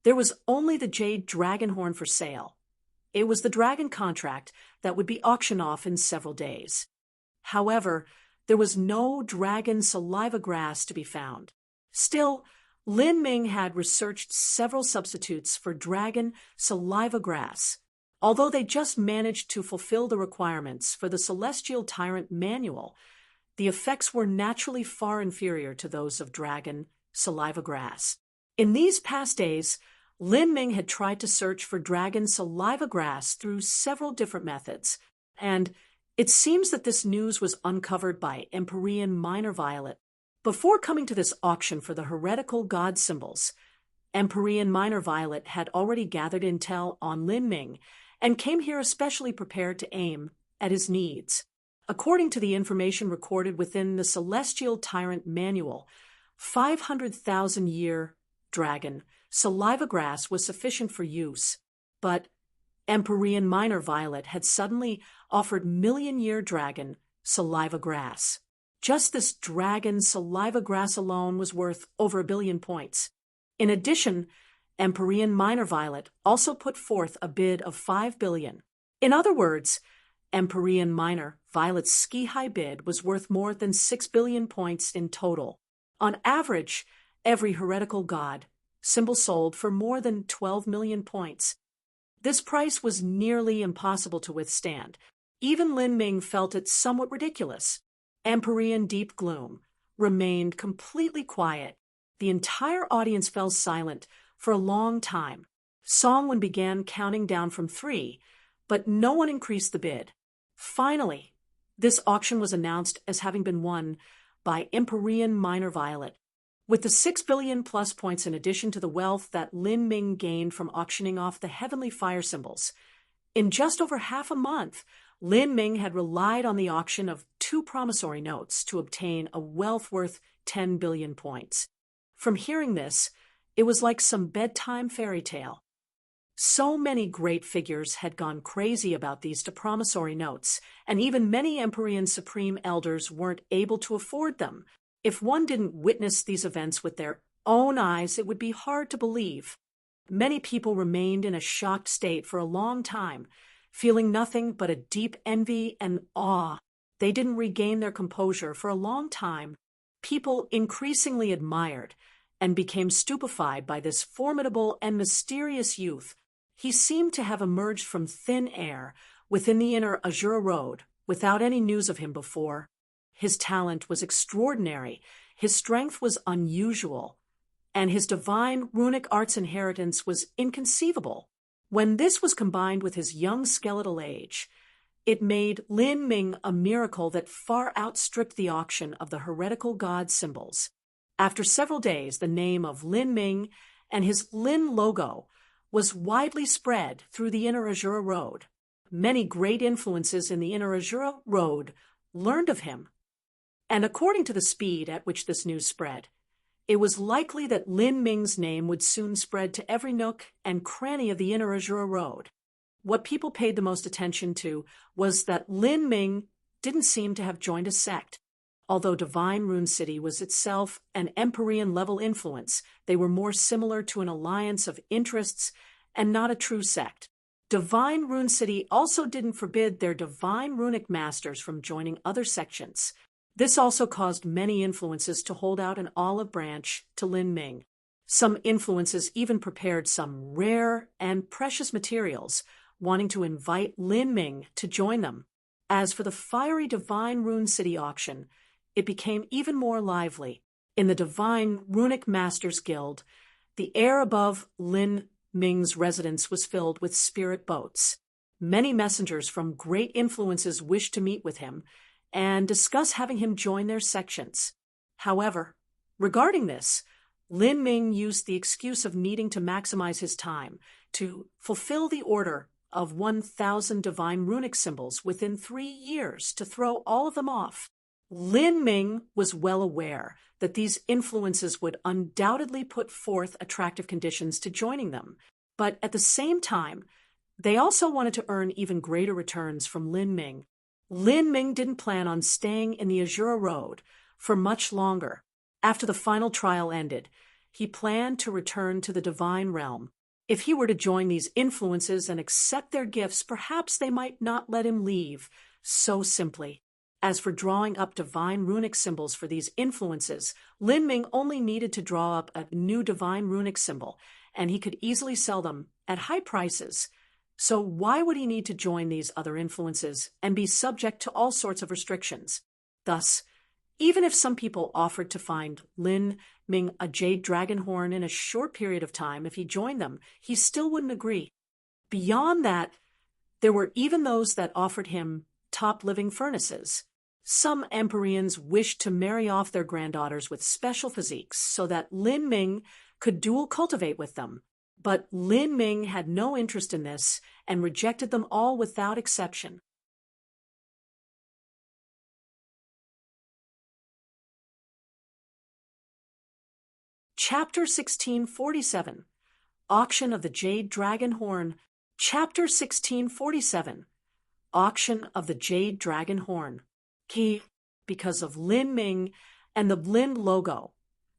there was only the jade dragon horn for sale. It was the dragon contract that would be auctioned off in several days. However, there was no dragon saliva grass to be found. Still, Lin Ming had researched several substitutes for dragon saliva grass. Although they just managed to fulfill the requirements for the Celestial Tyrant manual, the effects were naturally far inferior to those of dragon saliva grass. In these past days, Lin Ming had tried to search for dragon saliva grass through several different methods, and it seems that this news was uncovered by Empyrean Minor Violet. Before coming to this auction for the heretical god symbols, Empyrean Minor Violet had already gathered intel on Lin Ming and came here especially prepared to aim at his needs. According to the information recorded within the Celestial Tyrant manual, 500,000-year dragon saliva grass was sufficient for use, but Empyrean Minor Violet had suddenly offered 1,000,000-year dragon saliva grass. Just this dragon saliva grass alone was worth over 1 billion points. In addition, Empyrean minor violet also put forth a bid of 5 billion. In other words, Empyrean minor violet's ski-high bid was worth more than 6 billion points in total. On average, every heretical god symbol sold for more than 12 million points. This price was nearly impossible to withstand. Even Lin Ming felt it somewhat ridiculous. Empyrean deep gloom remained completely quiet. The entire audience fell silent for a long time. Songwen began counting down from 3, but no one increased the bid. Finally, this auction was announced as having been won by Empyrean minor violet. With the 6 billion plus points in addition to the wealth that Lin Ming gained from auctioning off the heavenly fire symbols, in just over half a month, Lin Ming had relied on the auction of 2 promissory notes to obtain a wealth worth 10 billion points. From hearing this, it was like some bedtime fairy tale. So many great figures had gone crazy about these promissory notes, and even many Empyrean supreme elders weren't able to afford them. If one didn't witness these events with their own eyes, it would be hard to believe. Many people remained in a shocked state for a long time, feeling nothing but a deep envy and awe. They didn't regain their composure for a long time. People increasingly admired and became stupefied by this formidable and mysterious youth. He seemed to have emerged from thin air within the inner Azura Road without any news of him before. His talent was extraordinary, his strength was unusual, and his divine runic arts inheritance was inconceivable. When this was combined with his young skeletal age, it made Lin Ming a miracle that far outstripped the auction of the heretical god symbols. After several days, the name of Lin Ming and his Lin logo was widely spread through the inner Azura Road. Many great influences in the inner Azura Road learned of him. And according to the speed at which this news spread, it was likely that Lin Ming's name would soon spread to every nook and cranny of the inner Azura Road. What people paid the most attention to was that Lin Ming didn't seem to have joined a sect. Although Divine Rune City was itself an Empyrean-level influence, they were more similar to an alliance of interests and not a true sect. Divine Rune City also didn't forbid their divine runic masters from joining other sections. This also caused many influences to hold out an olive branch to Lin Ming. Some influences even prepared some rare and precious materials, wanting to invite Lin Ming to join them. As for the fiery Divine Rune City auction, it became even more lively. In the Divine Runic Masters Guild, the air above Lin Ming's residence was filled with spirit boats. Many messengers from great influences wished to meet with him and discuss having him join their sections. However, regarding this, Lin Ming used the excuse of needing to maximize his time to fulfill the order of 1,000 divine runic symbols within 3 years to throw all of them off. Lin Ming was well aware that these influences would undoubtedly put forth attractive conditions to joining them, but at the same time, they also wanted to earn even greater returns from Lin Ming. Lin Ming didn't plan on staying in the Azura Road for much longer. After the final trial ended, he planned to return to the Divine Realm. If he were to join these influences and accept their gifts, perhaps they might not let him leave so simply. As for drawing up divine runic symbols for these influences, Lin Ming only needed to draw up a new divine runic symbol, and he could easily sell them at high prices. So why would he need to join these other influences and be subject to all sorts of restrictions? Thus, even if some people offered to find Lin Ming a jade dragon horn in a short period of time if he joined them, he still wouldn't agree. Beyond that, there were even those that offered him top living furnaces. Some Empyreans wished to marry off their granddaughters with special physiques so that Lin Ming could dual cultivate with them. But Lin Ming had no interest in this and rejected them all without exception. Chapter 1647 Auction of the Jade Dragon Horn. Chapter 1647 Auction of the Jade Dragon Horn. Key, because of Lin Ming and the Lin logo,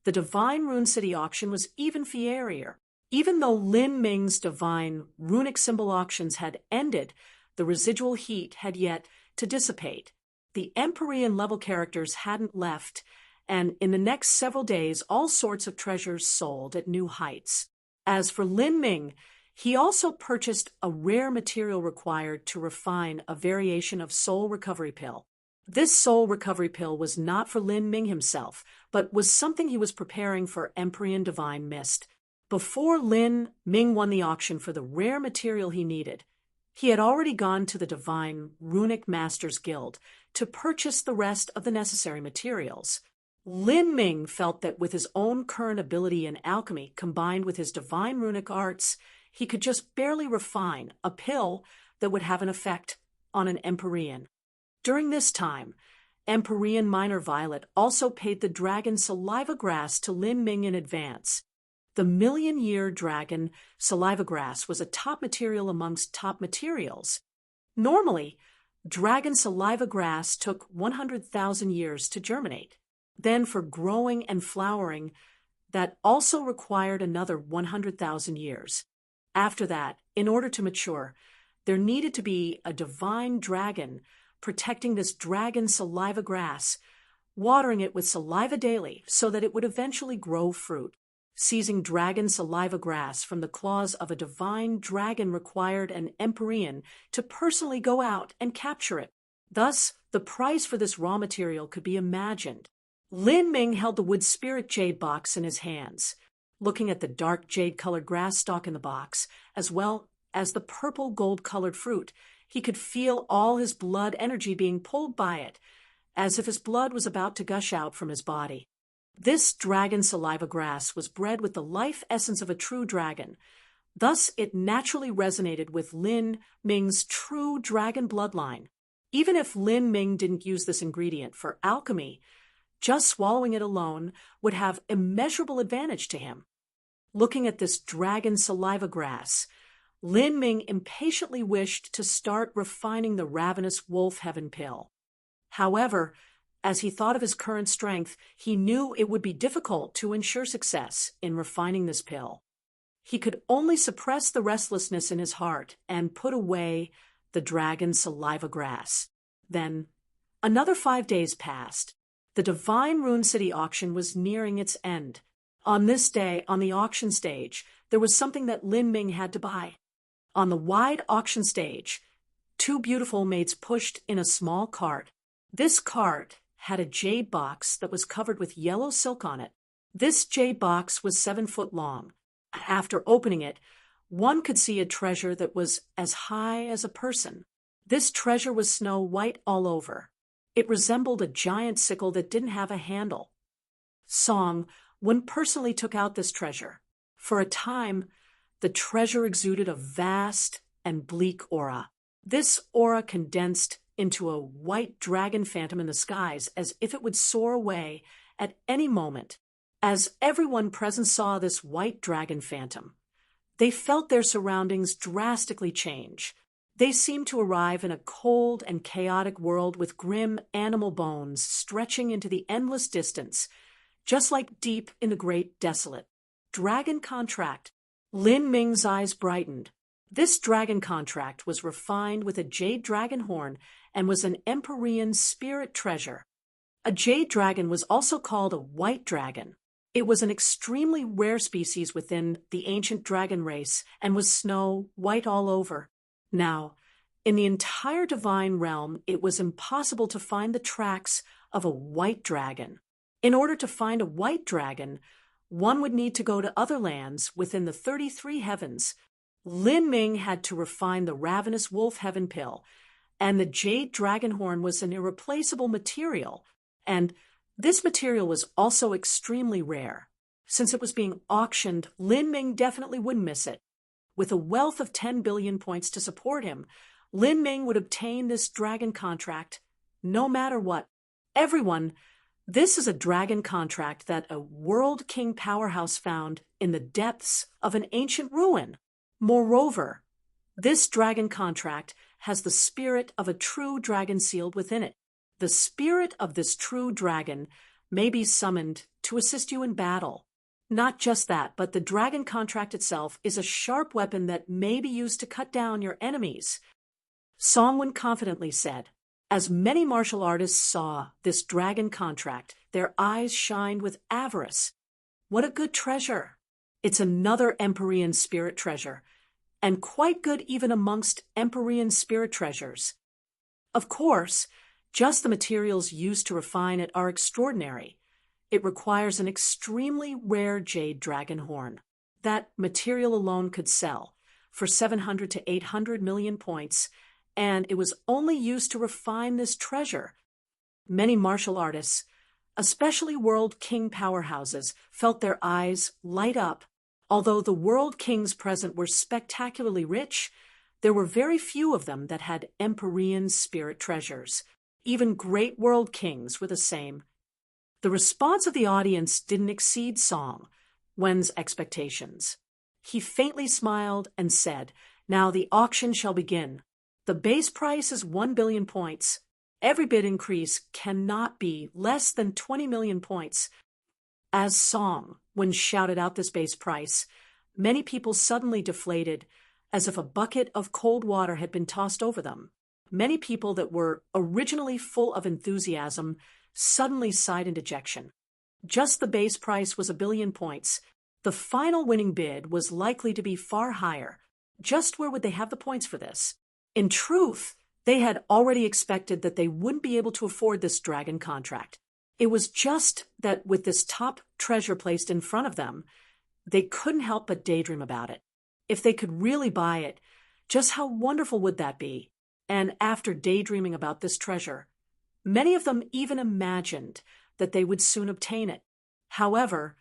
the Divine Rune City auction was even fierier. Even though Lin Ming's divine runic symbol auctions had ended, the residual heat had yet to dissipate. The Empyrean level characters hadn't left, and in the next several days all sorts of treasures sold at new heights. As for Lin Ming, he also purchased a rare material required to refine a variation of soul recovery pill. This soul recovery pill was not for Lin Ming himself, but was something he was preparing for Empyrean Divine Mist. Before Lin Ming won the auction for the rare material he needed, he had already gone to the Divine Runic Masters Guild to purchase the rest of the necessary materials. Lin Ming felt that with his own current ability in alchemy combined with his divine runic arts, he could just barely refine a pill that would have an effect on an Empyrean. During this time, Empyrean Minor Violet also paid the dragon saliva grass to Lin Ming in advance. The million-year dragon saliva grass was a top material amongst top materials. Normally, dragon saliva grass took 100,000 years to germinate. Then for growing and flowering, that also required another 100,000 years. After that, in order to mature, there needed to be a divine dragon protecting this dragon saliva grass, watering it with saliva daily so that it would eventually grow fruit. Seizing dragon saliva grass from the claws of a divine dragon required an Empyrean to personally go out and capture it. Thus, the price for this raw material could be imagined. Lin Ming held the wood spirit jade box in his hands, looking at the dark jade-colored grass stalk in the box, as well as the purple gold-colored fruit. He could feel all his blood energy being pulled by it, as if his blood was about to gush out from his body. This dragon saliva grass was bred with the life essence of a true dragon. Thus, it naturally resonated with Lin Ming's true dragon bloodline. Even if Lin Ming didn't use this ingredient for alchemy, just swallowing it alone would have immeasurable advantage to him. Looking at this dragon saliva grass, Lin Ming impatiently wished to start refining the ravenous wolf heaven pill. However, as he thought of his current strength, he knew it would be difficult to ensure success in refining this pill. He could only suppress the restlessness in his heart and put away the dragon saliva grass. Then, another 5 days passed. The Divine Rune City auction was nearing its end. On this day, on the auction stage, there was something that Lin Ming had to buy. On the wide auction stage, 2 beautiful maids pushed in a small cart. This cart had a jade box that was covered with yellow silk on it. This jade box was 7 foot long. After opening it, one could see a treasure that was as high as a person. This treasure was snow white all over. It resembled a giant sickle that didn't have a handle. Song one personally took out this treasure. For a time, the treasure exuded a vast and bleak aura. This aura condensed into a white dragon phantom in the skies as if it would soar away at any moment. As everyone present saw this white dragon phantom, they felt their surroundings drastically change. They seemed to arrive in a cold and chaotic world with grim animal bones stretching into the endless distance, just like deep in the great desolate. Dragon contract. Lin Ming's eyes brightened. This dragon contract was refined with a jade dragon horn and was an Empyrean spirit treasure. A jade dragon was also called a white dragon. It was an extremely rare species within the ancient dragon race and was snow white all over. Now, in the entire divine realm, it was impossible to find the tracks of a white dragon. In order to find a white dragon, one would need to go to other lands within the 33 heavens. Lin Ming had to refine the ravenous wolf heaven pill, and the jade dragon horn was an irreplaceable material, and this material was also extremely rare. Since it was being auctioned, Lin Ming definitely wouldn't miss it. With a wealth of 10 billion points to support him, Lin Ming would obtain this dragon contract no matter what. Everyone, this is a dragon contract that a world king powerhouse found in the depths of an ancient ruin. Moreover, this dragon contract has the spirit of a true dragon sealed within it. The spirit of this true dragon may be summoned to assist you in battle. Not just that, but the dragon contract itself is a sharp weapon that may be used to cut down your enemies. Songwon confidently said. As many martial artists saw this dragon contract, their eyes shined with avarice. What a good treasure! It's another Empyrean spirit treasure, and quite good even amongst Empyrean spirit treasures. Of course, just the materials used to refine it are extraordinary. It requires an extremely rare jade dragon horn. That material alone could sell for 700 to 800 million points, and it was only used to refine this treasure. Many martial artists, especially world king powerhouses, felt their eyes light up. Although the world kings present were spectacularly rich, there were very few of them that had Empyrean spirit treasures. Even great world kings were the same. The response of the audience didn't exceed Song Wen's expectations. He faintly smiled and said, "Now the auction shall begin. The base price is 1 billion points. Every bid increase cannot be less than 20 million points." As Song Wen shouted out this base price, many people suddenly deflated, as if a bucket of cold water had been tossed over them. Many people that were originally full of enthusiasm suddenly sighed in dejection. Just the base price was 1 billion points. The final winning bid was likely to be far higher. Just where would they have the points for this? In truth, they had already expected that they wouldn't be able to afford this dragon contract. It was just that with this top treasure placed in front of them, they couldn't help but daydream about it. If they could really buy it, just how wonderful would that be? And after daydreaming about this treasure, many of them even imagined that they would soon obtain it. However,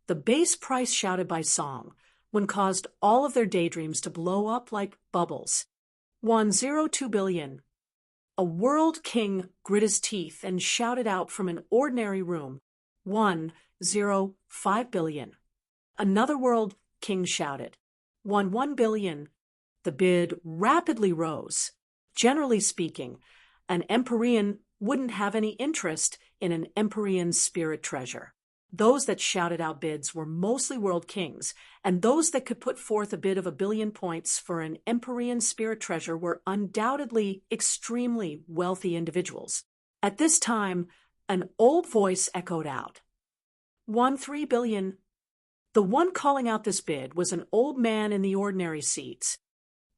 the base price shouted by Song Wen caused all of their daydreams to blow up like bubbles. 102 billion. A world king grit his teeth and shouted out from an ordinary room, 105 billion. Another world king shouted, 1 billion. The bid rapidly rose. Generally speaking, an Empyrean wouldn't have any interest in an Empyrean spirit treasure. Those that shouted out bids were mostly world kings, and those that could put forth a bid of 1 billion points for an Empyrean spirit treasure were undoubtedly extremely wealthy individuals. At this time, an old voice echoed out, 13 billion. The one calling out this bid was an old man in the ordinary seats.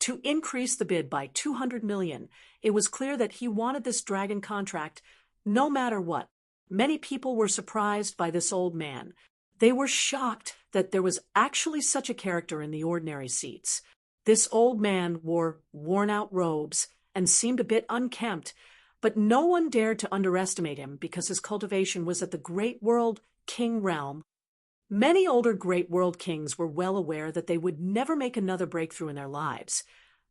To increase the bid by 200 million, it was clear that he wanted this dragon contract no matter what. Many people were surprised by this old man. They were shocked that there was actually such a character in the ordinary seats. This old man wore worn-out robes and seemed a bit unkempt, but no one dared to underestimate him because his cultivation was at the great world king realm. Many older great world kings were well aware that they would never make another breakthrough in their lives.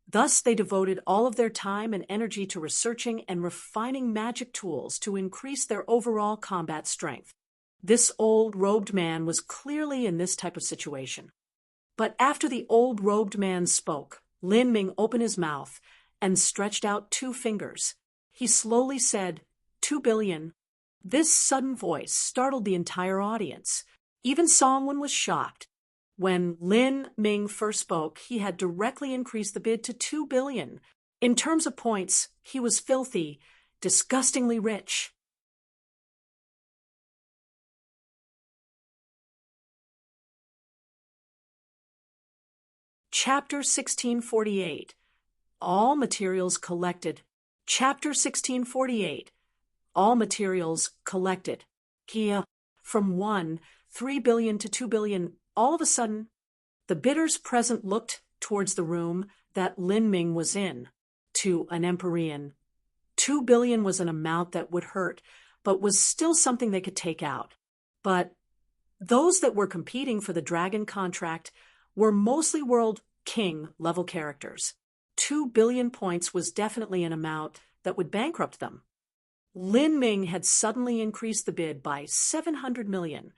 Thus, they devoted all of their time and energy to researching and refining magic tools to increase their overall combat strength. This old robed man was clearly in this type of situation. But after the old robed man spoke, Lin Ming opened his mouth and stretched out 2 fingers. He slowly said, 2 billion. This sudden voice startled the entire audience. Even Song Wen was shocked. When Lin Ming first spoke, he had directly increased the bid to 2 billion. In terms of points, he was filthy, disgustingly rich. Chapter 1648. All materials collected. Chapter 1648. All materials collected. Kia, from 3 billion to 2 billion. All of a sudden, the bidders present looked towards the room that Lin Ming was in. To an Empyrean, 2 billion was an amount that would hurt, but was still something they could take out. But those that were competing for the dragon contract were mostly world king level characters. 2 billion points was definitely an amount that would bankrupt them. Lin Ming had suddenly increased the bid by 700 million.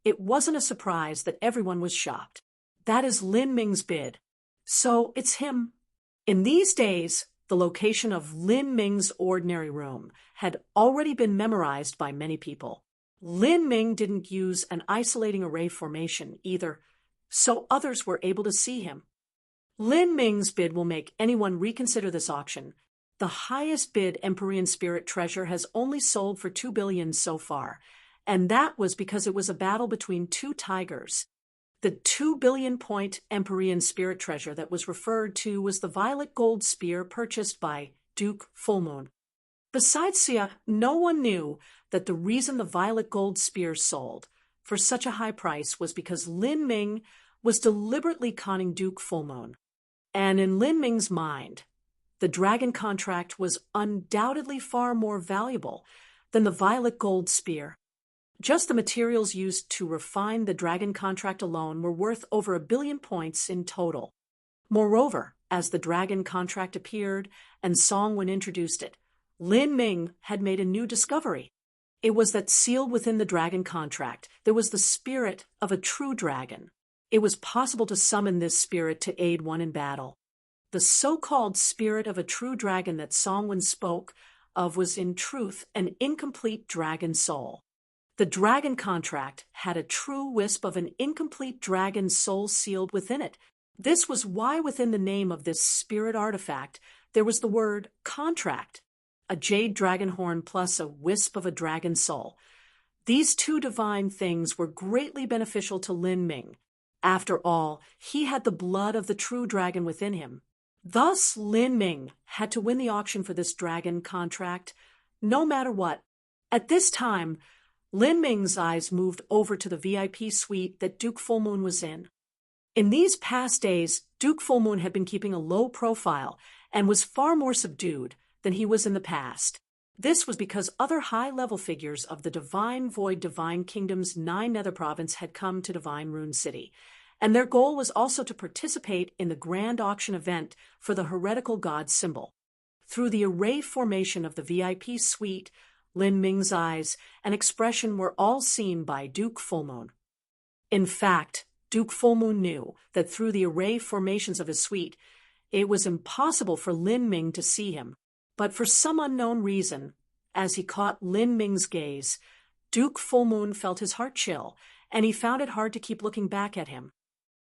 It wasn't a surprise that everyone was shocked. That is Lin Ming's bid. So it's him. In these days, the location of Lin Ming's ordinary room had already been memorized by many people. Lin Ming didn't use an isolating array formation either, so others were able to see him. Lin Ming's bid will make anyone reconsider this auction. The highest bid Empyrean Spirit treasure has only sold for 2 billion so far, and that was because it was a battle between two tigers. The 2 billion point Empyrean Spirit treasure that was referred to was the violet gold spear purchased by Duke Fullmoon. Besides Xia, no one knew that the reason the violet gold spear sold for such a high price was because Lin Ming was deliberately conning Duke Fullmoon. And in Lin Ming's mind, the dragon contract was undoubtedly far more valuable than the violet gold spear. Just the materials used to refine the dragon contract alone were worth over 1 billion points in total. Moreover, as the dragon contract appeared and Songwen introduced it, Lin Ming had made a new discovery. It was that sealed within the dragon contract, there was the spirit of a true dragon. It was possible to summon this spirit to aid one in battle. The so-called spirit of a true dragon that Songwen spoke of was in truth an incomplete dragon soul. The dragon contract had a true wisp of an incomplete dragon soul sealed within it. This was why within the name of this spirit artifact there was the word contract, a jade dragon horn plus a wisp of a dragon soul. These two divine things were greatly beneficial to Lin Ming. After all, he had the blood of the true dragon within him. Thus, Lin Ming had to win the auction for this dragon contract, no matter what. At this time, Lin Ming's eyes moved over to the VIP suite that Duke Fullmoon was in. In these past days, Duke Fullmoon had been keeping a low profile and was far more subdued than he was in the past. This was because other high-level figures of the Divine Void Divine Kingdom's 9 Nether Province had come to Divine Rune City, and their goal was also to participate in the grand auction event for the heretical god symbol. Through the array formation of the VIP suite, Lin Ming's eyes and expression were all seen by Duke Fullmoon. In fact, Duke Fullmoon knew that through the array formations of his suite, it was impossible for Lin Ming to see him. But for some unknown reason, as he caught Lin Ming's gaze, Duke Fullmoon felt his heart chill, and he found it hard to keep looking back at him.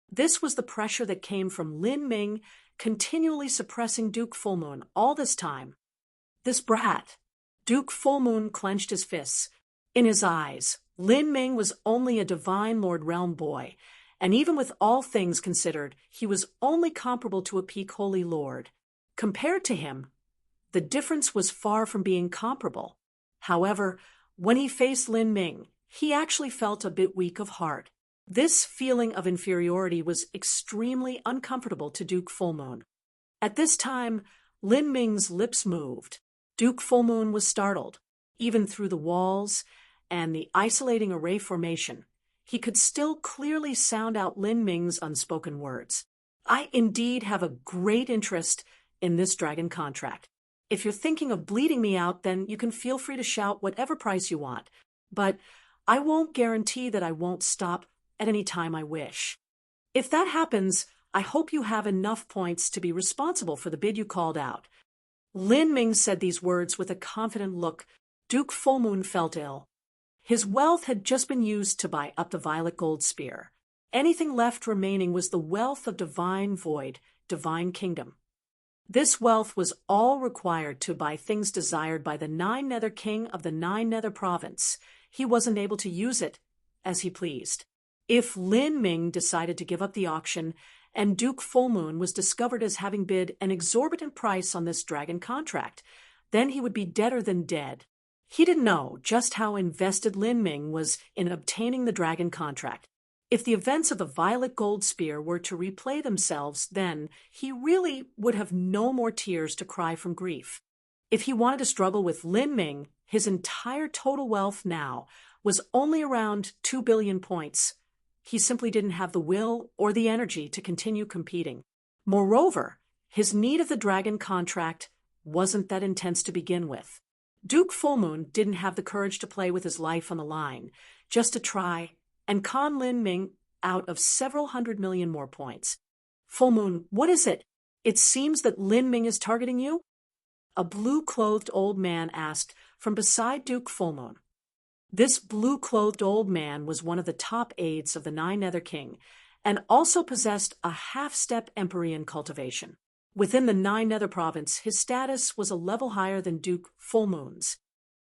This was the pressure that came from Lin Ming continually suppressing Duke Fullmoon all this time. This brat. Duke Fullmoon clenched his fists. In his eyes, Lin Ming was only a Divine Lord Realm boy, and even with all things considered, he was only comparable to a peak Holy Lord. Compared to him, the difference was far from being comparable. However, when he faced Lin Ming, he actually felt a bit weak of heart. This feeling of inferiority was extremely uncomfortable to Duke Fullmoon. At this time, Lin Ming's lips moved. Duke Fullmoon was startled. Even through the walls and the isolating array formation, he could still clearly sound out Lin Ming's unspoken words. I indeed have a great interest in this dragon contract. If you're thinking of bleeding me out, then you can feel free to shout whatever price you want. But I won't guarantee that I won't stop at any time I wish. If that happens, I hope you have enough points to be responsible for the bid you called out. Lin Ming said these words with a confident look. Duke Fullmoon felt ill. His wealth had just been used to buy up the violet gold spear. Anything left remaining was the wealth of Divine Void, Divine Kingdom. This wealth was all required to buy things desired by the 9 Nether King of the 9 Nether Province. He wasn't able to use it as he pleased. If Lin Ming decided to give up the auction, and Duke Fullmoon was discovered as having bid an exorbitant price on this dragon contract, then he would be deader than dead. He didn't know just how invested Lin Ming was in obtaining the dragon contract. If the events of the violet gold spear were to replay themselves, then he really would have no more tears to cry from grief. If he wanted to struggle with Lin Ming, his entire total wealth now was only around 2 billion points. He simply didn't have the will or the energy to continue competing. Moreover, his need of the dragon contract wasn't that intense to begin with. Duke Fullmoon didn't have the courage to play with his life on the line, just to try and con Lin Ming out of several 100 million more points. Fullmoon, what is it? It seems that Lin Ming is targeting you? A blue-clothed old man asked from beside Duke Fullmoon. This blue-clothed old man was one of the top aides of the Nine Nether King and also possessed a half-step Empyrean cultivation. Within the Nine Nether province, his status was a level higher than Duke Fullmoon's.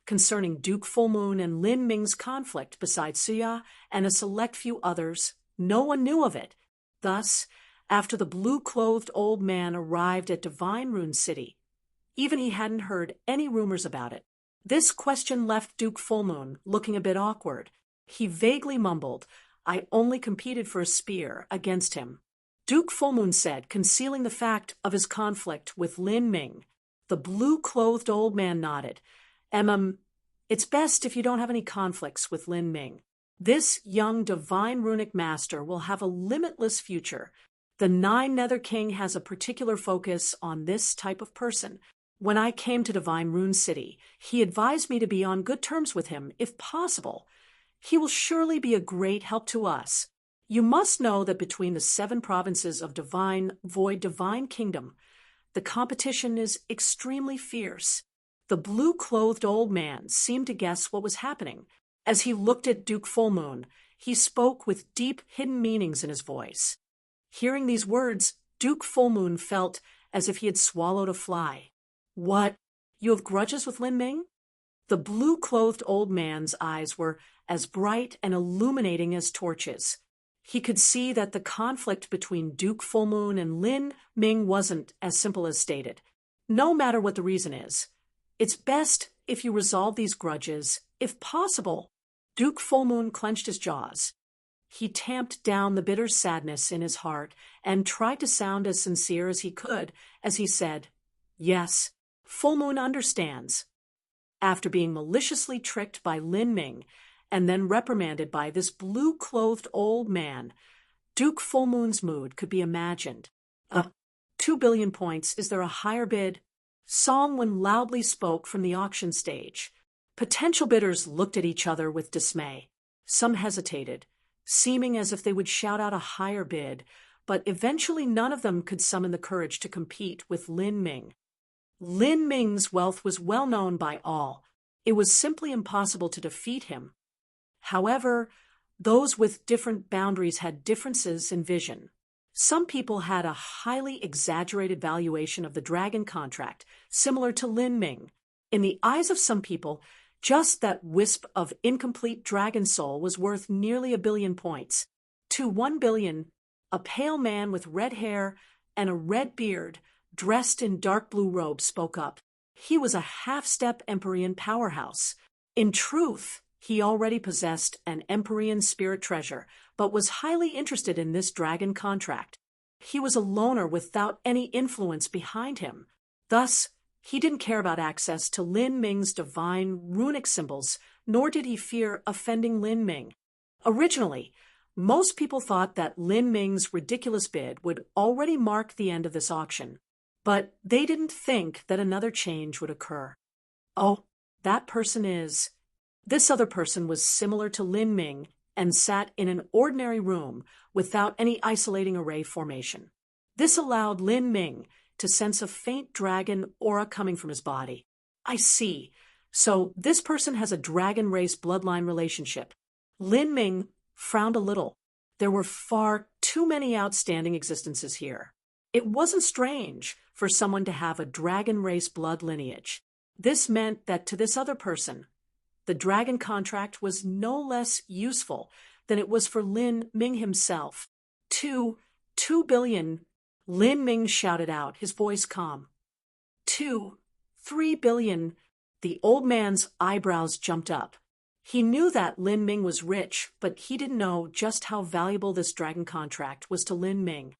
Concerning Duke Fullmoon and Lin Ming's conflict, besides Suya and a select few others, no one knew of it. Thus, after the blue-clothed old man arrived at Divine Rune City, even he hadn't heard any rumors about it. This question left Duke Fullmoon looking a bit awkward. He vaguely mumbled, "I only competed for a spear against him." Duke Fullmoon said, concealing the fact of his conflict with Lin Ming. The blue-clothed old man nodded. It's best if you don't have any conflicts with Lin Ming. This young divine runic master will have a limitless future. The Nine Nether King has a particular focus on this type of person. When I came to Divine Rune City, he advised me to be on good terms with him, if possible. He will surely be a great help to us. You must know that between the 7 provinces of Divine Kingdom, the competition is extremely fierce. The blue-clothed old man seemed to guess what was happening. As he looked at Duke Fullmoon, he spoke with deep hidden meanings in his voice. Hearing these words, Duke Fullmoon felt as if he had swallowed a fly. "What? You have grudges with Lin Ming?" The blue-clothed old man's eyes were as bright and illuminating as torches. He could see that the conflict between Duke Fullmoon and Lin Ming wasn't as simple as stated. No matter what the reason is, it's best if you resolve these grudges, if possible. Duke Fullmoon clenched his jaws. He tamped down the bitter sadness in his heart and tried to sound as sincere as he could as he said, "Yes, Fullmoon understands." After being maliciously tricked by Lin Ming and then reprimanded by this blue-clothed old man, Duke Fullmoon's mood could be imagined. 2 billion points. Is there a higher bid?" Songwen loudly spoke from the auction stage. Potential bidders looked at each other with dismay. Some hesitated, seeming as if they would shout out a higher bid, but eventually none of them could summon the courage to compete with Lin Ming. Lin Ming's wealth was well known by all. It was simply impossible to defeat him. However, those with different boundaries had differences in vision. Some people had a highly exaggerated valuation of the dragon contract, similar to Lin Ming. In the eyes of some people, just that wisp of incomplete dragon soul was worth nearly 1 billion points. To 1 billion, a pale man with red hair and a red beard, dressed in dark blue robes, spoke up. He was a half-step Empyrean powerhouse. In truth, he already possessed an Empyrean spirit treasure, but was highly interested in this dragon contract. He was a loner without any influence behind him. Thus, he didn't care about access to Lin Ming's divine runic symbols, nor did he fear offending Lin Ming. Originally, most people thought that Lin Ming's ridiculous bid would already mark the end of this auction, but they didn't think that another change would occur. "Oh, that person is..." This other person was similar to Lin Ming and sat in an ordinary room without any isolating array formation. This allowed Lin Ming to sense a faint dragon aura coming from his body. "I see. So this person has a dragon race bloodline relationship." Lin Ming frowned a little. There were far too many outstanding existences here. It wasn't strange for someone to have a dragon race blood lineage. This meant that to this other person, the dragon contract was no less useful than it was for Lin Ming himself. 2 billion, Lin Ming shouted out, his voice calm. 3 billion, the old man's eyebrows jumped up. He knew that Lin Ming was rich, but he didn't know just how valuable this dragon contract was to Lin Ming.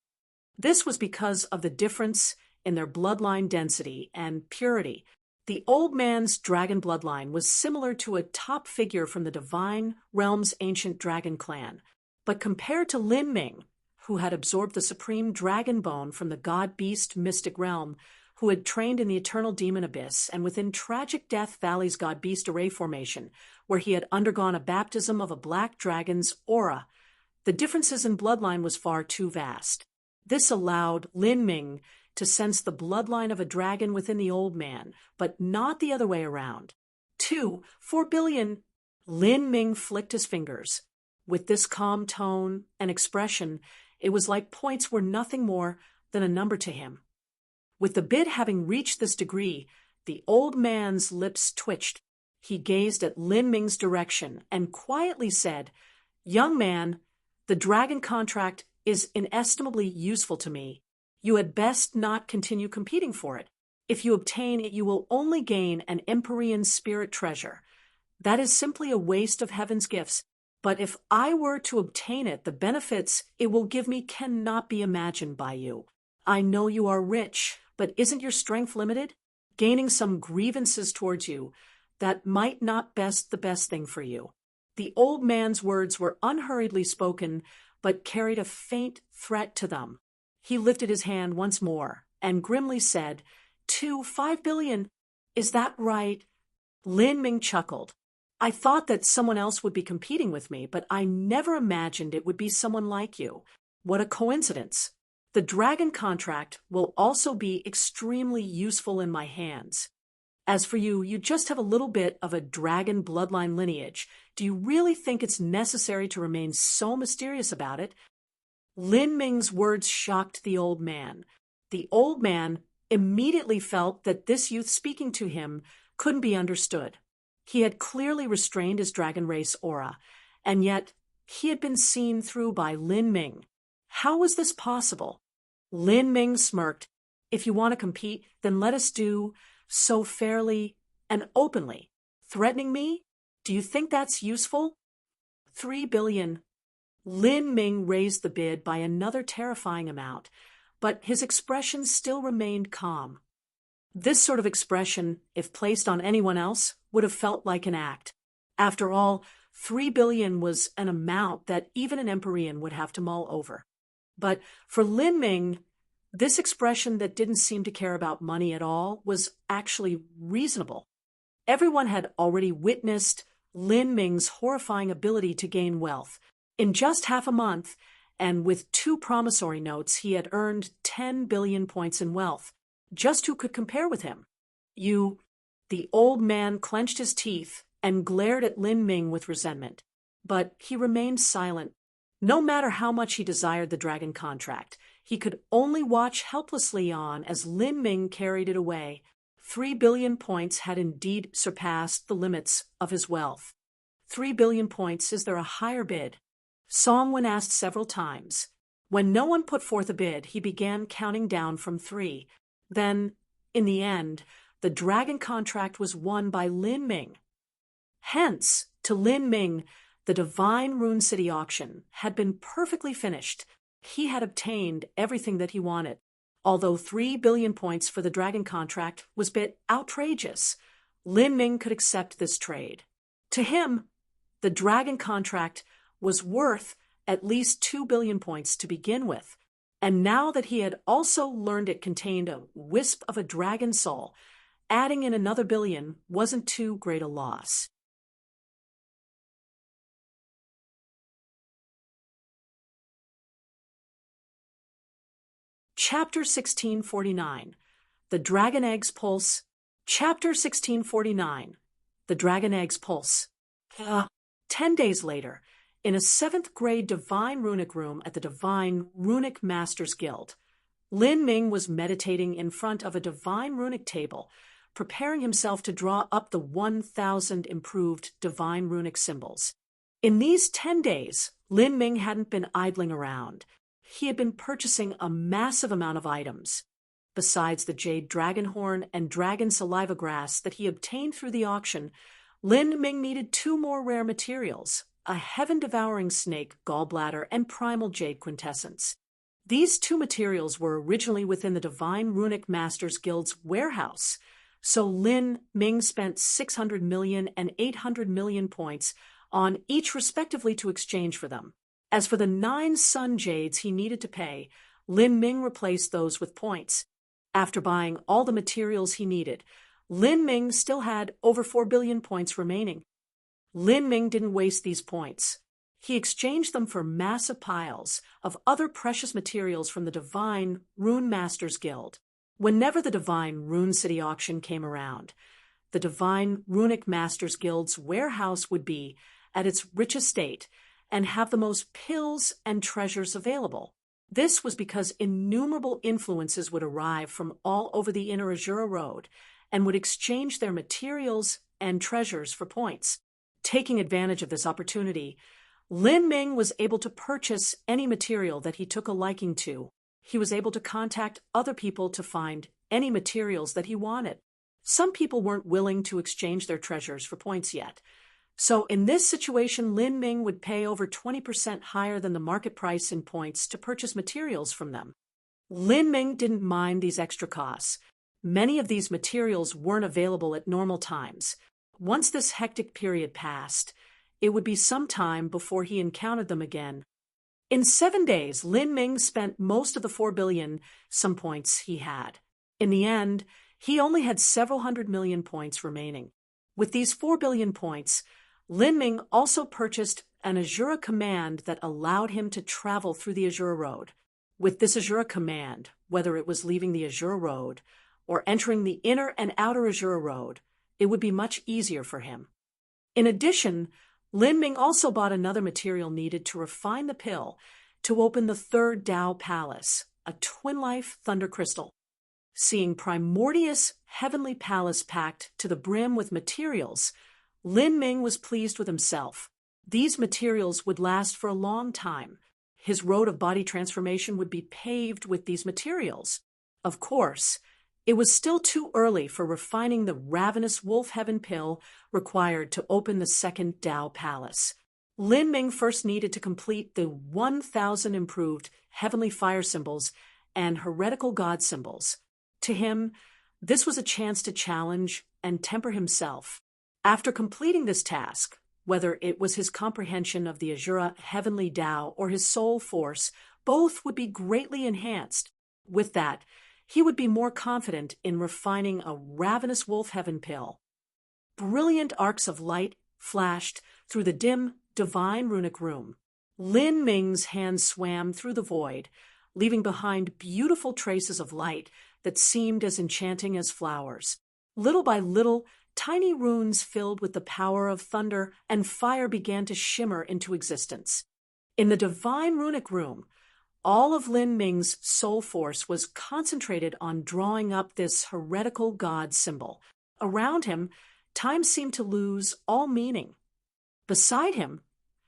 This was because of the difference in their bloodline density and purity. The old man's dragon bloodline was similar to a top figure from the Divine Realm's ancient dragon clan, but compared to Lin Ming, who had absorbed the supreme dragon bone from the god-beast mystic realm, who had trained in the eternal demon abyss and within Tragic Death Valley's god-beast array formation, where he had undergone a baptism of a black dragon's aura, the differences in bloodline was far too vast. This allowed Lin Ming to sense the bloodline of a dragon within the old man, but not the other way around. 4 billion. Lin Ming flicked his fingers. With this calm tone and expression, it was like points were nothing more than a number to him. With the bid having reached this degree, the old man's lips twitched. He gazed at Lin Ming's direction and quietly said, "Young man, the dragon contract is inestimably useful to me. You had best not continue competing for it. If you obtain it, you will only gain an Empyrean spirit treasure. That is simply a waste of heaven's gifts. But if I were to obtain it, the benefits it will give me cannot be imagined by you. I know you are rich, but isn't your strength limited? Gaining some grievances towards you, that might not be the best thing for you." The old man's words were unhurriedly spoken, but carried a faint threat to them. He lifted his hand once more and grimly said, 5 billion. Is that right? Lin Ming chuckled. "I thought that someone else would be competing with me, but I never imagined it would be someone like you. What a coincidence. The dragon contract will also be extremely useful in my hands. As for you, you just have a little bit of a dragon bloodline lineage. Do you really think it's necessary to remain so mysterious about it?" Lin Ming's words shocked the old man. The old man immediately felt that this youth speaking to him couldn't be understood. He had clearly restrained his dragon race aura, and yet he had been seen through by Lin Ming. How was this possible? Lin Ming smirked. "If you want to compete, then let us do so fairly and openly. Threatening me? Do you think that's useful?" 3 billion. Lin Ming raised the bid by another terrifying amount, but his expression still remained calm. This sort of expression, if placed on anyone else, would have felt like an act. After all, 3 billion was an amount that even an Empyrean would have to mull over. But for Lin Ming, this expression that didn't seem to care about money at all was actually reasonable. Everyone had already witnessed Lin Ming's horrifying ability to gain wealth. In just half a month, and with 2 promissory notes, he had earned 10 billion points in wealth. Just who could compare with him? The old man clenched his teeth and glared at Lin Ming with resentment. But he remained silent. No matter how much he desired the dragon contract, he could only watch helplessly on as Lin Ming carried it away. 3 billion points had indeed surpassed the limits of his wealth. 3 billion points, is there a higher bid? Songwen asked several times. When no one put forth a bid, he began counting down from 3. Then, in the end, the dragon contract was won by Lin Ming. Hence, to Lin Ming, the Divine Rune City auction had been perfectly finished. He had obtained everything that he wanted, although 3 billion points for the dragon contract was a bit outrageous. Lin Ming could accept this trade. To him, the dragon contract was worth at least 2 billion points to begin with, and now that he had also learned it contained a wisp of a dragon soul, adding in another billion wasn't too great a loss. Chapter 1649. The Dragon Egg's Pulse. Chapter 1649. The Dragon Egg's Pulse. 10 days later, in a 7th grade Divine Runic room at the Divine Runic Masters Guild, Lin Ming was meditating in front of a Divine Runic table, preparing himself to draw up the 1,000 improved Divine Runic symbols. In these 10 days, Lin Ming hadn't been idling around. He had been purchasing a massive amount of items. Besides the jade dragon horn and dragon saliva grass that he obtained through the auction, Lin Ming needed 2 more rare materials, a heaven-devouring snake gallbladder and primal jade quintessence. These 2 materials were originally within the Divine Runic Masters Guild's warehouse, so Lin Ming spent 600 million and 800 million points on each respectively to exchange for them. As for the 9 sun jades he needed to pay, Lin Ming replaced those with points. After buying all the materials he needed, Lin Ming still had over 4 billion points remaining. Lin Ming didn't waste these points. He exchanged them for massive piles of other precious materials from the Divine Rune Masters Guild. Whenever the Divine Rune City auction came around, the Divine Runic Masters Guild's warehouse would be at its richest state and have the most pills and treasures available. This was because innumerable influences would arrive from all over the inner Azura Road and would exchange their materials and treasures for points. Taking advantage of this opportunity, Lin Ming was able to purchase any material that he took a liking to. He was able to contact other people to find any materials that he wanted. Some people weren't willing to exchange their treasures for points yet. So in this situation, Lin Ming would pay over 20% higher than the market price in points to purchase materials from them. Lin Ming didn't mind these extra costs. Many of these materials weren't available at normal times. Once this hectic period passed, it would be some time before he encountered them again. In 7 days, Lin Ming spent most of the 4 billion some points he had. In the end, he only had several hundred million points remaining. With these 4 billion points, Lin Ming also purchased an Azura command that allowed him to travel through the Azura Road. With this Azura command, whether it was leaving the Azura Road or entering the inner and outer Azura Road, it would be much easier for him. In addition, Lin Ming also bought another material needed to refine the pill to open the third Dao Palace, a twin-life thunder crystal. Seeing Primordius Heavenly Palace packed to the brim with materials, Lin Ming was pleased with himself. These materials would last for a long time. His road of body transformation would be paved with these materials. Of course, it was still too early for refining the ravenous wolf heaven pill required to open the second Dao Palace. Lin Ming first needed to complete the 1,000 improved heavenly fire symbols and heretical god symbols. To him, this was a chance to challenge and temper himself. After completing this task, whether it was his comprehension of the Azura Heavenly Tao or his soul force, both would be greatly enhanced. With that, he would be more confident in refining a ravenous wolf heaven pill. Brilliant arcs of light flashed through the dim, divine runic room. Lin Ming's hand swam through the void, leaving behind beautiful traces of light that seemed as enchanting as flowers. Little by little, tiny runes filled with the power of thunder and fire began to shimmer into existence. In the divine runic room, all of Lin Ming's soul force was concentrated on drawing up this heretical god symbol. Around him, time seemed to lose all meaning. Beside him,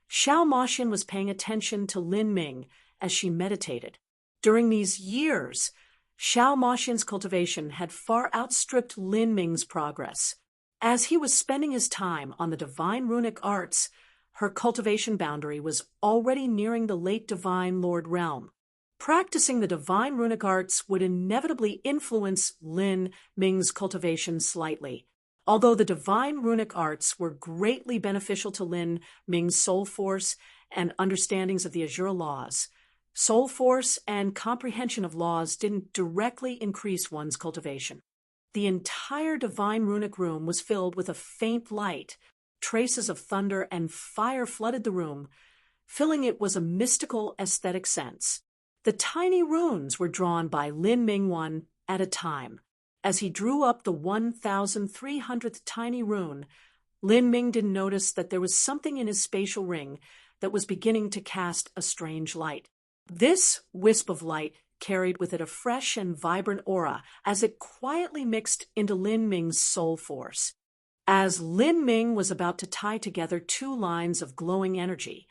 Xiao Moxian was paying attention to Lin Ming as she meditated. During these years, Xiao Moxian's cultivation had far outstripped Lin Ming's progress. As he was spending his time on the divine runic arts, her cultivation boundary was already nearing the late divine lord realm. Practicing the divine runic arts would inevitably influence Lin Ming's cultivation slightly. Although the divine runic arts were greatly beneficial to Lin Ming's soul force and understandings of the Azura laws, soul force and comprehension of laws didn't directly increase one's cultivation. The entire divine runic room was filled with a faint light. Traces of thunder and fire flooded the room, filling it with a mystical aesthetic sense. The tiny runes were drawn by Lin Ming one at a time. As he drew up the 1,300th tiny rune, Lin Ming didn't notice that there was something in his spatial ring that was beginning to cast a strange light. This wisp of light carried with it a fresh and vibrant aura as it quietly mixed into Lin Ming's soul force. As Lin Ming was about to tie together two lines of glowing energy,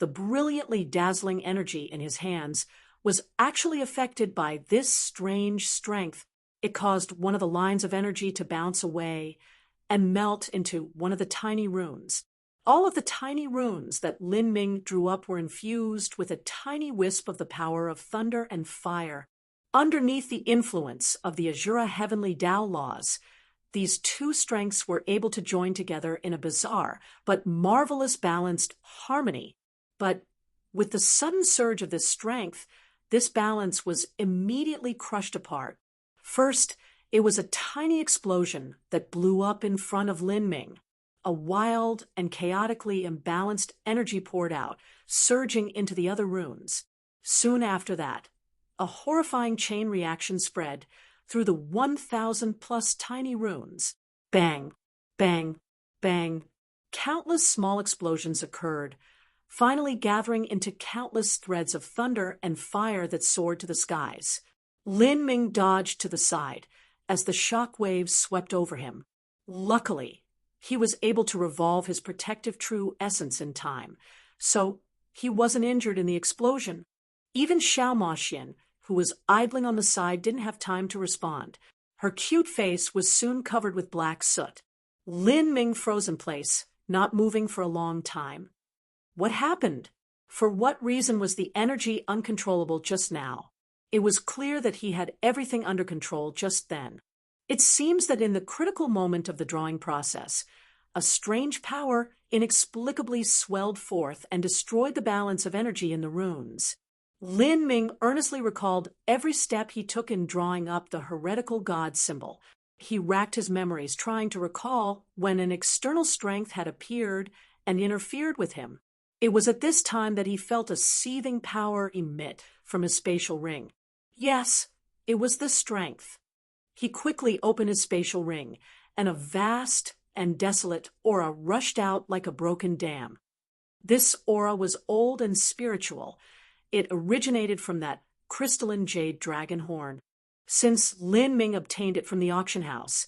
the brilliantly dazzling energy in his hands was actually affected by this strange strength. It caused one of the lines of energy to bounce away and melt into one of the tiny runes. All of the tiny runes that Lin Ming drew up were infused with a tiny wisp of the power of thunder and fire. Underneath the influence of the Azura Heavenly Tao laws, these two strengths were able to join together in a bizarre but marvelous balanced harmony. But with the sudden surge of this strength, this balance was immediately crushed apart. First, it was a tiny explosion that blew up in front of Lin Ming. A wild and chaotically imbalanced energy poured out, surging into the other runes. Soon after that, a horrifying chain reaction spread through the 1,000 plus tiny runes. Bang, bang, bang. Countless small explosions occurred, finally gathering into countless threads of thunder and fire that soared to the skies. Lin Ming dodged to the side as the shock waves swept over him. Luckily, he was able to revolve his protective true essence in time, so he wasn't injured in the explosion. Even Xiao Moxian, who was idling on the side, didn't have time to respond. Her cute face was soon covered with black soot. Lin Ming froze in place, not moving for a long time. What happened? For what reason was the energy uncontrollable just now? It was clear that he had everything under control just then. It seems that in the critical moment of the drawing process, a strange power inexplicably swelled forth and destroyed the balance of energy in the runes. Lin Ming earnestly recalled every step he took in drawing up the heretical god symbol. He racked his memories, trying to recall when an external strength had appeared and interfered with him. It was at this time that he felt a seething power emit from his spatial ring. Yes, it was the strength. He quickly opened his spatial ring, and a vast and desolate aura rushed out like a broken dam. This aura was old and spiritual. It originated from that crystalline jade dragon horn. Since Lin Ming obtained it from the auction house,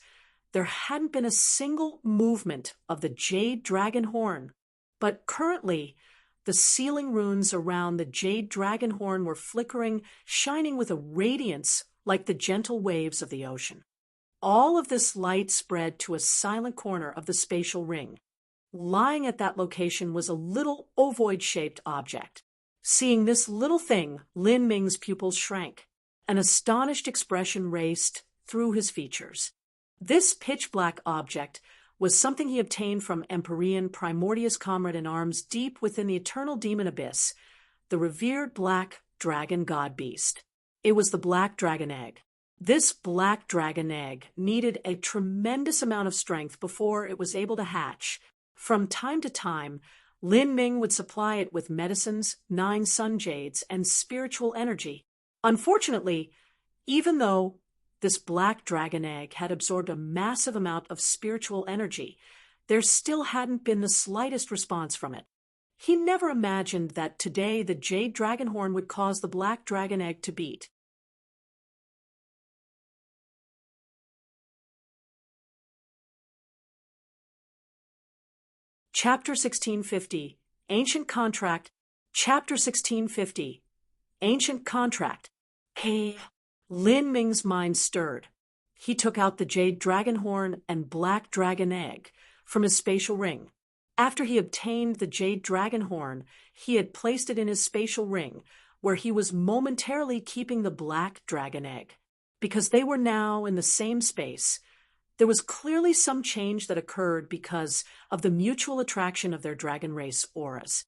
there hadn't been a single movement of the jade dragon horn. But currently, the sealing runes around the jade dragon horn were flickering, shining with a radiance like the gentle waves of the ocean. All of this light spread to a silent corner of the spatial ring. Lying at that location was a little ovoid-shaped object. Seeing this little thing, Lin Ming's pupils shrank. An astonished expression raced through his features. This pitch-black object was something he obtained from Empyrean Primordius comrade-in-arms deep within the eternal demon abyss, the revered black dragon god-beast. It was the black dragon egg. This black dragon egg needed a tremendous amount of strength before it was able to hatch. From time to time, Lin Ming would supply it with medicines, 9 sun jades, and spiritual energy. Unfortunately, even though this black dragon egg had absorbed a massive amount of spiritual energy, there still hadn't been the slightest response from it. He never imagined that today the jade dragon horn would cause the black dragon egg to beat. Chapter 1650, Ancient Contract. Chapter 1650, Ancient Contract. Hey, Lin Ming's mind stirred. He took out the jade dragon horn and black dragon egg from his spatial ring. After he obtained the jade dragon horn, he had placed it in his spatial ring, where he was momentarily keeping the black dragon egg. Because they were now in the same space, there was clearly some change that occurred because of the mutual attraction of their dragon race auras.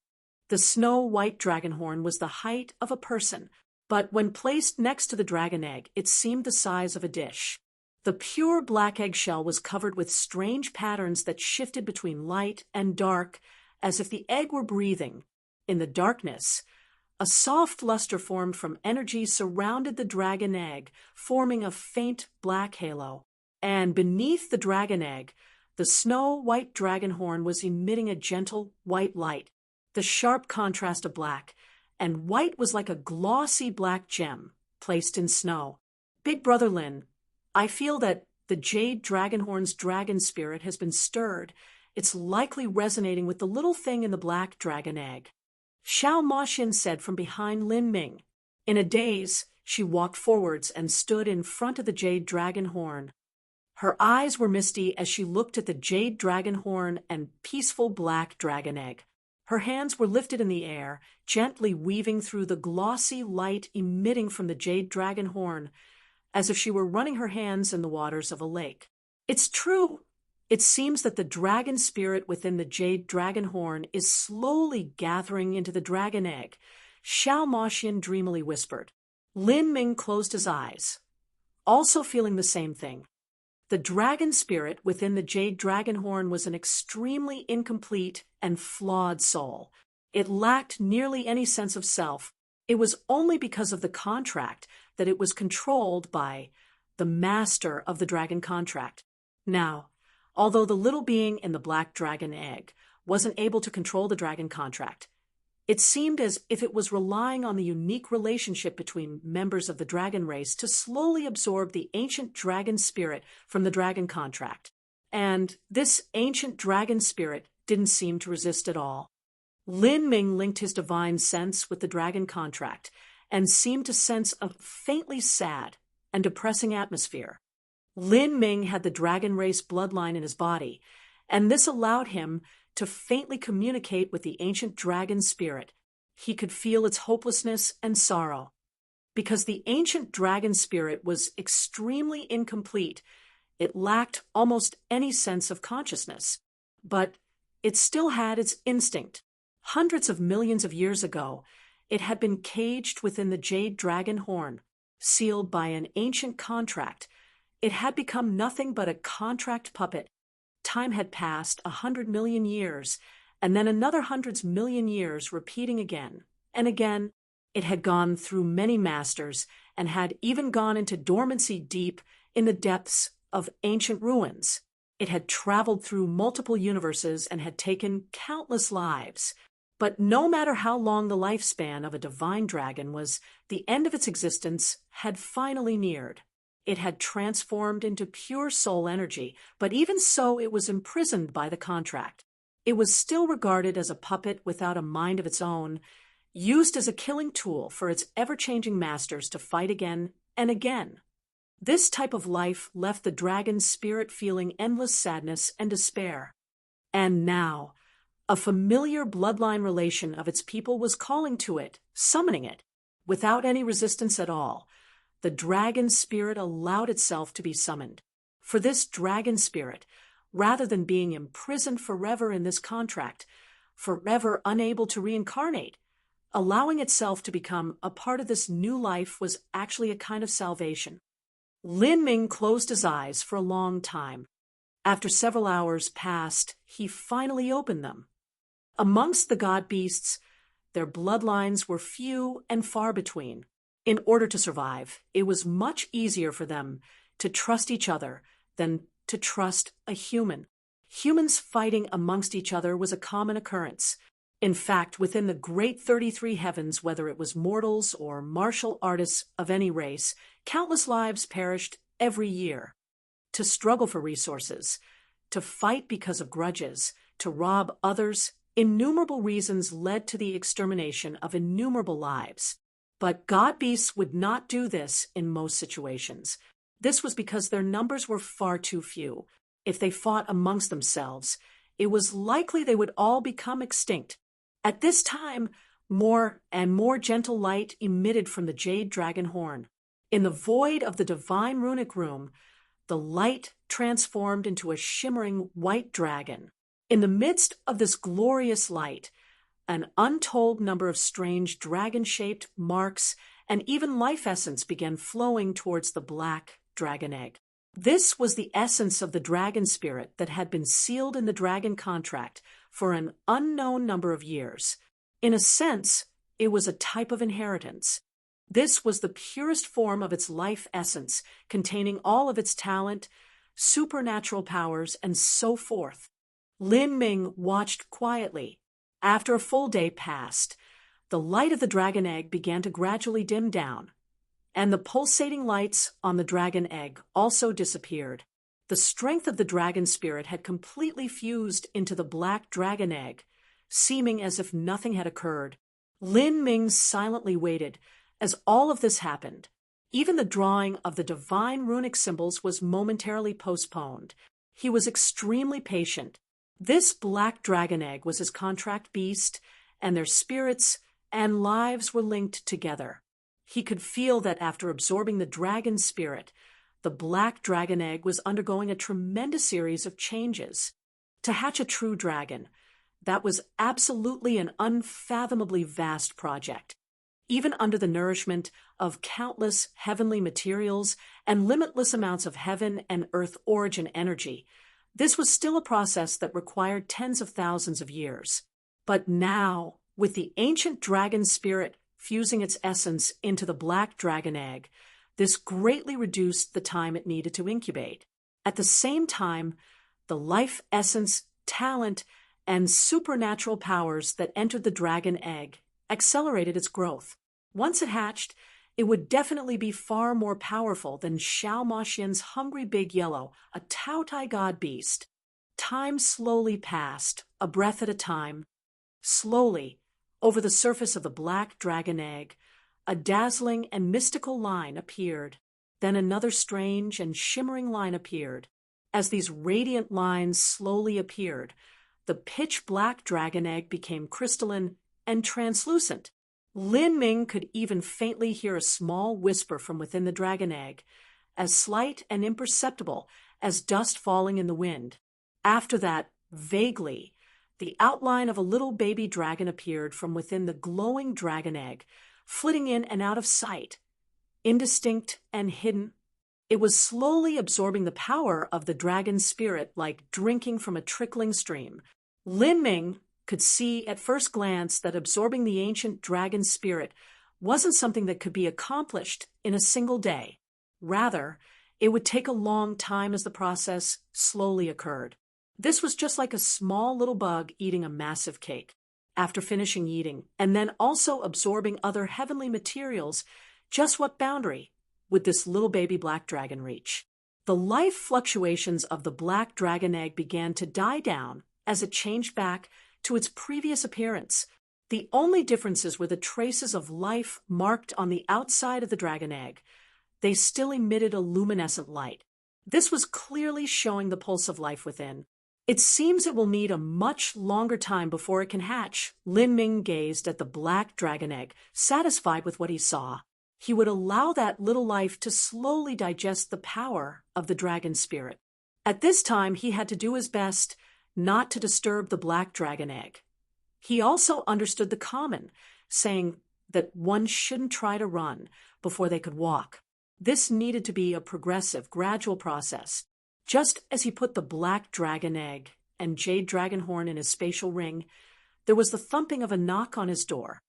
The snow-white dragon horn was the height of a person, but when placed next to the dragon egg, it seemed the size of a dish. The pure black eggshell was covered with strange patterns that shifted between light and dark, as if the egg were breathing. In the darkness, a soft luster formed from energy surrounded the dragon egg, forming a faint black halo. And beneath the dragon egg, the snow-white dragon horn was emitting a gentle white light. The sharp contrast of black and white was like a glossy black gem placed in snow. Big Brother Lin, I feel that the jade dragonhorn's dragon spirit has been stirred. It's likely resonating with the little thing in the black dragon egg. Xiao Moxian said from behind Lin Ming. In a daze, she walked forwards and stood in front of the jade dragon horn. Her eyes were misty as she looked at the jade dragon horn and peaceful black dragon egg. Her hands were lifted in the air, gently weaving through the glossy light emitting from the jade dragon horn, as if she were running her hands in the waters of a lake. It's true. It seems that the dragon spirit within the jade dragon horn is slowly gathering into the dragon egg, Xiao Moxian dreamily whispered. Lin Ming closed his eyes, also feeling the same thing. The dragon spirit within the jade dragon horn was an extremely incomplete and flawed soul. It lacked nearly any sense of self. It was only because of the contract that it was controlled by the master of the dragon contract. Now, although the little being in the black dragon egg wasn't able to control the dragon contract, it seemed as if it was relying on the unique relationship between members of the dragon race to slowly absorb the ancient dragon spirit from the dragon contract. And this ancient dragon spirit didn't seem to resist at all. Lin Ming linked his divine sense with the dragon contract and seemed to sense a faintly sad and depressing atmosphere. Lin Ming had the dragon race bloodline in his body, and this allowed him to faintly communicate with the ancient dragon spirit. He could feel its hopelessness and sorrow. Because the ancient dragon spirit was extremely incomplete, it lacked almost any sense of consciousness. But it still had its instinct. Hundreds of millions of years ago, it had been caged within the jade dragon horn, sealed by an ancient contract. It had become nothing but a contract puppet. Time had passed 100 million years, and then another hundreds million years repeating again and again. It had gone through many masters and had even gone into dormancy deep in the depths of ancient ruins. It had traveled through multiple universes and had taken countless lives. But no matter how long the lifespan of a divine dragon was, the end of its existence had finally neared. It had transformed into pure soul energy, but even so it was imprisoned by the contract. It was still regarded as a puppet without a mind of its own, used as a killing tool for its ever-changing masters to fight again and again. This type of life left the dragon's spirit feeling endless sadness and despair. And now, a familiar bloodline relation of its people was calling to it, summoning it. Without any resistance at all, the dragon spirit allowed itself to be summoned. For this dragon spirit, rather than being imprisoned forever in this contract, forever unable to reincarnate, allowing itself to become a part of this new life was actually a kind of salvation. Lin Ming closed his eyes for a long time. After several hours passed, he finally opened them. Amongst the god beasts, their bloodlines were few and far between. In order to survive, it was much easier for them to trust each other than to trust a human. Humans fighting amongst each other was a common occurrence. In fact, within the great 33 heavens, whether it was mortals or martial artists of any race, countless lives perished every year. To struggle for resources, to fight because of grudges, to rob others, innumerable reasons led to the extermination of innumerable lives. But god beasts would not do this in most situations. This was because their numbers were far too few. If they fought amongst themselves, it was likely they would all become extinct. At this time, more and more gentle light emitted from the jade dragon horn. In the void of the divine runic room, the light transformed into a shimmering white dragon. In the midst of this glorious light, an untold number of strange dragon-shaped marks and even life essence began flowing towards the black dragon egg. This was the essence of the dragon spirit that had been sealed in the dragon contract for an unknown number of years. In a sense, it was a type of inheritance. This was the purest form of its life essence, containing all of its talent, supernatural powers, and so forth. Lin Ming watched quietly. After a full day passed, the light of the dragon egg began to gradually dim down, and the pulsating lights on the dragon egg also disappeared. The strength of the dragon spirit had completely fused into the black dragon egg, seeming as if nothing had occurred. Lin Ming silently waited as all of this happened. Even the drawing of the divine runic symbols was momentarily postponed. He was extremely patient. This black dragon egg was his contract beast, and their spirits and lives were linked together. He could feel that after absorbing the dragon spirit, the black dragon egg was undergoing a tremendous series of changes. To hatch a true dragon, that was absolutely an unfathomably vast project. Even under the nourishment of countless heavenly materials and limitless amounts of heaven and earth origin energy, this was still a process that required tens of thousands of years. But now, with the ancient dragon spirit fusing its essence into the black dragon egg, This greatly reduced the time it needed to incubate. At the same time, the life essence, talent, and supernatural powers that entered the dragon egg accelerated its growth. Once it hatched, it would definitely be far more powerful than Xiao Maxian's hungry big yellow, a Taotai god beast. Time slowly passed, a breath at a time. Slowly, over the surface of the black dragon egg, a dazzling and mystical line appeared. Then another strange and shimmering line appeared. As these radiant lines slowly appeared, the pitch-black dragon egg became crystalline and translucent. Lin Ming could even faintly hear a small whisper from within the dragon egg, as slight and imperceptible as dust falling in the wind. After that, vaguely, the outline of a little baby dragon appeared from within the glowing dragon egg, flitting in and out of sight, indistinct and hidden. It was slowly absorbing the power of the dragon spirit like drinking from a trickling stream. Lin Ming could see at first glance that absorbing the ancient dragon spirit wasn't something that could be accomplished in a single day. Rather, it would take a long time as the process slowly occurred. This was just like a small little bug eating a massive cake. After finishing eating, and then also absorbing other heavenly materials, just what boundary would this little baby black dragon reach? The life fluctuations of the black dragon egg began to die down as it changed back to its previous appearance. The only differences were the traces of life marked on the outside of the dragon egg. They still emitted a luminescent light. This was clearly showing the pulse of life within. It seems it will need a much longer time before it can hatch. Lin Ming gazed at the black dragon egg, satisfied with what he saw. He would allow that little life to slowly digest the power of the dragon spirit. At this time, he had to do his best not to disturb the black dragon egg. He also understood the common, saying that one shouldn't try to run before they could walk. This needed to be a progressive, gradual process. Just as he put the black dragon egg and jade dragon horn in his spatial ring, there was the thumping of a knock on his door.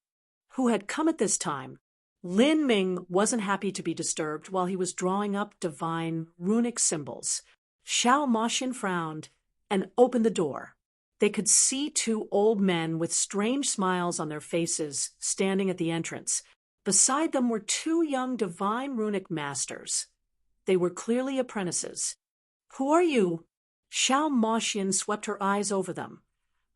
Who had come at this time? Lin Ming wasn't happy to be disturbed while he was drawing up divine runic symbols. Xiao Maxian frowned and opened the door. They could see two old men with strange smiles on their faces standing at the entrance. Beside them were two young divine runic masters. They were clearly apprentices. "Who are you?" Xiao Maxian swept her eyes over them,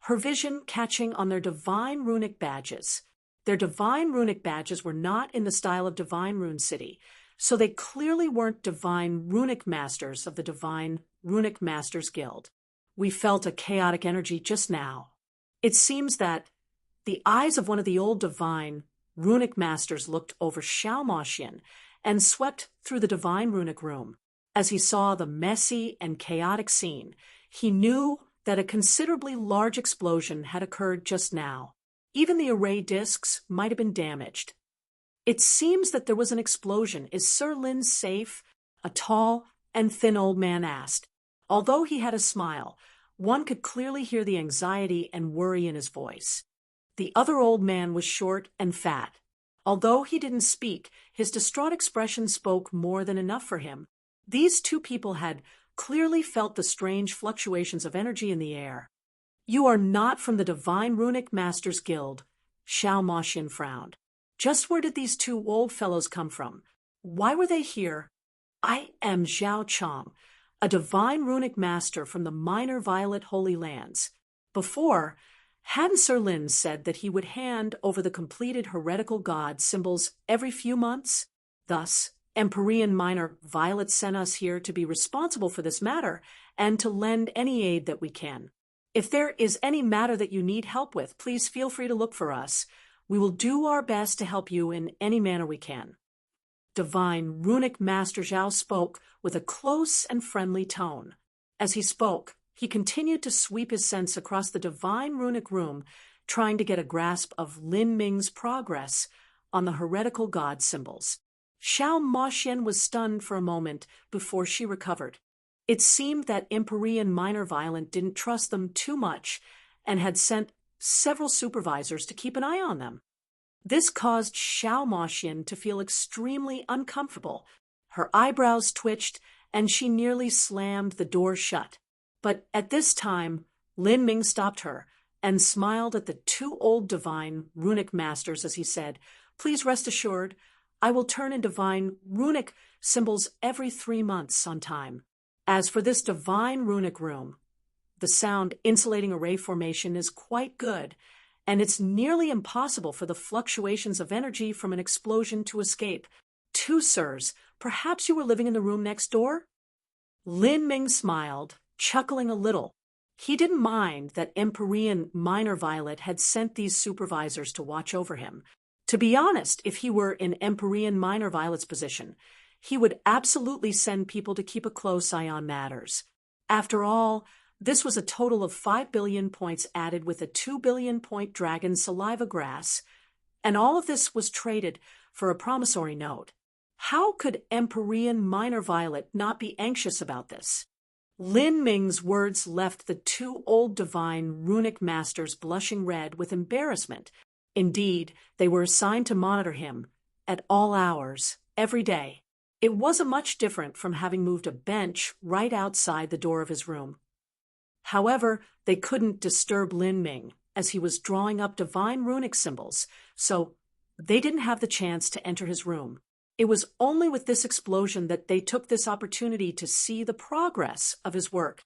her vision catching on their divine runic badges. Their divine runic badges were not in the style of Divine Rune City, so they clearly weren't divine runic masters of the Divine Runic Masters Guild. We felt a chaotic energy just now. It seems that the eyes of one of the old divine runic masters looked over Xiao Maxian and swept through the divine runic room. As he saw the messy and chaotic scene, he knew that a considerably large explosion had occurred just now. Even the array discs might have been damaged. "It seems that there was an explosion. Is Sir Lin safe?" a tall and thin old man asked. Although he had a smile, one could clearly hear the anxiety and worry in his voice. The other old man was short and fat. Although he didn't speak, his distraught expression spoke more than enough for him. These two people had clearly felt the strange fluctuations of energy in the air. "You are not from the Divine Runic Masters Guild," Xiao Maxian frowned. "Just where did these two old fellows come from? Why were they here?" "I am Zhao Chong, a Divine Runic Master from the Minor Violet Holy Lands." Before, hadn't Sir Lin said that he would hand over the completed heretical god symbols every few months? Thus, Empyrean Minor Violet sent us here to be responsible for this matter and to lend any aid that we can. If there is any matter that you need help with, please feel free to look for us. We will do our best to help you in any manner we can. Divine Runic Master Zhao spoke with a close and friendly tone. As he spoke, he continued to sweep his sense across the divine runic room, trying to get a grasp of Lin Ming's progress on the heretical god symbols. Xiao Maxian was stunned for a moment before she recovered. It seemed that Empyrean Minor Violet didn't trust them too much and had sent several supervisors to keep an eye on them. This caused Xiao Maxian to feel extremely uncomfortable. Her eyebrows twitched, and she nearly slammed the door shut. But at this time, Lin Ming stopped her and smiled at the two old divine runic masters as he said, "Please rest assured, I will turn in divine runic symbols every 3 months on time. As for this divine runic room, the sound insulating array formation is quite good, and it's nearly impossible for the fluctuations of energy from an explosion to escape. Two sirs, perhaps you were living in the room next door?" Lin Ming smiled, chuckling a little. He didn't mind that Empyrean Minor Violet had sent these supervisors to watch over him. To be honest, if he were in Empyrean Minor Violet's position, he would absolutely send people to keep a close eye on matters. After all, this was a total of 5 billion points added with a 2 billion point dragon saliva grass, and all of this was traded for a promissory note. How could Empyrean Minor Violet not be anxious about this? Lin Ming's words left the two old divine runic masters blushing red with embarrassment. Indeed, they were assigned to monitor him at all hours, every day. It wasn't much different from having moved a bench right outside the door of his room. However, they couldn't disturb Lin Ming as he was drawing up divine runic symbols, so they didn't have the chance to enter his room. It was only with this explosion that they took this opportunity to see the progress of his work.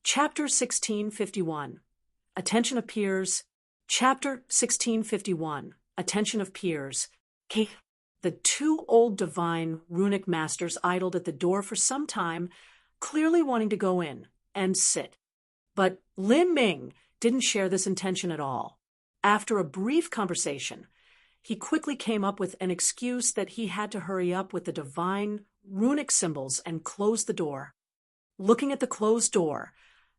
Chapter 1651. Attention of Peers. Chapter 1651. Attention of Peers. The two old divine runic masters idled at the door for some time, clearly wanting to go in and sit. But Lin Ming didn't share this intention at all. After a brief conversation, he quickly came up with an excuse that he had to hurry up with the divine runic symbols and close the door. Looking at the closed door,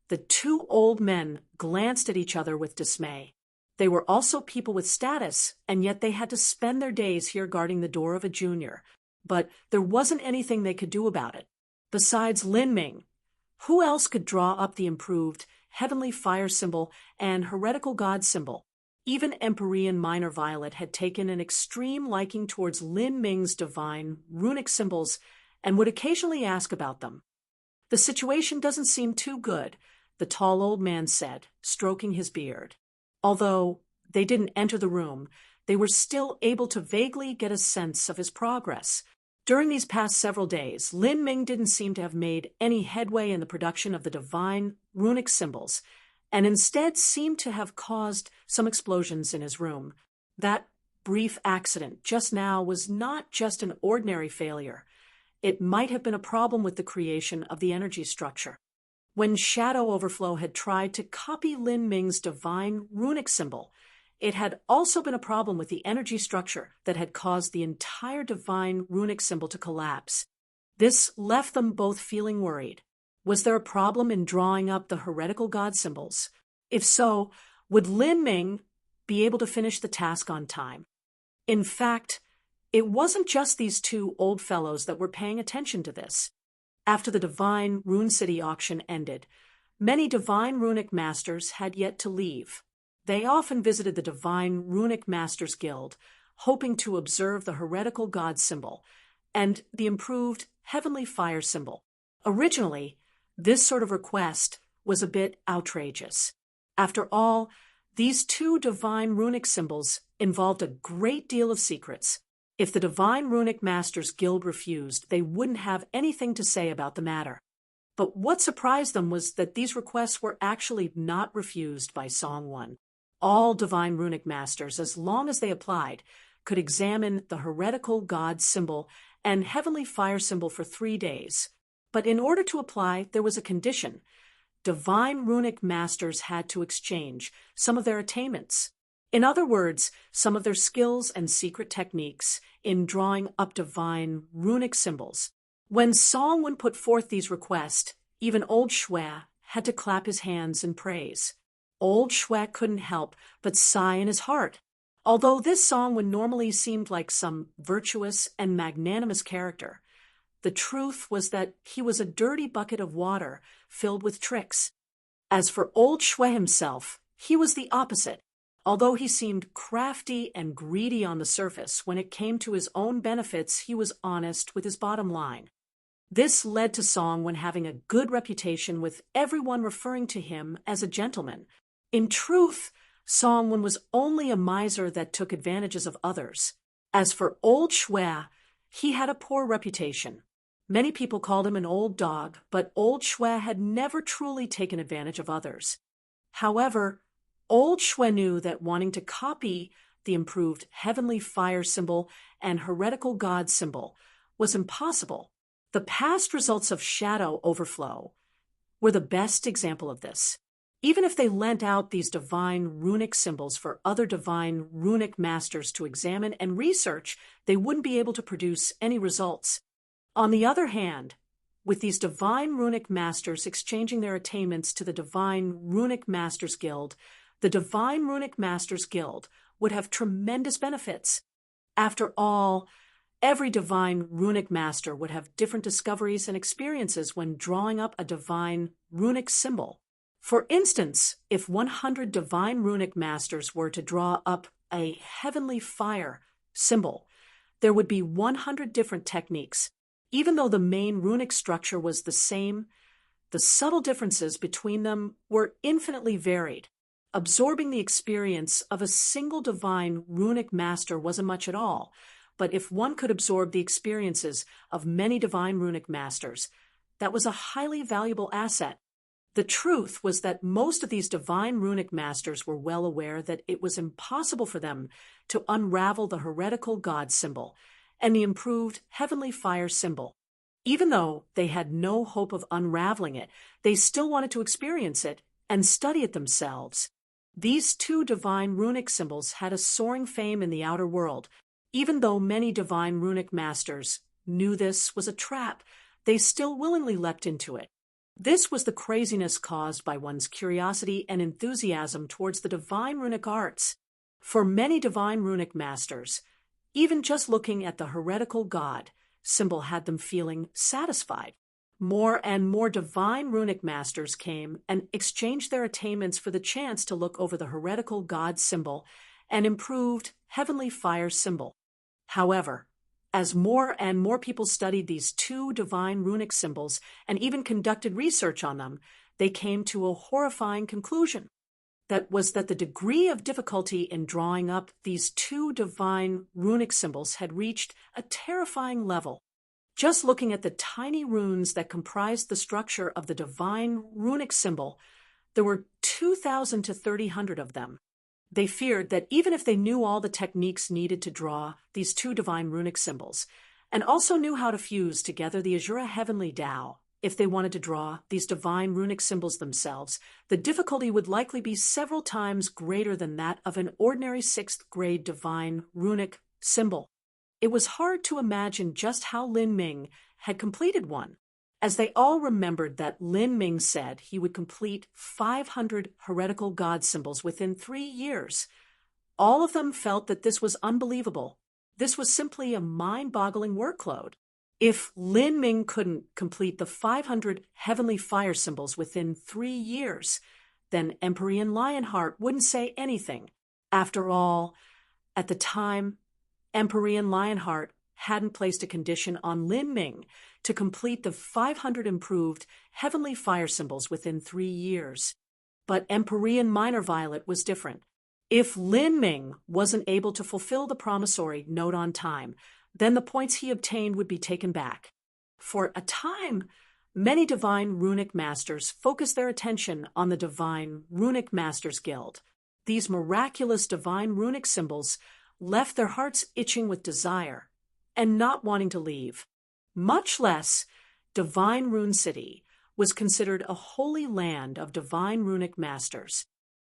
the two old men glanced at each other with dismay. They were also people with status, and yet they had to spend their days here guarding the door of a junior. But there wasn't anything they could do about it. Besides Lin Ming, who else could draw up the improved heavenly fire symbol and heretical god symbol? Even Empyrean Minor Violet had taken an extreme liking towards Lin Ming's divine runic symbols and would occasionally ask about them. "The situation doesn't seem too good," the tall old man said, stroking his beard. Although they didn't enter the room, they were still able to vaguely get a sense of his progress. During these past several days, Lin Ming didn't seem to have made any headway in the production of the divine runic symbols, and instead seemed to have caused some explosions in his room. That brief accident just now was not just an ordinary failure. It might have been a problem with the creation of the energy structure. When Shadow Overflow had tried to copy Lin Ming's divine runic symbol, it had also been a problem with the energy structure that had caused the entire divine runic symbol to collapse. This left them both feeling worried. Was there a problem in drawing up the heretical god symbols? If so, would Lin Ming be able to finish the task on time? In fact, it wasn't just these two old fellows that were paying attention to this. After the Divine Rune City auction ended, many divine runic masters had yet to leave. They often visited the Divine Runic Masters Guild, hoping to observe the heretical god symbol and the improved heavenly fire symbol. Originally, this sort of request was a bit outrageous. After all, these two divine runic symbols involved a great deal of secrets. If the Divine Runic Masters Guild refused, they wouldn't have anything to say about the matter. But what surprised them was that these requests were actually not refused by Song 1. All Divine Runic Masters, as long as they applied, could examine the heretical god symbol and heavenly fire symbol for 3 days. But in order to apply, there was a condition. Divine Runic Masters had to exchange some of their attainments. In other words, some of their skills and secret techniques in drawing up divine runic symbols. When Song put forth these requests, even Old Shui had to clap his hands in praise. Old Shui couldn't help but sigh in his heart. Although this Song normally seemed like some virtuous and magnanimous character, the truth was that he was a dirty bucket of water filled with tricks. As for Old Shui himself, he was the opposite. Although he seemed crafty and greedy on the surface, when it came to his own benefits, he was honest with his bottom line. This led to Song having a good reputation, with everyone referring to him as a gentleman. In truth, Song was only a miser that took advantages of others. As for old Shui, he had a poor reputation. Many people called him an old dog, but old Shui had never truly taken advantage of others. However, old Shui knew that wanting to copy the improved heavenly fire symbol and heretical god symbol was impossible. The past results of shadow overflow were the best example of this. Even if they lent out these divine runic symbols for other divine runic masters to examine and research, they wouldn't be able to produce any results. On the other hand, with these divine runic masters exchanging their attainments to the Divine Runic Masters Guild, the Divine Runic Masters Guild would have tremendous benefits. After all, every divine runic master would have different discoveries and experiences when drawing up a divine runic symbol. For instance, if 100 divine runic masters were to draw up a heavenly fire symbol, there would be 100 different techniques. Even though the main runic structure was the same, the subtle differences between them were infinitely varied. Absorbing the experience of a single divine runic master wasn't much at all, but if one could absorb the experiences of many divine runic masters, that was a highly valuable asset. The truth was that most of these divine runic masters were well aware that it was impossible for them to unravel the heretical god symbol and the improved heavenly fire symbol. Even though they had no hope of unraveling it, they still wanted to experience it and study it themselves. These two divine runic symbols had a soaring fame in the outer world. Even though many divine runic masters knew this was a trap, they still willingly leapt into it. This was the craziness caused by one's curiosity and enthusiasm towards the divine runic arts. For many divine runic masters, even just looking at the heretical god symbol had them feeling satisfied. More and more divine runic masters came and exchanged their attainments for the chance to look over the heretical god symbol and improved heavenly fire symbol. However, as more and more people studied these two divine runic symbols and even conducted research on them, they came to a horrifying conclusion. That was that the degree of difficulty in drawing up these two divine runic symbols had reached a terrifying level. Just looking at the tiny runes that comprised the structure of the divine runic symbol, there were 2,000 to 3,000 of them. They feared that even if they knew all the techniques needed to draw these two divine runic symbols, and also knew how to fuse together the Azura Heavenly Tao, if they wanted to draw these divine runic symbols themselves, the difficulty would likely be several times greater than that of an ordinary 6th grade divine runic symbol. It was hard to imagine just how Lin Ming had completed one, as they all remembered that Lin Ming said he would complete 500 heretical god symbols within 3 years. All of them felt that this was unbelievable. This was simply a mind-boggling workload. If Lin Ming couldn't complete the 500 heavenly fire symbols within 3 years, then Emperor Lionheart wouldn't say anything. After all, at the time, Emperor Lionheart hadn't placed a condition on Lin Ming to complete the 500 improved heavenly fire symbols within 3 years. But Emperor Minor Violet was different. If Lin Ming wasn't able to fulfill the promissory note on time, then the points he obtained would be taken back. For a time, many divine runic masters focused their attention on the Divine Runic Masters Guild. These miraculous divine runic symbols left their hearts itching with desire and not wanting to leave. Much less, Divine Rune City was considered a holy land of divine runic masters.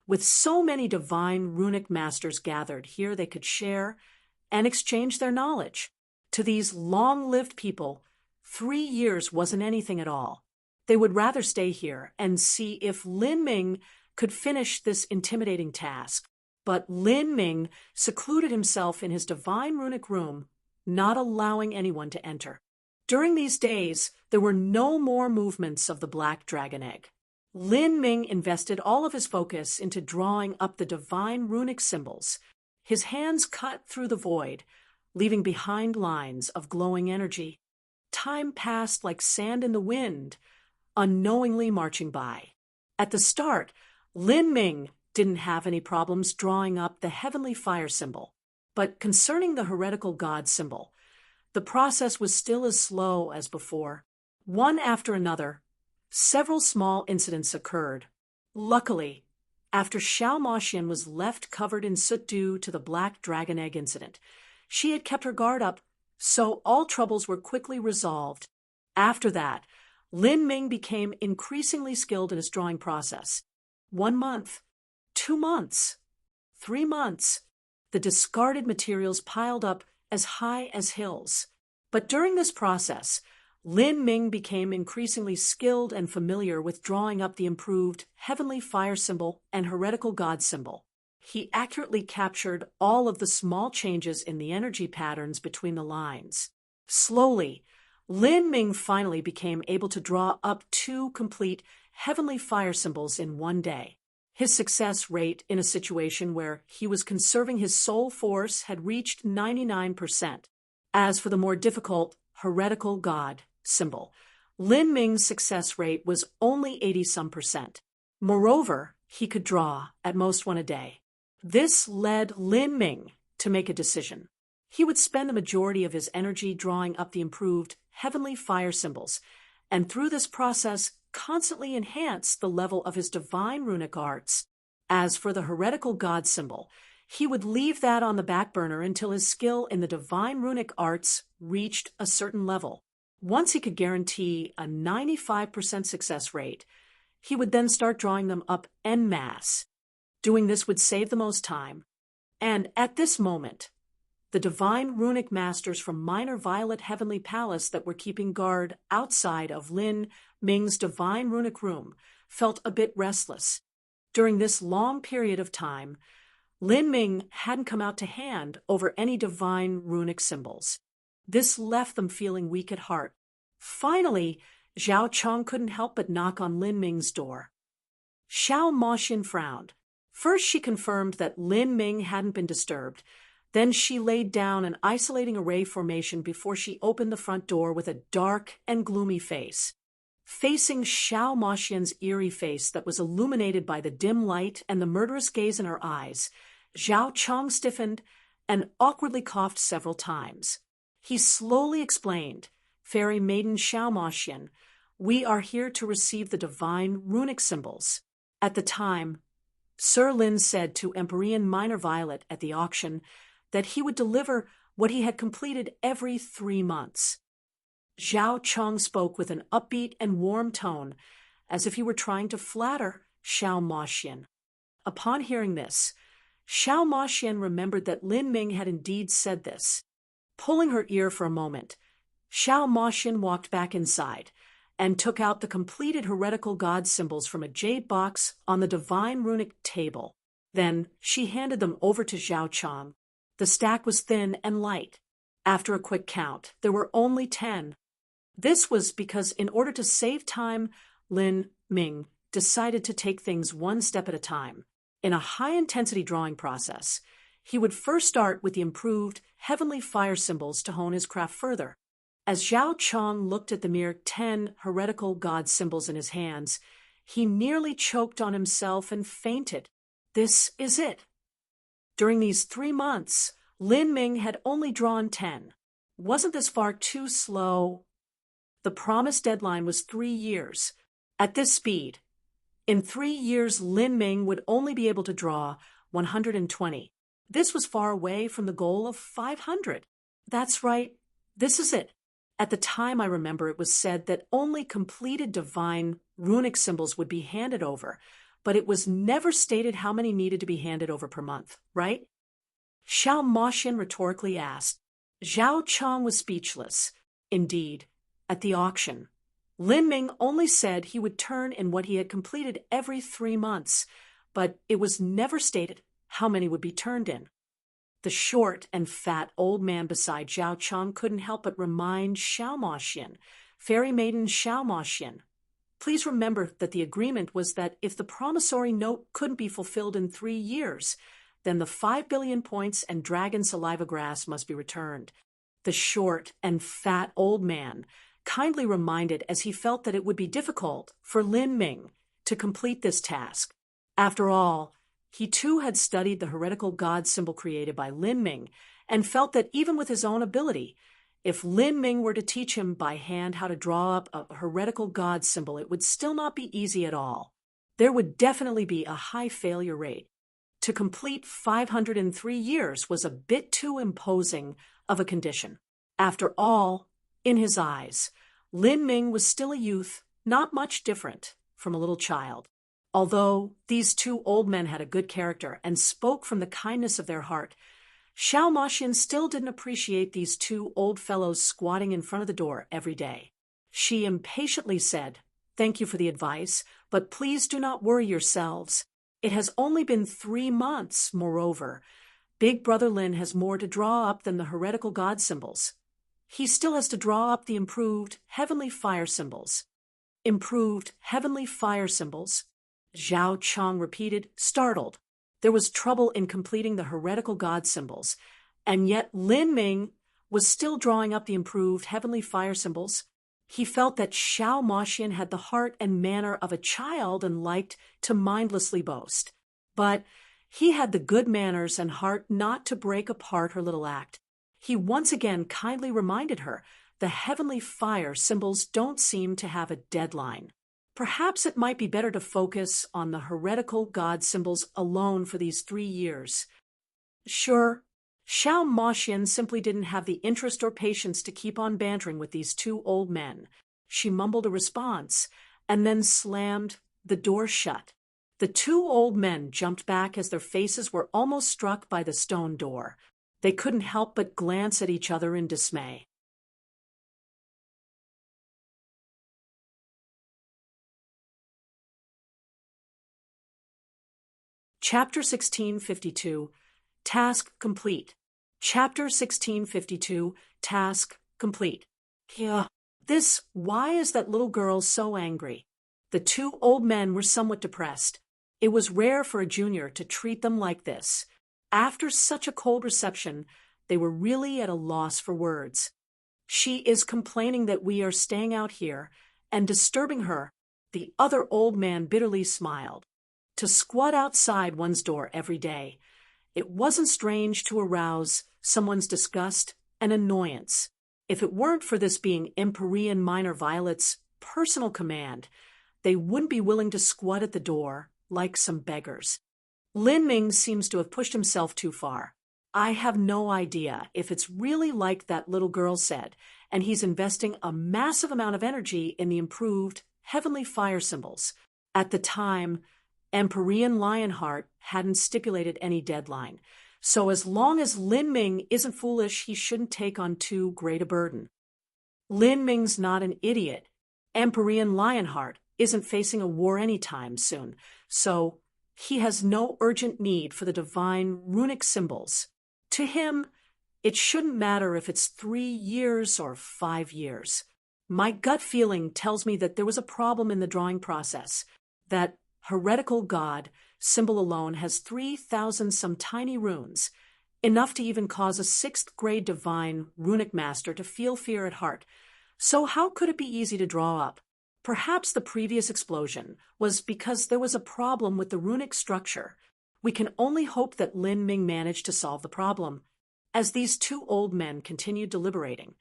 With so many divine runic masters gathered here, they could share and exchange their knowledge. To these long-lived people, 3 years wasn't anything at all. They would rather stay here and see if Lin Ming could finish this intimidating task. But Lin Ming secluded himself in his divine runic room, not allowing anyone to enter. During these days, there were no more movements of the black dragon egg. Lin Ming invested all of his focus into drawing up the divine runic symbols. His hands cut through the void, leaving behind lines of glowing energy. Time passed like sand in the wind, unknowingly marching by. At the start, Lin Ming didn't have any problems drawing up the heavenly fire symbol. But concerning the heretical god symbol, the process was still as slow as before. One after another, several small incidents occurred. Luckily, after Xiao Moxian was left covered in soot due to the black dragon egg incident, she had kept her guard up, so all troubles were quickly resolved. After that, Lin Ming became increasingly skilled in his drawing process. 1 month, 2 months, 3 months. The discarded materials piled up as high as hills. But during this process, Lin Ming became increasingly skilled and familiar with drawing up the improved heavenly fire symbol and heretical god symbol. He accurately captured all of the small changes in the energy patterns between the lines. Slowly, Lin Ming finally became able to draw up 2 complete heavenly fire symbols in 1 day. His success rate in a situation where he was conserving his soul force had reached 99%. As for the more difficult heretical god symbol, Lin Ming's success rate was only 80-some%. Moreover, he could draw at most 1 a day. This led Lin Ming to make a decision. He would spend the majority of his energy drawing up the improved heavenly fire symbols, and through this process constantly enhance the level of his divine runic arts. As for the heretical god symbol, he would leave that on the back burner until his skill in the divine runic arts reached a certain level. Once he could guarantee a 95% success rate, he would then start drawing them up en masse. Doing this would save the most time. And at this moment, the divine runic masters from Minor Violet Heavenly Palace that were keeping guard outside of Lin Ming's divine runic room felt a bit restless. During this long period of time, Lin Ming hadn't come out to hand over any divine runic symbols. This left them feeling weak at heart. Finally, Zhao Chong couldn't help but knock on Lin Ming's door. Xiao Moxian frowned. First, she confirmed that Lin Ming hadn't been disturbed. Then she laid down an isolating array formation before she opened the front door with a dark and gloomy face. Facing Xiao Moxian's eerie face that was illuminated by the dim light and the murderous gaze in her eyes, Zhao Chong stiffened and awkwardly coughed several times. He slowly explained, "Fairy Maiden Xiao Moxian, we are here to receive the divine runic symbols." At the time, Sir Lin said to Empyrean Minor Violet at the auction that he would deliver what he had completed every 3 months. Zhao Chong spoke with an upbeat and warm tone, as if he were trying to flatter Xiao Moxian. Upon hearing this, Xiao Moxian remembered that Lin Ming had indeed said this. Pulling her ear for a moment, Xiao Moxian walked back inside and took out the completed heretical god symbols from a jade box on the divine runic table. Then she handed them over to Zhao Chong. The stack was thin and light. After a quick count, there were only 10. This was because in order to save time, Lin Ming decided to take things 1 step at a time. In a high-intensity drawing process, he would first start with the improved heavenly fire symbols to hone his craft further. As Zhao Chong looked at the mere 10 heretical god symbols in his hands, he nearly choked on himself and fainted. This is it. During these 3 months, Lin Ming had only drawn 10. Wasn't this far too slow? The promised deadline was 3 years. At this speed, in 3 years, Lin Ming would only be able to draw 120. This was far away from the goal of 500. That's right, this is it. At the time, I remember it was said that only completed divine runic symbols would be handed over, but it was never stated how many needed to be handed over per month, right? Xiao Moxian rhetorically asked. Zhao Chong was speechless. Indeed, at the auction, Lin Ming only said he would turn in what he had completed every 3 months, but it was never stated how many would be turned in. The short and fat old man beside Zhao Chong couldn't help but remind Xiao Moxian, Fairy Maiden Xiao Moxian, Please remember that the agreement was that if the promissory note couldn't be fulfilled in 3 years, then the 5 billion points and dragon saliva grass must be returned. The short and fat old man kindly reminded as he felt that it would be difficult for Lin Ming to complete this task. After all, he too had studied the heretical god symbol created by Lin Ming and felt that even with his own ability, if Lin Ming were to teach him by hand how to draw up a heretical god symbol, it would still not be easy at all. There would definitely be a high failure rate. To complete 503 years was a bit too imposing of a condition. After all, in his eyes, Lin Ming was still a youth, not much different from a little child. Although these two old men had a good character and spoke from the kindness of their heart, Xiao Maxian still didn't appreciate these two old fellows squatting in front of the door every day. She impatiently said, "Thank you for the advice, but please do not worry yourselves. It has only been 3 months, moreover. Big Brother Lin has more to draw up than the heretical god symbols. He still has to draw up the improved heavenly fire symbols." Improved heavenly fire symbols? Zhao Chang repeated, startled. There was trouble in completing the heretical god symbols, and yet Lin Ming was still drawing up the improved heavenly fire symbols. He felt that Xiao Maxian had the heart and manner of a child and liked to mindlessly boast. But he had the good manners and heart not to break apart her little act. He once again kindly reminded her the heavenly fire symbols don't seem to have a deadline. Perhaps it might be better to focus on the heretical god symbols alone for these 3 years. Sure, Xiao Maxian simply didn't have the interest or patience to keep on bantering with these two old men. She mumbled a response and then slammed the door shut. The two old men jumped back as their faces were almost struck by the stone door. They couldn't help but glance at each other in dismay. Chapter 1652, Task Complete. Chapter 1652, Task Complete. Yeah, why is that little girl so angry? The two old men were somewhat depressed. It was rare for a junior to treat them like this. After such a cold reception, they were really at a loss for words. She is complaining that we are staying out here and disturbing her. The other old man bitterly smiled. To squat outside one's door every day, it wasn't strange to arouse someone's disgust and annoyance. If it weren't for this being Empyrean Minor Violet's personal command, they wouldn't be willing to squat at the door like some beggars. Lin Ming seems to have pushed himself too far. I have no idea if it's really like that little girl said, and he's investing a massive amount of energy in the improved heavenly fire symbols. At the time, Empyrean Lionheart hadn't stipulated any deadline, so as long as Lin Ming isn't foolish, he shouldn't take on too great a burden. Lin Ming's not an idiot. Empyrean Lionheart isn't facing a war anytime soon, so he has no urgent need for the divine runic symbols. To him, it shouldn't matter if it's 3 years or 5 years. My gut feeling tells me that there was a problem in the drawing process, that heretical god symbol alone has 3,000 some tiny runes, enough to even cause a 6th grade divine runic master to feel fear at heart. So how could it be easy to draw up? Perhaps the previous explosion was because there was a problem with the runic structure. We can only hope that Lin Ming managed to solve the problem. As these two old men continued deliberating,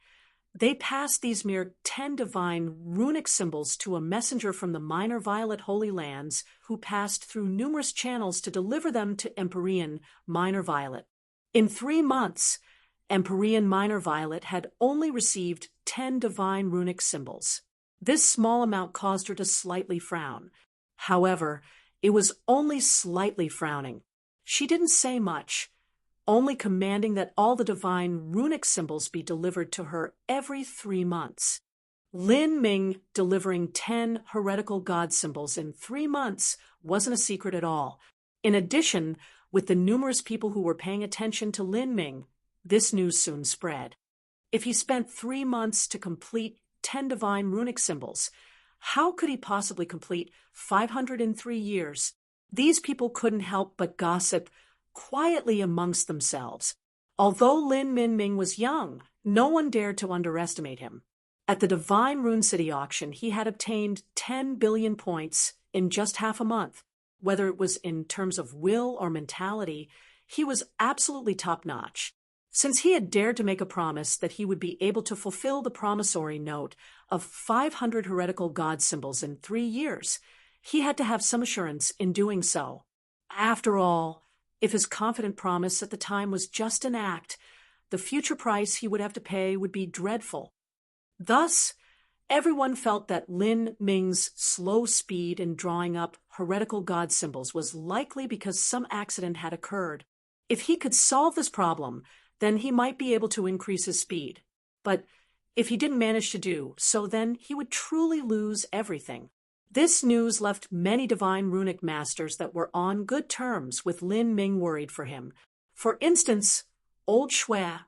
they passed these mere 10 divine runic symbols to a messenger from the Minor Violet Holy Lands who passed through numerous channels to deliver them to Empyrean Minor Violet. In 3 months, Empyrean Minor Violet had only received 10 divine runic symbols. This small amount caused her to slightly frown. However, it was only slightly frowning. She didn't say much, only commanding that all the divine runic symbols be delivered to her every 3 months. Lin Ming delivering 10 heretical god symbols in 3 months wasn't a secret at all. In addition, with the numerous people who were paying attention to Lin Ming, this news soon spread. If he spent 3 months to complete 10 divine runic symbols, How could he possibly complete 503 years? These people couldn't help but gossip quietly amongst themselves. Although Lin Minming was young, no one dared to underestimate him. At the Divine Rune City auction, he had obtained 10 billion points in just half a month. Whether it was in terms of will or mentality, he was absolutely top-notch. Since he had dared to make a promise that he would be able to fulfill the promissory note of 500 heretical god symbols in 3 years, he had to have some assurance in doing so. After all, if his confident promise at the time was just an act, the future price he would have to pay would be dreadful. Thus, everyone felt that Lin Ming's slow speed in drawing up heretical god symbols was likely because some accident had occurred. If he could solve this problem, then he might be able to increase his speed. But if he didn't manage to do so, then he would truly lose everything. This news left many divine runic masters that were on good terms with Lin Ming worried for him. For instance, Old Shui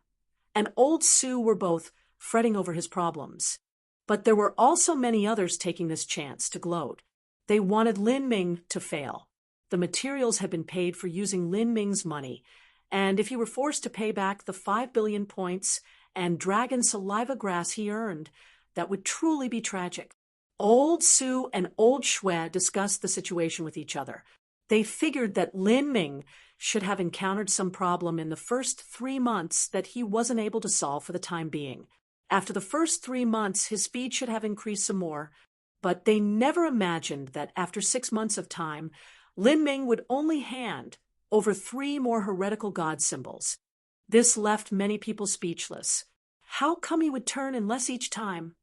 and Old Su were both fretting over his problems. But there were also many others taking this chance to gloat. They wanted Lin Ming to fail. The materials had been paid for using Lin Ming's money, and if he were forced to pay back the 5 billion points and dragon saliva grass he earned, that would truly be tragic. Old Su and Old Shui discussed the situation with each other. They figured that Lin Ming should have encountered some problem in the first 3 months that he wasn't able to solve for the time being. After the first 3 months, his speed should have increased some more, but they never imagined that after 6 months of time, Lin Ming would only hand over 3 more heretical god symbols. This left many people speechless. How come he would turn in less each time?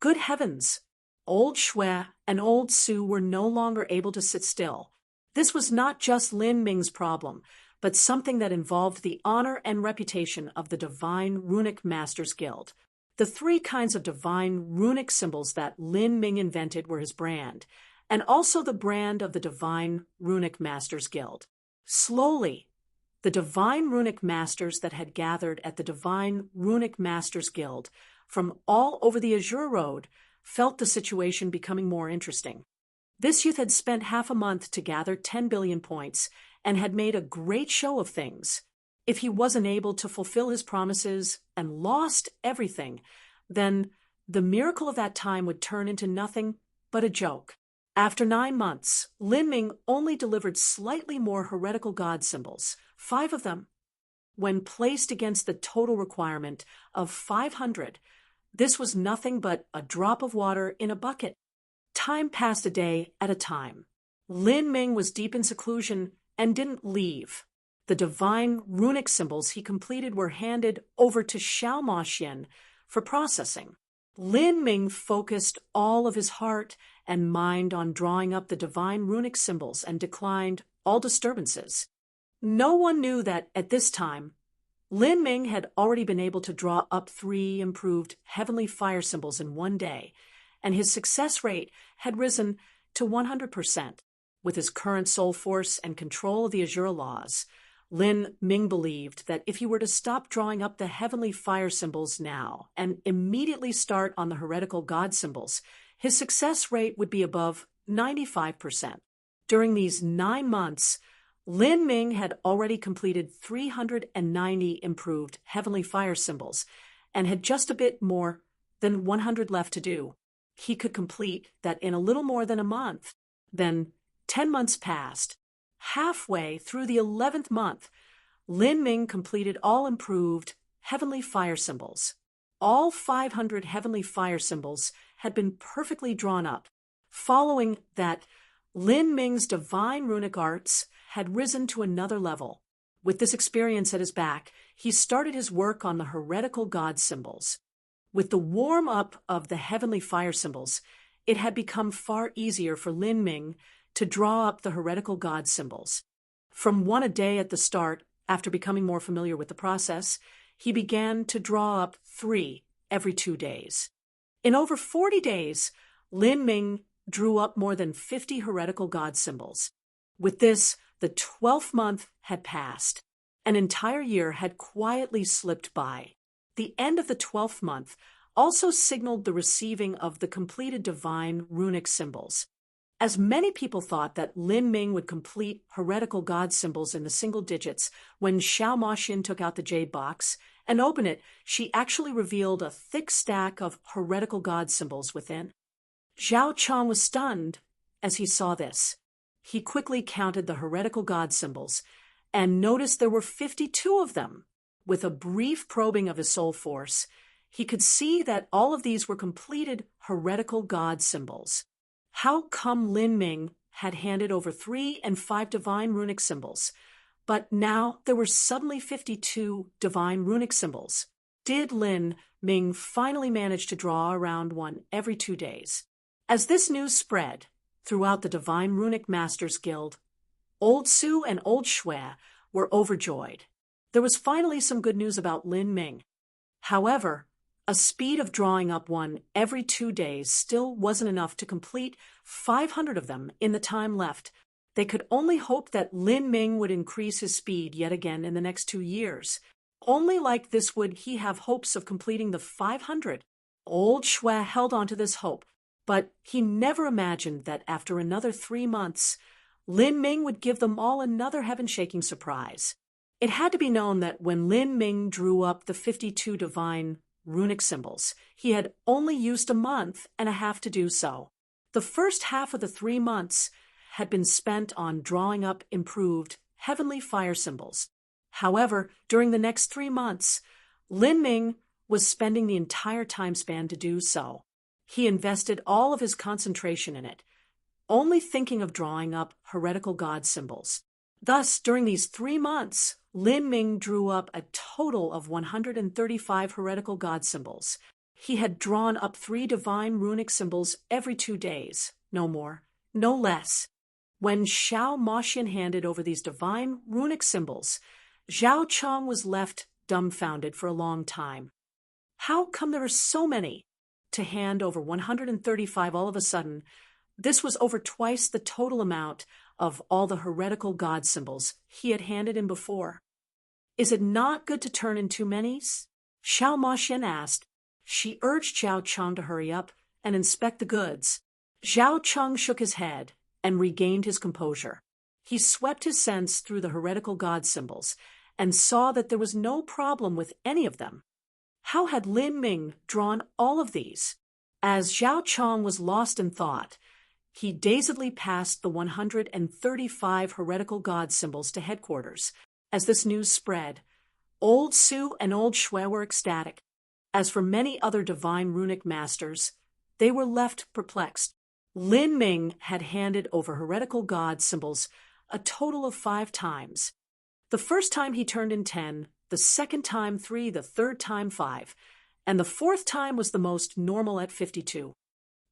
Good heavens! Old Shui and Old Su were no longer able to sit still. This was not just Lin Ming's problem, but something that involved the honor and reputation of the Divine Runic Masters Guild. The 3 kinds of divine runic symbols that Lin Ming invented were his brand, and also the brand of the Divine Runic Masters Guild. Slowly, the Divine Runic Masters that had gathered at the Divine Runic Masters Guild from all over the Azure Road felt the situation becoming more interesting. This youth had spent half a month to gather 10 billion points and had made a great show of things. If he wasn't able to fulfill his promises and lost everything, then the miracle of that time would turn into nothing but a joke. After 9 months, Lin Ming only delivered slightly more heretical god symbols, 5 of them. When placed against the total requirement of 500, this was nothing but a drop of water in a bucket. Time passed a day at a time. Lin Ming was deep in seclusion and didn't leave. The divine runic symbols he completed were handed over to Xiao Ma Xian for processing. Lin Ming focused all of his heart and mind on drawing up the divine runic symbols and declined all disturbances. No one knew that at this time, Lin Ming had already been able to draw up 3 improved heavenly fire symbols in 1 day, and his success rate had risen to 100%. With his current soul force and control of the Azure laws, Lin Ming believed that if he were to stop drawing up the heavenly fire symbols now and immediately start on the heretical god symbols, his success rate would be above 95%. During these 9 months, Lin Ming had already completed 390 improved heavenly fire symbols and had just a bit more than 100 left to do. He could complete that in a little more than a month. Then 10 months passed. Halfway through the 11th month, Lin Ming completed all improved heavenly fire symbols. All 500 heavenly fire symbols had been perfectly drawn up. Following that, Lin Ming's divine runic arts had risen to another level. With this experience at his back, he started his work on the heretical god symbols. With the warm-up of the heavenly fire symbols, it had become far easier for Lin Ming to draw up the heretical god symbols. From 1 a day at the start, after becoming more familiar with the process, he began to draw up 3 every 2 days. In over 40 days, Lin Ming drew up more than 50 heretical god symbols. With this, the 12th month had passed. An entire year had quietly slipped by. The end of the 12th month, also signaled the receiving of the completed divine runic symbols. As many people thought that Lin Ming would complete heretical god symbols in the single digits, when Xiao Moxian took out the jade box and opened it, she actually revealed a thick stack of heretical god symbols within. Zhao Chong was stunned as he saw this. He quickly counted the heretical god symbols and noticed there were 52 of them. With a brief probing of his soul force, he could see that all of these were completed heretical god symbols. How come Lin Ming had handed over 3 and 5 divine runic symbols, but now there were suddenly 52 divine runic symbols? Did Lin Ming finally manage to draw around one every 2 days? As this news spread throughout the Divine Runic Masters Guild, Old Su and Old Shui were overjoyed. There was finally some good news about Lin Ming. However, a speed of drawing up one every 2 days still wasn't enough to complete 500 of them in the time left. They could only hope that Lin Ming would increase his speed yet again in the next 2 years. Only like this would he have hopes of completing the 500. Old Shui held on to this hope, but he never imagined that after another 3 months, Lin Ming would give them all another heaven-shaking surprise. It had to be known that when Lin Ming drew up the 52 divine runic symbols, he had only used a month and a half to do so. The first half of the 3 months had been spent on drawing up improved heavenly fire symbols. However, during the next 3 months, Lin Ming was spending the entire time span to do so. He invested all of his concentration in it, only thinking of drawing up heretical god symbols. Thus, during these 3 months, Lin Ming drew up a total of 135 heretical god symbols. He had drawn up 3 divine runic symbols every 2 days, no more, no less. When Xiao Moxian handed over these divine runic symbols, Zhao Chong was left dumbfounded for a long time. How come there are so many? To hand over 135 all of a sudden, this was over twice the total amount of all the heretical god symbols he had handed in before. Is it not good to turn in too many? Xiao Moxian asked. She urged Zhao Chong to hurry up and inspect the goods. Zhao Chong shook his head and regained his composure. He swept his sense through the heretical god symbols and saw that there was no problem with any of them. How had Lin Ming drawn all of these? As Zhao Chong was lost in thought, he dazedly passed the 135 heretical god symbols to headquarters. As this news spread, Old Su and Old Shui were ecstatic. As for many other divine runic masters, they were left perplexed. Lin Ming had handed over heretical god symbols a total of 5 times. The first time he turned in 10, the second time 3, the third time 5, and the fourth time was the most normal at 52.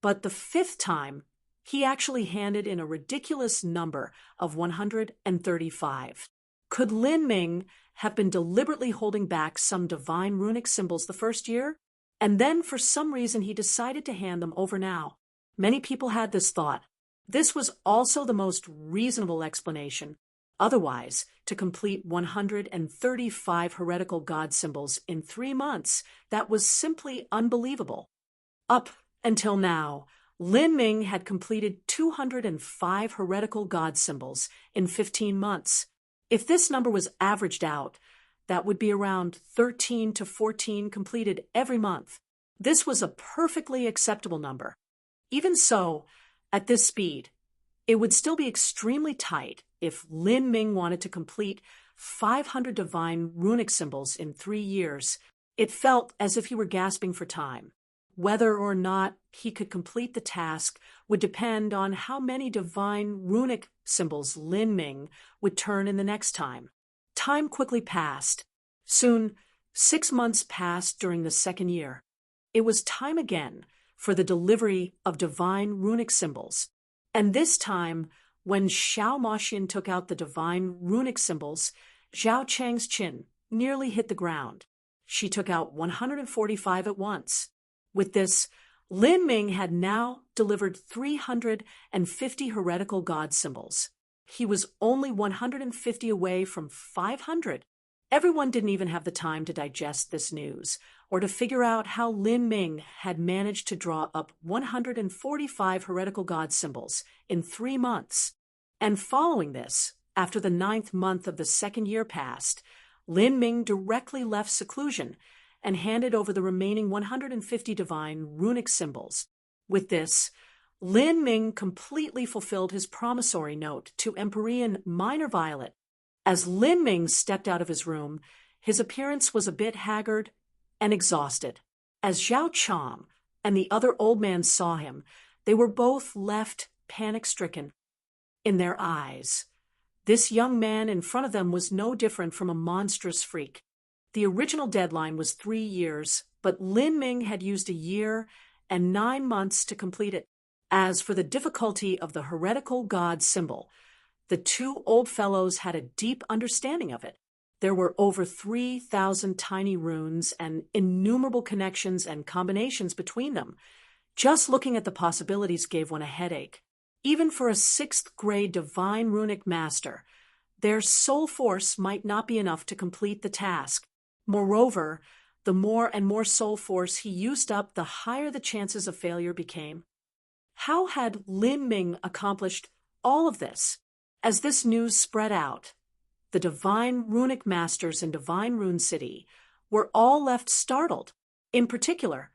But the 5th time, he actually handed in a ridiculous number of 135. Could Lin Ming have been deliberately holding back some divine runic symbols the first year? And then for some reason he decided to hand them over now. Many people had this thought. This was also the most reasonable explanation. Otherwise, to complete 135 heretical god symbols in 3 months, that was simply unbelievable. Up until now, Lin Ming had completed 205 heretical god symbols in 15 months. If this number was averaged out, that would be around 13 to 14 completed every month. This was a perfectly acceptable number. Even so, at this speed, it would still be extremely tight if Lin Ming wanted to complete 500 divine runic symbols in 3 years. It felt as if he were gasping for time. Whether or not he could complete the task would depend on how many divine runic symbols Lin Ming would turn in the next time. Time quickly passed. Soon, 6 months passed during the 2nd year. It was time again for the delivery of divine runic symbols. And this time, when Xiao Moxian took out the divine runic symbols, Zhao Chang's chin nearly hit the ground. She took out 145 at once. With this, Lin Ming had now delivered 350 heretical god symbols. He was only 150 away from 500. Everyone didn't even have the time to digest this news, or to figure out how Lin Ming had managed to draw up 145 heretical god symbols in 3 months. And following this, after the 9th month of the 2nd year passed, Lin Ming directly left seclusion and handed over the remaining 150 divine runic symbols. With this, Lin Ming completely fulfilled his promissory note to Emperor Minor Violet. As Lin Ming stepped out of his room, his appearance was a bit haggard and exhausted. As Zhao Chom and the other old man saw him, they were both left panic-stricken. In their eyes, this young man in front of them was no different from a monstrous freak. The original deadline was 3 years, but Lin Ming had used a year and 9 months to complete it. As for the difficulty of the heretical god symbol, the two old fellows had a deep understanding of it. There were over 3,000 tiny runes and innumerable connections and combinations between them. Just looking at the possibilities gave one a headache. Even for a 6th grade divine runic master, their soul force might not be enough to complete the task. Moreover, the more and more soul force he used up, the higher the chances of failure became. How had Lin Ming accomplished all of this? As this news spread out, the divine runic masters in Divine Rune City were all left startled. In particular,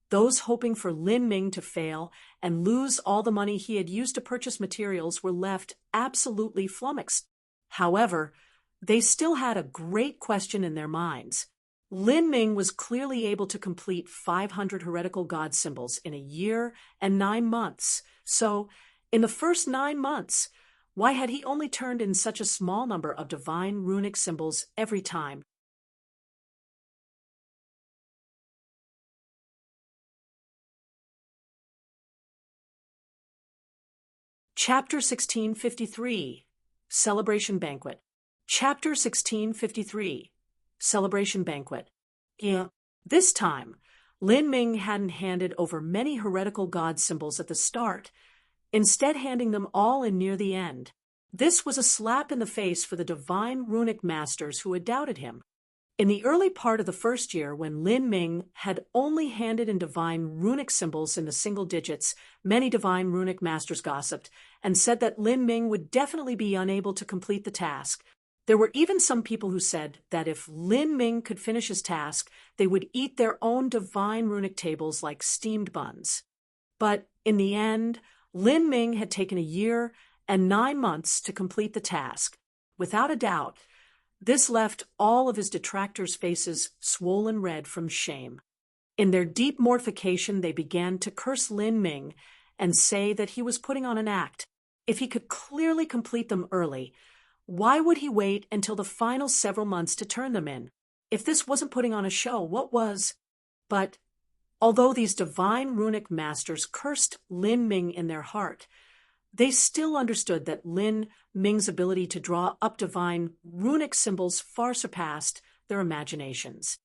those hoping for Lin Ming to fail and lose all the money he had used to purchase materials were left absolutely flummoxed. However, they still had a great question in their minds. Lin Ming was clearly able to complete 500 heretical god symbols in a year and 9 months. So, in the first 9 months, why had he only turned in such a small number of divine runic symbols every time? Chapter 1653, Celebration Banquet. Chapter 1653, Celebration Banquet. This time, Lin Ming hadn't handed over many heretical god symbols at the start, instead handing them all in near the end. This was a slap in the face for the divine runic masters who had doubted him. In the early part of the first year, when Lin Ming had only handed in divine runic symbols in the single digits, many divine runic masters gossiped and said that Lin Ming would definitely be unable to complete the task. There were even some people who said that if Lin Ming could finish his task, they would eat their own divine runic tables like steamed buns. But in the end, Lin Ming had taken a year and 9 months to complete the task. Without a doubt, this left all of his detractors' faces swollen red from shame. In their deep mortification, they began to curse Lin Ming and say that he was putting on an act. If he could clearly complete them early, why would he wait until the final several months to turn them in? If this wasn't putting on a show, what was? But although these divine runic masters cursed Lin Ming in their heart, they still understood that Lin Ming's ability to draw up divine runic symbols far surpassed their imaginations.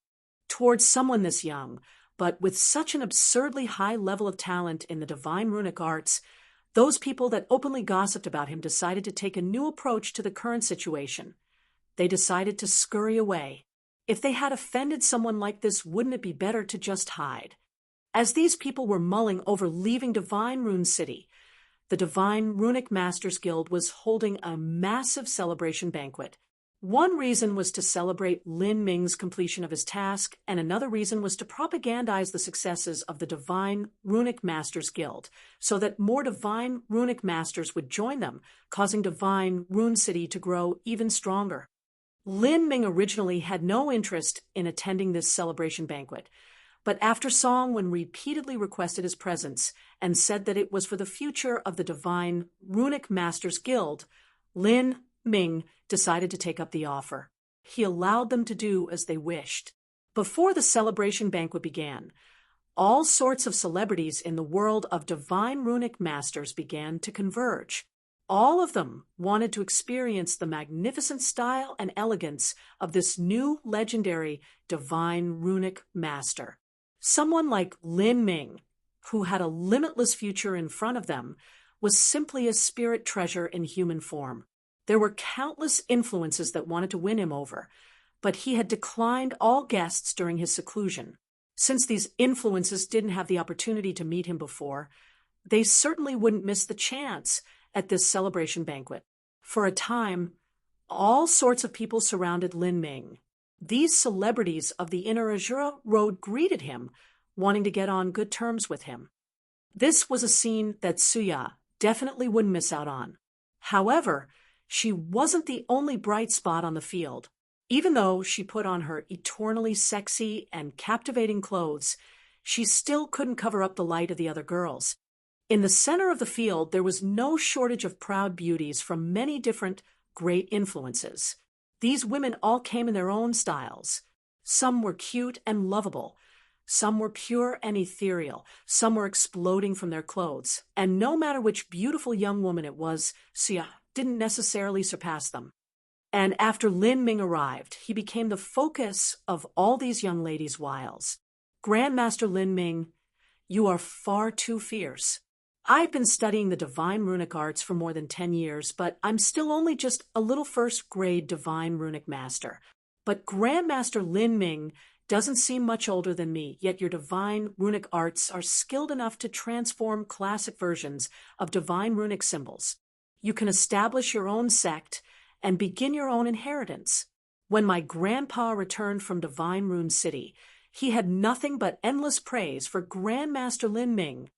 Towards someone this young, but with such an absurdly high level of talent in the divine runic arts, those people that openly gossiped about him decided to take a new approach to the current situation. They decided to scurry away. If they had offended someone like this, wouldn't it be better to just hide? As these people were mulling over leaving Divine Rune City, the Divine Runic Masters Guild was holding a massive celebration banquet. One reason was to celebrate Lin Ming's completion of his task, and another reason was to propagandize the successes of the Divine Runic Masters Guild, so that more Divine Runic Masters would join them, causing Divine Rune City to grow even stronger. Lin Ming originally had no interest in attending this celebration banquet, but after Song Wen repeatedly requested his presence and said that it was for the future of the Divine Runic Masters Guild, Lin Ming decided to take up the offer. He allowed them to do as they wished. Before the celebration banquet began, all sorts of celebrities in the world of Divine Runic Masters began to converge. All of them wanted to experience the magnificent style and elegance of this new legendary Divine Runic Master. Someone like Lin Ming, who had a limitless future in front of them, was simply a spirit treasure in human form. There were countless influences that wanted to win him over, but he had declined all guests during his seclusion. Since these influences didn't have the opportunity to meet him before, they certainly wouldn't miss the chance at this celebration banquet. For a time, all sorts of people surrounded Lin Ming. These celebrities of the inner Azura Road greeted him, wanting to get on good terms with him. This was a scene that Suya definitely wouldn't miss out on. However, she wasn't the only bright spot on the field. Even though she put on her eternally sexy and captivating clothes, she still couldn't cover up the light of the other girls. In the center of the field, there was no shortage of proud beauties from many different great influences. These women all came in their own styles. Some were cute and lovable. Some were pure and ethereal. Some were exploding from their clothes. And no matter which beautiful young woman it was, Suya didn't necessarily surpass them. And after Lin Ming arrived, he became the focus of all these young ladies' wiles. Grandmaster Lin Ming, you are far too fierce. I've been studying the divine runic arts for more than 10 years, but I'm still only just a little first-grade divine runic master. But Grandmaster Lin Ming doesn't seem much older than me, yet your divine runic arts are skilled enough to transform classic versions of divine runic symbols. You can establish your own sect and begin your own inheritance. When my grandpa returned from Divine Rune City, he had nothing but endless praise for Grandmaster Lin Ming.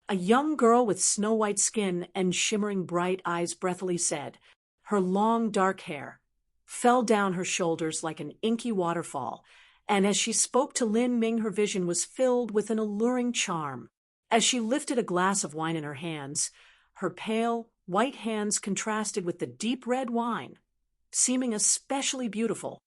A young girl with snow-white skin and shimmering bright eyes breathily said. Her long dark hair fell down her shoulders like an inky waterfall, and as she spoke to Lin Ming, her vision was filled with an alluring charm. As she lifted a glass of wine in her hands, her pale, white hands contrasted with the deep red wine, seeming especially beautiful.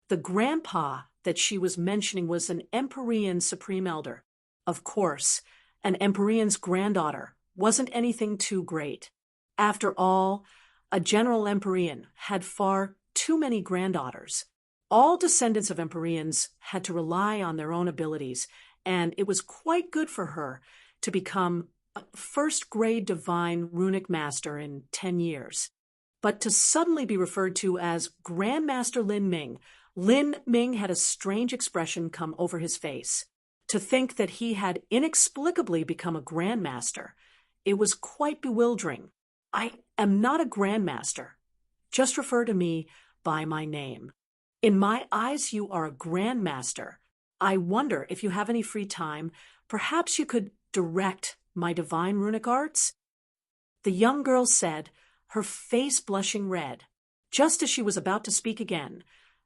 The grandpa that she was mentioning was an Empyrean Supreme Elder. Of course, an Empyrean's granddaughter wasn't anything too great. After all, a General Empyrean had far too many granddaughters. All descendants of Empyreans had to rely on their own abilities, and it was quite good for her to become a first-grade divine runic master in 10 years. But to suddenly be referred to as Grandmaster Lin Ming had a strange expression come over his face. To think that he had inexplicably become a grandmaster, it was quite bewildering. I am not a grandmaster. Just refer to me by my name. In my eyes, you are a grandmaster. I wonder if you have any free time, perhaps you could direct my divine runic arts? The young girl said, her face blushing red. Just as she was about to speak again,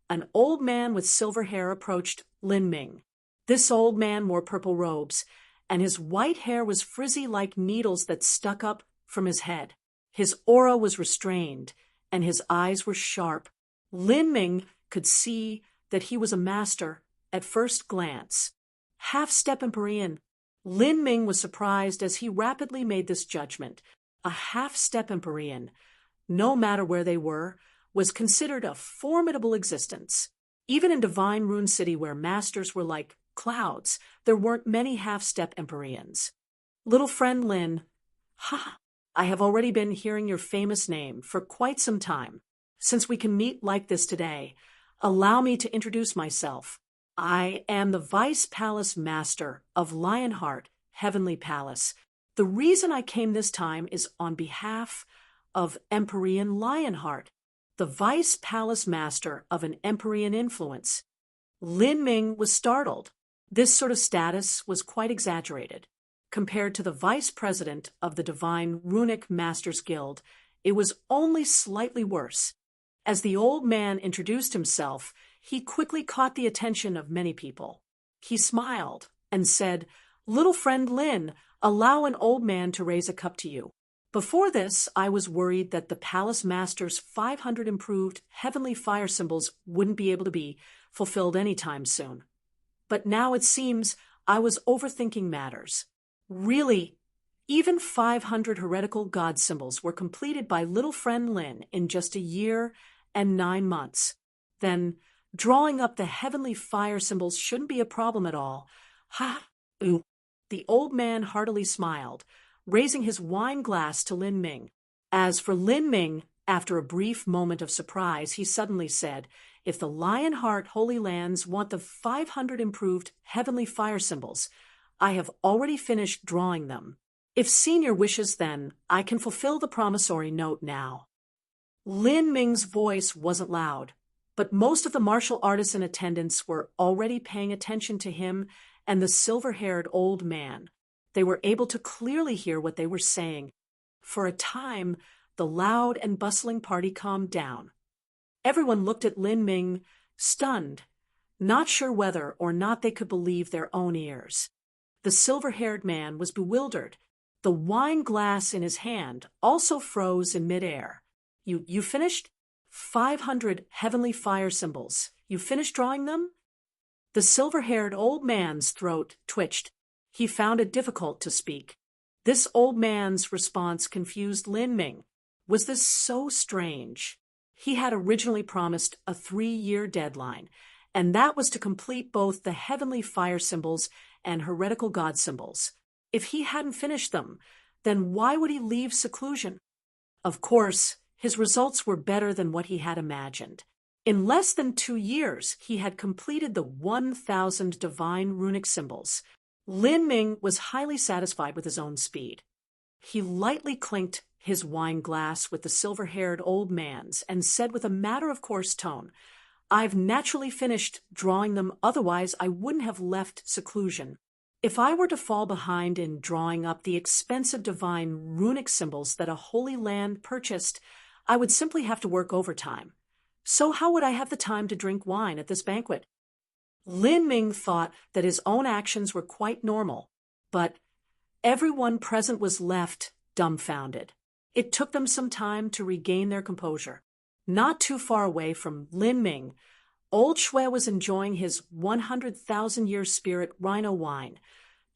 an old man with silver hair approached Lin Ming. This old man wore purple robes, and his white hair was frizzy like needles that stuck up from his head. His aura was restrained, and his eyes were sharp. Lin Ming could see that he was a master at first glance. Half-step Empyrean. Lin Ming was surprised as he rapidly made this judgment. A half-step Empyrean, no matter where they were, was considered a formidable existence. Even in Divine Rune City, where masters were like clouds, there weren't many half-step Empyreans. Little friend Lin, I have already been hearing your famous name for quite some time. Since we can meet like this today, allow me to introduce myself. I am the Vice Palace Master of Lionheart, Heavenly Palace. The reason I came this time is on behalf of Empyrean Lionheart, the Vice Palace Master of an Empyrean influence. Lin Ming was startled. This sort of status was quite exaggerated. Compared to the Vice President of the Divine Runic Masters Guild, it was only slightly worse. As the old man introduced himself, he quickly caught the attention of many people. He smiled and said, "Little friend Lin, allow an old man to raise a cup to you. Before this, I was worried that the Palace Master's 500 improved heavenly fire symbols wouldn't be able to be fulfilled anytime soon. But now it seems I was overthinking matters. Really, even 500 heretical god symbols were completed by little friend Lin in just a year and 9 months. Then, drawing up the heavenly fire symbols shouldn't be a problem at all. The old man heartily smiled, raising his wine glass to Lin Ming. As for Lin Ming, After a brief moment of surprise, he suddenly said, "If the Lionheart Holy Lands want the 500 improved heavenly fire symbols, I have already finished drawing them. If Senior wishes, then I can fulfill the promissory note now." Lin Ming's voice wasn't loud, but most of the martial artists in attendance were already paying attention to him and the silver-haired old man. They were able to clearly hear what they were saying. For a time, the loud and bustling party calmed down. Everyone looked at Lin Ming, stunned, not sure whether or not they could believe their own ears. The silver-haired man was bewildered. The wine glass in his hand also froze in midair. You finished? 500 heavenly fire symbols. You finished drawing them?" The silver-haired old man's throat twitched. He found it difficult to speak. This old man's response confused Lin Ming. Was this so strange? He had originally promised a 3-year deadline, and that was to complete both the heavenly fire symbols and heretical god symbols. If he hadn't finished them, then why would he leave seclusion? Of course, his results were better than what he had imagined. In less than 2 years, he had completed the 1,000 divine runic symbols. Lin Ming was highly satisfied with his own speed. He lightly clinked his wine glass with the silver-haired old man's and said with a matter-of-course tone, "I've naturally finished drawing them, otherwise I wouldn't have left seclusion. If I were to fall behind in drawing up the expensive divine runic symbols that a holy land purchased, I would simply have to work overtime. So how would I have the time to drink wine at this banquet?" Lin Ming thought that his own actions were quite normal, but everyone present was left dumbfounded. It took them some time to regain their composure. Not too far away from Lin Ming, old Shui was enjoying his 100,000-year spirit rhino wine,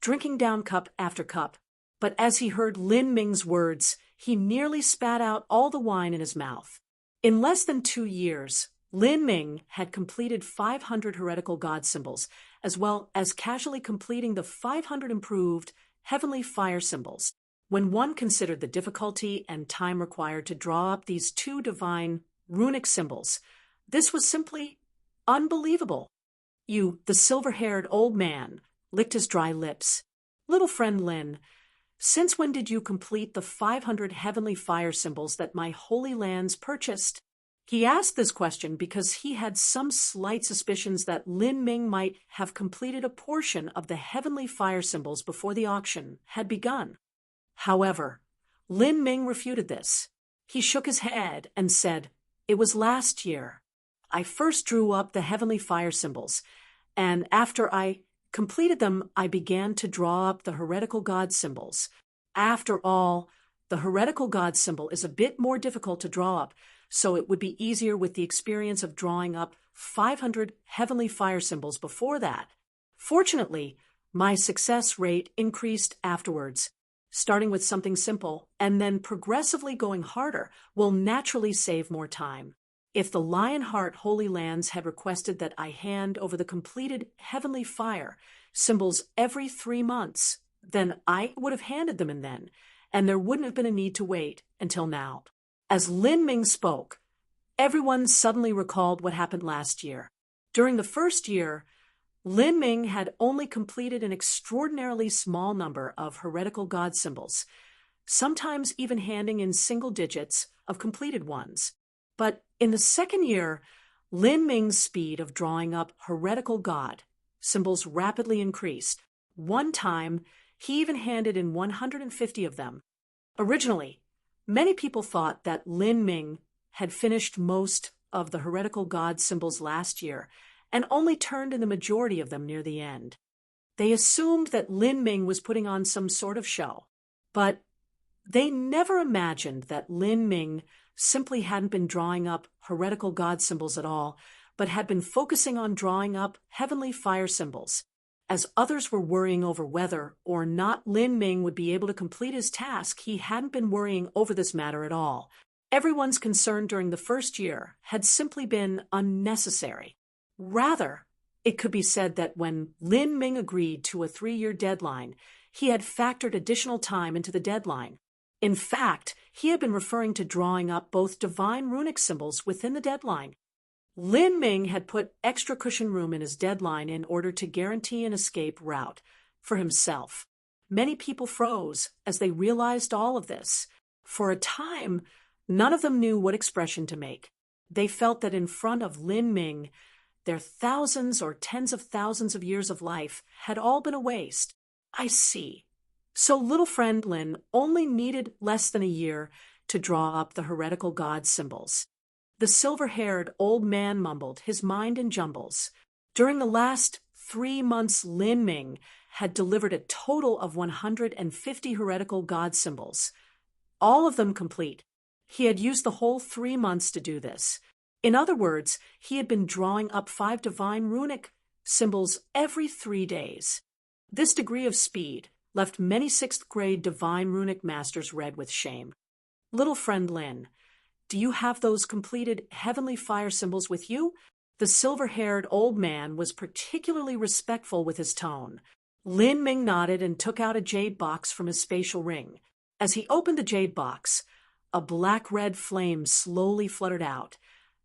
drinking down cup after cup. But as he heard Lin Ming's words, he nearly spat out all the wine in his mouth. In less than 2 years, Lin Ming had completed 500 heretical god symbols, as well as casually completing the 500 improved heavenly fire symbols. When one considered the difficulty and time required to draw up these 2 divine runic symbols, this was simply unbelievable. The silver-haired old man, licked his dry lips. "Little friend Lin, since when did you complete the 500 heavenly fire symbols that my holy lands purchased?" He asked this question because he had some slight suspicions that Lin Ming might have completed a portion of the heavenly fire symbols before the auction had begun. However, Lin Ming refuted this. He shook his head and said, "It was last year. I first drew up the heavenly fire symbols, and after I completed them, I began to draw up the heretical god symbols. After all, the heretical god symbol is a bit more difficult to draw up, so it would be easier with the experience of drawing up 500 heavenly fire symbols before that. Fortunately, my success rate increased afterwards. Starting with something simple and then progressively going harder will naturally save more time. If the Lionheart Holy Lands had requested that I hand over the completed heavenly fire symbols every 3 months, then I would have handed them in then, and there wouldn't have been a need to wait until now." As Lin Ming spoke, everyone suddenly recalled what happened last year. During the first year, Lin Ming had only completed an extraordinarily small number of heretical god symbols, sometimes even handing in single digits of completed ones. But in the second year, Lin Ming's speed of drawing up heretical god symbols rapidly increased. One time, he even handed in 150 of them. Originally, many people thought that Lin Ming had finished most of the heretical god symbols last year and only turned in the majority of them near the end. They assumed that Lin Ming was putting on some sort of show, but they never imagined that Lin Ming simply hadn't been drawing up heretical god symbols at all, but had been focusing on drawing up heavenly fire symbols. As others were worrying over whether or not Lin Ming would be able to complete his task, he hadn't been worrying over this matter at all. Everyone's concern during the first year had simply been unnecessary. Rather, it could be said that when Lin Ming agreed to a 3-year deadline, he had factored additional time into the deadline. In fact, he had been referring to drawing up both divine runic symbols within the deadline. Lin Ming had put extra cushion room in his deadline in order to guarantee an escape route for himself. Many people froze as they realized all of this. For a time, none of them knew what expression to make. They felt that in front of Lin Ming, their thousands or tens of thousands of years of life had all been a waste. I see. So little friend Lin only needed less than a year to draw up the heretical god symbols. The silver-haired old man mumbled, his mind in jumbles. During the last 3 months, Lin Ming had delivered a total of 150 heretical god symbols, all of them complete. He had used the whole 3 months to do this. In other words, he had been drawing up 5 divine runic symbols every 3 days. This degree of speed left many 6th-grade divine runic masters red with shame. Little friend Lin, do you have those completed heavenly fire symbols with you? The silver-haired old man was particularly respectful with his tone. Lin Ming nodded and took out a jade box from his spatial ring. As he opened the jade box, a black-red flame slowly fluttered out,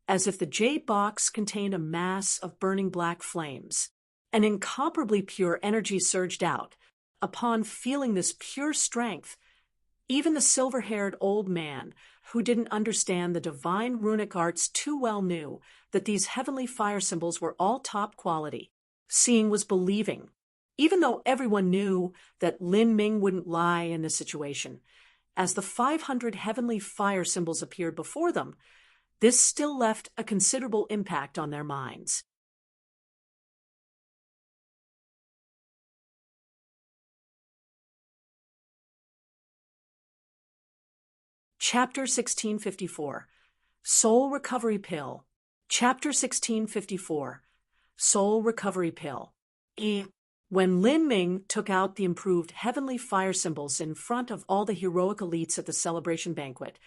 as if the jade box contained a mass of burning black flames. An incomparably pure energy surged out. Upon feeling this pure strength, even the silver-haired old man, who didn't understand the divine runic arts too well, knew that these heavenly fire symbols were all top quality. Seeing was believing. Even though everyone knew that Lin Ming wouldn't lie in this situation, as the 500 heavenly fire symbols appeared before them, this still left a considerable impact on their minds. Chapter 1654, Soul Recovery Pill. Chapter 1654, Soul Recovery Pill. When Lin Ming took out the improved heavenly fire symbols in front of all the heroic elites at the celebration banquet,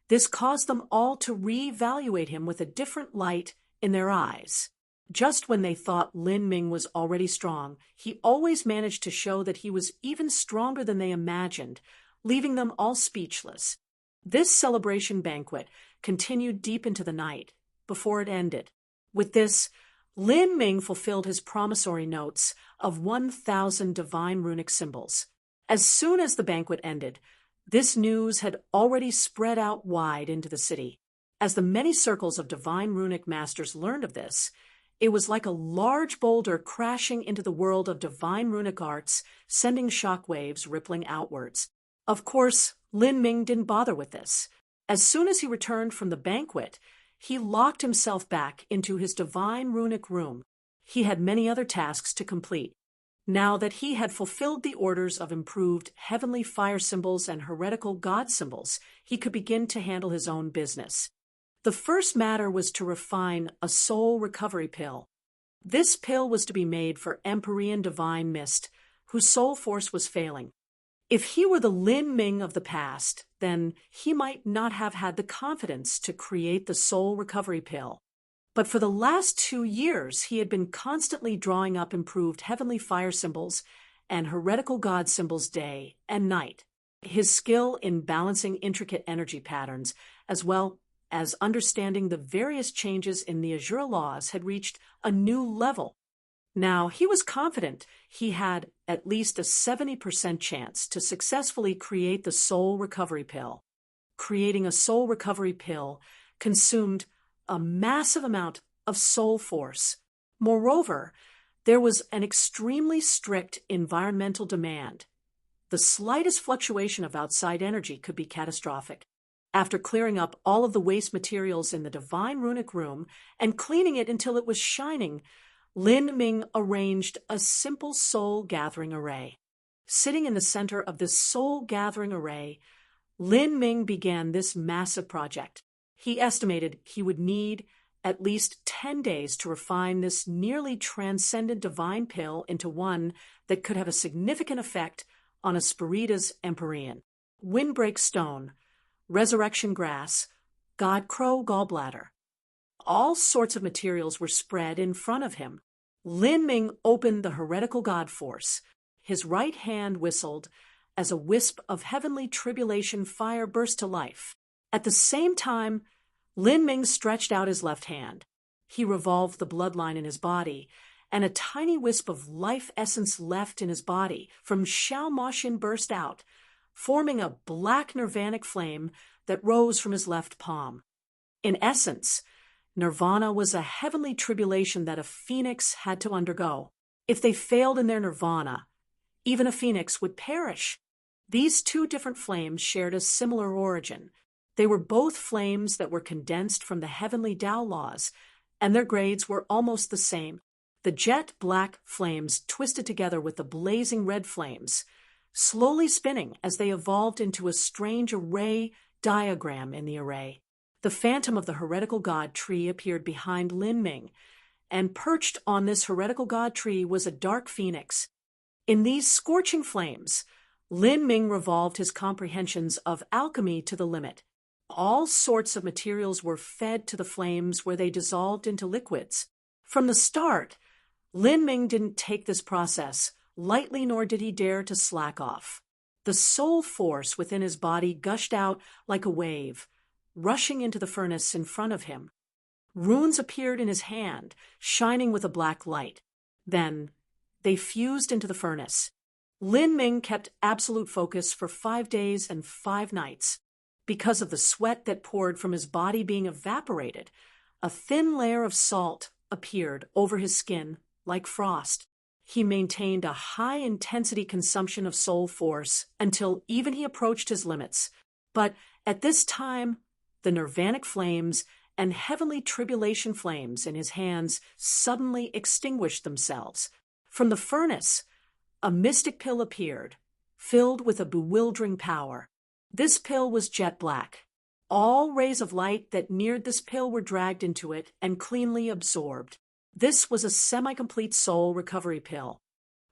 this caused them all to re-evaluate him with a different light in their eyes. Just when they thought Lin Ming was already strong, he always managed to show that he was even stronger than they imagined, leaving them all speechless. This celebration banquet continued deep into the night, before it ended. With this, Lin Ming fulfilled his promissory notes of 1,000 divine runic symbols. As soon as the banquet ended, this news had already spread out wide into the city. As the many circles of divine runic masters learned of this, it was like a large boulder crashing into the world of divine runic arts, sending shockwaves rippling outwards. Of course, Lin Ming didn't bother with this. As soon as he returned from the banquet, he locked himself back into his divine runic room. He had many other tasks to complete. Now that he had fulfilled the orders of improved heavenly fire symbols and heretical god symbols, he could begin to handle his own business. The first matter was to refine a soul recovery pill. This pill was to be made for Empyrean divine mist, whose soul force was failing. If he were the Lin Ming of the past, then he might not have had the confidence to create the soul recovery pill. But for the last 2 years, he had been constantly drawing up improved heavenly fire symbols and heretical god symbols day and night. His skill in balancing intricate energy patterns, as well as understanding the various changes in the Azure laws, had reached a new level. Now, he was confident he had at least a 70% chance to successfully create the soul recovery pill. Creating a soul recovery pill consumed a massive amount of soul force. Moreover, there was an extremely strict environmental demand. The slightest fluctuation of outside energy could be catastrophic. After clearing up all of the waste materials in the divine runic room and cleaning it until it was shining, Lin Ming arranged a simple soul-gathering array. Sitting in the center of this soul-gathering array, Lin Ming began this massive project. He estimated he would need at least 10 days to refine this nearly transcendent divine pill into one that could have a significant effect on Espirita's Empyrean. Windbreak stone, resurrection grass, god crow gallbladder. All sorts of materials were spread in front of him. Lin Ming opened the heretical god force. His right hand whistled, as a wisp of heavenly tribulation fire burst to life. At the same time, Lin Ming stretched out his left hand. He revolved the bloodline in his body, and a tiny wisp of life essence left in his body from Xiao Moshin burst out, forming a black nirvanic flame that rose from his left palm. In essence, nirvana was a heavenly tribulation that a phoenix had to undergo. If they failed in their nirvana, even a phoenix would perish. These two different flames shared a similar origin. They were both flames that were condensed from the heavenly Tao laws, and their grades were almost the same. The jet black flames twisted together with the blazing red flames, slowly spinning as they evolved into a strange array diagram in the array. The phantom of the heretical god tree appeared behind Lin Ming, and perched on this heretical god tree was a dark phoenix. In these scorching flames, Lin Ming revolved his comprehensions of alchemy to the limit. All sorts of materials were fed to the flames where they dissolved into liquids. From the start, Lin Ming didn't take this process lightly, nor did he dare to slack off. The soul force within his body gushed out like a wave, rushing into the furnace in front of him. Runes appeared in his hand, shining with a black light. Then they fused into the furnace. Lin Ming kept absolute focus for 5 days and 5 nights. Because of the sweat that poured from his body being evaporated, a thin layer of salt appeared over his skin like frost. He maintained a high-intensity consumption of soul force until even he approached his limits. But at this time, the nirvanic flames and heavenly tribulation flames in his hands suddenly extinguished themselves. From the furnace, a mystic pill appeared, filled with a bewildering power. This pill was jet black. All rays of light that neared this pill were dragged into it and cleanly absorbed. This was a semi-complete soul recovery pill.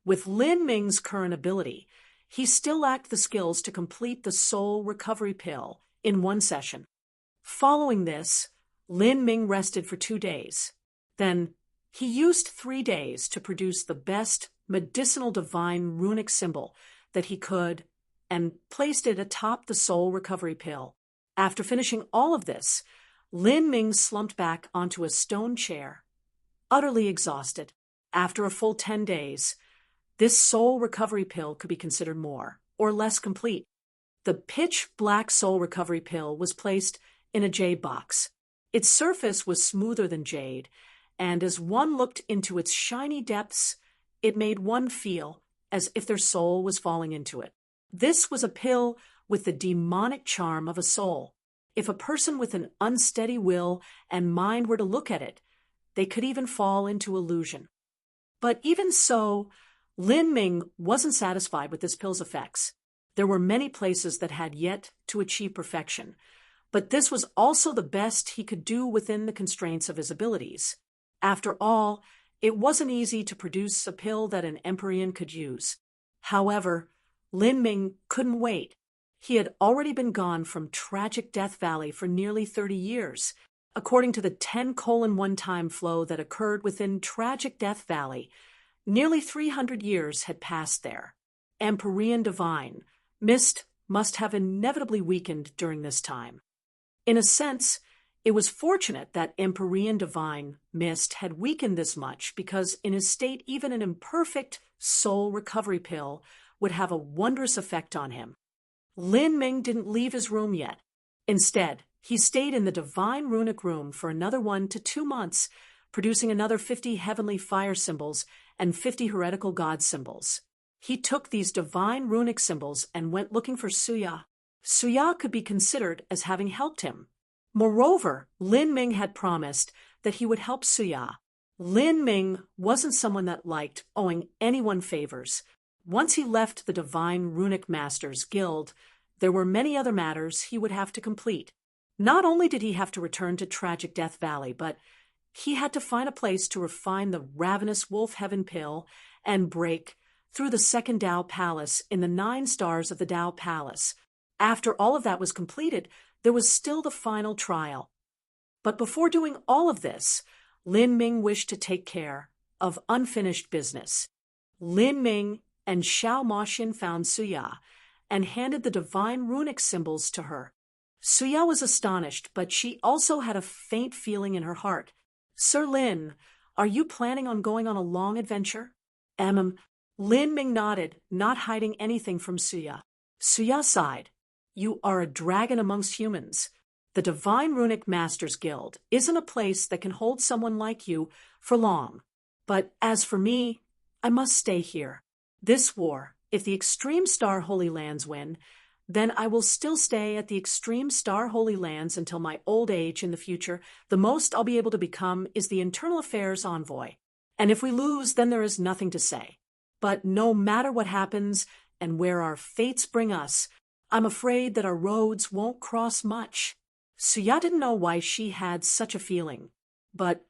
With Lin Ming's current ability, he still lacked the skills to complete the soul recovery pill in 1 session. Following this, Lin Ming rested for 2 days. Then, he used 3 days to produce the best medicinal divine runic symbol that he could and placed it atop the soul recovery pill. After finishing all of this, Lin Ming slumped back onto a stone chair, utterly exhausted. After a full 10 days, this soul recovery pill could be considered more or less complete. The pitch-black soul recovery pill was placed in a jade box. Its surface was smoother than jade, and as one looked into its shiny depths, it made one feel as if their soul was falling into it. This was a pill with the demonic charm of a soul. If a person with an unsteady will and mind were to look at it, they could even fall into illusion. But even so, Lin Ming wasn't satisfied with this pill's effects. There were many places that had yet to achieve perfection, but this was also the best he could do within the constraints of his abilities. After all, it wasn't easy to produce a pill that an Empyrean could use. However, Lin Ming couldn't wait. He had already been gone from tragic Death Valley for nearly 30 years. According to the 10:1 time flow that occurred within tragic Death Valley, nearly 300 years had passed there. Empyrean divine mist must have inevitably weakened during this time. In a sense, it was fortunate that Empyrean divine mist had weakened this much, because in his state even an imperfect soul recovery pill would have a wondrous effect on him. Lin Ming didn't leave his room yet. Instead, he stayed in the divine runic room for another 1 to 2 months, producing another 50 heavenly fire symbols and 50 heretical god symbols. He took these divine runic symbols and went looking for Suya. Suya could be considered as having helped him. Moreover, Lin Ming had promised that he would help Suya. Lin Ming wasn't someone that liked owing anyone favors. Once he left the Divine Runic Masters Guild, there were many other matters he would have to complete. Not only did he have to return to tragic Death Valley, but he had to find a place to refine the ravenous wolf heaven pill and break through the second Tao Palace in the 9 stars of the Tao Palace. After all of that was completed, there was still the final trial. But before doing all of this, Lin Ming wished to take care of unfinished business. Lin Ming and Xiao Moshin found Suya and handed the divine runic symbols to her. Suya was astonished, but she also had a faint feeling in her heart. Sir Lin, are you planning on going on a long adventure? Lin Ming nodded, not hiding anything from Suya. Suya sighed. You are a dragon amongst humans. The Divine Runic Masters Guild isn't a place that can hold someone like you for long. But as for me, I must stay here. This war, if the Extreme Star Holy Lands win, then I will still stay at the Extreme Star Holy Lands until my old age in the future. The most I'll be able to become is the Internal Affairs Envoy. And if we lose, then there is nothing to say. But no matter what happens and where our fates bring us, I'm afraid that our roads won't cross much. Suya didn't know why she had such a feeling, but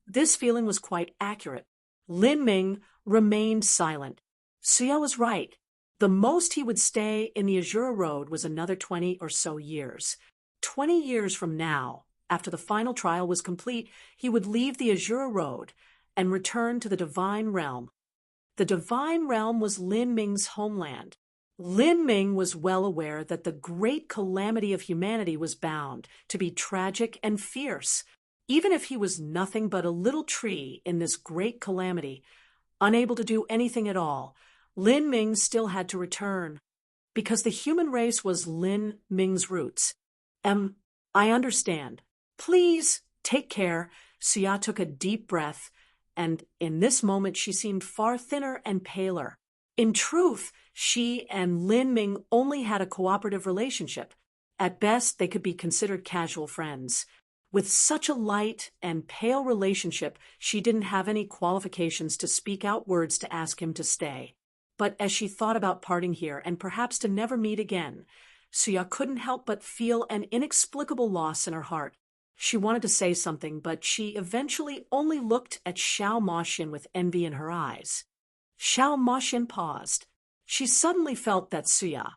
this feeling was quite accurate. Lin Ming remained silent. Suya was right. The most he would stay in the Azura Road was another 20 or so years. 20 years from now, after the final trial was complete, he would leave the Azura Road and return to the Divine Realm. The Divine Realm was Lin Ming's homeland. Lin Ming was well aware that the great calamity of humanity was bound to be tragic and fierce. Even if he was nothing but a little tree in this great calamity, unable to do anything at all, Lin Ming still had to return, because the human race was Lin Ming's roots. I understand. Please, take care. Suya took a deep breath, and in this moment she seemed far thinner and paler. In truth, she and Lin Ming only had a cooperative relationship. At best, they could be considered casual friends. With such a light and pale relationship, she didn't have any qualifications to speak out words to ask him to stay. But as she thought about parting here and perhaps to never meet again, Suya couldn't help but feel an inexplicable loss in her heart. She wanted to say something, but she eventually only looked at Xiao Moxian with envy in her eyes. Xiao Moxian paused. She suddenly felt that Suya,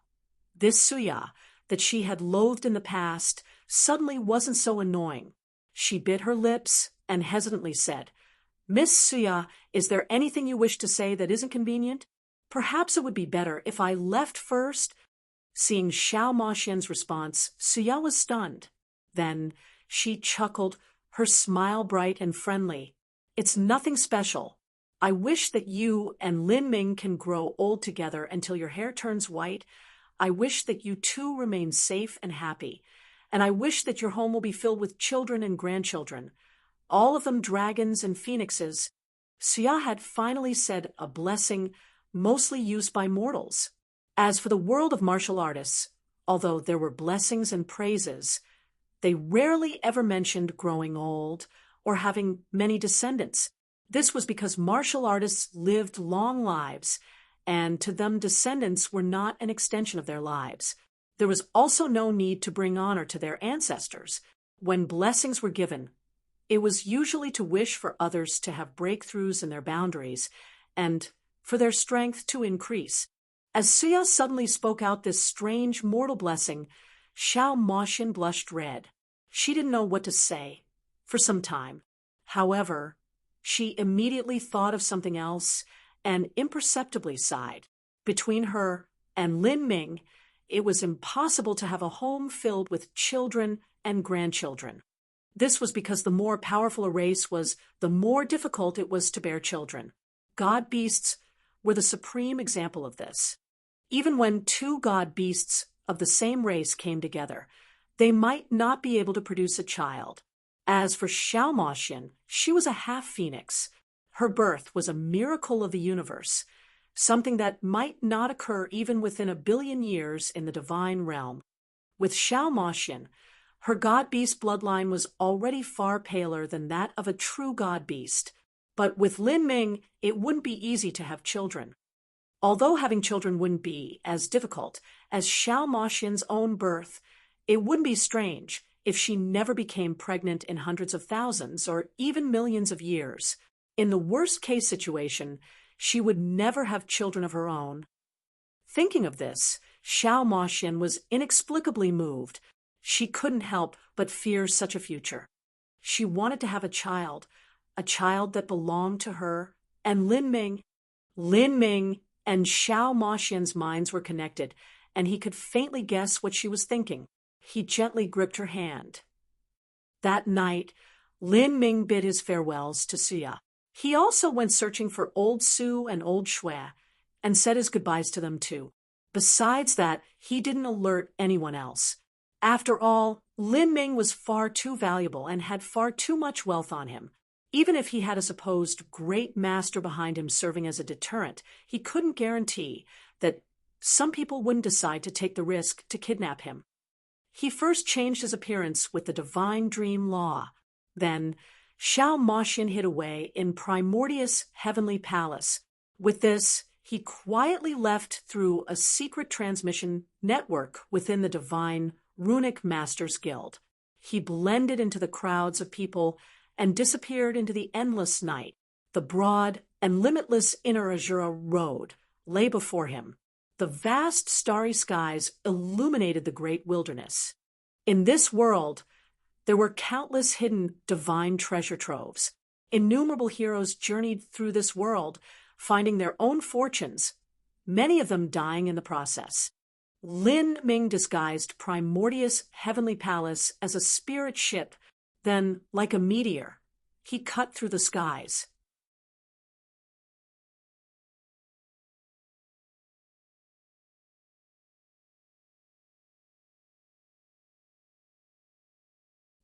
this Suya that she had loathed in the past, suddenly wasn't so annoying. She bit her lips and hesitantly said, Miss Suya, is there anything you wish to say that isn't convenient? Perhaps it would be better if I left first. Seeing Xiao Moxian's response, Suya was stunned. Then she chuckled, her smile bright and friendly. It's nothing special. I wish that you and Lin Ming can grow old together until your hair turns white. I wish that you two remain safe and happy. And I wish that your home will be filled with children and grandchildren, all of them dragons and phoenixes. Suya had finally said a blessing mostly used by mortals. As for the world of martial artists, although there were blessings and praises, they rarely ever mentioned growing old or having many descendants. This was because martial artists lived long lives, and to them descendants were not an extension of their lives. There was also no need to bring honor to their ancestors. When blessings were given, it was usually to wish for others to have breakthroughs in their boundaries and for their strength to increase. As Suya suddenly spoke out this strange mortal blessing, Xiao Moxian blushed red. She didn't know what to say for some time. However, she immediately thought of something else and imperceptibly sighed. Between her and Lin Ming, it was impossible to have a home filled with children and grandchildren. This was because the more powerful a race was, the more difficult it was to bear children. God beasts were the supreme example of this. Even when two god beasts of the same race came together, they might not be able to produce a child. As for Xiao Moxian, she was a half-phoenix. Her birth was a miracle of the universe, something that might not occur even within 1 billion years in the divine realm. With Xiao Moxian, her god-beast bloodline was already far paler than that of a true god-beast. But with Lin Ming, it wouldn't be easy to have children. Although having children wouldn't be as difficult as Xiao Moxian's own birth, it wouldn't be strange if she never became pregnant in hundreds of thousands or even millions of years. In the worst-case situation, she would never have children of her own. Thinking of this, Xiao Moxian was inexplicably moved. She couldn't help but fear such a future. She wanted to have a child that belonged to her, and Lin Ming and Xiao Moxian's minds were connected, and he could faintly guess what she was thinking. He gently gripped her hand. That night, Lin Ming bid his farewells to Xia. He also went searching for old Su and old Shui, and said his goodbyes to them too. Besides that, he didn't alert anyone else. After all, Lin Ming was far too valuable and had far too much wealth on him. Even if he had a supposed great master behind him serving as a deterrent, he couldn't guarantee that some people wouldn't decide to take the risk to kidnap him. He first changed his appearance with the divine dream law. Then, Xiao Moxian hid away in Primordius' heavenly palace. With this, he quietly left through a secret transmission network within the divine Runic Masters Guild. He blended into the crowds of people and disappeared into the endless night. The broad and limitless inner Azura road lay before him. The vast starry skies illuminated the great wilderness. In this world, there were countless hidden divine treasure troves. Innumerable heroes journeyed through this world, finding their own fortunes, many of them dying in the process. Lin Ming disguised Primordius' heavenly palace as a spirit ship. Then, like a meteor, he cut through the skies.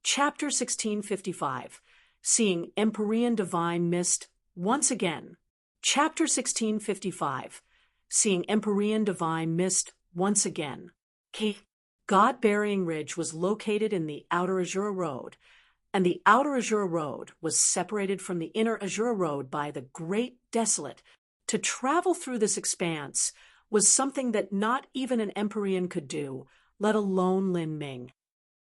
Chapter 1655. Seeing Empyrean Divine Mist Once Again. Chapter 1655. Seeing Empyrean Divine Mist Once Again. God-Burying Ridge was located in the Outer Azura Road, and the Outer Azura Road was separated from the Inner Azura Road by the Great Desolate. To travel through this expanse was something that not even an Empyrean could do, let alone Lin Ming.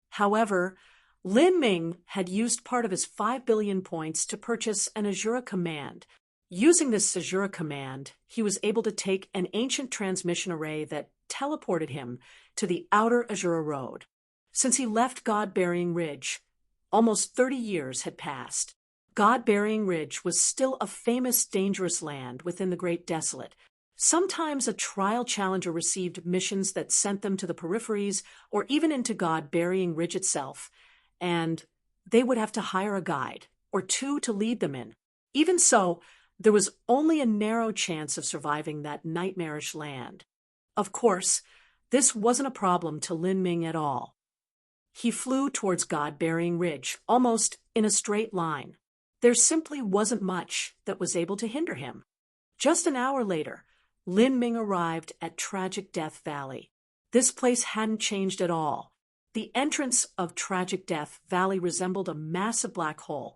However, Lin Ming had used part of his 5 billion points to purchase an Azura command. Using this Azura command, he was able to take an ancient transmission array that teleported him to the Outer Azura Road. Since he left God-Burying Ridge, almost 30 years had passed. God-Burying Ridge was still a famous, dangerous land within the Great Desolate. Sometimes a trial challenger received missions that sent them to the peripheries or even into God-Burying Ridge itself, and they would have to hire a guide or two to lead them in. Even so, there was only a narrow chance of surviving that nightmarish land. Of course, this wasn't a problem to Lin Ming at all. He flew towards God-Burying Ridge, almost in a straight line. There simply wasn't much that was able to hinder him. Just an hour later, Lin Ming arrived at Tragic Death Valley. This place hadn't changed at all. The entrance of Tragic Death Valley resembled a massive black hole,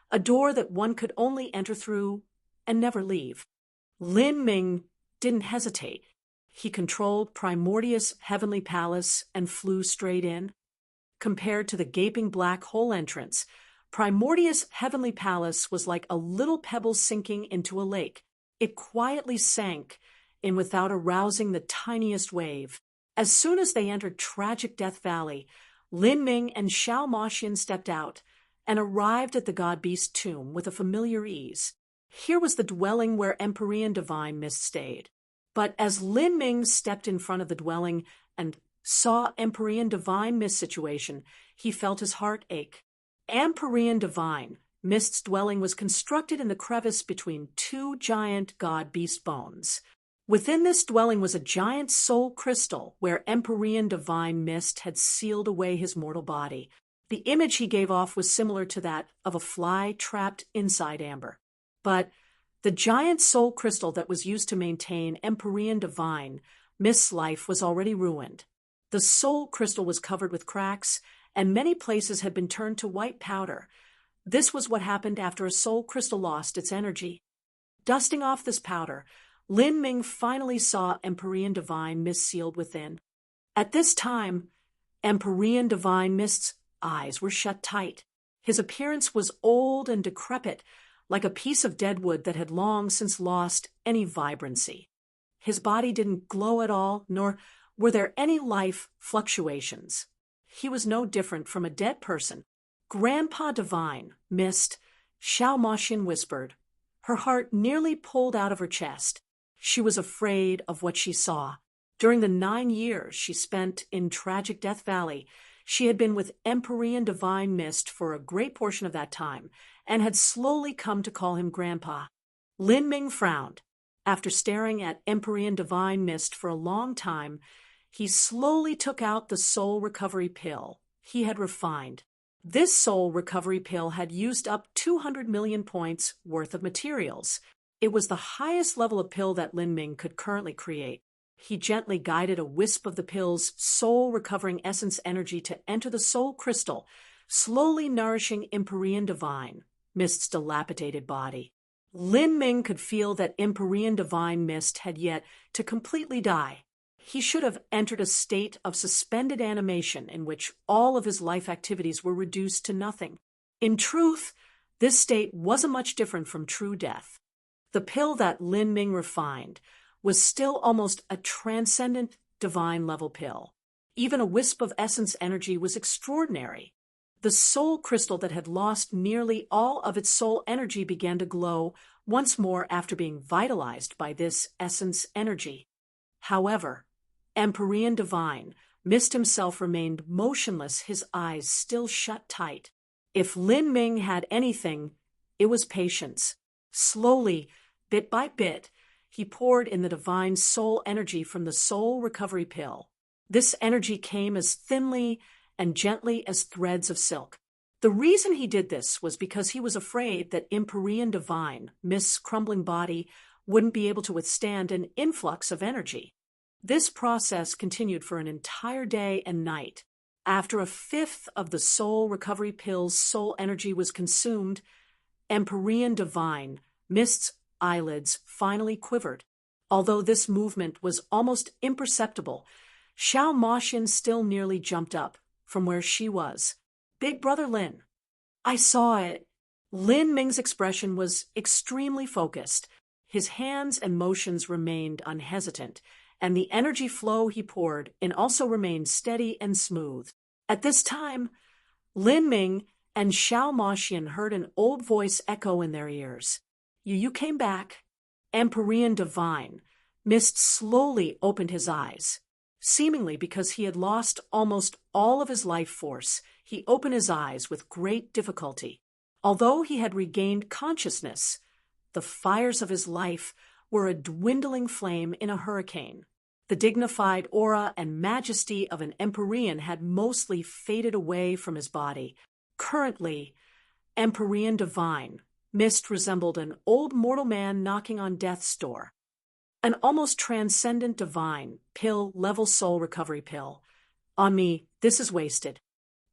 a door that one could only enter through and never leave. Lin Ming didn't hesitate. He controlled Primordius' heavenly palace and flew straight in. Compared to the gaping black hole entrance, Primordius' heavenly palace was like a little pebble sinking into a lake. It quietly sank in without arousing the tiniest wave. As soon as they entered Tragic Death Valley, Lin Ming and Xiao Moxian stepped out and arrived at the God Beast tomb with a familiar ease. Here was the dwelling where Empyrean Divine Mist stayed. But as Lin Ming stepped in front of the dwelling and saw Empyrean Divine Mist's situation, he felt his heart ache. Empyrean Divine Mist's dwelling was constructed in the crevice between two giant God Beast bones. Within this dwelling was a giant soul crystal where Empyrean Divine Mist had sealed away his mortal body. The image he gave off was similar to that of a fly trapped inside amber. But the giant soul crystal that was used to maintain Empyrean Divine Mist's life was already ruined. The soul crystal was covered with cracks, and many places had been turned to white powder. This was what happened after a soul crystal lost its energy. Dusting off this powder, Lin Ming finally saw Empyrean Divine Mist sealed within. At this time, Empyrean Divine Mist's eyes were shut tight. His appearance was old and decrepit, like a piece of dead wood that had long since lost any vibrancy. His body didn't glow at all, nor were there any life fluctuations. He was no different from a dead person. Grandpa Divine Mist, Xiao Moxian whispered. Her heart nearly pulled out of her chest. She was afraid of what she saw. During the 9 years she spent in tragic Death Valley, she had been with Empyrean Divine Mist for a great portion of that time, and had slowly come to call him Grandpa. Lin Ming frowned. After staring at Empyrean Divine Mist for a long time, he slowly took out the soul recovery pill he had refined. This soul recovery pill had used up 200 million points worth of materials. It was the highest level of pill that Lin Ming could currently create. He gently guided a wisp of the pill's soul-recovering essence energy to enter the soul crystal, slowly nourishing Empyrean Divine Mist's dilapidated body. Lin Ming could feel that Empyrean Divine Mist had yet to completely die. He should have entered a state of suspended animation in which all of his life activities were reduced to nothing. In truth, this state wasn't much different from true death. The pill that Lin Ming refined was still almost a transcendent divine level pill. Even a wisp of essence energy was extraordinary. The soul crystal that had lost nearly all of its soul energy began to glow once more after being vitalized by this essence energy. However, Empyrean Divine Mist himself remained motionless, his eyes still shut tight. If Lin Ming had anything, it was patience. Slowly, bit by bit, he poured in the divine soul energy from the soul recovery pill. This energy came as thinly and gently as threads of silk. The reason he did this was because he was afraid that Empyrean Divine Mist's crumbling body wouldn't be able to withstand an influx of energy. This process continued for an entire day and night. After a fifth of the soul recovery pill's soul energy was consumed, Empyrean Divine Mist's eyelids finally quivered. Although this movement was almost imperceptible, Xiao Moxian still nearly jumped up from where she was. Big Brother Lin. I saw it. Lin Ming's expression was extremely focused. His hands and motions remained unhesitant, and the energy flow he poured in also remained steady and smooth. At this time, Lin Ming and Xiao Moxian heard an old voice echo in their ears. You came back. Empyrean Divine Mist slowly opened his eyes. Seemingly because he had lost almost all of his life force, he opened his eyes with great difficulty. Although he had regained consciousness, the fires of his life were a dwindling flame in a hurricane. The dignified aura and majesty of an Empyrean had mostly faded away from his body. Currently, Empyrean Divine Mist resembled an old mortal man knocking on death's door. An almost transcendent divine pill, level soul recovery pill. On me, this is wasted.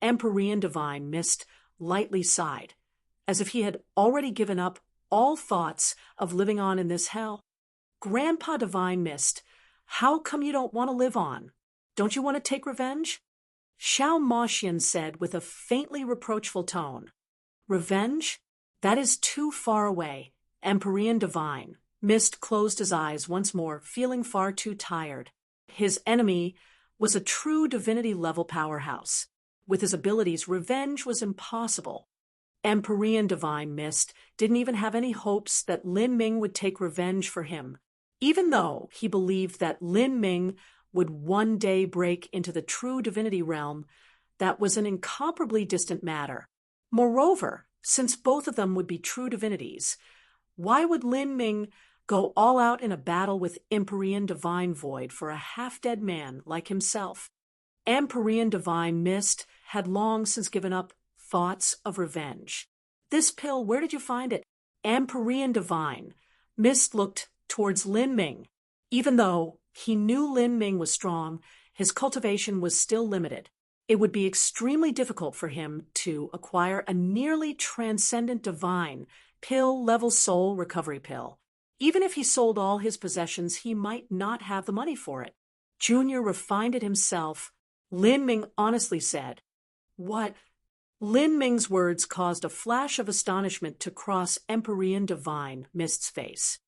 Empyrean Divine Mist lightly sighed, as if he had already given up all thoughts of living on in this hell. Grandpa Divine Mist, how come you don't want to live on? Don't you want to take revenge? Xiao Moxian said with a faintly reproachful tone. Revenge? That is too far away. Empyrean Divine Mist closed his eyes once more, feeling far too tired. His enemy was a true divinity-level powerhouse. With his abilities, revenge was impossible. Empyrean Divine Mist didn't even have any hopes that Lin Ming would take revenge for him, even though he believed that Lin Ming would one day break into the true divinity realm. That was an incomparably distant matter. Moreover, since both of them would be true divinities, why would Lin Ming go all out in a battle with Empyrean Divine Void for a half-dead man like himself? Empyrean Divine Mist had long since given up thoughts of revenge. This pill, where did you find it? Empyrean Divine Mist looked towards Lin Ming. Even though he knew Lin Ming was strong, his cultivation was still limited. It would be extremely difficult for him to acquire a nearly transcendent divine pill-level soul recovery pill. Even if he sold all his possessions, he might not have the money for it. Junior refined it himself. Lin Ming honestly said. What? Lin Ming's words caused a flash of astonishment to cross Empyrean Divine Mist's face.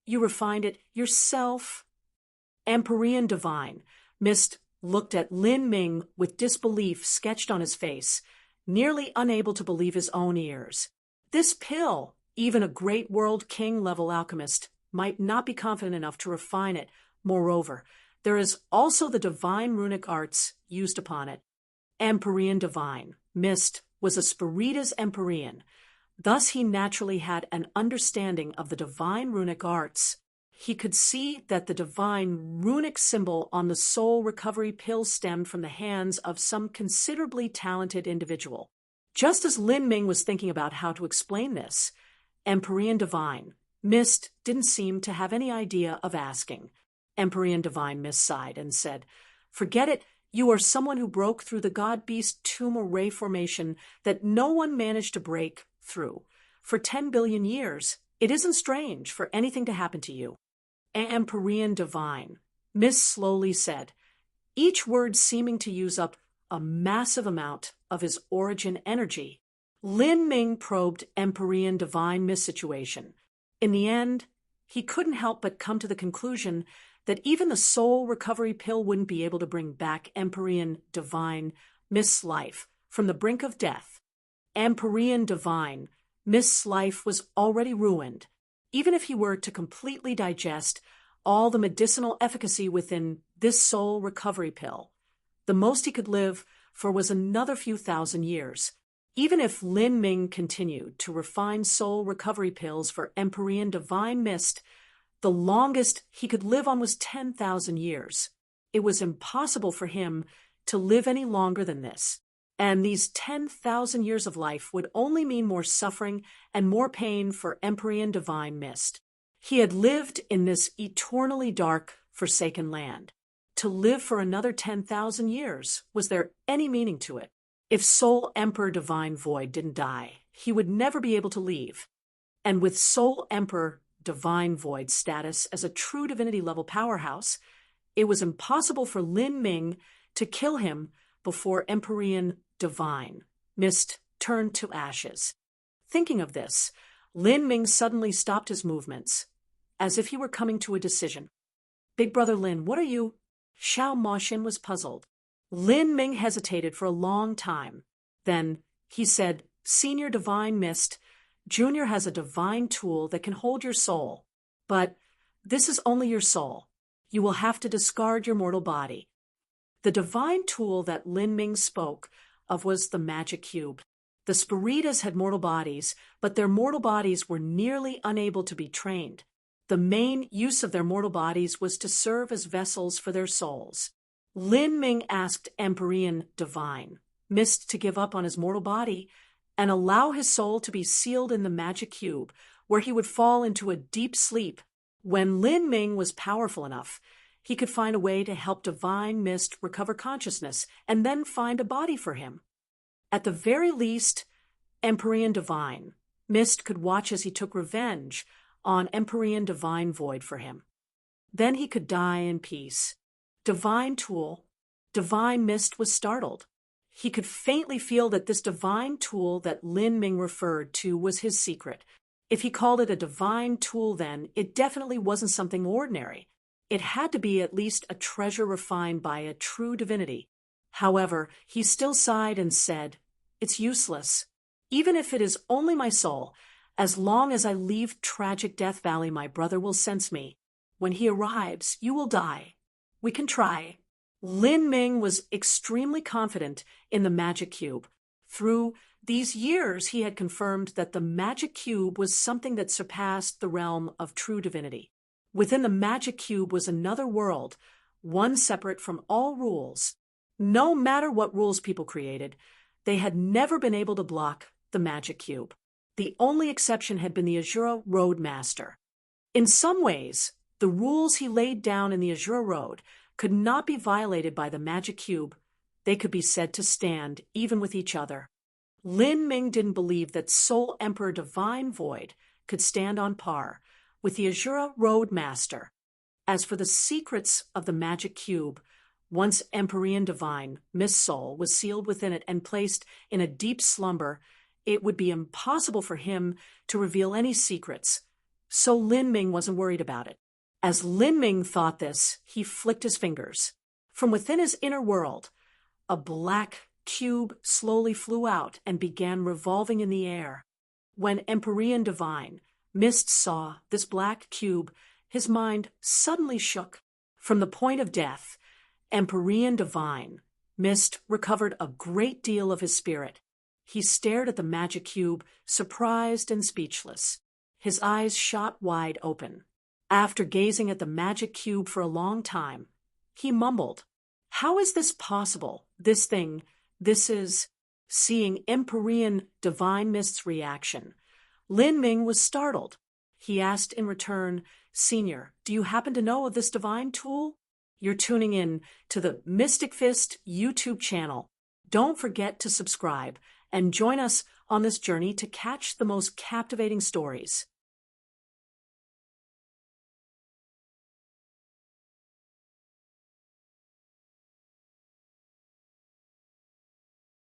You refined it yourself? Empyrean Divine Mist looked at Lin Ming with disbelief sketched on his face, nearly unable to believe his own ears. This pill, even a great world king-level alchemist might not be confident enough to refine it. Moreover, There is also the divine runic arts used upon it. Empyrean divine, Mist, was a Spiritus Empyrean. Thus he naturally had an understanding of the divine runic arts. He could see that the divine runic symbol on the soul recovery pill stemmed from the hands of some considerably talented individual. Just as Lin Ming was thinking about how to explain this, Empyrean divine, Mist didn't seem to have any idea of asking. Empyrean divine Mist sighed and said, "Forget it. You are someone who broke through the God-Beast tomb array formation that no one managed to break through. For 10 billion years, it isn't strange for anything to happen to you." Empyrean divine, Mist slowly said, each word seeming to use up a massive amount of his origin energy. Lin Ming probed Empyrean divine Mist situation. In the end, he couldn't help but come to the conclusion that even the soul recovery pill wouldn't be able to bring back Empyrean divine Mist's life from the brink of death. Empyrean divine Mist's life was already ruined. Even if he were to completely digest all the medicinal efficacy within this soul recovery pill, the most he could live for was another few thousand years. Even if Lin Ming continued to refine soul recovery pills for Empyrean divine Mist, the longest he could live on was 10,000 years. It was impossible for him to live any longer than this. And these 10,000 years of life would only mean more suffering and more pain for Empyrean divine Mist. He had lived in this eternally dark, forsaken land. To live for another 10,000 years, was there any meaning to it? If Soul Emperor Divine Void didn't die, he would never be able to leave. And with Soul Emperor Divine Void's status as a true divinity-level powerhouse, it was impossible for Lin Ming to kill him before Empyrean divine Mist turned to ashes. Thinking of this, Lin Ming suddenly stopped his movements, as if he were coming to a decision. "Big Brother Lin, what are you?" Xiao Moxin was puzzled. Lin Ming hesitated for a long time. Then he said, "Senior Divine Mist, Junior has a divine tool that can hold your soul. But this is only your soul. You will have to discard your mortal body." The divine tool that Lin Ming spoke of was the magic cube. The Spiritas had mortal bodies, but their mortal bodies were nearly unable to be trained. The main use of their mortal bodies was to serve as vessels for their souls. Lin Ming asked Empyrean divine Mist to give up on his mortal body and allow his soul to be sealed in the magic cube, where he would fall into a deep sleep. When Lin Ming was powerful enough, he could find a way to help divine Mist recover consciousness and then find a body for him. At the very least, Empyrean divine Mist could watch as he took revenge on Empyrean divine Void for him. Then he could die in peace. Divine tool, divine Mist was startled. He could faintly feel that this divine tool that Lin Ming referred to was his secret. If he called it a divine tool then, it definitely wasn't something ordinary. It had to be at least a treasure refined by a true divinity. However, he still sighed and said, "It's useless. Even if it is only my soul, as long as I leave tragic Death Valley, my brother will sense me. When he arrives, you will die. We can try." Lin Ming was extremely confident in the magic cube. Through these years, he had confirmed that the magic cube was something that surpassed the realm of true divinity. Within the magic cube was another world, one separate from all rules. No matter what rules people created, they had never been able to block the magic cube. The only exception had been the Azura Road Master. In some ways, the rules he laid down in the Azura Road could not be violated by the magic cube. They could be said to stand even with each other. Lin Ming didn't believe that Soul Emperor Divine Void could stand on par with the Azura Road Master. As for the secrets of the magic cube, once Empyrean Divine Mist Soul was sealed within it and placed in a deep slumber, it would be impossible for him to reveal any secrets. So Lin Ming wasn't worried about it. As Lin Ming thought this, he flicked his fingers. From within his inner world, a black cube slowly flew out and began revolving in the air. When Empyrean Divine Mist saw this black cube, his mind suddenly shook. From the point of death, Empyrean divine, Mist recovered a great deal of his spirit. He stared at the magic cube, surprised and speechless. His eyes shot wide open. After gazing at the magic cube for a long time, he mumbled, "How is this possible? This is..." Seeing Empyrean divine Mist's reaction, Lin Ming was startled. He asked in return, "Senior, do you happen to know of this divine tool?" You're tuning in to the Mystic Fist YouTube channel. Don't forget to subscribe and join us on this journey to catch the most captivating stories.